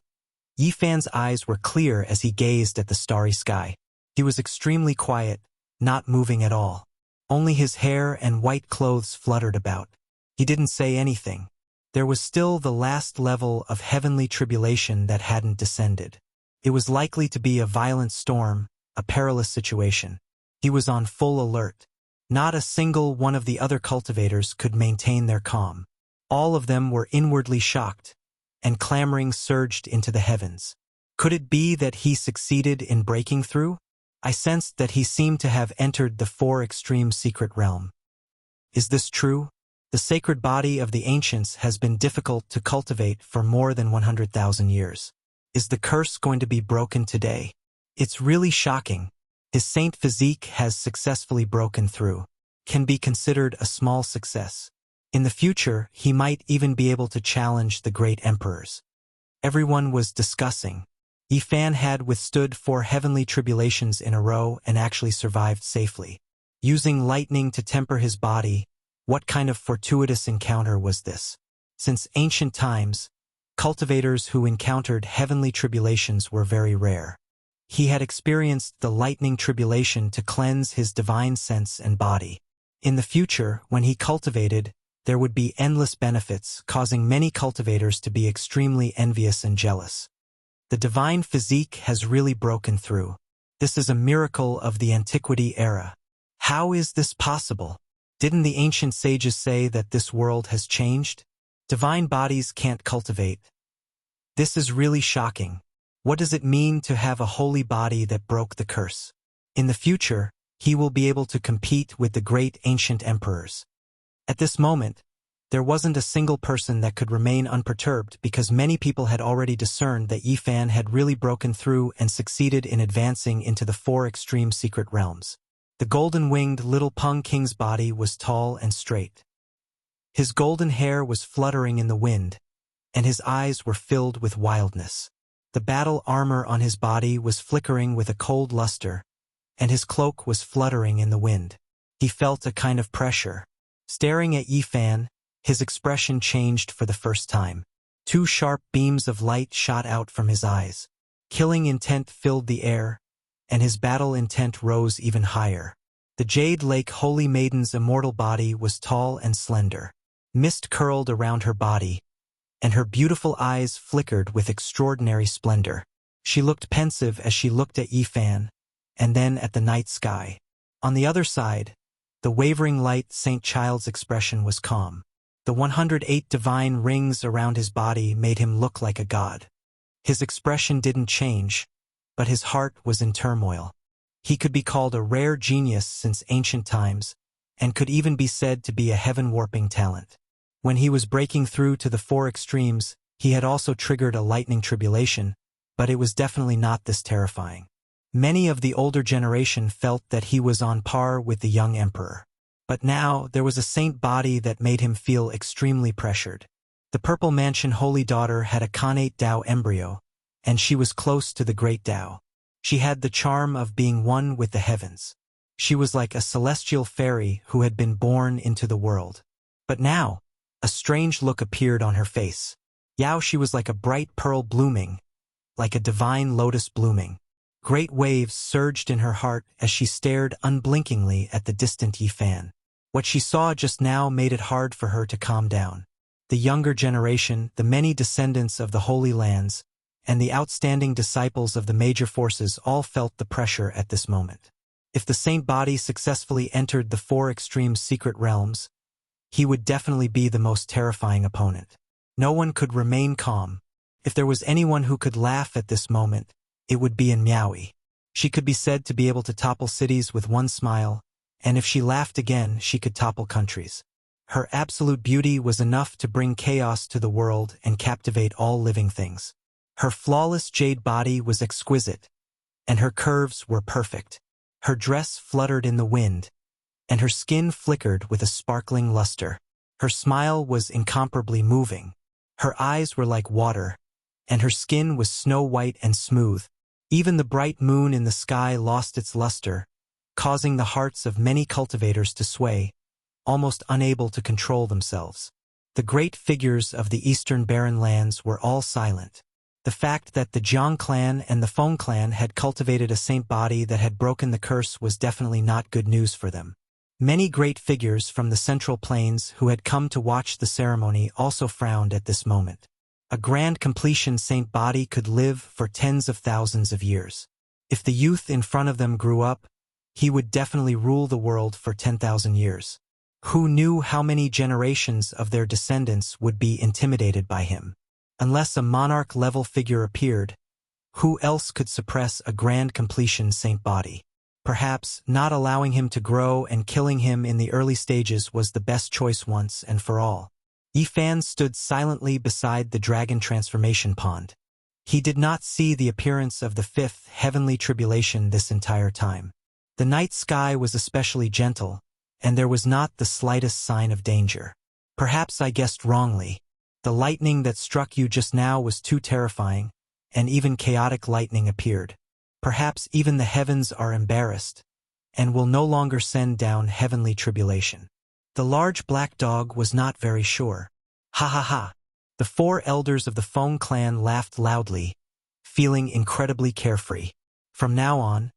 Yifan's eyes were clear as he gazed at the starry sky. He was extremely quiet, not moving at all. Only his hair and white clothes fluttered about. He didn't say anything. There was still the last level of heavenly tribulation that hadn't descended. It was likely to be a violent storm, a perilous situation. He was on full alert. Not a single one of the other cultivators could maintain their calm. All of them were inwardly shocked, and clamoring surged into the heavens. Could it be that he succeeded in breaking through? I sensed that he seemed to have entered the four extreme secret realm. Is this true? The sacred body of the ancients has been difficult to cultivate for more than 100,000 years. Is the curse going to be broken today? It's really shocking. His saint physique has successfully broken through. Can be considered a small success. In the future, he might even be able to challenge the great emperors. Everyone was discussing. Yifan had withstood 4 heavenly tribulations in a row and actually survived safely. Using lightning to temper his body, what kind of fortuitous encounter was this? Since ancient times, cultivators who encountered heavenly tribulations were very rare. He had experienced the lightning tribulation to cleanse his divine sense and body. In the future, when he cultivated, there would be endless benefits, causing many cultivators to be extremely envious and jealous. The divine physique has really broken through. This is a miracle of the antiquity era. How is this possible? Didn't the ancient sages say that this world has changed? Divine bodies can't cultivate. This is really shocking. What does it mean to have a holy body that broke the curse? In the future, he will be able to compete with the great ancient emperors. At this moment, there wasn't a single person that could remain unperturbed because many people had already discerned that Yifan had really broken through and succeeded in advancing into the 4 extreme secret realms. The golden-winged little Peng King's body was tall and straight. His golden hair was fluttering in the wind, and his eyes were filled with wildness. The battle armor on his body was flickering with a cold luster, and his cloak was fluttering in the wind. He felt a kind of pressure. Staring at Yifan, his expression changed for the first time. 2 sharp beams of light shot out from his eyes. Killing intent filled the air, and his battle intent rose even higher. The Jade Lake Holy Maiden's immortal body was tall and slender. Mist curled around her body, and her beautiful eyes flickered with extraordinary splendor. She looked pensive as she looked at Yifan, and then at the night sky. On the other side, the wavering light Saint Child's expression was calm. The 108 divine rings around his body made him look like a god. His expression didn't change, but his heart was in turmoil. He could be called a rare genius since ancient times, and could even be said to be a heaven-warping talent. When he was breaking through to the 4 extremes, he had also triggered a lightning tribulation, but it was definitely not this terrifying. Many of the older generation felt that he was on par with the young emperor. But now, there was a saint body that made him feel extremely pressured. The Purple Mansion Holy Daughter had a connate Tao embryo, and she was close to the great Tao. She had the charm of being one with the heavens. She was like a celestial fairy who had been born into the world. But now, a strange look appeared on her face. She was like a bright pearl blooming, like a divine lotus blooming. Great waves surged in her heart as she stared unblinkingly at the distant Yifan. What she saw just now made it hard for her to calm down. The younger generation, the many descendants of the Holy Lands, and the outstanding disciples of the major forces all felt the pressure at this moment. If the saint body successfully entered the 4 extreme secret realms, he would definitely be the most terrifying opponent. No one could remain calm. If there was anyone who could laugh at this moment, it would be in Miaoyi. She could be said to be able to topple cities with one smile, and if she laughed again, she could topple countries. Her absolute beauty was enough to bring chaos to the world and captivate all living things. Her flawless jade body was exquisite, and her curves were perfect. Her dress fluttered in the wind, and her skin flickered with a sparkling luster. Her smile was incomparably moving. Her eyes were like water, and her skin was snow-white and smooth. Even the bright moon in the sky lost its luster, causing the hearts of many cultivators to sway, almost unable to control themselves. The great figures of the eastern barren lands were all silent. The fact that the Jiang clan and the Feng clan had cultivated a saint body that had broken the curse was definitely not good news for them. Many great figures from the Central Plains who had come to watch the ceremony also frowned at this moment. A grand completion saint body could live for tens of thousands of years. If the youth in front of them grew up, he would definitely rule the world for 10,000 years. Who knew how many generations of their descendants would be intimidated by him? Unless a monarch-level figure appeared, who else could suppress a grand completion saint body? Perhaps not allowing him to grow and killing him in the early stages was the best choice once and for all. Yifan stood silently beside the dragon transformation pond. He did not see the appearance of the fifth heavenly tribulation this entire time. The night sky was especially gentle, and there was not the slightest sign of danger. Perhaps I guessed wrongly. The lightning that struck you just now was too terrifying, and even chaotic lightning appeared. Perhaps even the heavens are embarrassed, and will no longer send down heavenly tribulation. The large black dog was not very sure. Ha ha ha. The four elders of the Feng clan laughed loudly, feeling incredibly carefree. From now on,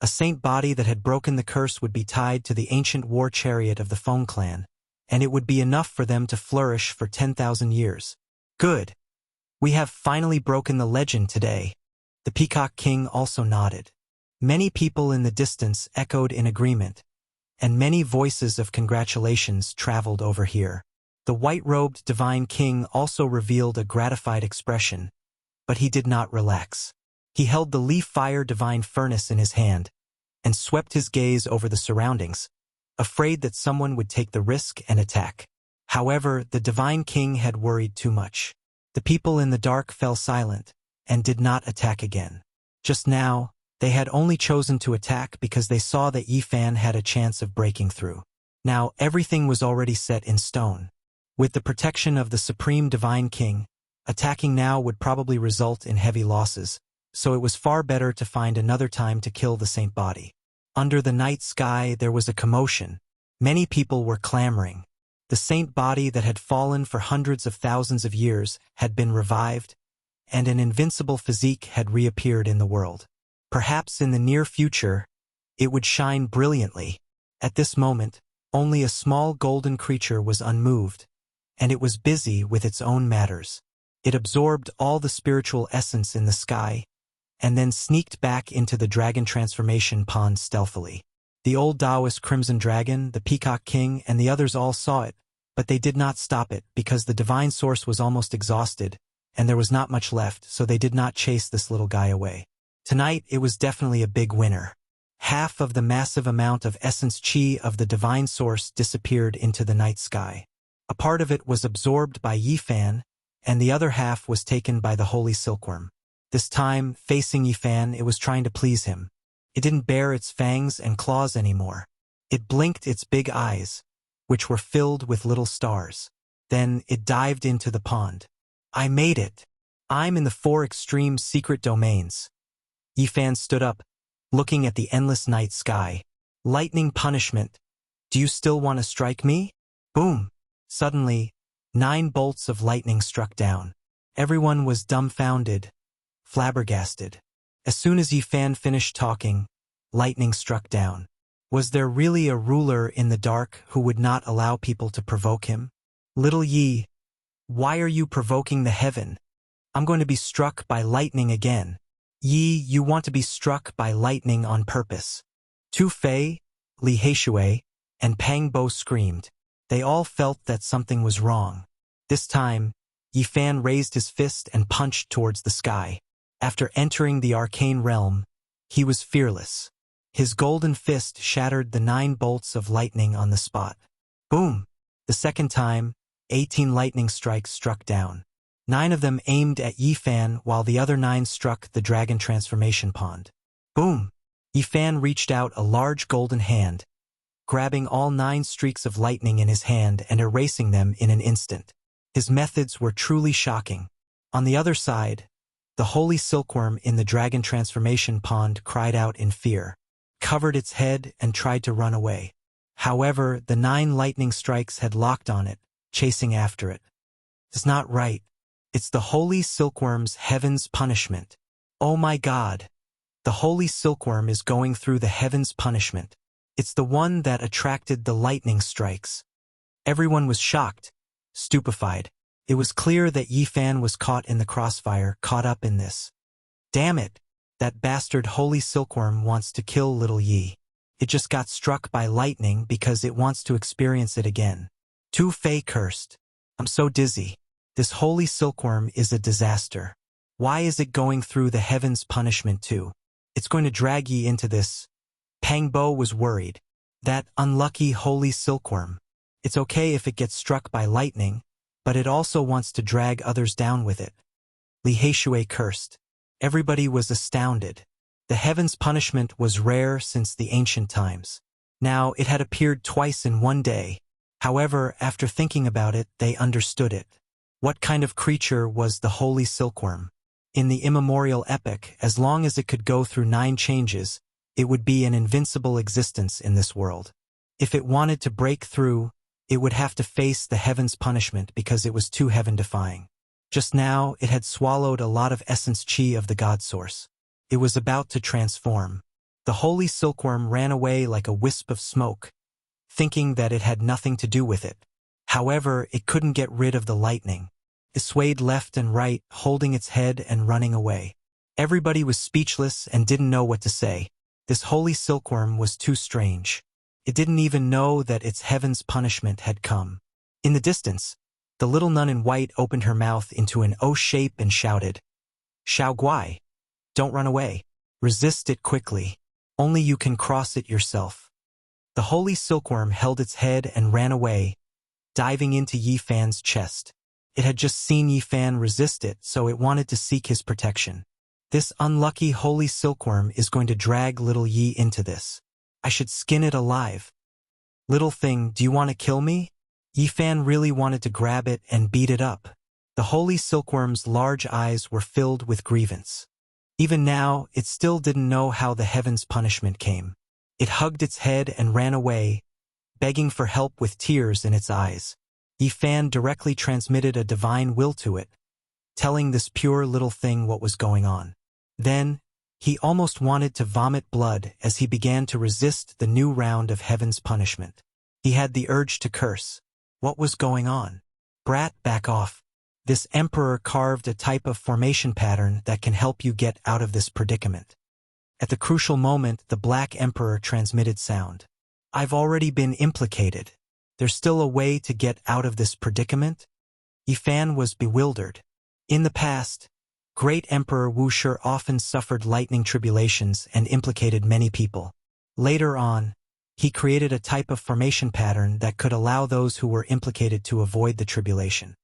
a saint body that had broken the curse would be tied to the ancient war chariot of the Feng clan, and it would be enough for them to flourish for 10,000 years. Good. We have finally broken the legend today. The Peacock King also nodded. Many people in the distance echoed in agreement, and many voices of congratulations traveled over here. The white-robed divine king also revealed a gratified expression, but he did not relax. He held the leaf-fire divine furnace in his hand, and swept his gaze over the surroundings, afraid that someone would take the risk and attack. However, the divine king had worried too much. The people in the dark fell silent, and did not attack again. Just now, they had only chosen to attack because they saw that Yifan had a chance of breaking through. Now everything was already set in stone. With the protection of the Supreme Divine King, attacking now would probably result in heavy losses, so it was far better to find another time to kill the saint body. Under the night sky there was a commotion. Many people were clamoring. The saint body that had fallen for hundreds of thousands of years had been revived, and an invincible physique had reappeared in the world. Perhaps in the near future, it would shine brilliantly. At this moment, only a small golden creature was unmoved, and it was busy with its own matters. It absorbed all the spiritual essence in the sky, and then sneaked back into the dragon transformation pond stealthily. The old Taoist Crimson Dragon, the Peacock King, and the others all saw it, but they did not stop it because the divine source was almost exhausted, and there was not much left, so they did not chase this little guy away. Tonight, it was definitely a big winner. Half of the massive amount of essence chi of the divine source disappeared into the night sky. A part of it was absorbed by Yifan, and the other half was taken by the holy silkworm. This time, facing Yifan, it was trying to please him. It didn't bare its fangs and claws anymore. It blinked its big eyes, which were filled with little stars. Then it dived into the pond. I made it. I'm in the 4 extreme secret domains. Yifan stood up, looking at the endless night sky. Lightning punishment. Do you still want to strike me? Boom. Suddenly, 9 bolts of lightning struck down. Everyone was dumbfounded, flabbergasted. As soon as Yifan finished talking, lightning struck down. Was there really a ruler in the dark who would not allow people to provoke him? Little Yi, why are you provoking the heaven? I'm going to be struck by lightning again. Yi, you want to be struck by lightning on purpose. Tu Fei, Li Heishui, and Pang Bo screamed. They all felt that something was wrong. This time, Yifan raised his fist and punched towards the sky. After entering the arcane realm, he was fearless. His golden fist shattered the 9 bolts of lightning on the spot. Boom! The second time, 18 lightning strikes struck down. 9 of them aimed at Yifan while the other 9 struck the dragon transformation pond. Boom! Yifan reached out a large golden hand, grabbing all 9 streaks of lightning in his hand and erasing them in an instant. His methods were truly shocking. On the other side, the holy silkworm in the dragon transformation pond cried out in fear, covered its head and tried to run away. However, the 9 lightning strikes had locked on it, chasing after it. It's not right. It's the holy silkworm's heaven's punishment. Oh my God! The holy silkworm is going through the heaven's punishment. It's the one that attracted the lightning strikes. Everyone was shocked, stupefied. It was clear that Yi Fan was caught in the crossfire, caught up in this. Damn it! That bastard holy silkworm wants to kill little Yi. It just got struck by lightning because it wants to experience it again. Tu Fei cursed. I'm so dizzy. This holy silkworm is a disaster. Why is it going through the heaven's punishment too? It's going to drag Yi into this. Pang Bo was worried. That unlucky holy silkworm. It's okay if it gets struck by lightning, but it also wants to drag others down with it. Li Heishui cursed. Everybody was astounded. The heaven's punishment was rare since the ancient times. Now, it had appeared twice in one day. However, after thinking about it, they understood it. What kind of creature was the holy silkworm? In the immemorial epic, as long as it could go through 9 changes, it would be an invincible existence in this world. If it wanted to break through, it would have to face the heaven's punishment because it was too heaven-defying. Just now, it had swallowed a lot of essence chi of the God Source. It was about to transform. The holy silkworm ran away like a wisp of smoke, thinking that it had nothing to do with it. However, it couldn't get rid of the lightning. It swayed left and right, holding its head and running away. Everybody was speechless and didn't know what to say. This holy silkworm was too strange. It didn't even know that its heaven's punishment had come. In the distance, the little nun in white opened her mouth into an O shape and shouted, "Xiao Guai! Don't run away. Resist it quickly. Only you can cross it yourself." The holy silkworm held its head and ran away, diving into Yi Fan's chest. It had just seen Yi Fan resist it, so it wanted to seek his protection. This unlucky holy silkworm is going to drag little Yi into this. I should skin it alive. Little thing, do you want to kill me? Yi Fan really wanted to grab it and beat it up. The holy silkworm's large eyes were filled with grievance. Even now, it still didn't know how the heaven's punishment came. It hugged its head and ran away, begging for help with tears in its eyes. Yi Fan directly transmitted a divine will to it, telling this pure little thing what was going on. Then, he almost wanted to vomit blood as he began to resist the new round of heaven's punishment. He had the urge to curse. What was going on? Brat, back off. This emperor carved a type of formation pattern that can help you get out of this predicament. At the crucial moment, the Black Emperor transmitted sound. I've already been implicated. There's still a way to get out of this predicament? Yi Fan was bewildered. In the past, Great Emperor Wuxia often suffered lightning tribulations and implicated many people. Later on, he created a type of formation pattern that could allow those who were implicated to avoid the tribulation.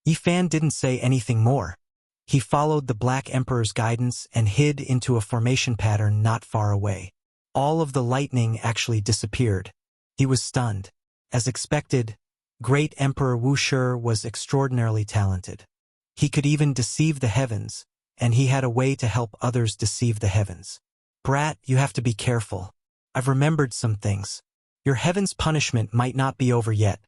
Yi Fan didn't say anything more. He followed the Black Emperor's guidance and hid into a formation pattern not far away. All of the lightning actually disappeared. He was stunned. As expected, Great Emperor Wuxia was extraordinarily talented. He could even deceive the heavens, and he had a way to help others deceive the heavens. Brat, you have to be careful. I've remembered some things. Your heaven's punishment might not be over yet.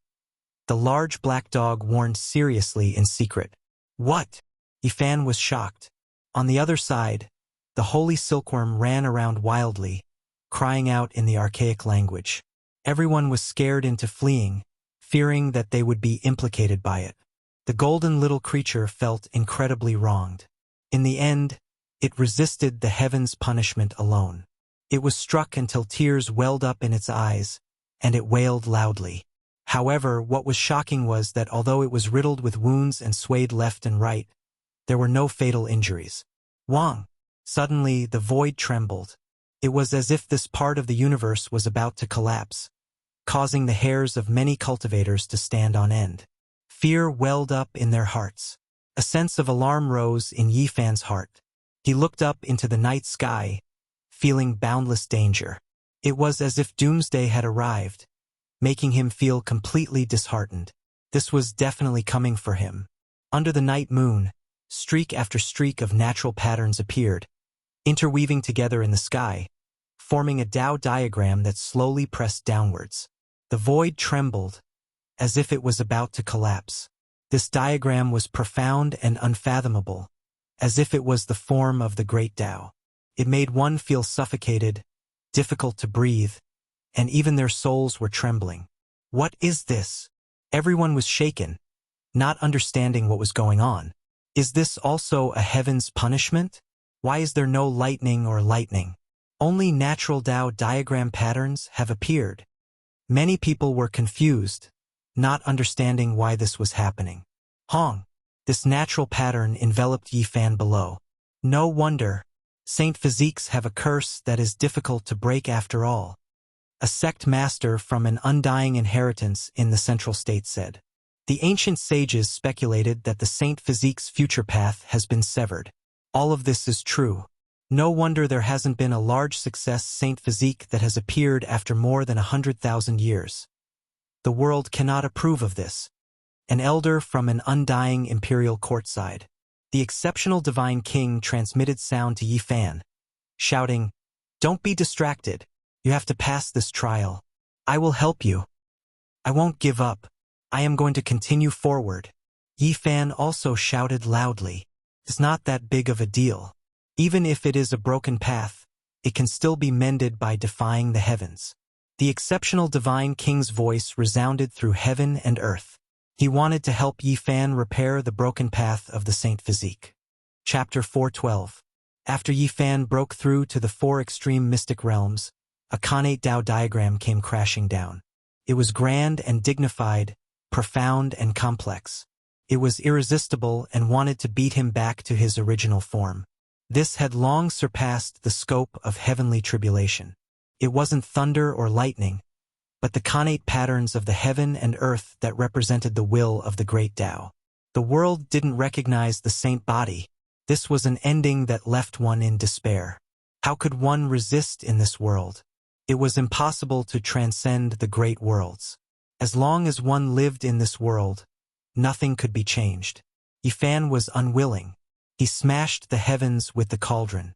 The large black dog warned seriously in secret. What? Yi Fan was shocked. On the other side, the holy silkworm ran around wildly, crying out in the archaic language. Everyone was scared into fleeing, fearing that they would be implicated by it. The golden little creature felt incredibly wronged. In the end, it resisted the heaven's punishment alone. It was struck until tears welled up in its eyes, and it wailed loudly. However, what was shocking was that although it was riddled with wounds and swayed left and right, there were no fatal injuries. Wang! Suddenly, the void trembled. It was as if this part of the universe was about to collapse, causing the hairs of many cultivators to stand on end. Fear welled up in their hearts. A sense of alarm rose in Yi Fan's heart. He looked up into the night sky, feeling boundless danger. It was as if doomsday had arrived, making him feel completely disheartened. This was definitely coming for him. Under the night moon, streak after streak of natural patterns appeared, interweaving together in the sky, forming a Tao diagram that slowly pressed downwards. The void trembled, as if it was about to collapse. This diagram was profound and unfathomable, as if it was the form of the great Tao. It made one feel suffocated, difficult to breathe, and even their souls were trembling. What is this? Everyone was shaken, not understanding what was going on. Is this also a heaven's punishment? Why is there no lightning or lightning? Only natural Tao diagram patterns have appeared. Many people were confused, not understanding why this was happening. Hong, this natural pattern enveloped Yifan below. No wonder. Saint Physiques have a curse that is difficult to break after all. A sect master from an undying inheritance in the central state said. The ancient sages speculated that the Saint Physique's future path has been severed. All of this is true. No wonder there hasn't been a large success Saint Physique that has appeared after more than 100,000 years. The world cannot approve of this. An elder from an undying imperial courtside. The exceptional divine king transmitted sound to Yifan, shouting, "Don't be distracted. You have to pass this trial. I will help you. I won't give up. I am going to continue forward." Yifan also shouted loudly, "It's not that big of a deal. Even if it is a broken path, it can still be mended by defying the heavens." The exceptional divine king's voice resounded through heaven and earth. He wanted to help Yifan repair the broken path of the Saint Physique. Chapter 412. After Yifan broke through to the four extreme mystic realms, a Khanate Tao diagram came crashing down. It was grand and dignified, profound and complex. It was irresistible and wanted to beat him back to his original form. This had long surpassed the scope of heavenly tribulation. It wasn't thunder or lightning, but the Khanate patterns of the heaven and earth that represented the will of the great Tao. The world didn't recognize the saint body. This was an ending that left one in despair. How could one resist in this world? It was impossible to transcend the great worlds. As long as one lived in this world, nothing could be changed. Yifan was unwilling. He smashed the heavens with the cauldron.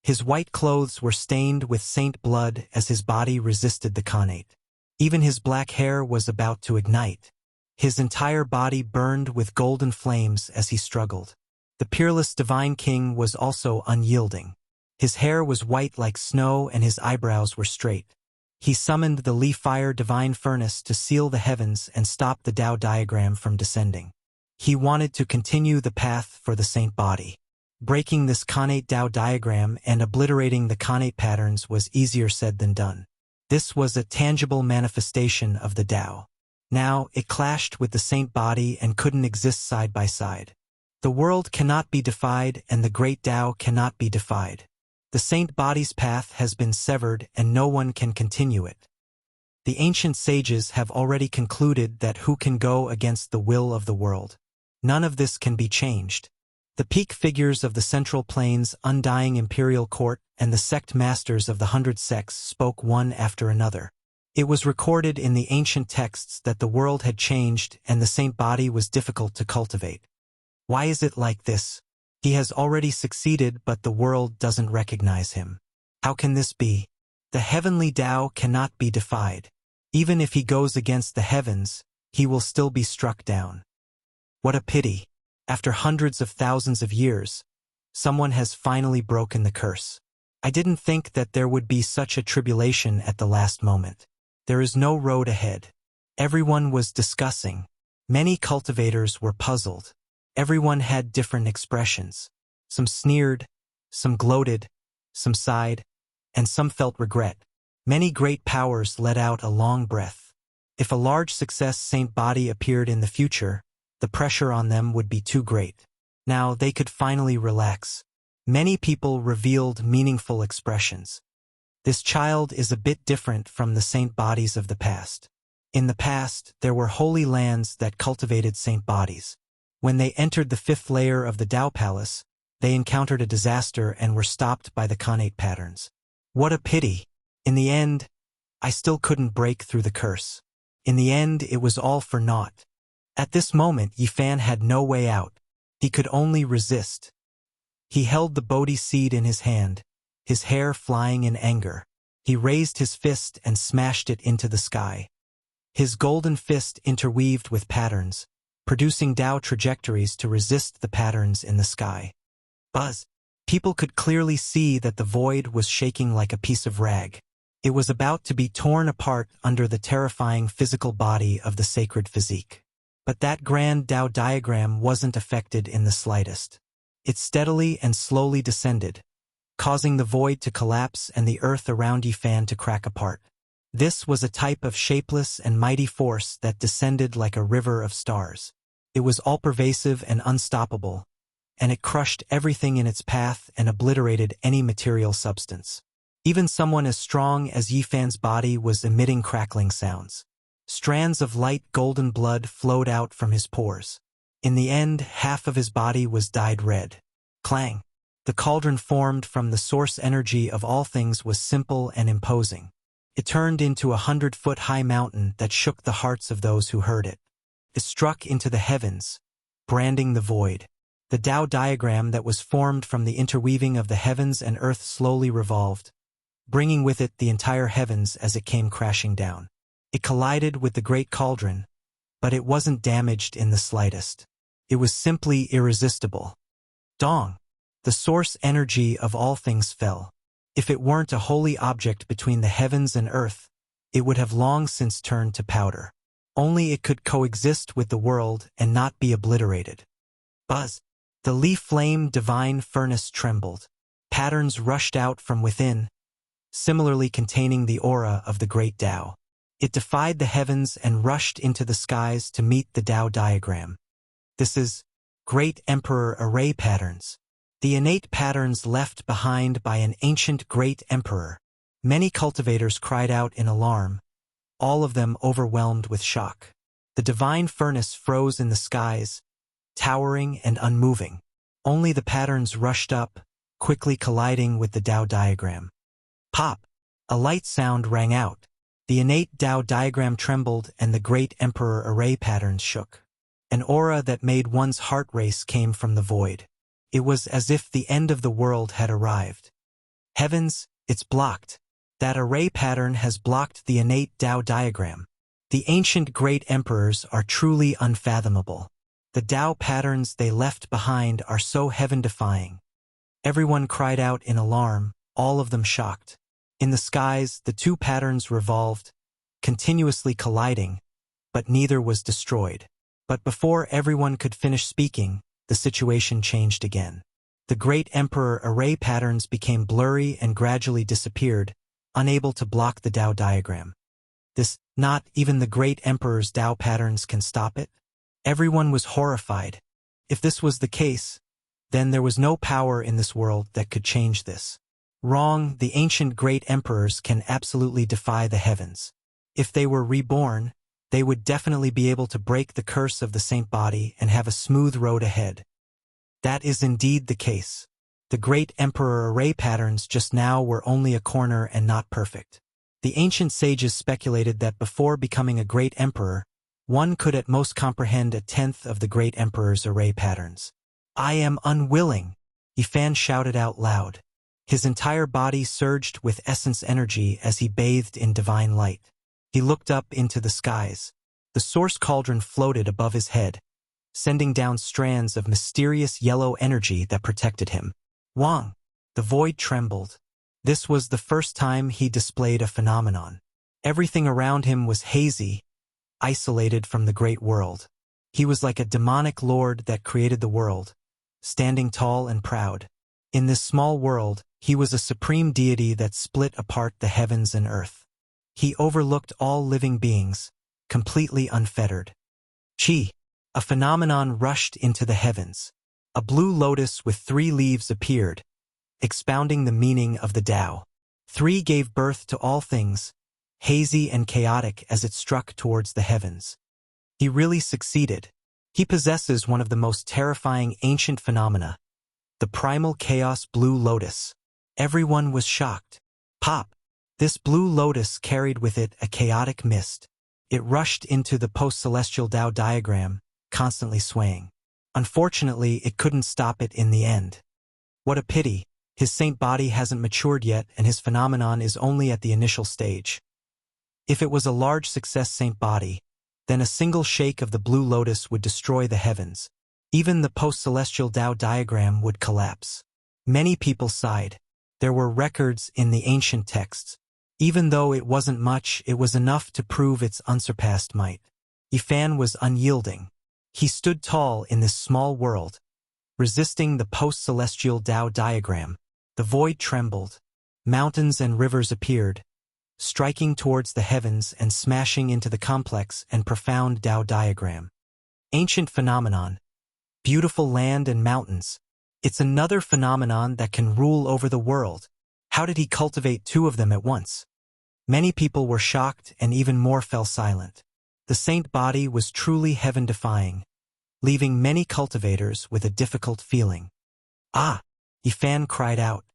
His white clothes were stained with saint blood as his body resisted the Khanate. Even his black hair was about to ignite. His entire body burned with golden flames as he struggled. The peerless divine king was also unyielding. His hair was white like snow and his eyebrows were straight. He summoned the Li Fire divine furnace to seal the heavens and stop the Tao diagram from descending. He wanted to continue the path for the saint body. Breaking this Khanate Tao diagram and obliterating the Khanate patterns was easier said than done. This was a tangible manifestation of the Tao. Now it clashed with the saint body and couldn't exist side by side. The world cannot be defied and the great Tao cannot be defied. The saint body's path has been severed and no one can continue it. The ancient sages have already concluded that who can go against the will of the world? None of this can be changed. The peak figures of the Central Plains' undying imperial court and the sect masters of the 100 sects spoke one after another. It was recorded in the ancient texts that the world had changed and the saint body was difficult to cultivate. Why is it like this? He has already succeeded but the world doesn't recognize him. How can this be? The heavenly Tao cannot be defied. Even if he goes against the heavens, he will still be struck down. What a pity. After hundreds of thousands of years, someone has finally broken the curse. I didn't think that there would be such a tribulation at the last moment. There is no road ahead. Everyone was discussing. Many cultivators were puzzled. Everyone had different expressions. Some sneered, some gloated, some sighed, and some felt regret. Many great powers let out a long breath. If a large success saint body appeared in the future, the pressure on them would be too great. Now they could finally relax. Many people revealed meaningful expressions. This child is a bit different from the saint bodies of the past. In the past, there were holy lands that cultivated saint bodies. When they entered the fifth layer of the Tao Palace, they encountered a disaster and were stopped by the Khanate patterns. What a pity! In the end, I still couldn't break through the curse. In the end, it was all for naught. At this moment, Yifan had no way out. He could only resist. He held the Bodhi seed in his hand, his hair flying in anger. He raised his fist and smashed it into the sky. his golden fist interweaved with patterns, producing Tao trajectories to resist the patterns in the sky. Buzz. People could clearly see that the void was shaking like a piece of rag. It was about to be torn apart under the terrifying physical body of the sacred physique. But that grand Tao diagram wasn't affected in the slightest. It steadily and slowly descended, causing the void to collapse and the earth around Yifan to crack apart. This was a type of shapeless and mighty force that descended like a river of stars. It was all-pervasive and unstoppable, and it crushed everything in its path and obliterated any material substance. Even someone as strong as Yifan's body was emitting crackling sounds. Strands of light golden blood flowed out from his pores. In the end, half of his body was dyed red. Clang! The cauldron formed from the source energy of all things was simple and imposing. It turned into a 100-foot-high mountain that shook the hearts of those who heard it. It struck into the heavens, branding the void. The Tao diagram that was formed from the interweaving of the heavens and earth slowly revolved, bringing with it the entire heavens as it came crashing down. It collided with the great cauldron, but it wasn't damaged in the slightest. It was simply irresistible. Dong! The source energy of all things fell. If it weren't a holy object between the heavens and earth, it would have long since turned to powder. Only it could coexist with the world and not be obliterated. Buzz! The leaf-flame divine furnace trembled. Patterns rushed out from within, similarly containing the aura of the great Tao. It defied the heavens and rushed into the skies to meet the Tao diagram. This is Great Emperor Array Patterns. The innate patterns left behind by an ancient great emperor. Many cultivators cried out in alarm, all of them overwhelmed with shock. The divine furnace froze in the skies, towering and unmoving. Only the patterns rushed up, quickly colliding with the Tao diagram. Pop! A light sound rang out. The innate Tao diagram trembled and the great emperor array patterns shook. An aura that made one's heart race came from the void. It was as if the end of the world had arrived. Heavens, it's blocked. That array pattern has blocked the innate Tao diagram. The ancient great emperors are truly unfathomable. The Tao patterns they left behind are so heaven-defying. Everyone cried out in alarm, all of them shocked. In the skies, the two patterns revolved, continuously colliding, but neither was destroyed. But before everyone could finish speaking, the situation changed again. The great emperor array patterns became blurry and gradually disappeared, unable to block the Tao diagram. Not even the great emperor's Tao patterns can stop it? Everyone was horrified. If this was the case, then there was no power in this world that could change this. Wrong, the ancient great emperors can absolutely defy the heavens. If they were reborn, they would definitely be able to break the curse of the saint body and have a smooth road ahead. That is indeed the case. The great emperor array patterns just now were only a corner and not perfect. The ancient sages speculated that before becoming a great emperor, one could at most comprehend a tenth of the great emperor's array patterns. I am unwilling, Yifan shouted out loud. His entire body surged with essence energy as he bathed in divine light. He looked up into the skies. The source cauldron floated above his head, sending down strands of mysterious yellow energy that protected him. Wang! The void trembled. This was the first time he displayed a phenomenon. Everything around him was hazy, isolated from the great world. He was like a demonic lord that created the world, standing tall and proud. In this small world, he was a supreme deity that split apart the heavens and earth. He overlooked all living beings, completely unfettered. Chi! A phenomenon rushed into the heavens. A blue lotus with 3 leaves appeared, expounding the meaning of the Tao. 3 gave birth to all things, hazy and chaotic as it struck towards the heavens. He really succeeded. He possesses one of the most terrifying ancient phenomena, the primal chaos blue lotus. Everyone was shocked. Pop! This blue lotus carried with it a chaotic mist. It rushed into the post-celestial Tao diagram, constantly swaying. Unfortunately, it couldn't stop it in the end. What a pity. His saint body hasn't matured yet and his phenomenon is only at the initial stage. If it was a large success saint body, then a single shake of the blue lotus would destroy the heavens. Even the post-celestial Tao diagram would collapse. Many people sighed. There were records in the ancient texts. Even though it wasn't much, it was enough to prove its unsurpassed might. Yifan was unyielding. He stood tall in this small world, resisting the post-celestial Tao diagram. The void trembled. Mountains and rivers appeared, striking towards the heavens and smashing into the complex and profound Tao diagram. Ancient phenomenon. Beautiful land and mountains. It's another phenomenon that can rule over the world. How did he cultivate two of them at once? Many people were shocked and even more fell silent. The saint body was truly heaven-defying, leaving many cultivators with a difficult feeling. Ah! Yifan cried out.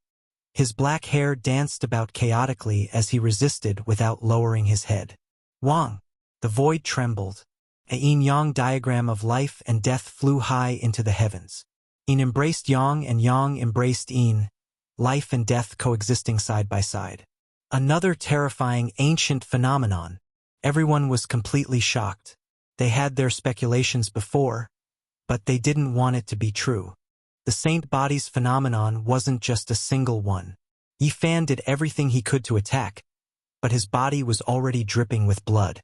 His black hair danced about chaotically as he resisted without lowering his head. Wang! The void trembled. A yin-yang diagram of life and death flew high into the heavens. Yin embraced yang and yang embraced yin, life and death coexisting side by side. Another terrifying ancient phenomenon. Everyone was completely shocked. They had their speculations before, but they didn't want it to be true. The saint body's phenomenon wasn't just a single one. Yifan did everything he could to attack, but his body was already dripping with blood.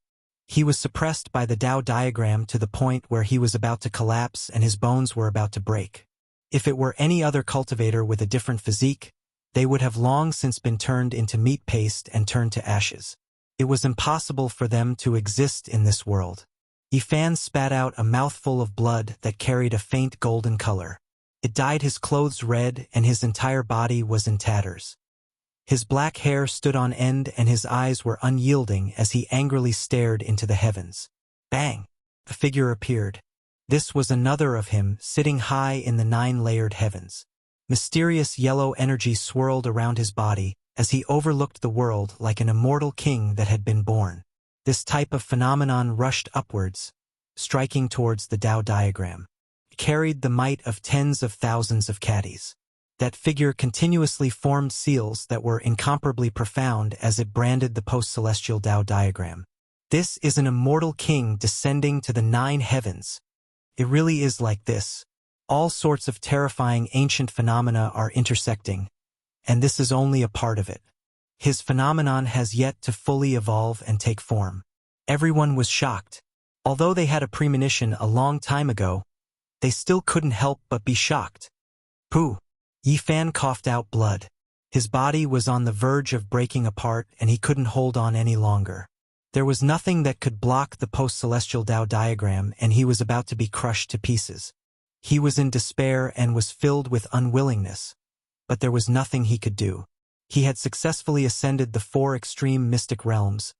He was suppressed by the Tao diagram to the point where he was about to collapse and his bones were about to break. If it were any other cultivator with a different physique, they would have long since been turned into meat paste and turned to ashes. It was impossible for them to exist in this world. Yifan spat out a mouthful of blood that carried a faint golden color. It dyed his clothes red and his entire body was in tatters. His black hair stood on end and his eyes were unyielding as he angrily stared into the heavens. Bang! A figure appeared. This was another of him, sitting high in the 9-layered heavens. Mysterious yellow energy swirled around his body as he overlooked the world like an immortal king that had been born. This type of phenomenon rushed upwards, striking towards the Tao diagram. It carried the might of tens of thousands of caddies. That figure continuously formed seals that were incomparably profound as it branded the post-celestial Tao diagram. This is an immortal king descending to the 9 heavens. It really is like this. All sorts of terrifying ancient phenomena are intersecting, and this is only a part of it. His phenomenon has yet to fully evolve and take form. Everyone was shocked. Although they had a premonition a long time ago, they still couldn't help but be shocked. Pooh! Yifan coughed out blood. His body was on the verge of breaking apart and he couldn't hold on any longer. There was nothing that could block the post-celestial Tao diagram and he was about to be crushed to pieces. He was in despair and was filled with unwillingness, but there was nothing he could do. He had successfully ascended the 4 extreme mystic realms,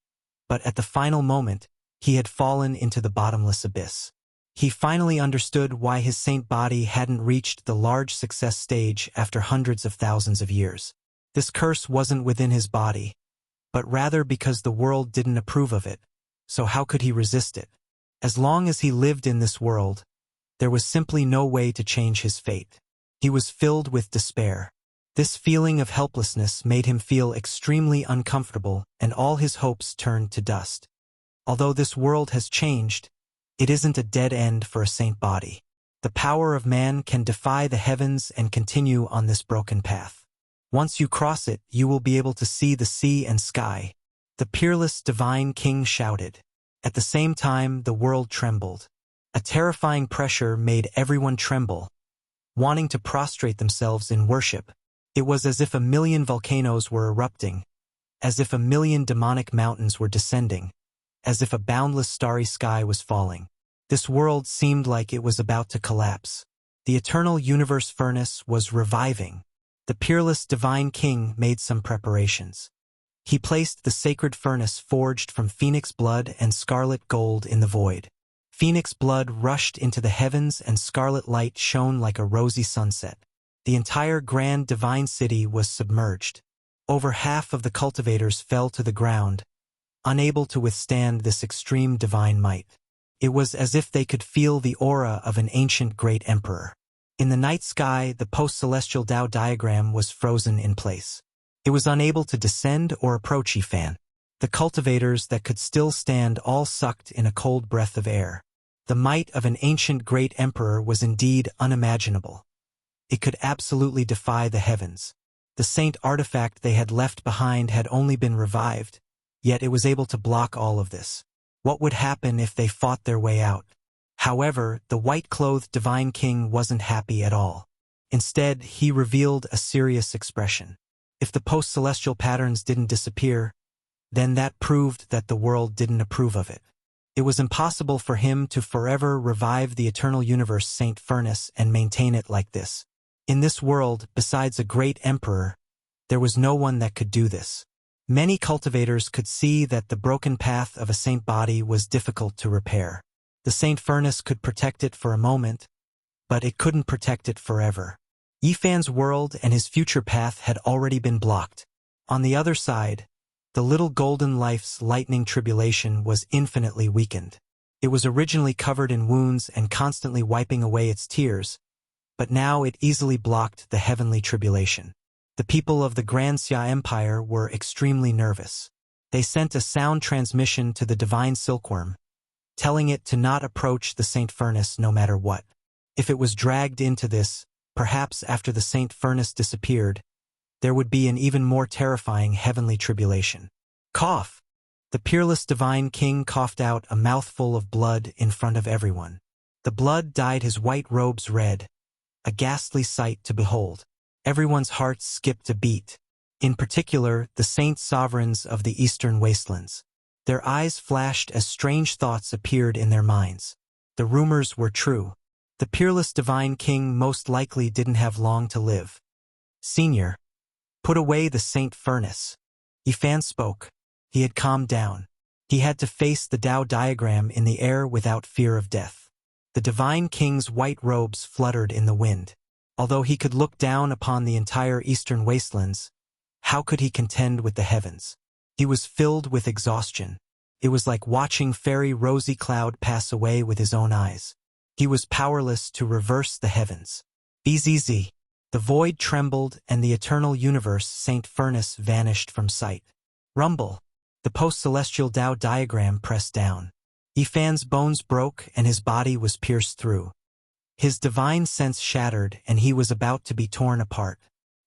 but at the final moment, he had fallen into the bottomless abyss. He finally understood why his saint body hadn't reached the large success stage after hundreds of thousands of years. This curse wasn't within his body, but rather because the world didn't approve of it, so how could he resist it? As long as he lived in this world, there was simply no way to change his fate. He was filled with despair. This feeling of helplessness made him feel extremely uncomfortable and all his hopes turned to dust. Although this world has changed, it isn't a dead end for a saint body. The power of man can defy the heavens and continue on this broken path. Once you cross it, you will be able to see the sea and sky. The peerless divine king shouted. At the same time, the world trembled. A terrifying pressure made everyone tremble, wanting to prostrate themselves in worship. It was as if a million volcanoes were erupting, as if a million demonic mountains were descending, as if a boundless starry sky was falling. This world seemed like it was about to collapse. The eternal universe furnace was reviving. The peerless divine king made some preparations. He placed the sacred furnace forged from phoenix blood and scarlet gold in the void. Phoenix blood rushed into the heavens and scarlet light shone like a rosy sunset. The entire grand divine city was submerged. Over half of the cultivators fell to the ground, unable to withstand this extreme divine might. It was as if they could feel the aura of an ancient great emperor. In the night sky, the post-celestial Tao diagram was frozen in place. It was unable to descend or approach Yifan. The cultivators that could still stand all sucked in a cold breath of air. The might of an ancient great emperor was indeed unimaginable. It could absolutely defy the heavens. The saint artifact they had left behind had only been revived, yet it was able to block all of this. What would happen if they fought their way out? However, the white-clothed divine king wasn't happy at all. Instead, he revealed a serious expression. If the post-celestial patterns didn't disappear, then that proved that the world didn't approve of it. It was impossible for him to forever revive the eternal universe Saint Furnace and maintain it like this. In this world, besides a great emperor, there was no one that could do this. Many cultivators could see that the broken path of a saint body was difficult to repair. The Saint Furnace could protect it for a moment, but it couldn't protect it forever. Yifan's world and his future path had already been blocked. On the other side, the little golden life's lightning tribulation was infinitely weakened. It was originally covered in wounds and constantly wiping away its tears, but now it easily blocked the heavenly tribulation. The people of the Grand Xia Empire were extremely nervous. They sent a sound transmission to the divine silkworm, telling it to not approach the Saint Furnace no matter what. If it was dragged into this, perhaps after the Saint Furnace disappeared, there would be an even more terrifying heavenly tribulation. Cough! The peerless divine king coughed out a mouthful of blood in front of everyone. The blood dyed his white robes red, a ghastly sight to behold. Everyone's hearts skipped a beat, in particular the saint sovereigns of the eastern wastelands. Their eyes flashed as strange thoughts appeared in their minds. The rumors were true. The peerless divine king most likely didn't have long to live. Senior, put away the Saint Furnace. Yifan spoke. He had calmed down. He had to face the Tao diagram in the air without fear of death. The divine king's white robes fluttered in the wind. Although he could look down upon the entire eastern wastelands, how could he contend with the heavens? He was filled with exhaustion. It was like watching fairy Rosy Cloud pass away with his own eyes. He was powerless to reverse the heavens. Bzz. The void trembled and the eternal universe Saint Furnace vanished from sight. Rumble. The post-celestial Tao diagram pressed down. Yifan's bones broke and his body was pierced through. His divine sense shattered and he was about to be torn apart.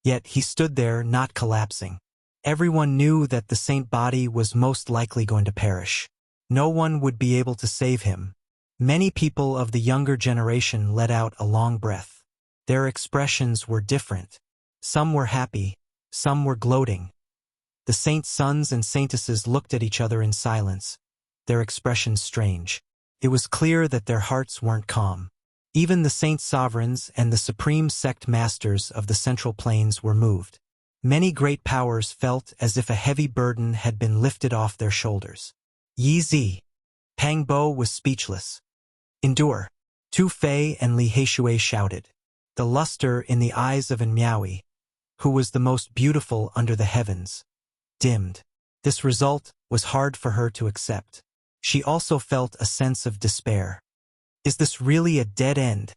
Yet he stood there not collapsing. Everyone knew that the saint body was most likely going to perish. No one would be able to save him. Many people of the younger generation let out a long breath. Their expressions were different. Some were happy, some were gloating. The saint's sons and saintesses looked at each other in silence, their expressions strange. It was clear that their hearts weren't calm. Even the saint sovereigns and the supreme sect masters of the Central Plains were moved. Many great powers felt as if a heavy burden had been lifted off their shoulders. Yi Zi. Pang Bo was speechless. Endure. Tu Fei and Li Heishui shouted. The luster in the eyes of Miaoyi, who was the most beautiful under the heavens, dimmed. This result was hard for her to accept. She also felt a sense of despair. Is this really a dead end?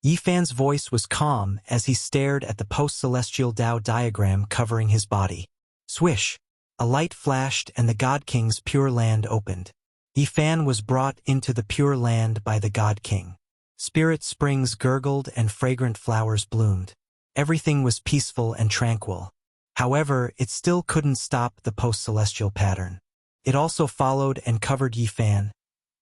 Yifan's voice was calm as he stared at the post-celestial Tao diagram covering his body. Swish! A light flashed and the God King's pure land opened. Yifan was brought into the pure land by the God King. Spirit springs gurgled and fragrant flowers bloomed. Everything was peaceful and tranquil. However, it still couldn't stop the post-celestial pattern. It also followed and covered Yifan,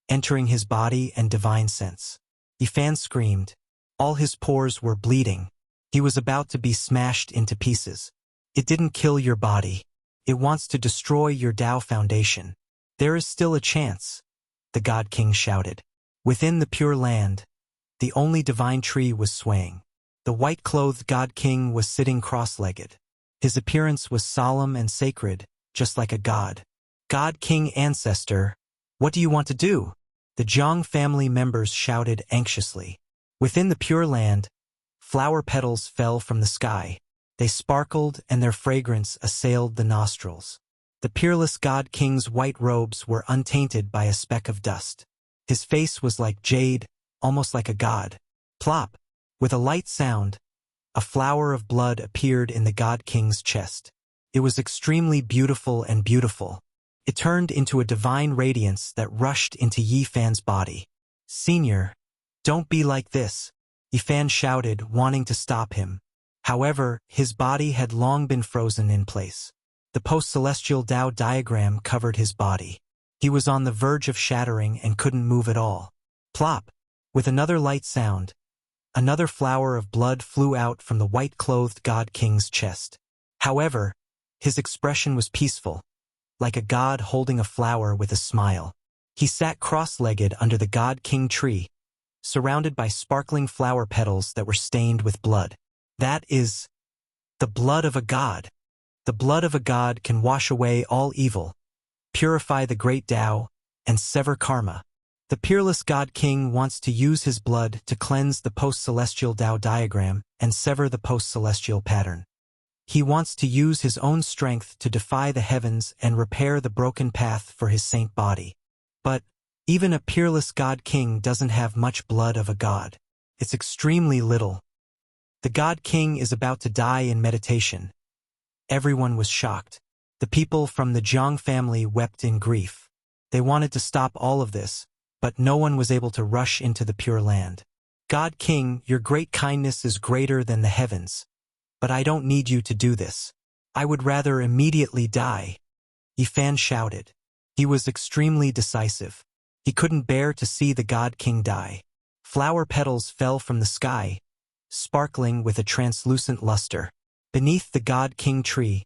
entering his body and divine sense. Yifan screamed. All his pores were bleeding. He was about to be smashed into pieces. It didn't kill your body. It wants to destroy your Tao foundation. There is still a chance, the God King shouted. Within the pure land, the only divine tree was swaying. The white-clothed God King was sitting cross-legged. His appearance was solemn and sacred, just like a god. God King Ancestor, what do you want to do? The Zhang family members shouted anxiously. Within the Pure Land, flower petals fell from the sky. They sparkled and their fragrance assailed the nostrils. The peerless God King's white robes were untainted by a speck of dust. His face was like jade, almost like a god. Plop! With a light sound, a flower of blood appeared in the God King's chest. It was extremely beautiful and beautiful. It turned into a divine radiance that rushed into Yi Fan's body. "Senior, don't be like this," Yi Fan shouted, wanting to stop him. However, his body had long been frozen in place. The post-celestial Tao diagram covered his body. He was on the verge of shattering and couldn't move at all. Plop! With another light sound, another flower of blood flew out from the white-clothed God King's chest. However, his expression was peaceful, like a god holding a flower with a smile. He sat cross-legged under the God King tree, surrounded by sparkling flower petals that were stained with blood. That is the blood of a god. The blood of a god can wash away all evil, purify the great Tao, and sever karma. The peerless God King wants to use his blood to cleanse the post-celestial Tao diagram and sever the post-celestial pattern. He wants to use his own strength to defy the heavens and repair the broken path for his saint body. But even a peerless God King doesn't have much blood of a god. It's extremely little. The God King is about to die in meditation. Everyone was shocked. The people from the Jiang family wept in grief. They wanted to stop all of this, but no one was able to rush into the Pure Land. "God King, your great kindness is greater than the heavens. But I don't need you to do this. I would rather immediately die," Yi Fan shouted. He was extremely decisive. He couldn't bear to see the God King die. Flower petals fell from the sky, sparkling with a translucent luster. Beneath the God King tree,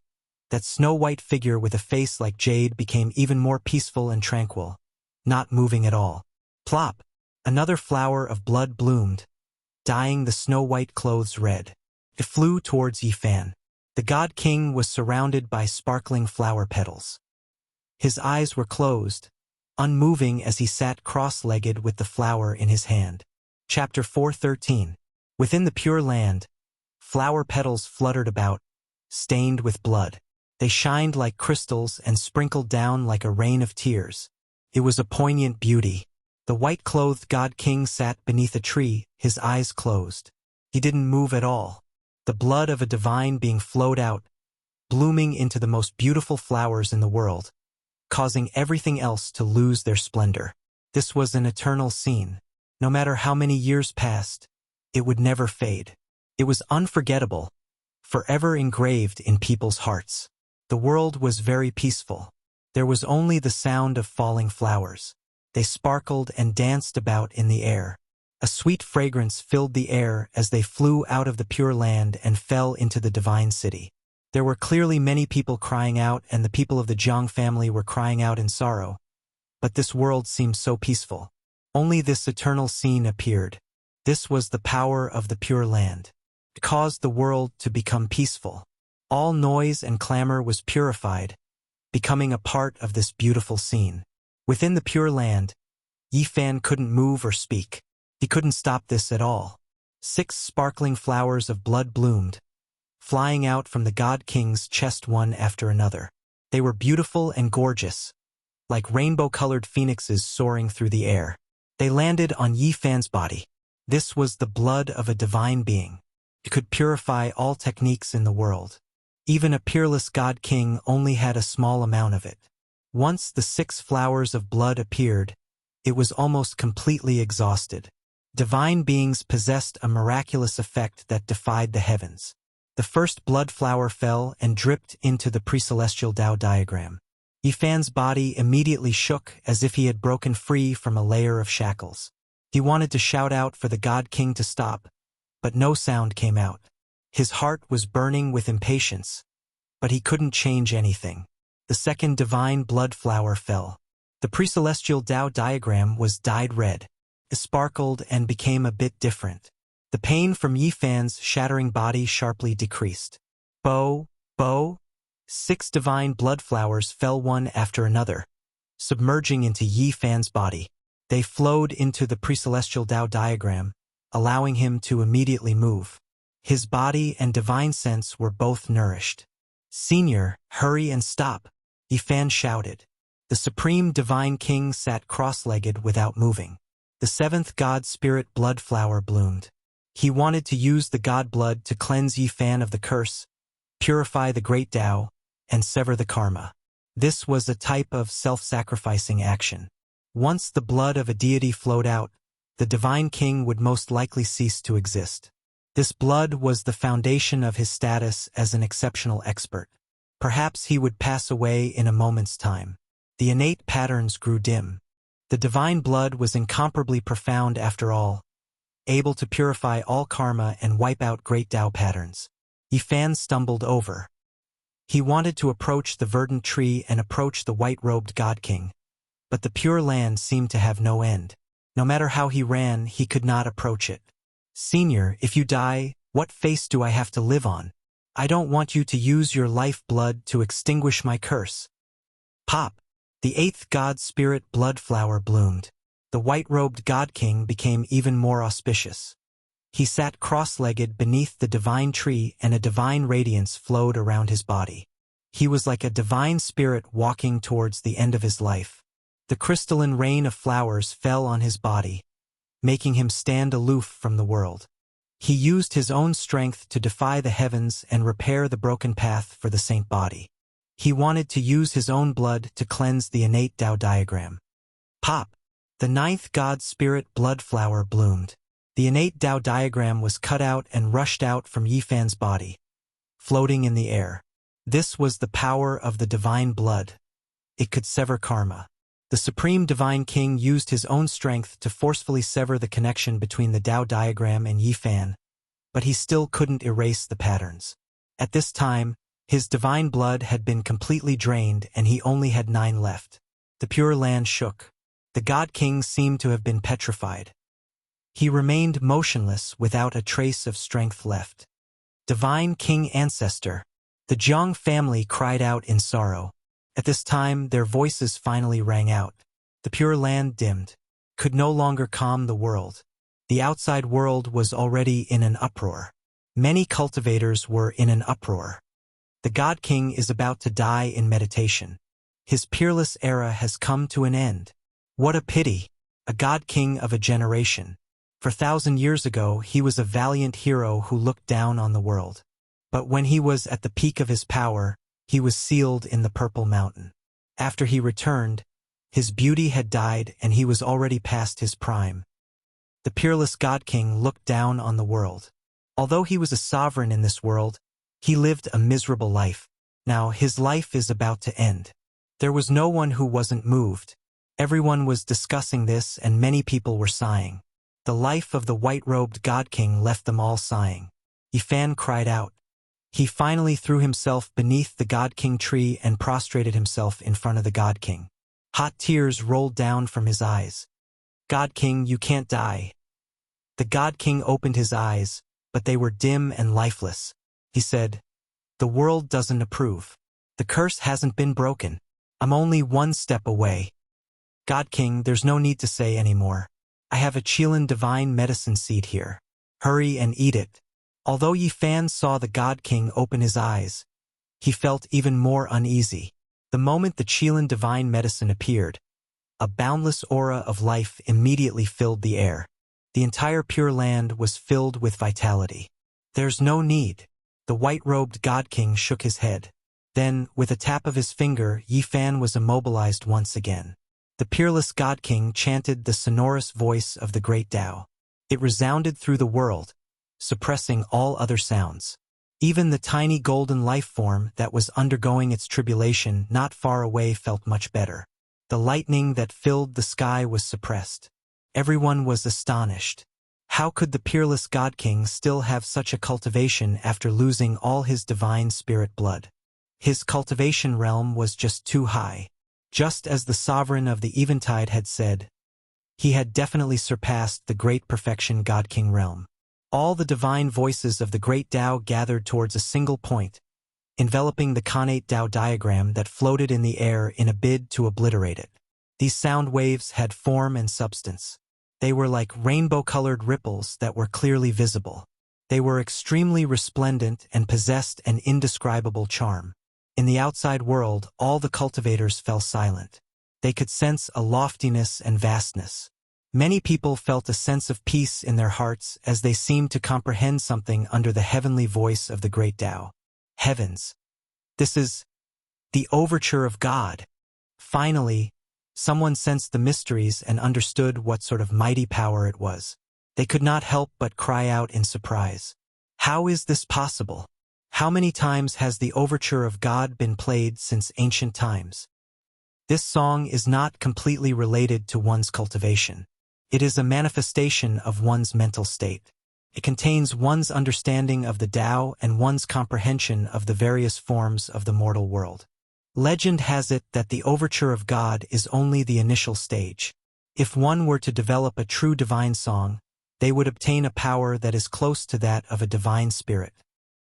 that snow-white figure with a face like jade became even more peaceful and tranquil, not moving at all. Plop! Another flower of blood bloomed, dyeing the snow-white clothes red. It flew towards Yi Fan. The God King was surrounded by sparkling flower petals. His eyes were closed, unmoving as he sat cross-legged with the flower in his hand. Chapter 413. Within the Pure Land, flower petals fluttered about, stained with blood. They shined like crystals and sprinkled down like a rain of tears. It was a poignant beauty. The white-clothed God King sat beneath a tree, his eyes closed. He didn't move at all. The blood of a divine being flowed out, blooming into the most beautiful flowers in the world, causing everything else to lose their splendor. This was an eternal scene. No matter how many years passed, it would never fade. It was unforgettable, forever engraved in people's hearts. The world was very peaceful. There was only the sound of falling flowers. They sparkled and danced about in the air. A sweet fragrance filled the air as they flew out of the Pure Land and fell into the divine city. There were clearly many people crying out, and the people of the Jiang family were crying out in sorrow. But this world seemed so peaceful. Only this eternal scene appeared. This was the power of the Pure Land. It caused the world to become peaceful. All noise and clamor was purified, becoming a part of this beautiful scene. Within the Pure Land, Yi Fan couldn't move or speak. He couldn't stop this at all. 6 sparkling flowers of blood bloomed, flying out from the God King's chest one after another. They were beautiful and gorgeous, like rainbow-colored phoenixes soaring through the air. They landed on Yi Fan's body. This was the blood of a divine being. It could purify all techniques in the world. Even a peerless God King only had a small amount of it. Once the 6 flowers of blood appeared, it was almost completely exhausted. Divine beings possessed a miraculous effect that defied the heavens. The first blood flower fell and dripped into the pre-celestial Tao diagram. Yi Fan's body immediately shook as if he had broken free from a layer of shackles. He wanted to shout out for the God King to stop, but no sound came out. His heart was burning with impatience, but he couldn't change anything. The second divine blood flower fell. The pre-celestial Tao diagram was dyed red. It sparkled and became a bit different. The pain from Yi Fan's shattering body sharply decreased. Bo, 6 divine blood flowers fell one after another, submerging into Yi Fan's body. They flowed into the pre-celestial Tao diagram, allowing him to immediately move. His body and divine sense were both nourished. "Senior, hurry and stop," Yi Fan shouted. The supreme divine king sat cross-legged without moving. The 7th God Spirit blood flower bloomed. He wanted to use the God blood to cleanse Yi Fan of the curse, purify the great Tao, and sever the karma. This was a type of self-sacrificing action. Once the blood of a deity flowed out, the divine king would most likely cease to exist. This blood was the foundation of his status as an exceptional expert. Perhaps he would pass away in a moment's time. The innate patterns grew dim. The divine blood was incomparably profound after all, able to purify all karma and wipe out great Tao patterns. Yifan stumbled over. He wanted to approach the verdant tree and approach the white-robed God King, but the Pure Land seemed to have no end. No matter how he ran, he could not approach it. "Senior, if you die, what face do I have to live on? I don't want you to use your life blood to extinguish my curse." Pop! The eighth God Spirit blood flower bloomed. The white-robed God King became even more auspicious. He sat cross-legged beneath the divine tree and a divine radiance flowed around his body. He was like a divine spirit walking towards the end of his life. The crystalline rain of flowers fell on his body, making him stand aloof from the world. He used his own strength to defy the heavens and repair the broken path for the saint body. He wanted to use his own blood to cleanse the innate Tao diagram. Pop! The ninth God Spirit blood flower bloomed. The innate Tao diagram was cut out and rushed out from Yifan's body, floating in the air. This was the power of the divine blood. It could sever karma. The Supreme Divine King used his own strength to forcefully sever the connection between the Tao diagram and Yifan, but he still couldn't erase the patterns. At this time, his divine blood had been completely drained and he only had 9 left. The Pure Land shook. The God King seemed to have been petrified. He remained motionless without a trace of strength left. Divine King Ancestor. The Jiang family cried out in sorrow. At this time, their voices finally rang out. The Pure Land dimmed, could no longer calm the world. The outside world was already in an uproar. Many cultivators were in an uproar. The God King is about to die in meditation. His peerless era has come to an end. What a pity! A God King of a generation. For 1,000 years ago, he was a valiant hero who looked down on the world. But when he was at the peak of his power, he was sealed in the Purple Mountain. After he returned, his beauty had died and he was already past his prime. The peerless God King looked down on the world. Although he was a sovereign in this world, he lived a miserable life. Now his life is about to end. There was no one who wasn't moved. Everyone was discussing this and many people were sighing. The life of the white-robed God King left them all sighing. Yifan cried out. He finally threw himself beneath the God King tree and prostrated himself in front of the God King. Hot tears rolled down from his eyes. God King, you can't die. The God King opened his eyes, but they were dim and lifeless. He said, "The world doesn't approve. The curse hasn't been broken. I'm only 1 step away. God King, there's no need to say anymore. I have a Qilin divine medicine seed here. Hurry and eat it." Although Yifan saw the God King open his eyes, he felt even more uneasy. The moment the Qilin divine medicine appeared, a boundless aura of life immediately filled the air. The entire Pure Land was filled with vitality. "There's no need." The white-robed God King shook his head. Then, with a tap of his finger, Yifan was immobilized once again. The peerless God King chanted the sonorous voice of the great Tao. It resounded through the world, suppressing all other sounds. Even the tiny golden life form that was undergoing its tribulation not far away felt much better. The lightning that filled the sky was suppressed. Everyone was astonished. How could the peerless God King still have such a cultivation after losing all his divine spirit blood? His cultivation realm was just too high. Just as the sovereign of the Eventide had said, he had definitely surpassed the great perfection God King realm. All the divine voices of the great Tao gathered towards a single point, enveloping the connate Tao diagram that floated in the air in a bid to obliterate it. These sound waves had form and substance. They were like rainbow-colored ripples that were clearly visible. They were extremely resplendent and possessed an indescribable charm. In the outside world, all the cultivators fell silent. They could sense a loftiness and vastness. Many people felt a sense of peace in their hearts as they seemed to comprehend something under the heavenly voice of the great Tao. Heavens! This is The overture of God. Finally, someone sensed the mysteries and understood what sort of mighty power it was. They could not help but cry out in surprise. How is this possible? How many times has the overture of God been played since ancient times? This song is not completely related to one's cultivation. It is a manifestation of one's mental state. It contains one's understanding of the Tao and one's comprehension of the various forms of the mortal world. Legend has it that the overture of God is only the initial stage. If one were to develop a true divine song, they would obtain a power that is close to that of a divine spirit.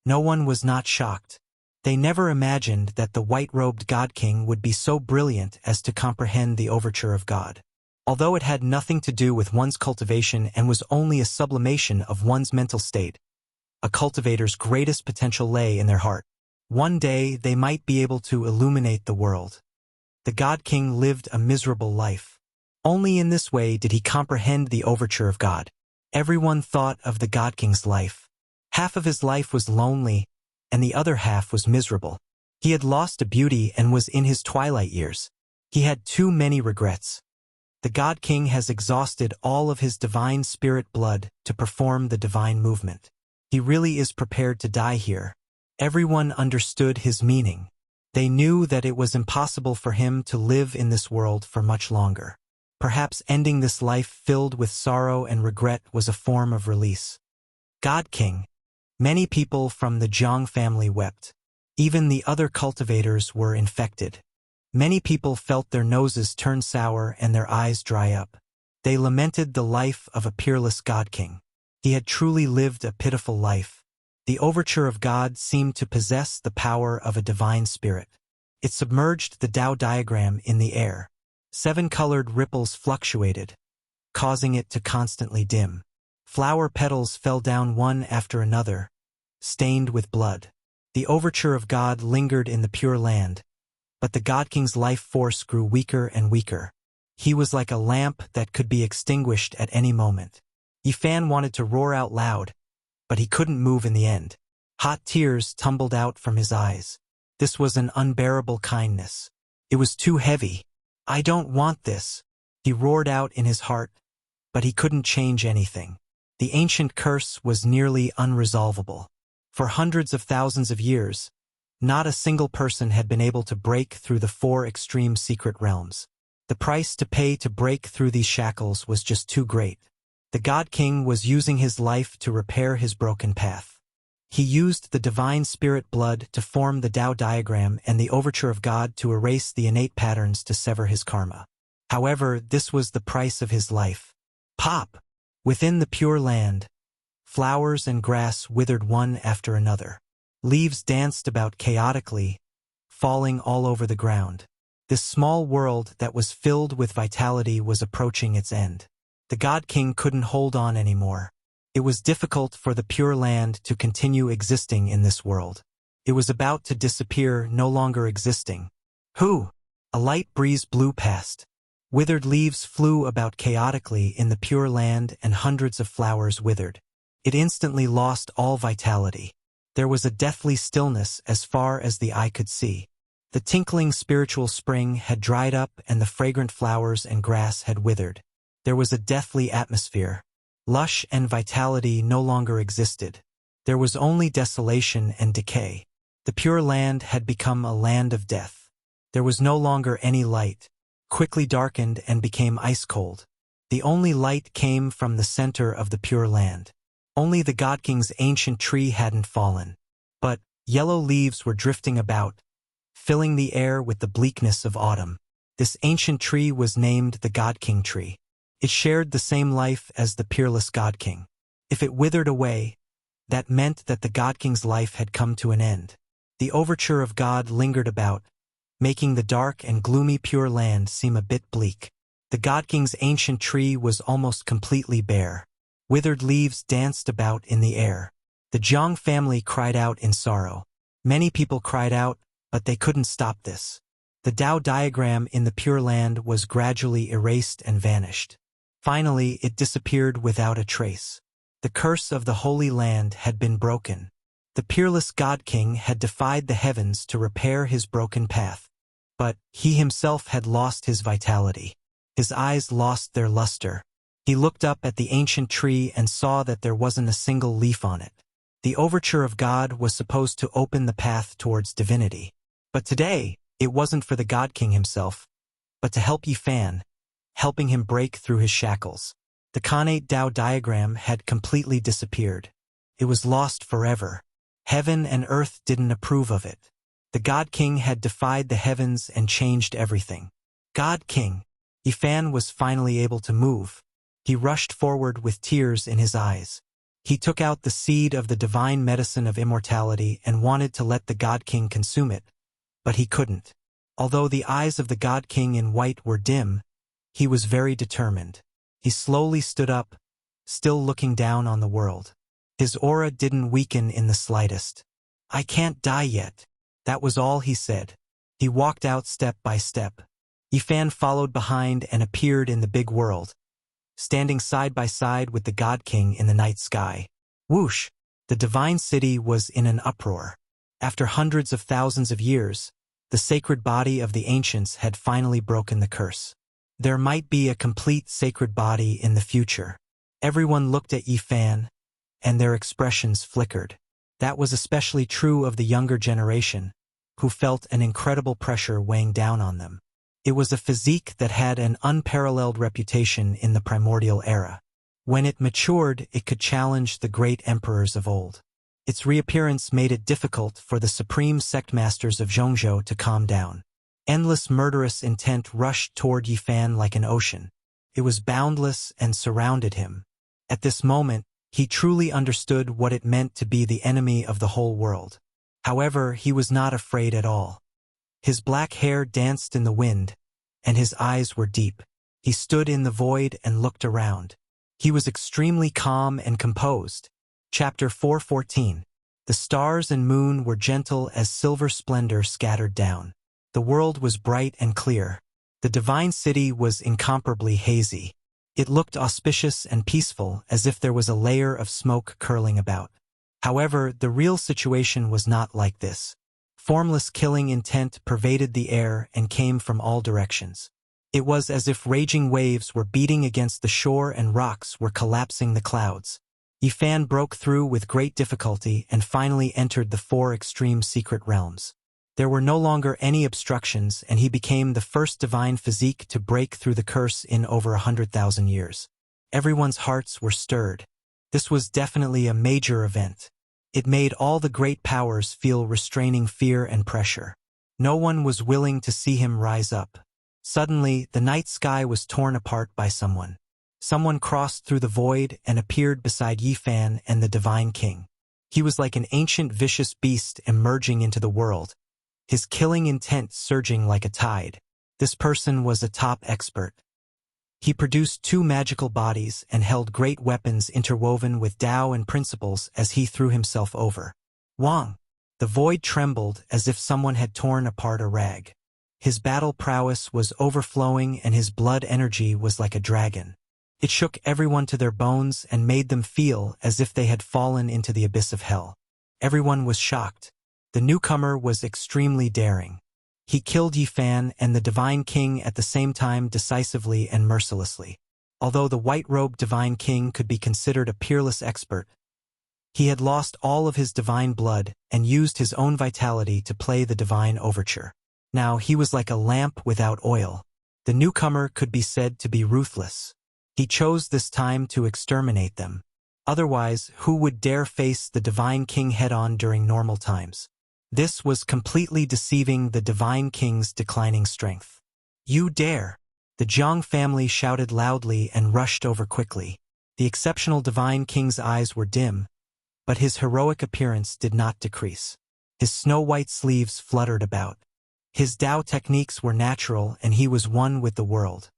No one was not shocked. They never imagined that the white-robed God King would be so brilliant as to comprehend the overture of God. Although it had nothing to do with one's cultivation and was only a sublimation of one's mental state, a cultivator's greatest potential lay in their heart. One day they might be able to illuminate the world. The God King lived a miserable life. Only in this way did he comprehend the overture of God. Everyone thought of the God King's life. Half of his life was lonely, and the other half was miserable. He had lost a beauty and was in his twilight years. He had too many regrets. The God King has exhausted all of his divine spirit blood to perform the divine movement. He really is prepared to die here. Everyone understood his meaning. They knew that it was impossible for him to live in this world for much longer. Perhaps ending this life filled with sorrow and regret was a form of release. God King. Many people from the Jiang family wept. Even the other cultivators were infected. Many people felt their noses turn sour and their eyes dry up. They lamented the life of a peerless God King. He had truly lived a pitiful life. The overture of God seemed to possess the power of a divine spirit. It submerged the Tao diagram in the air. 7-colored ripples fluctuated, causing it to constantly dim. Flower petals fell down one after another, stained with blood. The overture of God lingered in the Pure Land, but the God King's life force grew weaker and weaker. He was like a lamp that could be extinguished at any moment. Yifan wanted to roar out loud, but he couldn't move in the end. Hot tears tumbled out from his eyes. This was an unbearable kindness. It was too heavy. I don't want this, he roared out in his heart, but he couldn't change anything. The ancient curse was nearly unresolvable. For hundreds of thousands of years, not a single person had been able to break through the 4 extreme secret realms. The price to pay to break through these shackles was just too great. The God King was using his life to repair his broken path. He used the divine spirit blood to form the Tao diagram and the overture of God to erase the innate patterns to sever his karma. However, this was the price of his life. Pop! Within the Pure Land, flowers and grass withered one after another. Leaves danced about chaotically, falling all over the ground. This small world that was filled with vitality was approaching its end. The God King couldn't hold on anymore. It was difficult for the Pure Land to continue existing in this world. It was about to disappear, no longer existing. Who? A light breeze blew past. Withered leaves flew about chaotically in the Pure Land and hundreds of flowers withered. It instantly lost all vitality. There was a deathly stillness as far as the eye could see. The tinkling spiritual spring had dried up and the fragrant flowers and grass had withered. There was a deathly atmosphere. Lush and vitality no longer existed. There was only desolation and decay. The Pure Land had become a land of death. There was no longer any light. Quickly darkened and became ice-cold. The only light came from the center of the Pure Land. Only the God King's ancient tree hadn't fallen. But yellow leaves were drifting about, filling the air with the bleakness of autumn. This ancient tree was named the God King tree. It shared the same life as the peerless God King. If it withered away, that meant that the God King's life had come to an end. The overture of God lingered about, making the dark and gloomy Pure Land seem a bit bleak. The God King's ancient tree was almost completely bare. Withered leaves danced about in the air. The Jiang family cried out in sorrow. Many people cried out, but they couldn't stop this. The Tao diagram in the Pure Land was gradually erased and vanished. Finally, it disappeared without a trace. The curse of the Holy Land had been broken. The peerless God King had defied the heavens to repair his broken path. But he himself had lost his vitality. His eyes lost their luster. He looked up at the ancient tree and saw that there wasn't a single leaf on it. The overture of God was supposed to open the path towards divinity. But today, it wasn't for the God King himself, but to help Yifan, helping him break through his shackles. The Khanate Tao diagram had completely disappeared. It was lost forever. Heaven and earth didn't approve of it. The God King had defied the heavens and changed everything. God King. Yifan was finally able to move. He rushed forward with tears in his eyes. He took out the seed of the divine medicine of immortality and wanted to let the God King consume it, but he couldn't. Although the eyes of the God King in white were dim, he was very determined. He slowly stood up, still looking down on the world. His aura didn't weaken in the slightest. "I can't die yet." That was all he said. He walked out step by step. Yifan followed behind and appeared in the big world, standing side by side with the God King in the night sky. Whoosh! The divine city was in an uproar. After hundreds of thousands of years, the sacred body of the ancients had finally broken the curse. There might be a complete sacred body in the future. Everyone looked at Yifan, and their expressions flickered. That was especially true of the younger generation, who felt an incredible pressure weighing down on them. It was a physique that had an unparalleled reputation in the primordial era. When it matured, it could challenge the great emperors of old. Its reappearance made it difficult for the supreme sect masters of Zhongzhou to calm down. Endless murderous intent rushed toward Yifan like an ocean. It was boundless and surrounded him. At this moment, he truly understood what it meant to be the enemy of the whole world. However, he was not afraid at all. His black hair danced in the wind, and his eyes were deep. He stood in the void and looked around. He was extremely calm and composed. Chapter 4:14. The stars and moon were gentle as silver splendor scattered down. The world was bright and clear. The divine city was incomparably hazy. It looked auspicious and peaceful, as if there was a layer of smoke curling about. However, the real situation was not like this. Formless killing intent pervaded the air and came from all directions. It was as if raging waves were beating against the shore and rocks were collapsing the clouds. Yifan broke through with great difficulty and finally entered the four extreme secret realms. There were no longer any obstructions, and he became the first divine physique to break through the curse in over 100,000 years. Everyone's hearts were stirred. This was definitely a major event. It made all the great powers feel restraining fear and pressure. No one was willing to see him rise up. Suddenly, the night sky was torn apart by someone. Someone crossed through the void and appeared beside Yifan and the Divine King. He was like an ancient vicious beast emerging into the world, his killing intent surging like a tide. This person was a top expert. He produced two magical bodies and held great weapons interwoven with Tao and principles as he threw himself over. Wang! The void trembled as if someone had torn apart a rag. His battle prowess was overflowing and his blood energy was like a dragon. It shook everyone to their bones and made them feel as if they had fallen into the abyss of hell. Everyone was shocked. The newcomer was extremely daring. He killed Yifan and the Divine King at the same time decisively and mercilessly. Although the white-robed Divine King could be considered a peerless expert, he had lost all of his divine blood and used his own vitality to play the divine overture. Now he was like a lamp without oil. The newcomer could be said to be ruthless. He chose this time to exterminate them. Otherwise, who would dare face the Divine King head-on during normal times? This was completely deceiving the Divine King's declining strength. "You dare!" The Jiang family shouted loudly and rushed over quickly. The exceptional Divine King's eyes were dim, but his heroic appearance did not decrease. His snow-white sleeves fluttered about. His Tao techniques were natural and he was one with the world.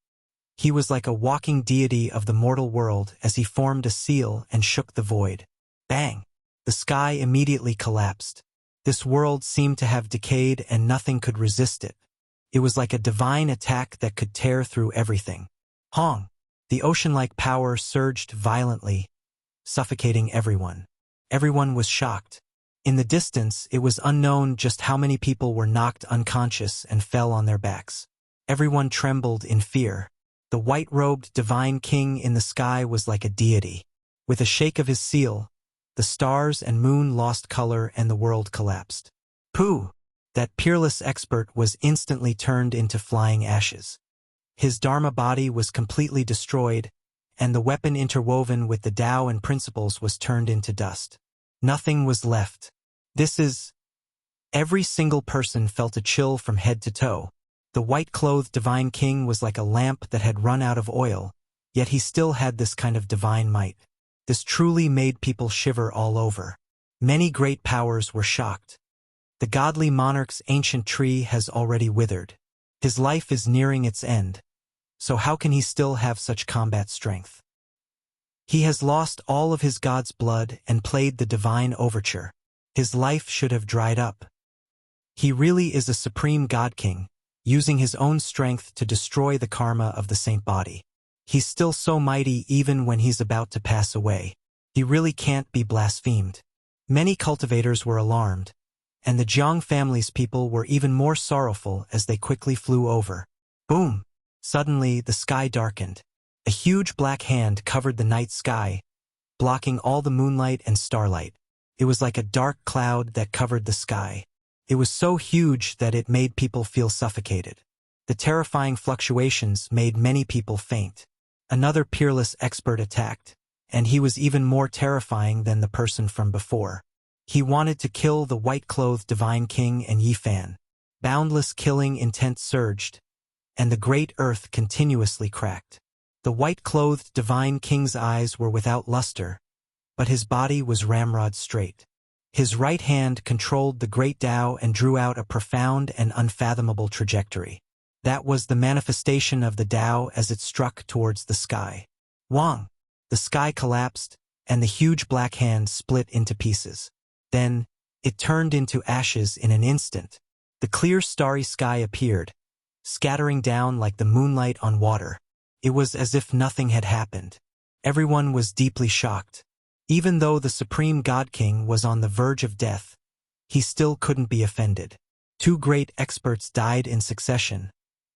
He was like a walking deity of the mortal world as he formed a seal and shook the void. Bang! The sky immediately collapsed. This world seemed to have decayed and nothing could resist it. It was like a divine attack that could tear through everything. Hong! The ocean-like power surged violently, suffocating everyone. Everyone was shocked. In the distance, it was unknown just how many people were knocked unconscious and fell on their backs. Everyone trembled in fear. The white-robed divine king in the sky was like a deity. With a shake of his seal, the stars and moon lost color and the world collapsed. Pooh! That peerless expert was instantly turned into flying ashes. His Dharma body was completely destroyed, and the weapon interwoven with the Tao and principles was turned into dust. Nothing was left. Every single person felt a chill from head to toe. The white-clothed divine king was like a lamp that had run out of oil, yet he still had this kind of divine might. This truly made people shiver all over. Many great powers were shocked. The godly monarch's ancient tree has already withered. His life is nearing its end. So how can he still have such combat strength? He has lost all of his god's blood and played the divine overture. His life should have dried up. He really is a supreme god king, using his own strength to destroy the karma of the saint body. He's still so mighty even when he's about to pass away. He really can't be blasphemed. Many cultivators were alarmed, and the Jiang family's people were even more sorrowful as they quickly flew over. Boom! Suddenly, the sky darkened. A huge black hand covered the night sky, blocking all the moonlight and starlight. It was like a dark cloud that covered the sky. It was so huge that it made people feel suffocated. The terrifying fluctuations made many people faint. Another peerless expert attacked, and he was even more terrifying than the person from before. He wanted to kill the white-clothed divine king and Yi Fan. Boundless killing intent surged, and the great earth continuously cracked. The white-clothed divine king's eyes were without luster, but his body was ramrod straight. His right hand controlled the great Tao and drew out a profound and unfathomable trajectory. That was the manifestation of the Tao as it struck towards the sky. Wang! The sky collapsed, and the huge black hand split into pieces. Then, it turned into ashes in an instant. The clear starry sky appeared, scattering down like the moonlight on water. It was as if nothing had happened. Everyone was deeply shocked. Even though the Supreme God King was on the verge of death, he still couldn't be offended. Two great experts died in succession,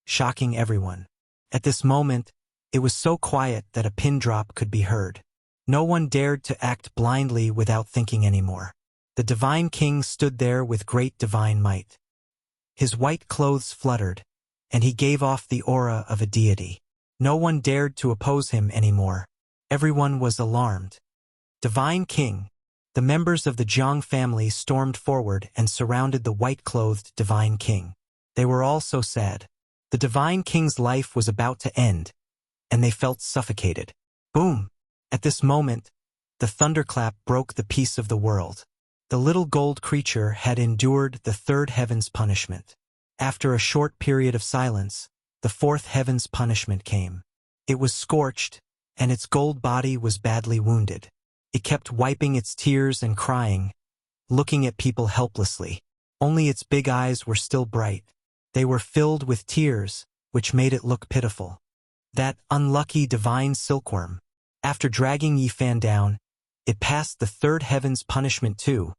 shocking everyone. At this moment, it was so quiet that a pin drop could be heard. No one dared to act blindly without thinking anymore. The divine king stood there with great divine might. His white clothes fluttered, and he gave off the aura of a deity. No one dared to oppose him anymore. Everyone was alarmed. Divine King! The members of the Jiang family stormed forward and surrounded the white-clothed divine king. They were all so sad. The divine king's life was about to end, and they felt suffocated. Boom! At this moment, the thunderclap broke the peace of the world. The little gold creature had endured the third heaven's punishment. After a short period of silence, the fourth heaven's punishment came. It was scorched, and its gold body was badly wounded. It kept wiping its tears and crying, looking at people helplessly. Only its big eyes were still bright. They were filled with tears, which made it look pitiful. That unlucky divine silkworm. After dragging Yi Fan down, it passed the third heaven's punishment too,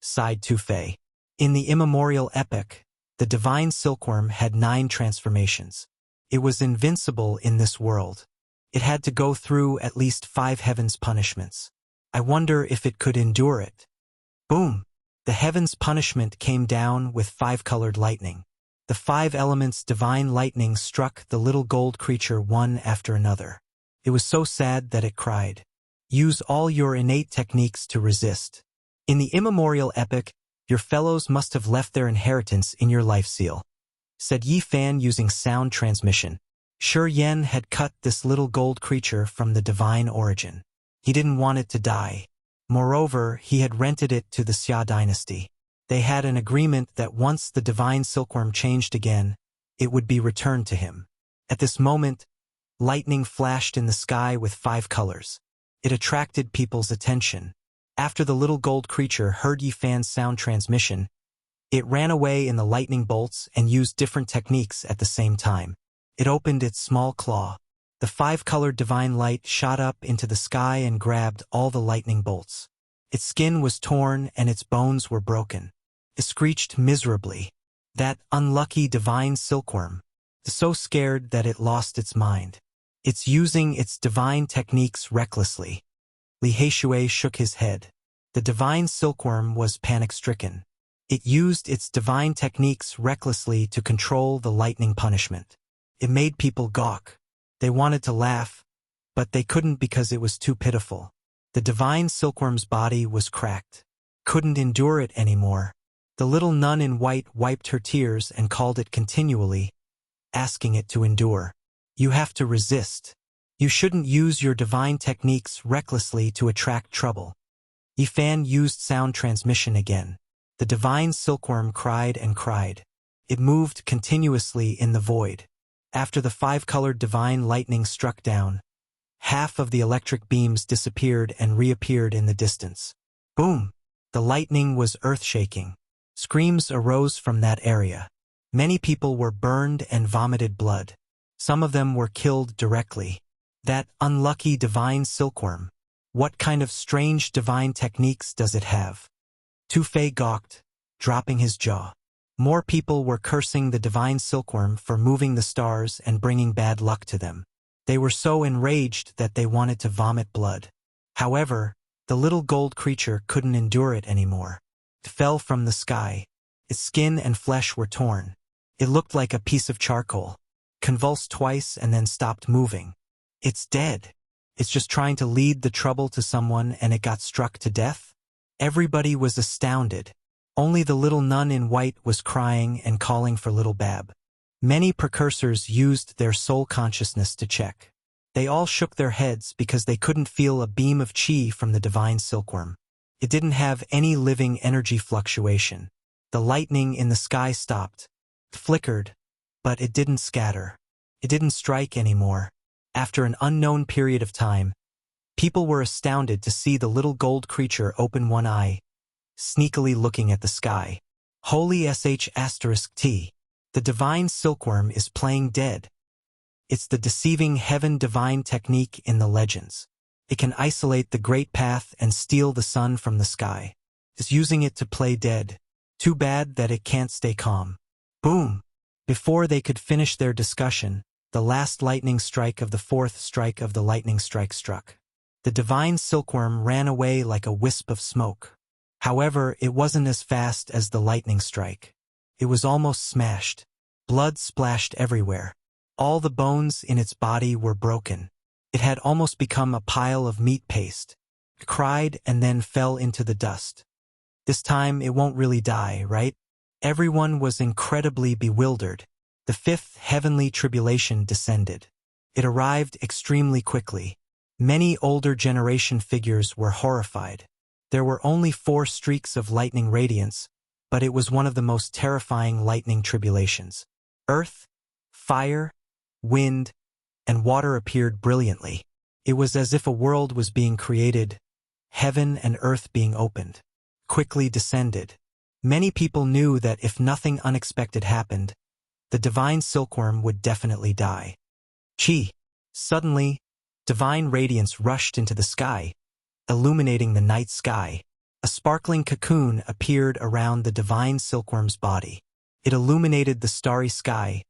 sighed Tu Fei. In the immemorial epic, the divine silkworm had 9 transformations. It was invincible in this world. It had to go through at least 5 heavens' punishments. I wonder if it could endure it. Boom! The heavens' punishment came down with 5-colored lightning. The 5 elements' divine lightning struck the little gold creature one after another. It was so sad that it cried. Use all your innate techniques to resist. In the immemorial epic, your fellows must have left their inheritance in your life seal, said Yi Fan using sound transmission. Shi Yen had cut this little gold creature from the divine origin. He didn't want it to die. Moreover, he had rented it to the Xia dynasty. They had an agreement that once the divine silkworm changed again, it would be returned to him. At this moment, lightning flashed in the sky with 5 colors. It attracted people's attention. After the little gold creature heard Yi Fan's sound transmission, it ran away in the lightning bolts and used different techniques at the same time. It opened its small claw. The 5-colored divine light shot up into the sky and grabbed all the lightning bolts. Its skin was torn and its bones were broken. It screeched miserably. That unlucky divine silkworm. So scared that it lost its mind. It's using its divine techniques recklessly. Li Heishui shook his head. The divine silkworm was panic-stricken. It used its divine techniques recklessly to control the lightning punishment. It made people gawk. They wanted to laugh, but they couldn't because it was too pitiful. The divine silkworm's body was cracked. Couldn't endure it anymore. The little nun in white wiped her tears and called it continually, asking it to endure. You have to resist. You shouldn't use your divine techniques recklessly to attract trouble. Yifan used sound transmission again. The divine silkworm cried and cried. It moved continuously in the void. After the 5-colored divine lightning struck down, half of the electric beams disappeared and reappeared in the distance. Boom! The lightning was earth-shaking. Screams arose from that area. Many people were burned and vomited blood. Some of them were killed directly. That unlucky divine silkworm. What kind of strange divine techniques does it have? Tu Fei gawked, dropping his jaw. More people were cursing the divine silkworm for moving the stars and bringing bad luck to them. They were so enraged that they wanted to vomit blood. However, the little gold creature couldn't endure it anymore. It fell from the sky. Its skin and flesh were torn. It looked like a piece of charcoal. Convulsed twice and then stopped moving. It's dead. It's just trying to lead the trouble to someone and it got struck to death? Everybody was astounded. Only the little nun in white was crying and calling for little Bab. Many precursors used their soul consciousness to check. They all shook their heads because they couldn't feel a beam of chi from the divine silkworm. It didn't have any living energy fluctuation. The lightning in the sky stopped, flickered, but it didn't scatter. It didn't strike anymore. After an unknown period of time, people were astounded to see the little gold creature open one eye, sneakily looking at the sky. Holy sh*t. The divine silkworm is playing dead. It's the deceiving heaven divine technique in the legends. It can isolate the great path and steal the sun from the sky. It's using it to play dead. Too bad that it can't stay calm. Boom! Before they could finish their discussion, the last lightning strike of the 4th strike of the lightning strike struck. The divine silkworm ran away like a wisp of smoke. However, it wasn't as fast as the lightning strike. It was almost smashed. Blood splashed everywhere. All the bones in its body were broken. It had almost become a pile of meat paste. It cried and then fell into the dust. This time it won't really die, right? Everyone was incredibly bewildered. The 5th heavenly tribulation descended. It arrived extremely quickly. Many older generation figures were horrified. There were only 4 streaks of lightning radiance, but it was one of the most terrifying lightning tribulations. Earth, fire, wind, and water appeared brilliantly. It was as if a world was being created, heaven and earth being opened. Quickly descended. Many people knew that if nothing unexpected happened, the divine silkworm would definitely die. Chi! Suddenly, divine radiance rushed into the sky, illuminating the night sky. A sparkling cocoon appeared around the divine silkworm's body. It illuminated the starry sky,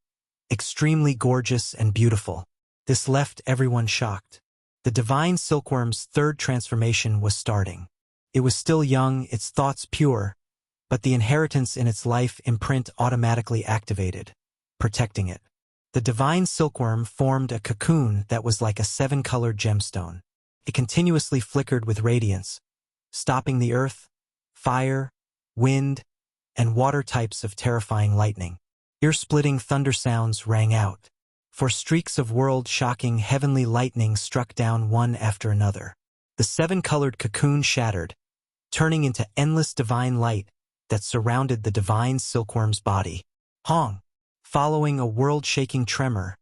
extremely gorgeous and beautiful. This left everyone shocked. The divine silkworm's 3rd transformation was starting. It was still young, its thoughts pure, but the inheritance in its life imprint automatically activated, protecting it. The divine silkworm formed a cocoon that was like a 7-colored gemstone. It continuously flickered with radiance, stopping the earth, fire, wind, and water types of terrifying lightning. Ear-splitting thunder sounds rang out. For streaks of world-shocking heavenly lightning struck down one after another. The 7-colored cocoon shattered, turning into endless divine light that surrounded the divine silkworm's body. Hong! Following a world-shaking tremor,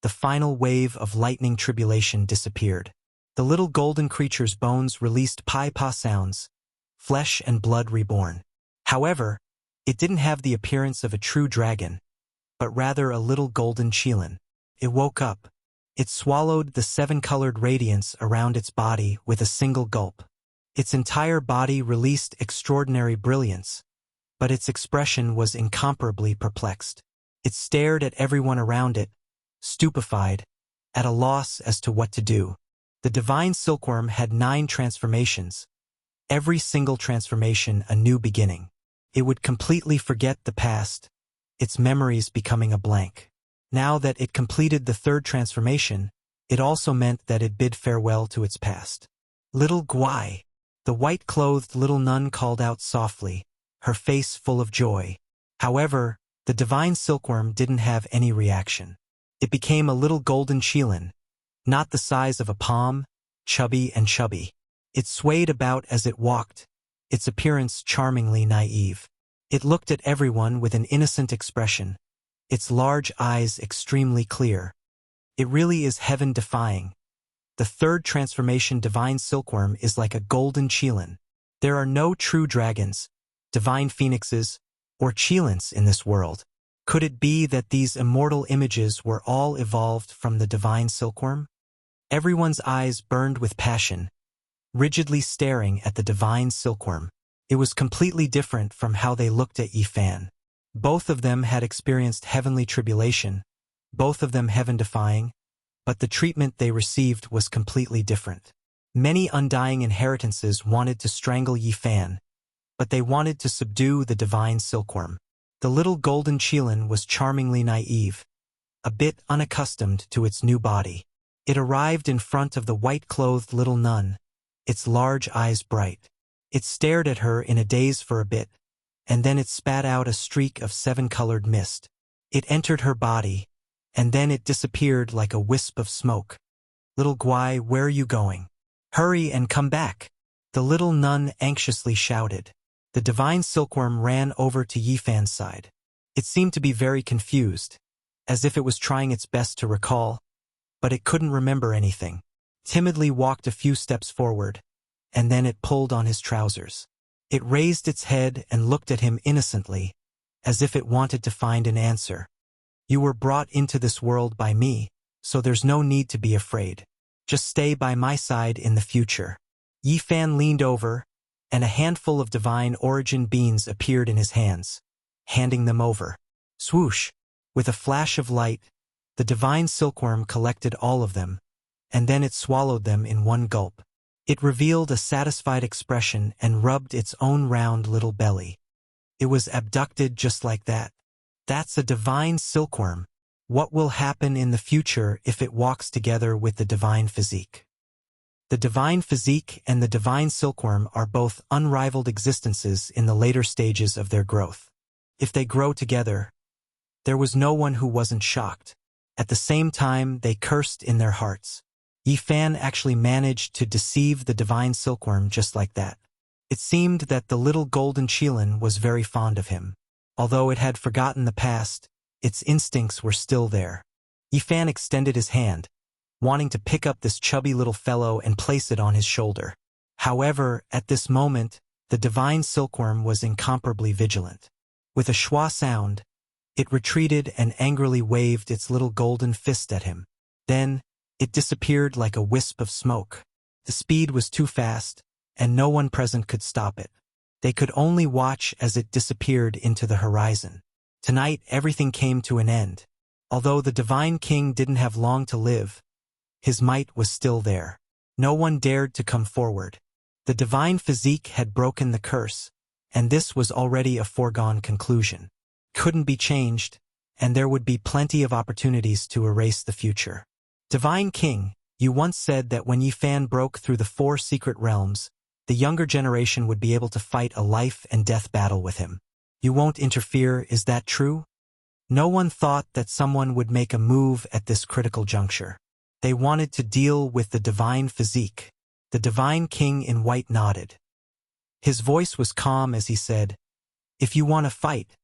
the final wave of lightning tribulation disappeared. The little golden creature's bones released pi-pa sounds, flesh and blood reborn. However, it didn't have the appearance of a true dragon, but rather a little golden qilin. It woke up. It swallowed the 7-colored radiance around its body with a single gulp. Its entire body released extraordinary brilliance, but its expression was incomparably perplexed. It stared at everyone around it, stupefied, at a loss as to what to do. The divine silkworm had 9 transformations, every single transformation a new beginning. It would completely forget the past, its memories becoming a blank. Now that it completed the 3rd transformation, it also meant that it bid farewell to its past. Little Guai, the white-clothed little nun, called out softly, her face full of joy. However, the divine silkworm didn't have any reaction. It became a little golden qilin, not the size of a palm, chubby and chubby. It swayed about as it walked, its appearance charmingly naive. It looked at everyone with an innocent expression, its large eyes extremely clear. It really is heaven-defying. The 3rd transformation divine silkworm is like a golden qilin. There are no true dragons, divine phoenixes, or qilins in this world. Could it be that these immortal images were all evolved from the divine silkworm? Everyone's eyes burned with passion, rigidly staring at the divine silkworm. It was completely different from how they looked at Yifan. Both of them had experienced heavenly tribulation, both of them heaven-defying, but the treatment they received was completely different. Many undying inheritances wanted to strangle Yifan, but they wanted to subdue the divine silkworm. The little golden qilin was charmingly naive, a bit unaccustomed to its new body. It arrived in front of the white-clothed little nun, its large eyes bright. It stared at her in a daze for a bit, and then it spat out a streak of 7-colored mist. It entered her body, and then it disappeared like a wisp of smoke. Little Guai, where are you going? Hurry and come back! The little nun anxiously shouted. The divine silkworm ran over to Yifan's side. It seemed to be very confused, as if it was trying its best to recall, but it couldn't remember anything. Timidly walked a few steps forward, and then it pulled on his trousers. It raised its head and looked at him innocently, as if it wanted to find an answer. You were brought into this world by me, so there's no need to be afraid. Just stay by my side in the future. Yifan leaned over, and a handful of divine origin beans appeared in his hands, handing them over. Swoosh! With a flash of light, the divine silkworm collected all of them, and then it swallowed them in one gulp. It revealed a satisfied expression and rubbed its own round little belly. It was abducted just like that. That's a divine silkworm. What will happen in the future if it walks together with the divine physique? The divine physique and the divine silkworm are both unrivaled existences in the later stages of their growth. If they grow together, there was no one who wasn't shocked. At the same time, they cursed in their hearts. Yifan actually managed to deceive the divine silkworm just like that. It seemed that the little golden qilin was very fond of him. Although it had forgotten the past, its instincts were still there. Yifan extended his hand, wanting to pick up this chubby little fellow and place it on his shoulder. However, at this moment, the divine silkworm was incomparably vigilant. With a schwa sound, it retreated and angrily waved its little golden fist at him. Then, it disappeared like a wisp of smoke. The speed was too fast, and no one present could stop it. They could only watch as it disappeared into the horizon. Tonight, everything came to an end. Although the divine king didn't have long to live, his might was still there. No one dared to come forward. The divine physique had broken the curse, and this was already a foregone conclusion. Couldn't be changed, and there would be plenty of opportunities to erase the future. Divine King, you once said that when Yifan broke through the 4 secret realms, the younger generation would be able to fight a life and death battle with him. You won't interfere, is that true? No one thought that someone would make a move at this critical juncture. They wanted to deal with the divine physique. The divine king in white nodded. His voice was calm as he said, "If you want to fight,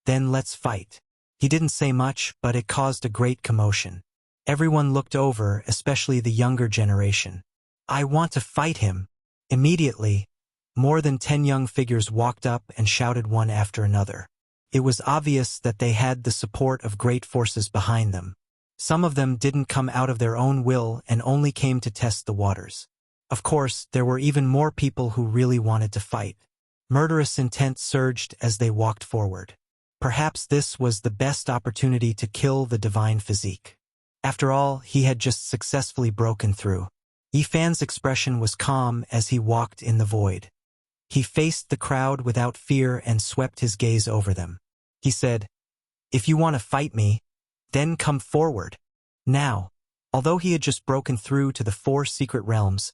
then let's fight." He didn't say much, but it caused a great commotion. Everyone looked over, especially the younger generation. "I want to fight him." Immediately, more than 10 young figures walked up and shouted one after another. It was obvious that they had the support of great forces behind them. Some of them didn't come out of their own will and only came to test the waters. Of course, there were even more people who really wanted to fight. Murderous intent surged as they walked forward. Perhaps this was the best opportunity to kill the divine physique. After all, he had just successfully broken through. Yifan's expression was calm as he walked in the void. He faced the crowd without fear and swept his gaze over them. He said, "If you want to fight me, then come forward." Now, although he had just broken through to the 4 secret realms,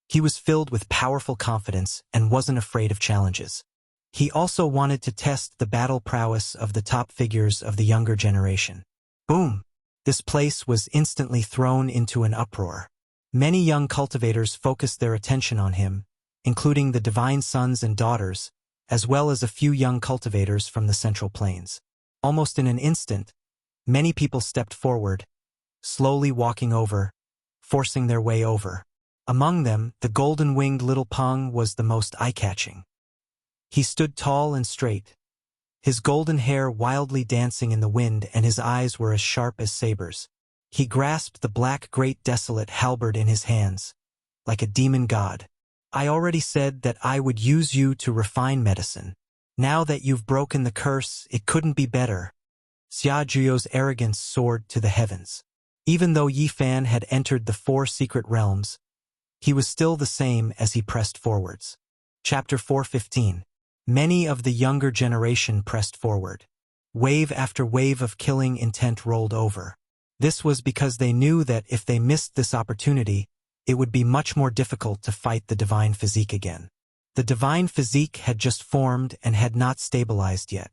he was filled with powerful confidence and wasn't afraid of challenges. He also wanted to test the battle prowess of the top figures of the younger generation. Boom! This place was instantly thrown into an uproar. Many young cultivators focused their attention on him, including the divine sons and daughters, as well as a few young cultivators from the Central Plains. Almost in an instant, many people stepped forward, slowly walking over, forcing their way over. Among them, the golden-winged little Peng was the most eye-catching. He stood tall and straight, his golden hair wildly dancing in the wind, and his eyes were as sharp as sabers. He grasped the black great desolate halberd in his hands, like a demon god. "I already said that I would use you to refine medicine. Now that you've broken the curse, it couldn't be better." Xia Zhuo's arrogance soared to the heavens. Even though Yifan had entered the 4 secret realms, he was still the same as he pressed forwards. Chapter 4:15. Many of the younger generation pressed forward. Wave after wave of killing intent rolled over. This was because they knew that if they missed this opportunity, it would be much more difficult to fight the divine physique again. The divine physique had just formed and had not stabilized yet.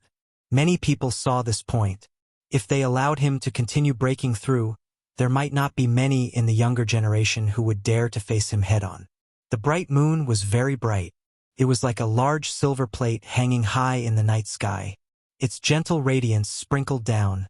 Many people saw this point. If they allowed him to continue breaking through, there might not be many in the younger generation who would dare to face him head-on. The bright moon was very bright. It was like a large silver plate hanging high in the night sky. Its gentle radiance sprinkled down,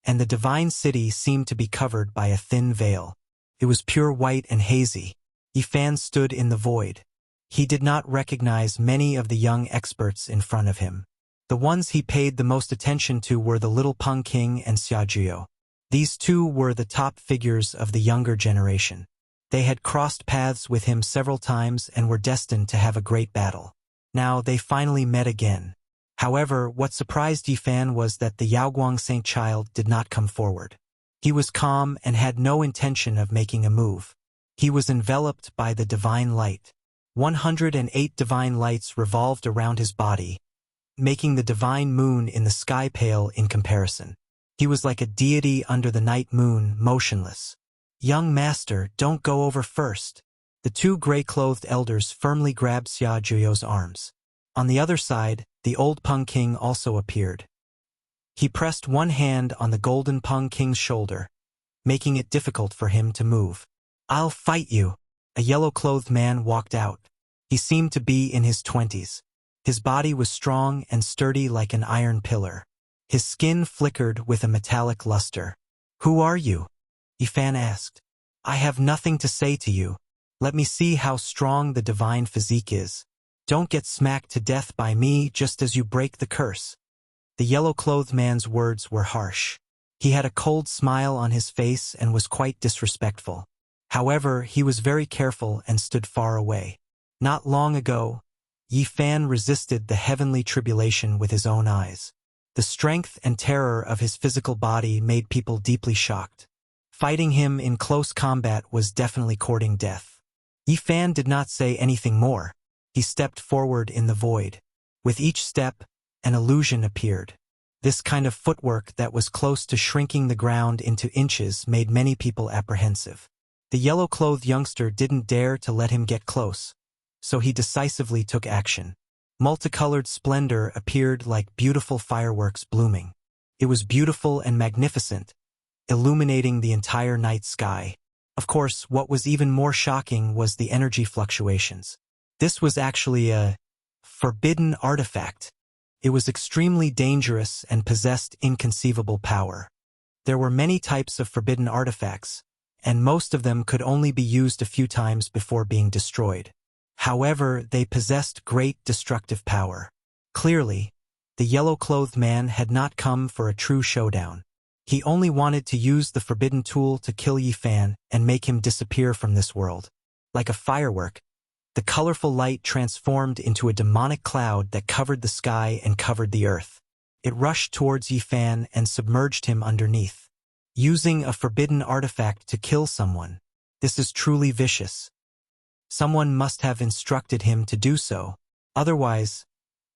and the divine city seemed to be covered by a thin veil. It was pure white and hazy. Yifan stood in the void. He did not recognize many of the young experts in front of him. The ones he paid the most attention to were the little Peng King and Xia Zhuo. These two were the top figures of the younger generation. They had crossed paths with him several times and were destined to have a great battle. Now they finally met again. However, what surprised Yifan was that the Yaoguang Saint Child did not come forward. He was calm and had no intention of making a move. He was enveloped by the divine light. 108 divine lights revolved around his body, making the divine moon in the sky pale in comparison. He was like a deity under the night moon, motionless. "Young master, don't go over first." The 2 gray-clothed elders firmly grabbed Xia Zhuo's arms. On the other side, the old Peng King also appeared. He pressed one hand on the golden Peng King's shoulder, making it difficult for him to move. "I'll fight you." A yellow-clothed man walked out. He seemed to be in his 20s. His body was strong and sturdy like an iron pillar. His skin flickered with a metallic luster. "Who are you?" Yifan asked. "I have nothing to say to you. Let me see how strong the divine physique is. Don't get smacked to death by me just as you break the curse." The yellow-clothed man's words were harsh. He had a cold smile on his face and was quite disrespectful. However, he was very careful and stood far away. Not long ago, Yifan resisted the heavenly tribulation with his own eyes. The strength and terror of his physical body made people deeply shocked. Fighting him in close combat was definitely courting death. Yifan did not say anything more. He stepped forward in the void. With each step, an illusion appeared. This kind of footwork that was close to shrinking the ground into inches made many people apprehensive. The yellow-clothed youngster didn't dare to let him get close, so he decisively took action. Multicolored splendor appeared like beautiful fireworks blooming. It was beautiful and magnificent, illuminating the entire night sky. Of course, what was even more shocking was the energy fluctuations. This was actually a forbidden artifact. It was extremely dangerous and possessed inconceivable power. There were many types of forbidden artifacts, and most of them could only be used a few times before being destroyed. However, they possessed great destructive power. Clearly, the yellow-clothed man had not come for a true showdown. He only wanted to use the forbidden tool to kill Yifan and make him disappear from this world. Like a firework, the colorful light transformed into a demonic cloud that covered the sky and covered the earth. It rushed towards Yifan and submerged him underneath. Using a forbidden artifact to kill someone. This is truly vicious. Someone must have instructed him to do so. Otherwise,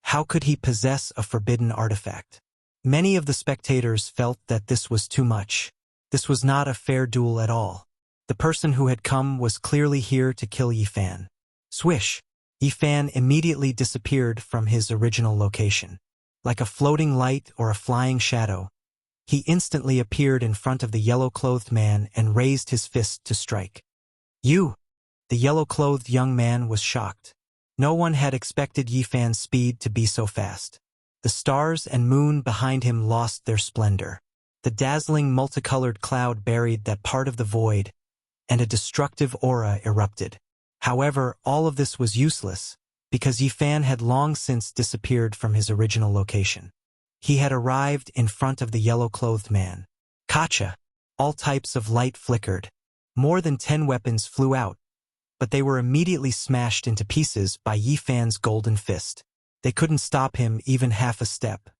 how could he possess a forbidden artifact? Many of the spectators felt that this was too much. This was not a fair duel at all. The person who had come was clearly here to kill Yifan. Swish! Yifan immediately disappeared from his original location. Like a floating light or a flying shadow, he instantly appeared in front of the yellow-clothed man and raised his fist to strike. You! The yellow-clothed young man was shocked. No one had expected Yifan's speed to be so fast. The stars and moon behind him lost their splendor. The dazzling multicolored cloud buried that part of the void, and a destructive aura erupted. However, all of this was useless, because Yifan had long since disappeared from his original location. He had arrived in front of the yellow-clothed man. Kacha! All types of light flickered. More than 10 weapons flew out, but they were immediately smashed into pieces by Yifan's golden fist. They couldn't stop him even half a step.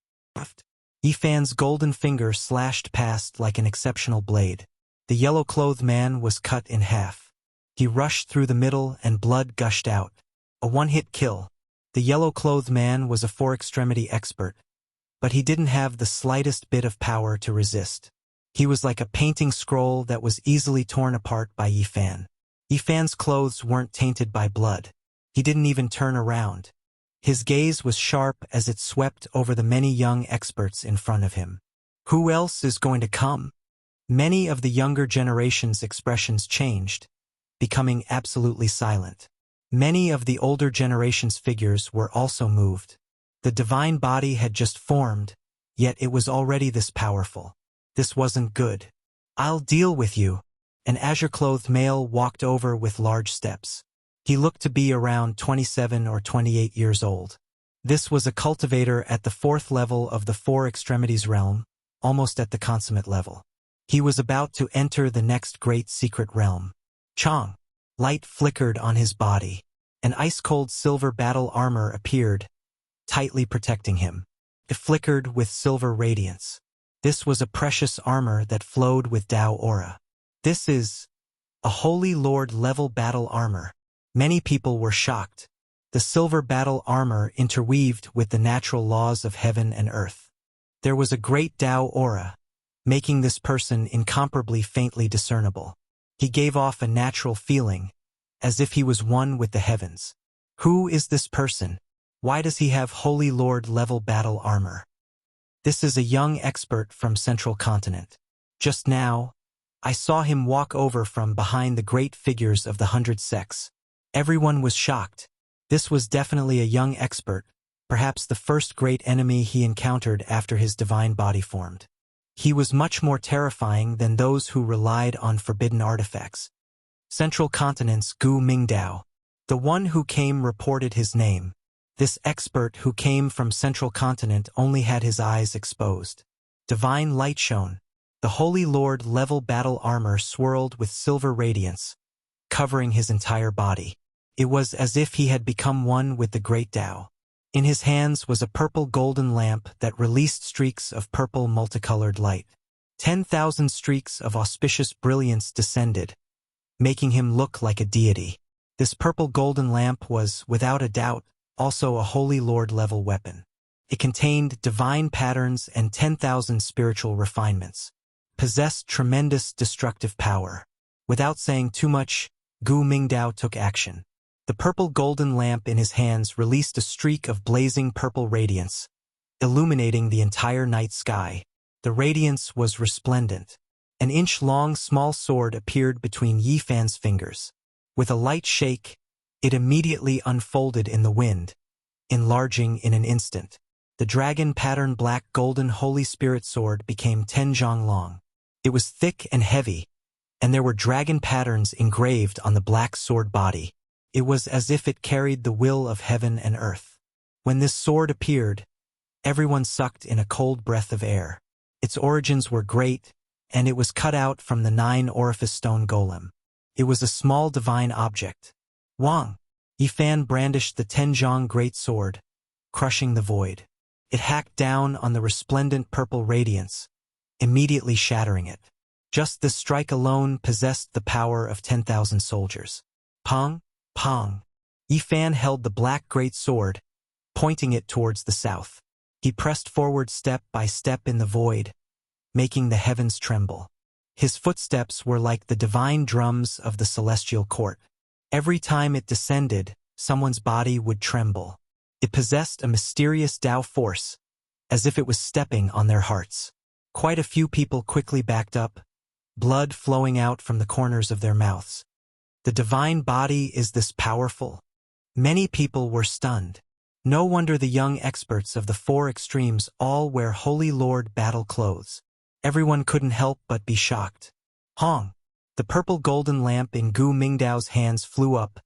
Yifan's golden finger slashed past like an exceptional blade. The yellow-clothed man was cut in half. He rushed through the middle and blood gushed out. A one-hit kill. The yellow-clothed man was a four-extremity expert, but he didn't have the slightest bit of power to resist. He was like a painting scroll that was easily torn apart by Yifan. Yifan's clothes weren't tainted by blood. He didn't even turn around. His gaze was sharp as it swept over the many young experts in front of him. Who else is going to come? Many of the younger generation's expressions changed, becoming absolutely silent. Many of the older generation's figures were also moved. The divine body had just formed, yet it was already this powerful. This wasn't good. I'll deal with you. An azure-clothed male walked over with large steps. He looked to be around 27 or 28 years old. This was a cultivator at the 4th level of the Four Extremities realm, almost at the consummate level. He was about to enter the next great secret realm. Chong! Light flickered on his body. An ice-cold silver battle armor appeared, tightly protecting him. It flickered with silver radiance. This was a precious armor that flowed with Tao aura. This is a Holy Lord level battle armor. Many people were shocked. The silver battle armor interweaved with the natural laws of heaven and earth. There was a great Tao aura, making this person incomparably faintly discernible. He gave off a natural feeling, as if he was one with the heavens. Who is this person? Why does he have Holy Lord level battle armor? This is a young expert from Central Continent. Just now, I saw him walk over from behind the great figures of the 100 sects. Everyone was shocked. This was definitely a young expert, perhaps the first great enemy he encountered after his divine body formed. He was much more terrifying than those who relied on forbidden artifacts. Central Continent's Gu Mingdao. The one who came reported his name. This expert who came from Central Continent only had his eyes exposed. Divine light shone. The Holy Lord level battle armor swirled with silver radiance, covering his entire body. It was as if he had become one with the great Tao. In his hands was a purple golden lamp that released streaks of purple multicolored light. 10,000 streaks of auspicious brilliance descended, making him look like a deity. This purple golden lamp was, without a doubt, also a Holy Lord level weapon. It contained divine patterns and 10,000 spiritual refinements. Possessed tremendous destructive power. Without saying too much, Gu Mingdao took action. The purple golden lamp in his hands released a streak of blazing purple radiance, illuminating the entire night sky. The radiance was resplendent. An inch-long small sword appeared between Yifan's fingers. With a light shake, it immediately unfolded in the wind, enlarging in an instant. The dragon-patterned black golden Holy Spirit sword became 10 zhang long. It was thick and heavy, and there were dragon patterns engraved on the black sword body. It was as if it carried the will of heaven and earth. When this sword appeared, everyone sucked in a cold breath of air. Its origins were great, and it was cut out from the 9-orifice stone golem. It was a small divine object. Wang. Yifan brandished the Tenjiang great sword, crushing the void. It hacked down on the resplendent purple radiance, immediately shattering it. Just this strike alone possessed the power of 10,000 soldiers. Pong, pong. Yifan held the black great sword, pointing it towards the south. He pressed forward step by step in the void, making the heavens tremble. His footsteps were like the divine drums of the celestial court. Every time it descended, someone's body would tremble. It possessed a mysterious Tao force, as if it was stepping on their hearts. Quite a few people quickly backed up, blood flowing out from the corners of their mouths. The divine body is this powerful? Many people were stunned. No wonder the young experts of the four extremes all wear Holy Lord battle clothes. Everyone couldn't help but be shocked. Hong! The purple golden lamp in Gu Mingdao's hands flew up,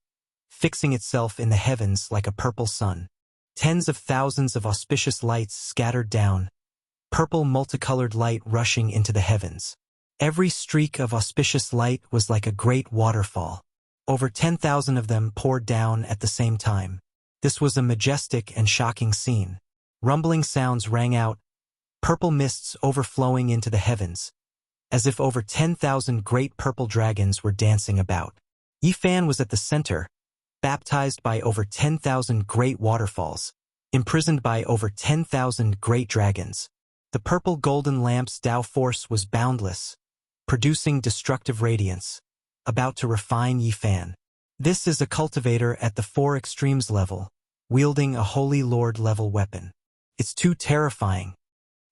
fixing itself in the heavens like a purple sun. Tens of thousands of auspicious lights scattered down, purple multicolored light rushing into the heavens. Every streak of auspicious light was like a great waterfall. Over 10,000 of them poured down at the same time. This was a majestic and shocking scene. Rumbling sounds rang out, purple mists overflowing into the heavens, as if over 10,000 great purple dragons were dancing about. Yifan was at the center, baptized by over 10,000 great waterfalls, imprisoned by over 10,000 great dragons. The purple golden lamp's Tao force was boundless, producing destructive radiance, about to refine Yifan. This is a cultivator at the four extremes level, wielding a Holy Lord level weapon. It's too terrifying.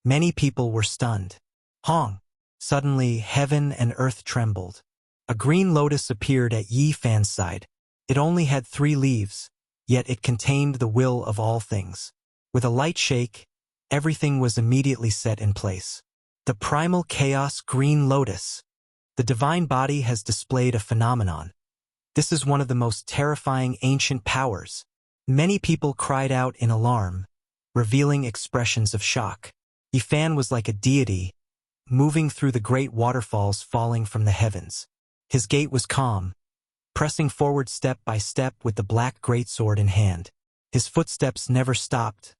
Many people were stunned. Hong! Suddenly, heaven and earth trembled. A green lotus appeared at Yifan's side. It only had 3 leaves, yet it contained the will of all things. With a light shake, everything was immediately set in place. The primal chaos green lotus. The divine body has displayed a phenomenon. This is one of the most terrifying ancient powers. Many people cried out in alarm, revealing expressions of shock. Yifan was like a deity, moving through the great waterfalls falling from the heavens. His gait was calm, pressing forward step by step with the black greatsword in hand. His footsteps never stopped,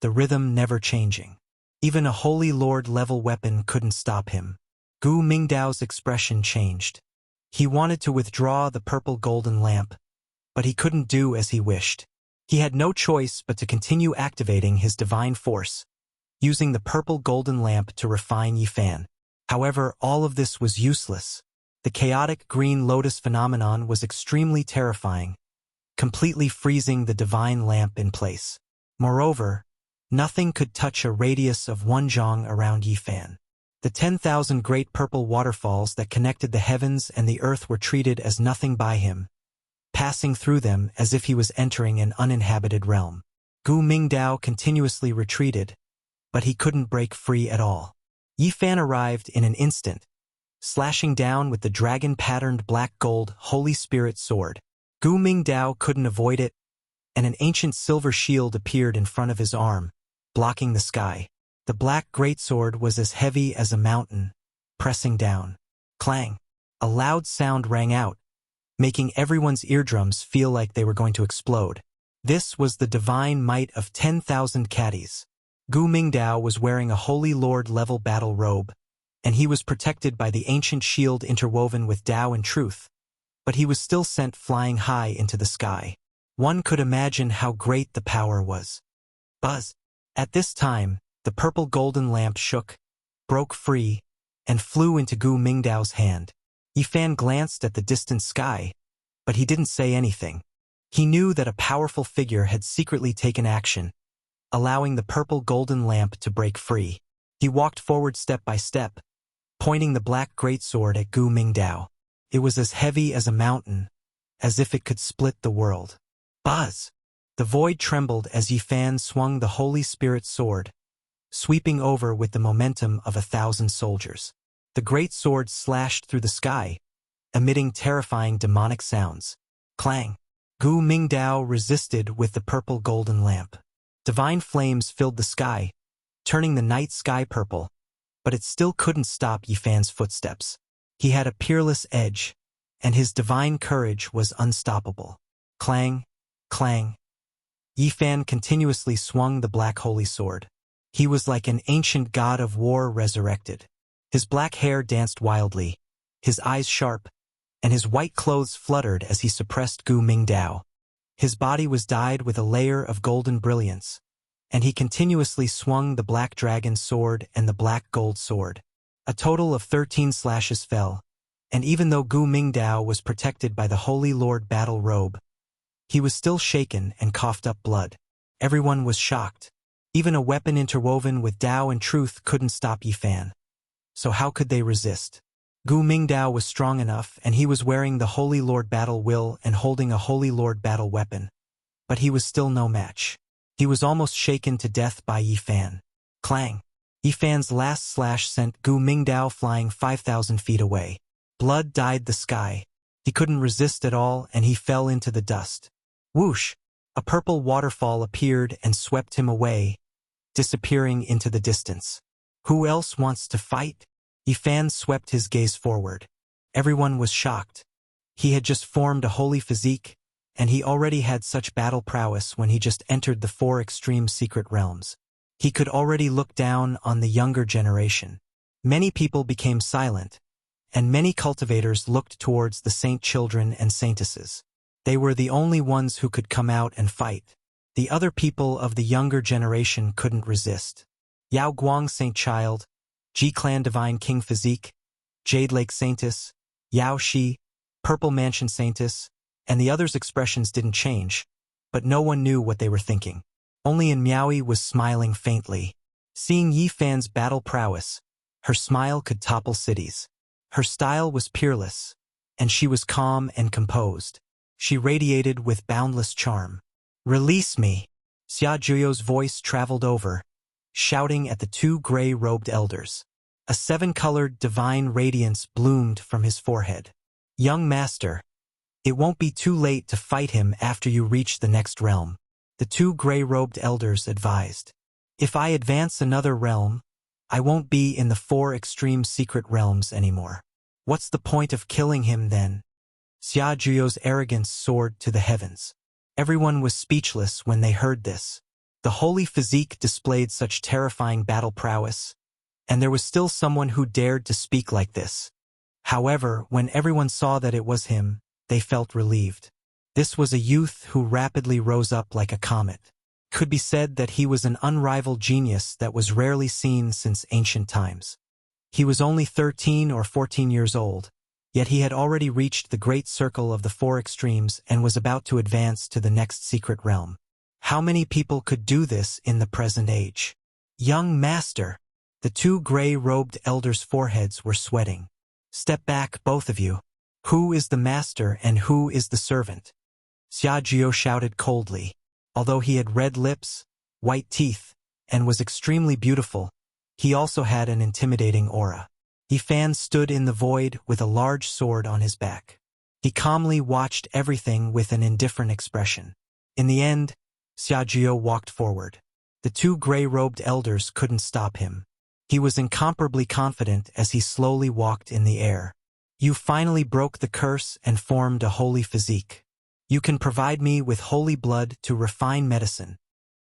the rhythm never changing. Even a Holy Lord level weapon couldn't stop him. Gu Mingdao's expression changed. He wanted to withdraw the purple golden lamp, but he couldn't do as he wished. He had no choice but to continue activating his divine force, using the purple golden lamp to refine Yifan. However, all of this was useless. The chaotic green lotus phenomenon was extremely terrifying, completely freezing the divine lamp in place. Moreover, nothing could touch a radius of 1 zhang around Yifan. The 10,000 great purple waterfalls that connected the heavens and the earth were treated as nothing by him, passing through them as if he was entering an uninhabited realm. Gu Mingdao continuously retreated, but he couldn't break free at all. Yifan arrived in an instant, slashing down with the dragon-patterned black gold Holy Spirit sword. Gu Mingdao couldn't avoid it, and an ancient silver shield appeared in front of his arm, blocking the sky. The black greatsword was as heavy as a mountain, pressing down. Clang! A loud sound rang out, making everyone's eardrums feel like they were going to explode. This was the divine might of 10,000 caddies. Gu Mingdao was wearing a Holy Lord level battle robe, and he was protected by the ancient shield interwoven with Tao and truth, but he was still sent flying high into the sky. One could imagine how great the power was. Buzz! At this time, the purple golden lamp shook, broke free, and flew into Gu Mingdao's hand. Yifan glanced at the distant sky, but he didn't say anything. He knew that a powerful figure had secretly taken action, allowing the purple golden lamp to break free. He walked forward step by step, pointing the black greatsword at Gu Mingdao. It was as heavy as a mountain, as if it could split the world. Buzz! The void trembled as Yifan swung the Holy Spirit sword, sweeping over with the momentum of 1,000 soldiers. The great sword slashed through the sky, emitting terrifying demonic sounds. Clang! Gu Mingdao resisted with the purple golden lamp. Divine flames filled the sky, turning the night sky purple, but it still couldn't stop Yifan's footsteps. He had a peerless edge, and his divine courage was unstoppable. Clang, clang. Yi Fan continuously swung the black holy sword. He was like an ancient god of war resurrected. His black hair danced wildly, his eyes sharp, and his white clothes fluttered as he suppressed Gu Mingdao. His body was dyed with a layer of golden brilliance, and he continuously swung the black dragon sword and the black gold sword. A total of 13 slashes fell, and even though Gu Mingdao was protected by the Holy Lord battle robe, he was still shaken and coughed up blood. Everyone was shocked. Even a weapon interwoven with Dao and truth couldn't stop Yi Fan. So how could they resist? Gu Mingdao was strong enough, and he was wearing the Holy Lord battle will and holding a Holy Lord battle weapon. But he was still no match. He was almost shaken to death by Yi Fan. Clang! Yi Fan's last slash sent Gu Mingdao flying 5,000 feet away. Blood dyed the sky. He couldn't resist at all, and he fell into the dust. Whoosh! A purple waterfall appeared and swept him away, disappearing into the distance. Who else wants to fight? Yi Fan swept his gaze forward. Everyone was shocked. He had just formed a holy physique, and he already had such battle prowess when he just entered the 4 extreme secret realms. He could already look down on the younger generation. Many people became silent, and many cultivators looked towards the saint children and saintesses. They were the only ones who could come out and fight. The other people of the younger generation couldn't resist. Yao Guang Saint Child, G-Clan Divine King Physique, Jade Lake Saintess, Yao Shi, Purple Mansion Saintess, and the others' expressions didn't change, but no one knew what they were thinking. Only Miaoi was smiling faintly. Seeing Yi Fan's battle prowess, her smile could topple cities. Her style was peerless, and she was calm and composed. She radiated with boundless charm. "Release me!" Xia Juyo's voice traveled over, shouting at the 2 gray-robed elders. A 7-colored divine radiance bloomed from his forehead. "Young master, it won't be too late to fight him after you reach the next realm," the 2 gray-robed elders advised. "If I advance another realm, I won't be in the 4 extreme secret realms anymore. What's the point of killing him then?" Xia Juyo's arrogance soared to the heavens. Everyone was speechless when they heard this. The holy physique displayed such terrifying battle prowess, and there was still someone who dared to speak like this. However, when everyone saw that it was him, they felt relieved. This was a youth who rapidly rose up like a comet. Could be said that he was an unrivaled genius that was rarely seen since ancient times. He was only 13 or 14 years old, yet he had already reached the great circle of the 4 extremes and was about to advance to the next secret realm. How many people could do this in the present age? "Young master!" The 2 gray-robed elders' foreheads were sweating. "Step back, both of you. Who is the master and who is the servant?" Xia Jio shouted coldly. Although he had red lips, white teeth, and was extremely beautiful, he also had an intimidating aura. Yi Fan stood in the void with a large sword on his back. He calmly watched everything with an indifferent expression. In the end, Xia Jio walked forward. The 2 gray-robed elders couldn't stop him. He was incomparably confident as he slowly walked in the air. "You finally broke the curse and formed a holy physique. You can provide me with holy blood to refine medicine."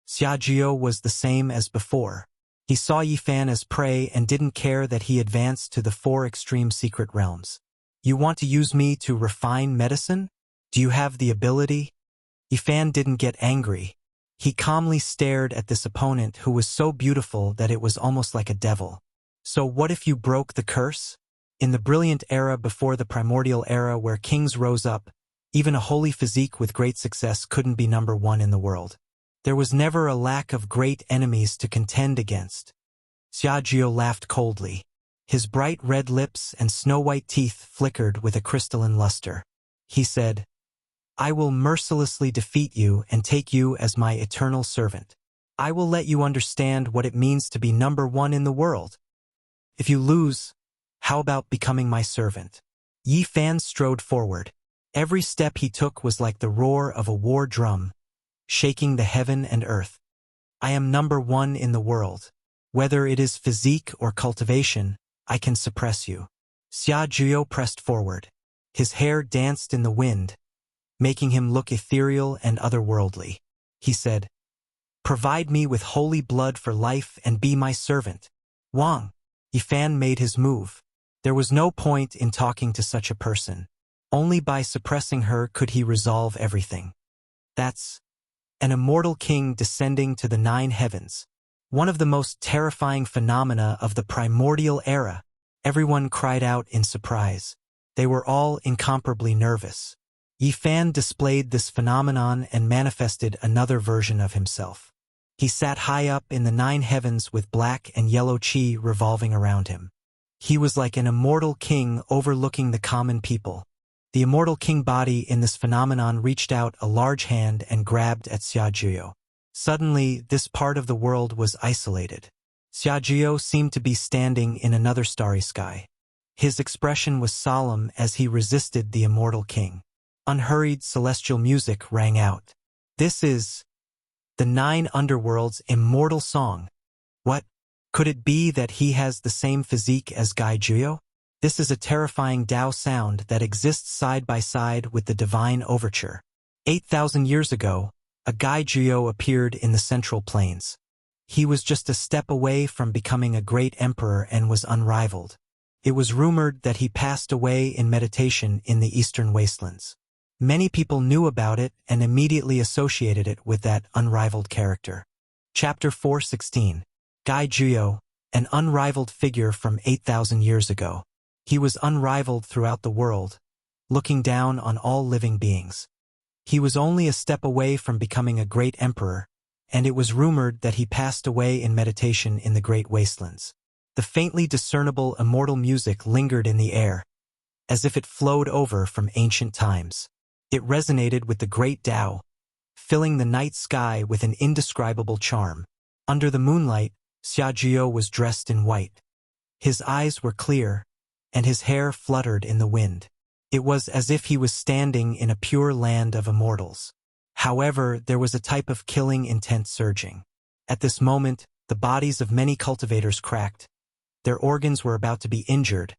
Xia Jio was the same as before. He saw Yi Fan as prey and didn't care that he advanced to the 4 extreme secret realms. "You want to use me to refine medicine? Do you have the ability?" Yi Fan didn't get angry. He calmly stared at this opponent who was so beautiful that it was almost like a devil. "So what if you broke the curse?" In the brilliant era before the primordial era where kings rose up, even a holy physique with great success couldn't be number 1 in the world. There was never a lack of great enemies to contend against. Xia Jio laughed coldly. His bright red lips and snow-white teeth flickered with a crystalline luster. He said, "I will mercilessly defeat you and take you as my eternal servant. I will let you understand what it means to be number 1 in the world. If you lose, how about becoming my servant?" Yi Fan strode forward. Every step he took was like the roar of a war drum, shaking the heaven and earth. "I am number 1 in the world. Whether it is physique or cultivation, I can suppress you." Xia Jio pressed forward. His hair danced in the wind, making him look ethereal and otherworldly. He said, "Provide me with holy blood for life and be my servant." Wang Yifan made his move. There was no point in talking to such a person. Only by suppressing her could he resolve everything. That's an immortal king descending to the 9 heavens. One of the most terrifying phenomena of the primordial era. Everyone cried out in surprise. They were all incomparably nervous. Yifan displayed this phenomenon and manifested another version of himself. He sat high up in the 9 heavens with black and yellow qi revolving around him. He was like an immortal king overlooking the common people. The immortal king body in this phenomenon reached out a large hand and grabbed at Xiaojuo. Suddenly, this part of the world was isolated. Xiaojuo seemed to be standing in another starry sky. His expression was solemn as he resisted the immortal king. Unhurried celestial music rang out. This is the 9 underworld's immortal song. What? Could it be that he has the same physique as Gai Juyo? This is a terrifying Tao sound that exists side by side with the divine overture. 8,000 years ago, a Gai Juyo appeared in the Central Plains. He was just a step away from becoming a great emperor and was unrivaled. It was rumored that he passed away in meditation in the eastern wastelands. Many people knew about it and immediately associated it with that unrivaled character. Chapter 4:16. Gai Juyo, an unrivaled figure from 8,000 years ago. He was unrivaled throughout the world, looking down on all living beings. He was only a step away from becoming a great emperor, and it was rumored that he passed away in meditation in the great wastelands. The faintly discernible immortal music lingered in the air, as if it flowed over from ancient times. It resonated with the great Tao, filling the night sky with an indescribable charm. Under the moonlight, Xiaojuo was dressed in white. His eyes were clear, and his hair fluttered in the wind. It was as if he was standing in a pure land of immortals. However, there was a type of killing intent surging. At this moment, the bodies of many cultivators cracked. Their organs were about to be injured,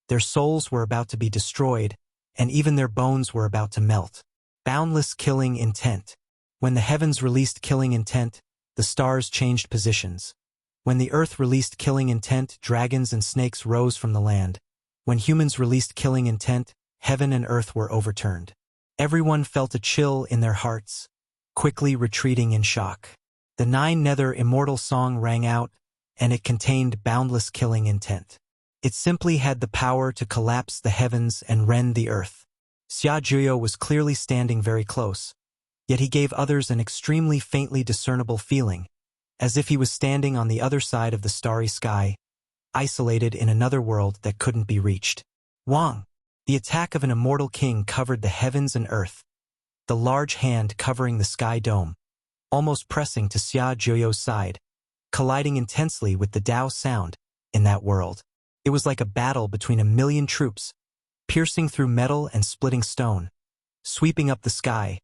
their souls were about to be destroyed, and even their bones were about to melt. Boundless killing intent. When the heavens released killing intent, the stars changed positions. When the earth released killing intent, dragons and snakes rose from the land. When humans released killing intent, heaven and earth were overturned. Everyone felt a chill in their hearts, quickly retreating in shock. The 9 nether immortal song rang out, and it contained boundless killing intent. It simply had the power to collapse the heavens and rend the earth. Xiaojuo was clearly standing very close, yet he gave others an extremely faintly discernible feeling, as if he was standing on the other side of the starry sky, isolated in another world that couldn't be reached. Wang. The attack of an immortal king covered the heavens and earth, the large hand covering the sky dome, almost pressing to Xiaojuo's side, colliding intensely with the Tao sound in that world. It was like a battle between a million troops, piercing through metal and splitting stone, sweeping up the sky,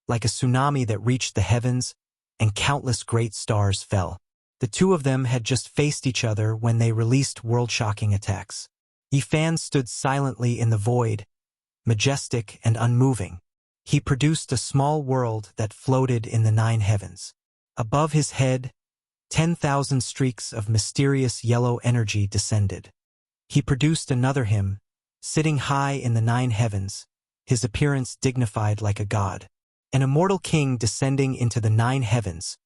like a tsunami that reached the heavens, and countless great stars fell. The two of them had just faced each other when they released world-shocking attacks. Yifan stood silently in the void, majestic and unmoving. He produced a small world that floated in the 9 heavens. Above his head, 10,000 streaks of mysterious yellow energy descended. He produced another him, sitting high in the 9 heavens, his appearance dignified like a god. An immortal king descending into the 9 heavens,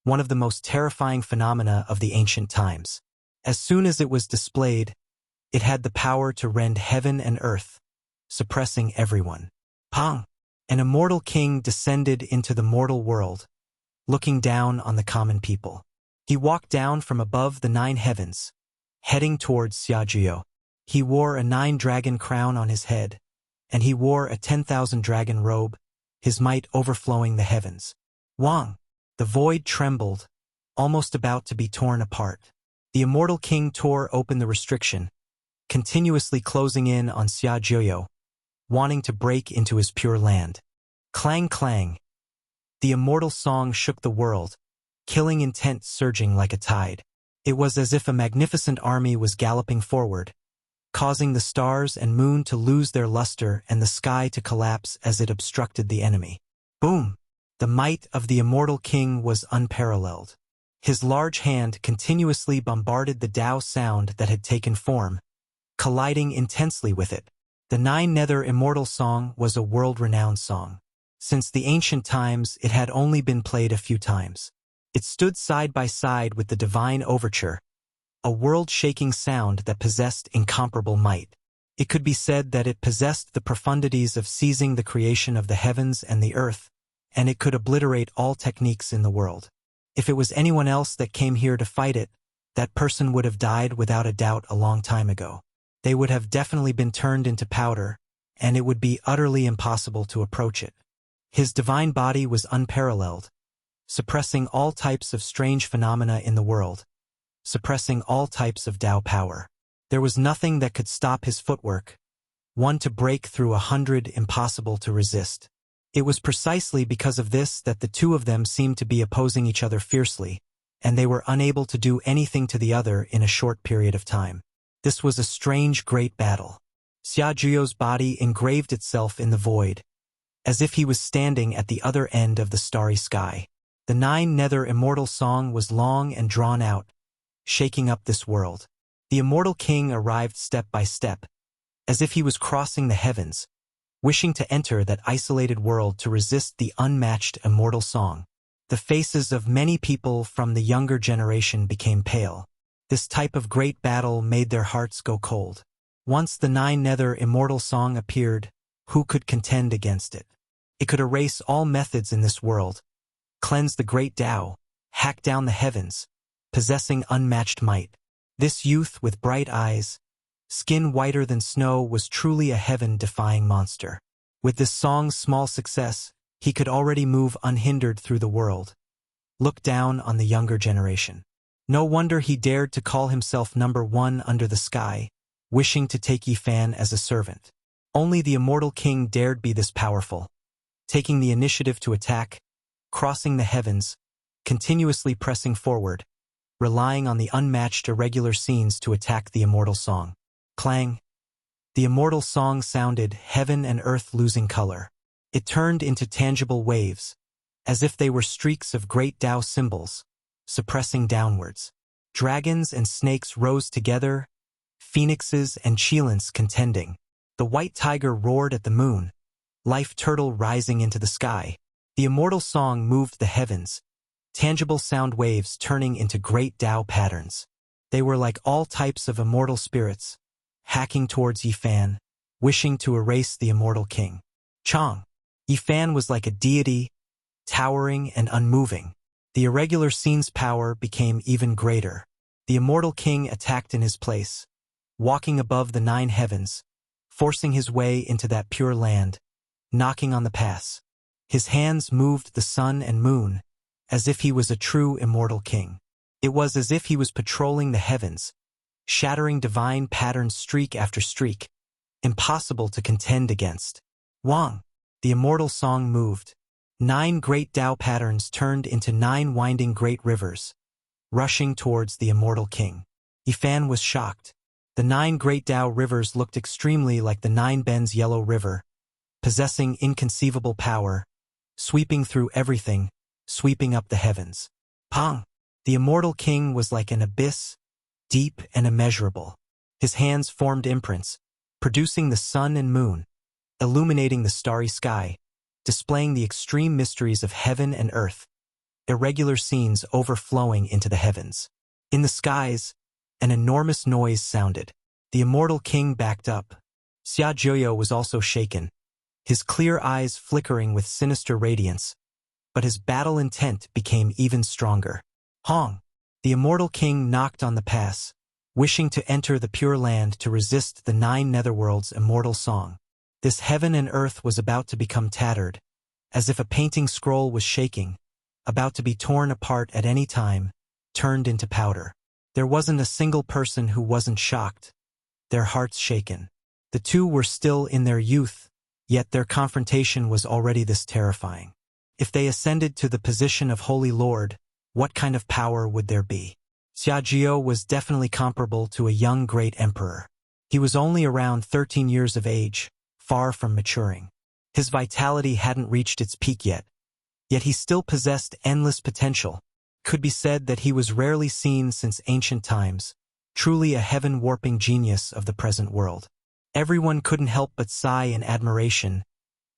one of the most terrifying phenomena of the ancient times. As soon as it was displayed, it had the power to rend heaven and earth, suppressing everyone. Pang! An immortal king descended into the mortal world, looking down on the common people. He walked down from above the 9 heavens, heading towards Xiaojuo. He wore a 9-dragon crown on his head, and he wore a 10,000-dragon robe, his might overflowing the heavens. Wang! The void trembled, almost about to be torn apart. The immortal king tore open the restriction, continuously closing in on Xiaojuo, wanting to break into his pure land. Clang clang. The immortal song shook the world, killing intent surging like a tide. It was as if a magnificent army was galloping forward, causing the stars and moon to lose their luster and the sky to collapse as it obstructed the enemy. Boom! The might of the immortal king was unparalleled. His large hand continuously bombarded the Tao sound that had taken form, colliding intensely with it. The Nine Nether Immortal Song was a world-renowned song. Since the ancient times, it had only been played a few times. It stood side by side with the divine overture, a world-shaking sound that possessed incomparable might. It could be said that it possessed the profundities of seizing the creation of the heavens and the earth, and it could obliterate all techniques in the world. If it was anyone else that came here to fight it, that person would have died without a doubt a long time ago. They would have definitely been turned into powder, and it would be utterly impossible to approach it. His divine body was unparalleled, suppressing all types of strange phenomena in the world, suppressing all types of Tao power. There was nothing that could stop his footwork, one to break through 100 impossible to resist. It was precisely because of this that the two of them seemed to be opposing each other fiercely, and they were unable to do anything to the other in a short period of time. This was a strange great battle. Xia Zhuo's body engraved itself in the void, as if he was standing at the other end of the starry sky. The Nine Nether Immortal Song was long and drawn out, shaking up this world. The immortal king arrived step by step, as if he was crossing the heavens, wishing to enter that isolated world to resist the unmatched immortal song. The faces of many people from the younger generation became pale. This type of great battle made their hearts go cold. Once the Nine Nether Immortal Song appeared, who could contend against it? It could erase all methods in this world, cleanse the great Tao, hack down the heavens, possessing unmatched might. This youth with bright eyes, skin whiter than snow, was truly a heaven-defying monster. With this song's small success, he could already move unhindered through the world, look down on the younger generation. No wonder he dared to call himself number one under the sky, wishing to take Yifan as a servant. Only the immortal king dared be this powerful, taking the initiative to attack, crossing the heavens, continuously pressing forward, relying on the unmatched irregular scenes to attack the immortal song. Clang! The immortal song sounded, heaven and earth losing color. It turned into tangible waves, as if they were streaks of great Tao symbols, suppressing downwards. Dragons and snakes rose together, phoenixes and cheilants contending. The white tiger roared at the moon, life turtle rising into the sky. The immortal song moved the heavens, tangible sound waves turning into great Tao patterns. They were like all types of immortal spirits, hacking towards Yifan, wishing to erase the immortal king. Chong! Yifan was like a deity, towering and unmoving. The irregular scene's power became even greater. The immortal king attacked in his place, walking above the 9 heavens, forcing his way into that pure land, knocking on the pass. His hands moved the sun and moon, as if he was a true immortal king. It was as if he was patrolling the heavens, shattering divine patterns streak after streak, impossible to contend against. Wang! The immortal song moved. 9 great Tao patterns turned into 9 winding great rivers, rushing towards the immortal king. Yifan was shocked. The 9 great Tao rivers looked extremely like the 9 Ben's Yellow River, possessing inconceivable power, sweeping through everything, sweeping up the heavens. Pong! The immortal king was like an abyss, deep and immeasurable. His hands formed imprints, producing the sun and moon, illuminating the starry sky, displaying the extreme mysteries of heaven and earth, irregular scenes overflowing into the heavens. In the skies, an enormous noise sounded. The immortal king backed up. Xia Zhuo was also shaken, his clear eyes flickering with sinister radiance, but his battle intent became even stronger. Hong! The immortal king knocked on the pass, wishing to enter the Pure Land to resist the 9 netherworld's immortal song. This heaven and earth was about to become tattered, as if a painting scroll was shaking, about to be torn apart at any time, turned into powder. There wasn't a single person who wasn't shocked, their hearts shaken. The two were still in their youth, yet their confrontation was already this terrifying. If they ascended to the position of Holy Lord, what kind of power would there be? Xia Zhuo was definitely comparable to a young great emperor. He was only around 13 years of age, far from maturing. His vitality hadn't reached its peak yet he still possessed endless potential. Could be said that he was rarely seen since ancient times, truly a heaven-warping genius of the present world. Everyone couldn't help but sigh in admiration,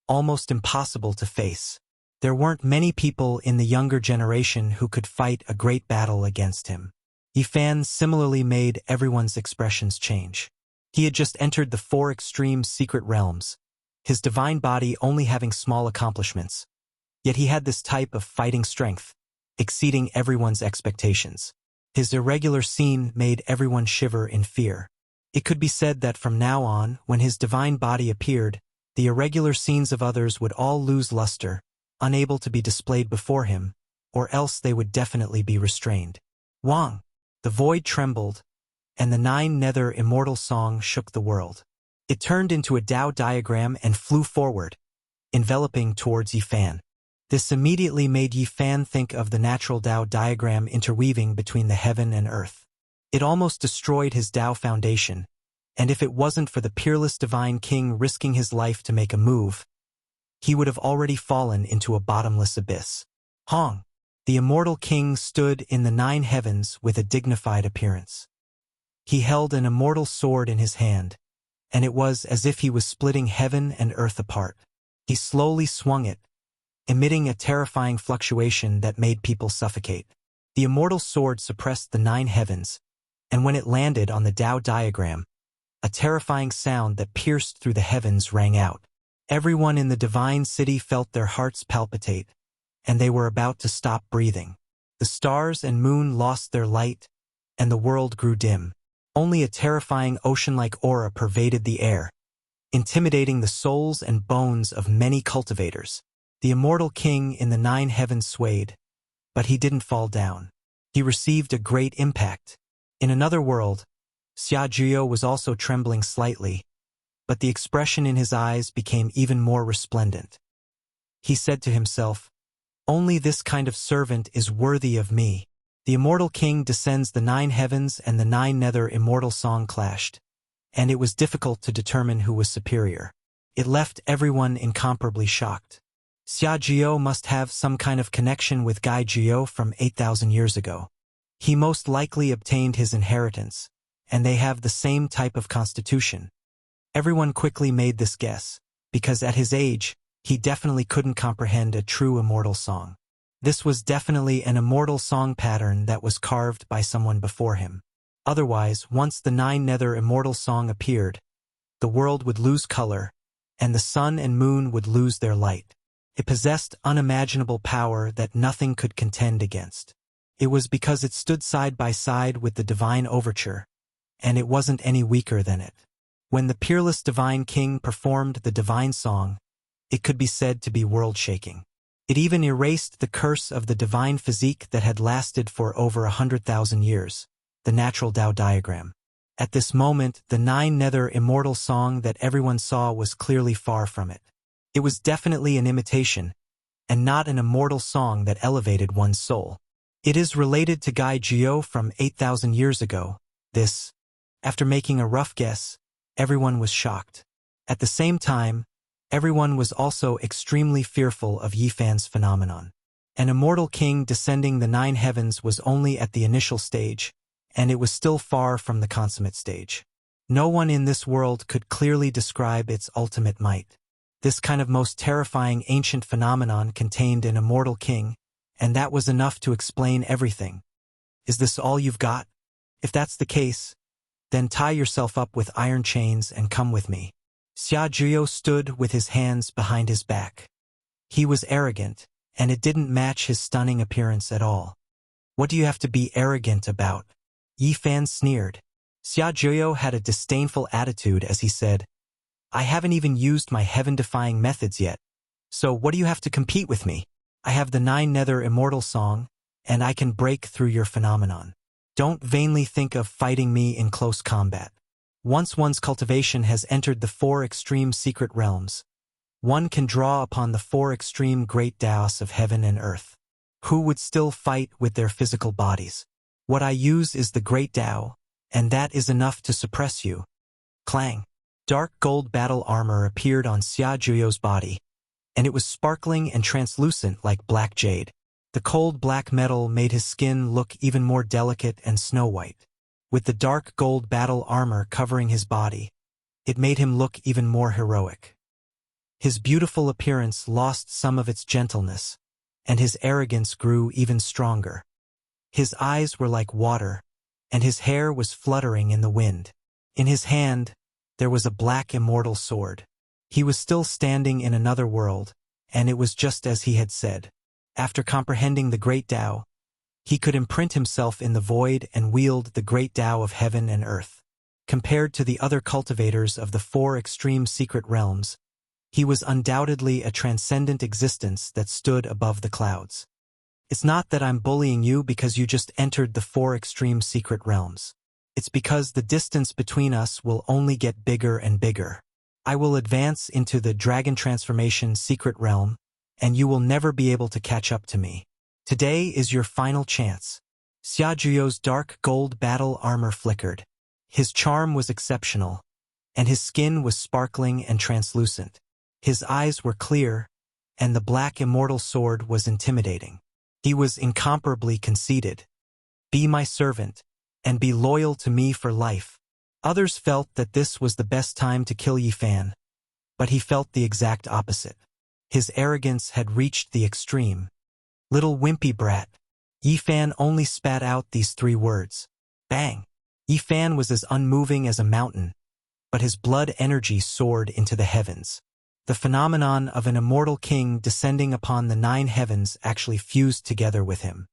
almost impossible to face. There weren't many people in the younger generation who could fight a great battle against him. Yifan similarly made everyone's expressions change. He had just entered the 4 extreme secret realms, his divine body only having small accomplishments. Yet he had this type of fighting strength, exceeding everyone's expectations. His irregular scene made everyone shiver in fear. It could be said that from now on, when his divine body appeared, the irregular scenes of others would all lose luster, unable to be displayed before him, or else they would definitely be restrained. Wang! The void trembled, and the 9 nether immortal song shook the world. It turned into a Tao diagram and flew forward, enveloping towards Yifan. This immediately made Yifan think of the natural Tao diagram interweaving between the heaven and earth. It almost destroyed his Tao foundation, and if it wasn't for the peerless divine king risking his life to make a move, he would have already fallen into a bottomless abyss. Hong! The immortal king stood in the 9 heavens with a dignified appearance. He held an immortal sword in his hand, and it was as if he was splitting heaven and earth apart. He slowly swung it, emitting a terrifying fluctuation that made people suffocate. The immortal sword suppressed the 9 heavens, and when it landed on the Tao diagram, a terrifying sound that pierced through the heavens rang out. Everyone in the divine city felt their hearts palpitate, and they were about to stop breathing. The stars and moon lost their light, and the world grew dim. Only a terrifying ocean-like aura pervaded the air, intimidating the souls and bones of many cultivators. The immortal king in the 9 heavens swayed, but he didn't fall down. He received a great impact. In another world, Xia Jiao was also trembling slightly, but the expression in his eyes became even more resplendent. He said to himself, "Only this kind of servant is worthy of me." The immortal king descends the 9 heavens and the 9 nether immortal song clashed, and it was difficult to determine who was superior. It left everyone incomparably shocked. Xia Jiao must have some kind of connection with Gai Jiao from 8,000 years ago. He most likely obtained his inheritance, and they have the same type of constitution. Everyone quickly made this guess, because at his age, he definitely couldn't comprehend a true immortal song. This was definitely an immortal song pattern that was carved by someone before him. Otherwise, once the 9 nether immortal song appeared, the world would lose color, and the sun and moon would lose their light. It possessed unimaginable power that nothing could contend against. It was because it stood side by side with the divine overture, and it wasn't any weaker than it. When the peerless divine king performed the divine song, it could be said to be world-shaking. It even erased the curse of the divine physique that had lasted for over 100,000 years, the natural Tao diagram. At this moment, the 9 nether immortal song that everyone saw was clearly far from it. It was definitely an imitation, and not an immortal song that elevated one's soul. It is related to Gai Jiao from 8,000 years ago. This, after making a rough guess, everyone was shocked. At the same time, everyone was also extremely fearful of Yifan's phenomenon. An immortal king descending the 9 heavens was only at the initial stage, and it was still far from the consummate stage. No one in this world could clearly describe its ultimate might. This kind of most terrifying ancient phenomenon contained an immortal king, and that was enough to explain everything. Is this all you've got? If that's the case, then tie yourself up with iron chains and come with me. Xia Jiao stood with his hands behind his back. He was arrogant, and it didn't match his stunning appearance at all. What do you have to be arrogant about? Yifan sneered. Xia Jiao had a disdainful attitude as he said, "I haven't even used my heaven-defying methods yet, so what do you have to compete with me? I have the 9 nether immortal song, and I can break through your phenomenon. Don't vainly think of fighting me in close combat. Once one's cultivation has entered the 4 extreme secret realms, one can draw upon the 4 extreme great Taos of heaven and earth. Who would still fight with their physical bodies? What I use is the great Tao, and that is enough to suppress you. Clang. Dark gold battle armor appeared on Xia Juyo's body, and it was sparkling and translucent like black jade. The cold black metal made his skin look even more delicate and snow-white. With the dark gold battle armor covering his body, it made him look even more heroic. His beautiful appearance lost some of its gentleness, and his arrogance grew even stronger. His eyes were like water, and his hair was fluttering in the wind. In his hand, there was a black immortal sword. He was still standing in another world, and it was just as he had said. After comprehending the great Tao, he could imprint himself in the void and wield the great Tao of heaven and earth. Compared to the other cultivators of the 4 extreme secret realms, he was undoubtedly a transcendent existence that stood above the clouds. It's not that I'm bullying you because you just entered the 4 extreme secret realms. It's because the distance between us will only get bigger and bigger. I will advance into the Dragon Transformation secret realm, and you will never be able to catch up to me. Today is your final chance. Xia Juyo's dark gold battle armor flickered. His charm was exceptional, and his skin was sparkling and translucent. His eyes were clear, and the black immortal sword was intimidating. He was incomparably conceited. Be my servant, and be loyal to me for life. Others felt that this was the best time to kill Yi Fan, but he felt the exact opposite. His arrogance had reached the extreme. Little wimpy brat. Yi Fan only spat out these 3 words. Bang! Yi Fan was as unmoving as a mountain, but his blood energy soared into the heavens. The phenomenon of an immortal king descending upon the 9 heavens actually fused together with him.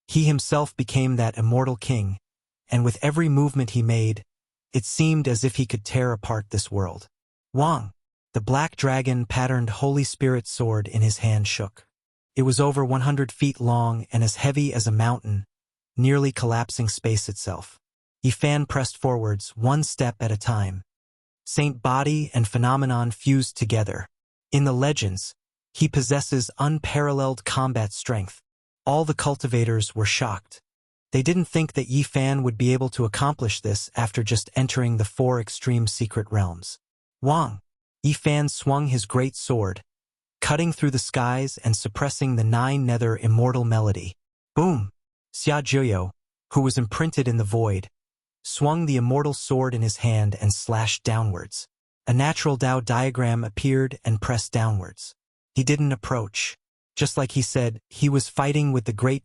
He himself became that immortal king, and with every movement he made, it seemed as if he could tear apart this world. Wang! The black dragon-patterned Holy Spirit sword in his hand shook. It was over 100 feet long and as heavy as a mountain, nearly collapsing space itself. Yi Fan pressed forwards, 1 step at a time. Saint body and phenomenon fused together. In the legends, he possesses unparalleled combat strength. All the cultivators were shocked. They didn't think that Yi Fan would be able to accomplish this after just entering the 4 extreme secret realms. Wang! Yi Fan swung his great sword, cutting through the skies and suppressing the 9 nether immortal melody. Boom! Xia Juyo, who was imprinted in the void, swung the immortal sword in his hand and slashed downwards. A natural Tao diagram appeared and pressed downwards. He didn't approach. Just like he said, he was fighting with the great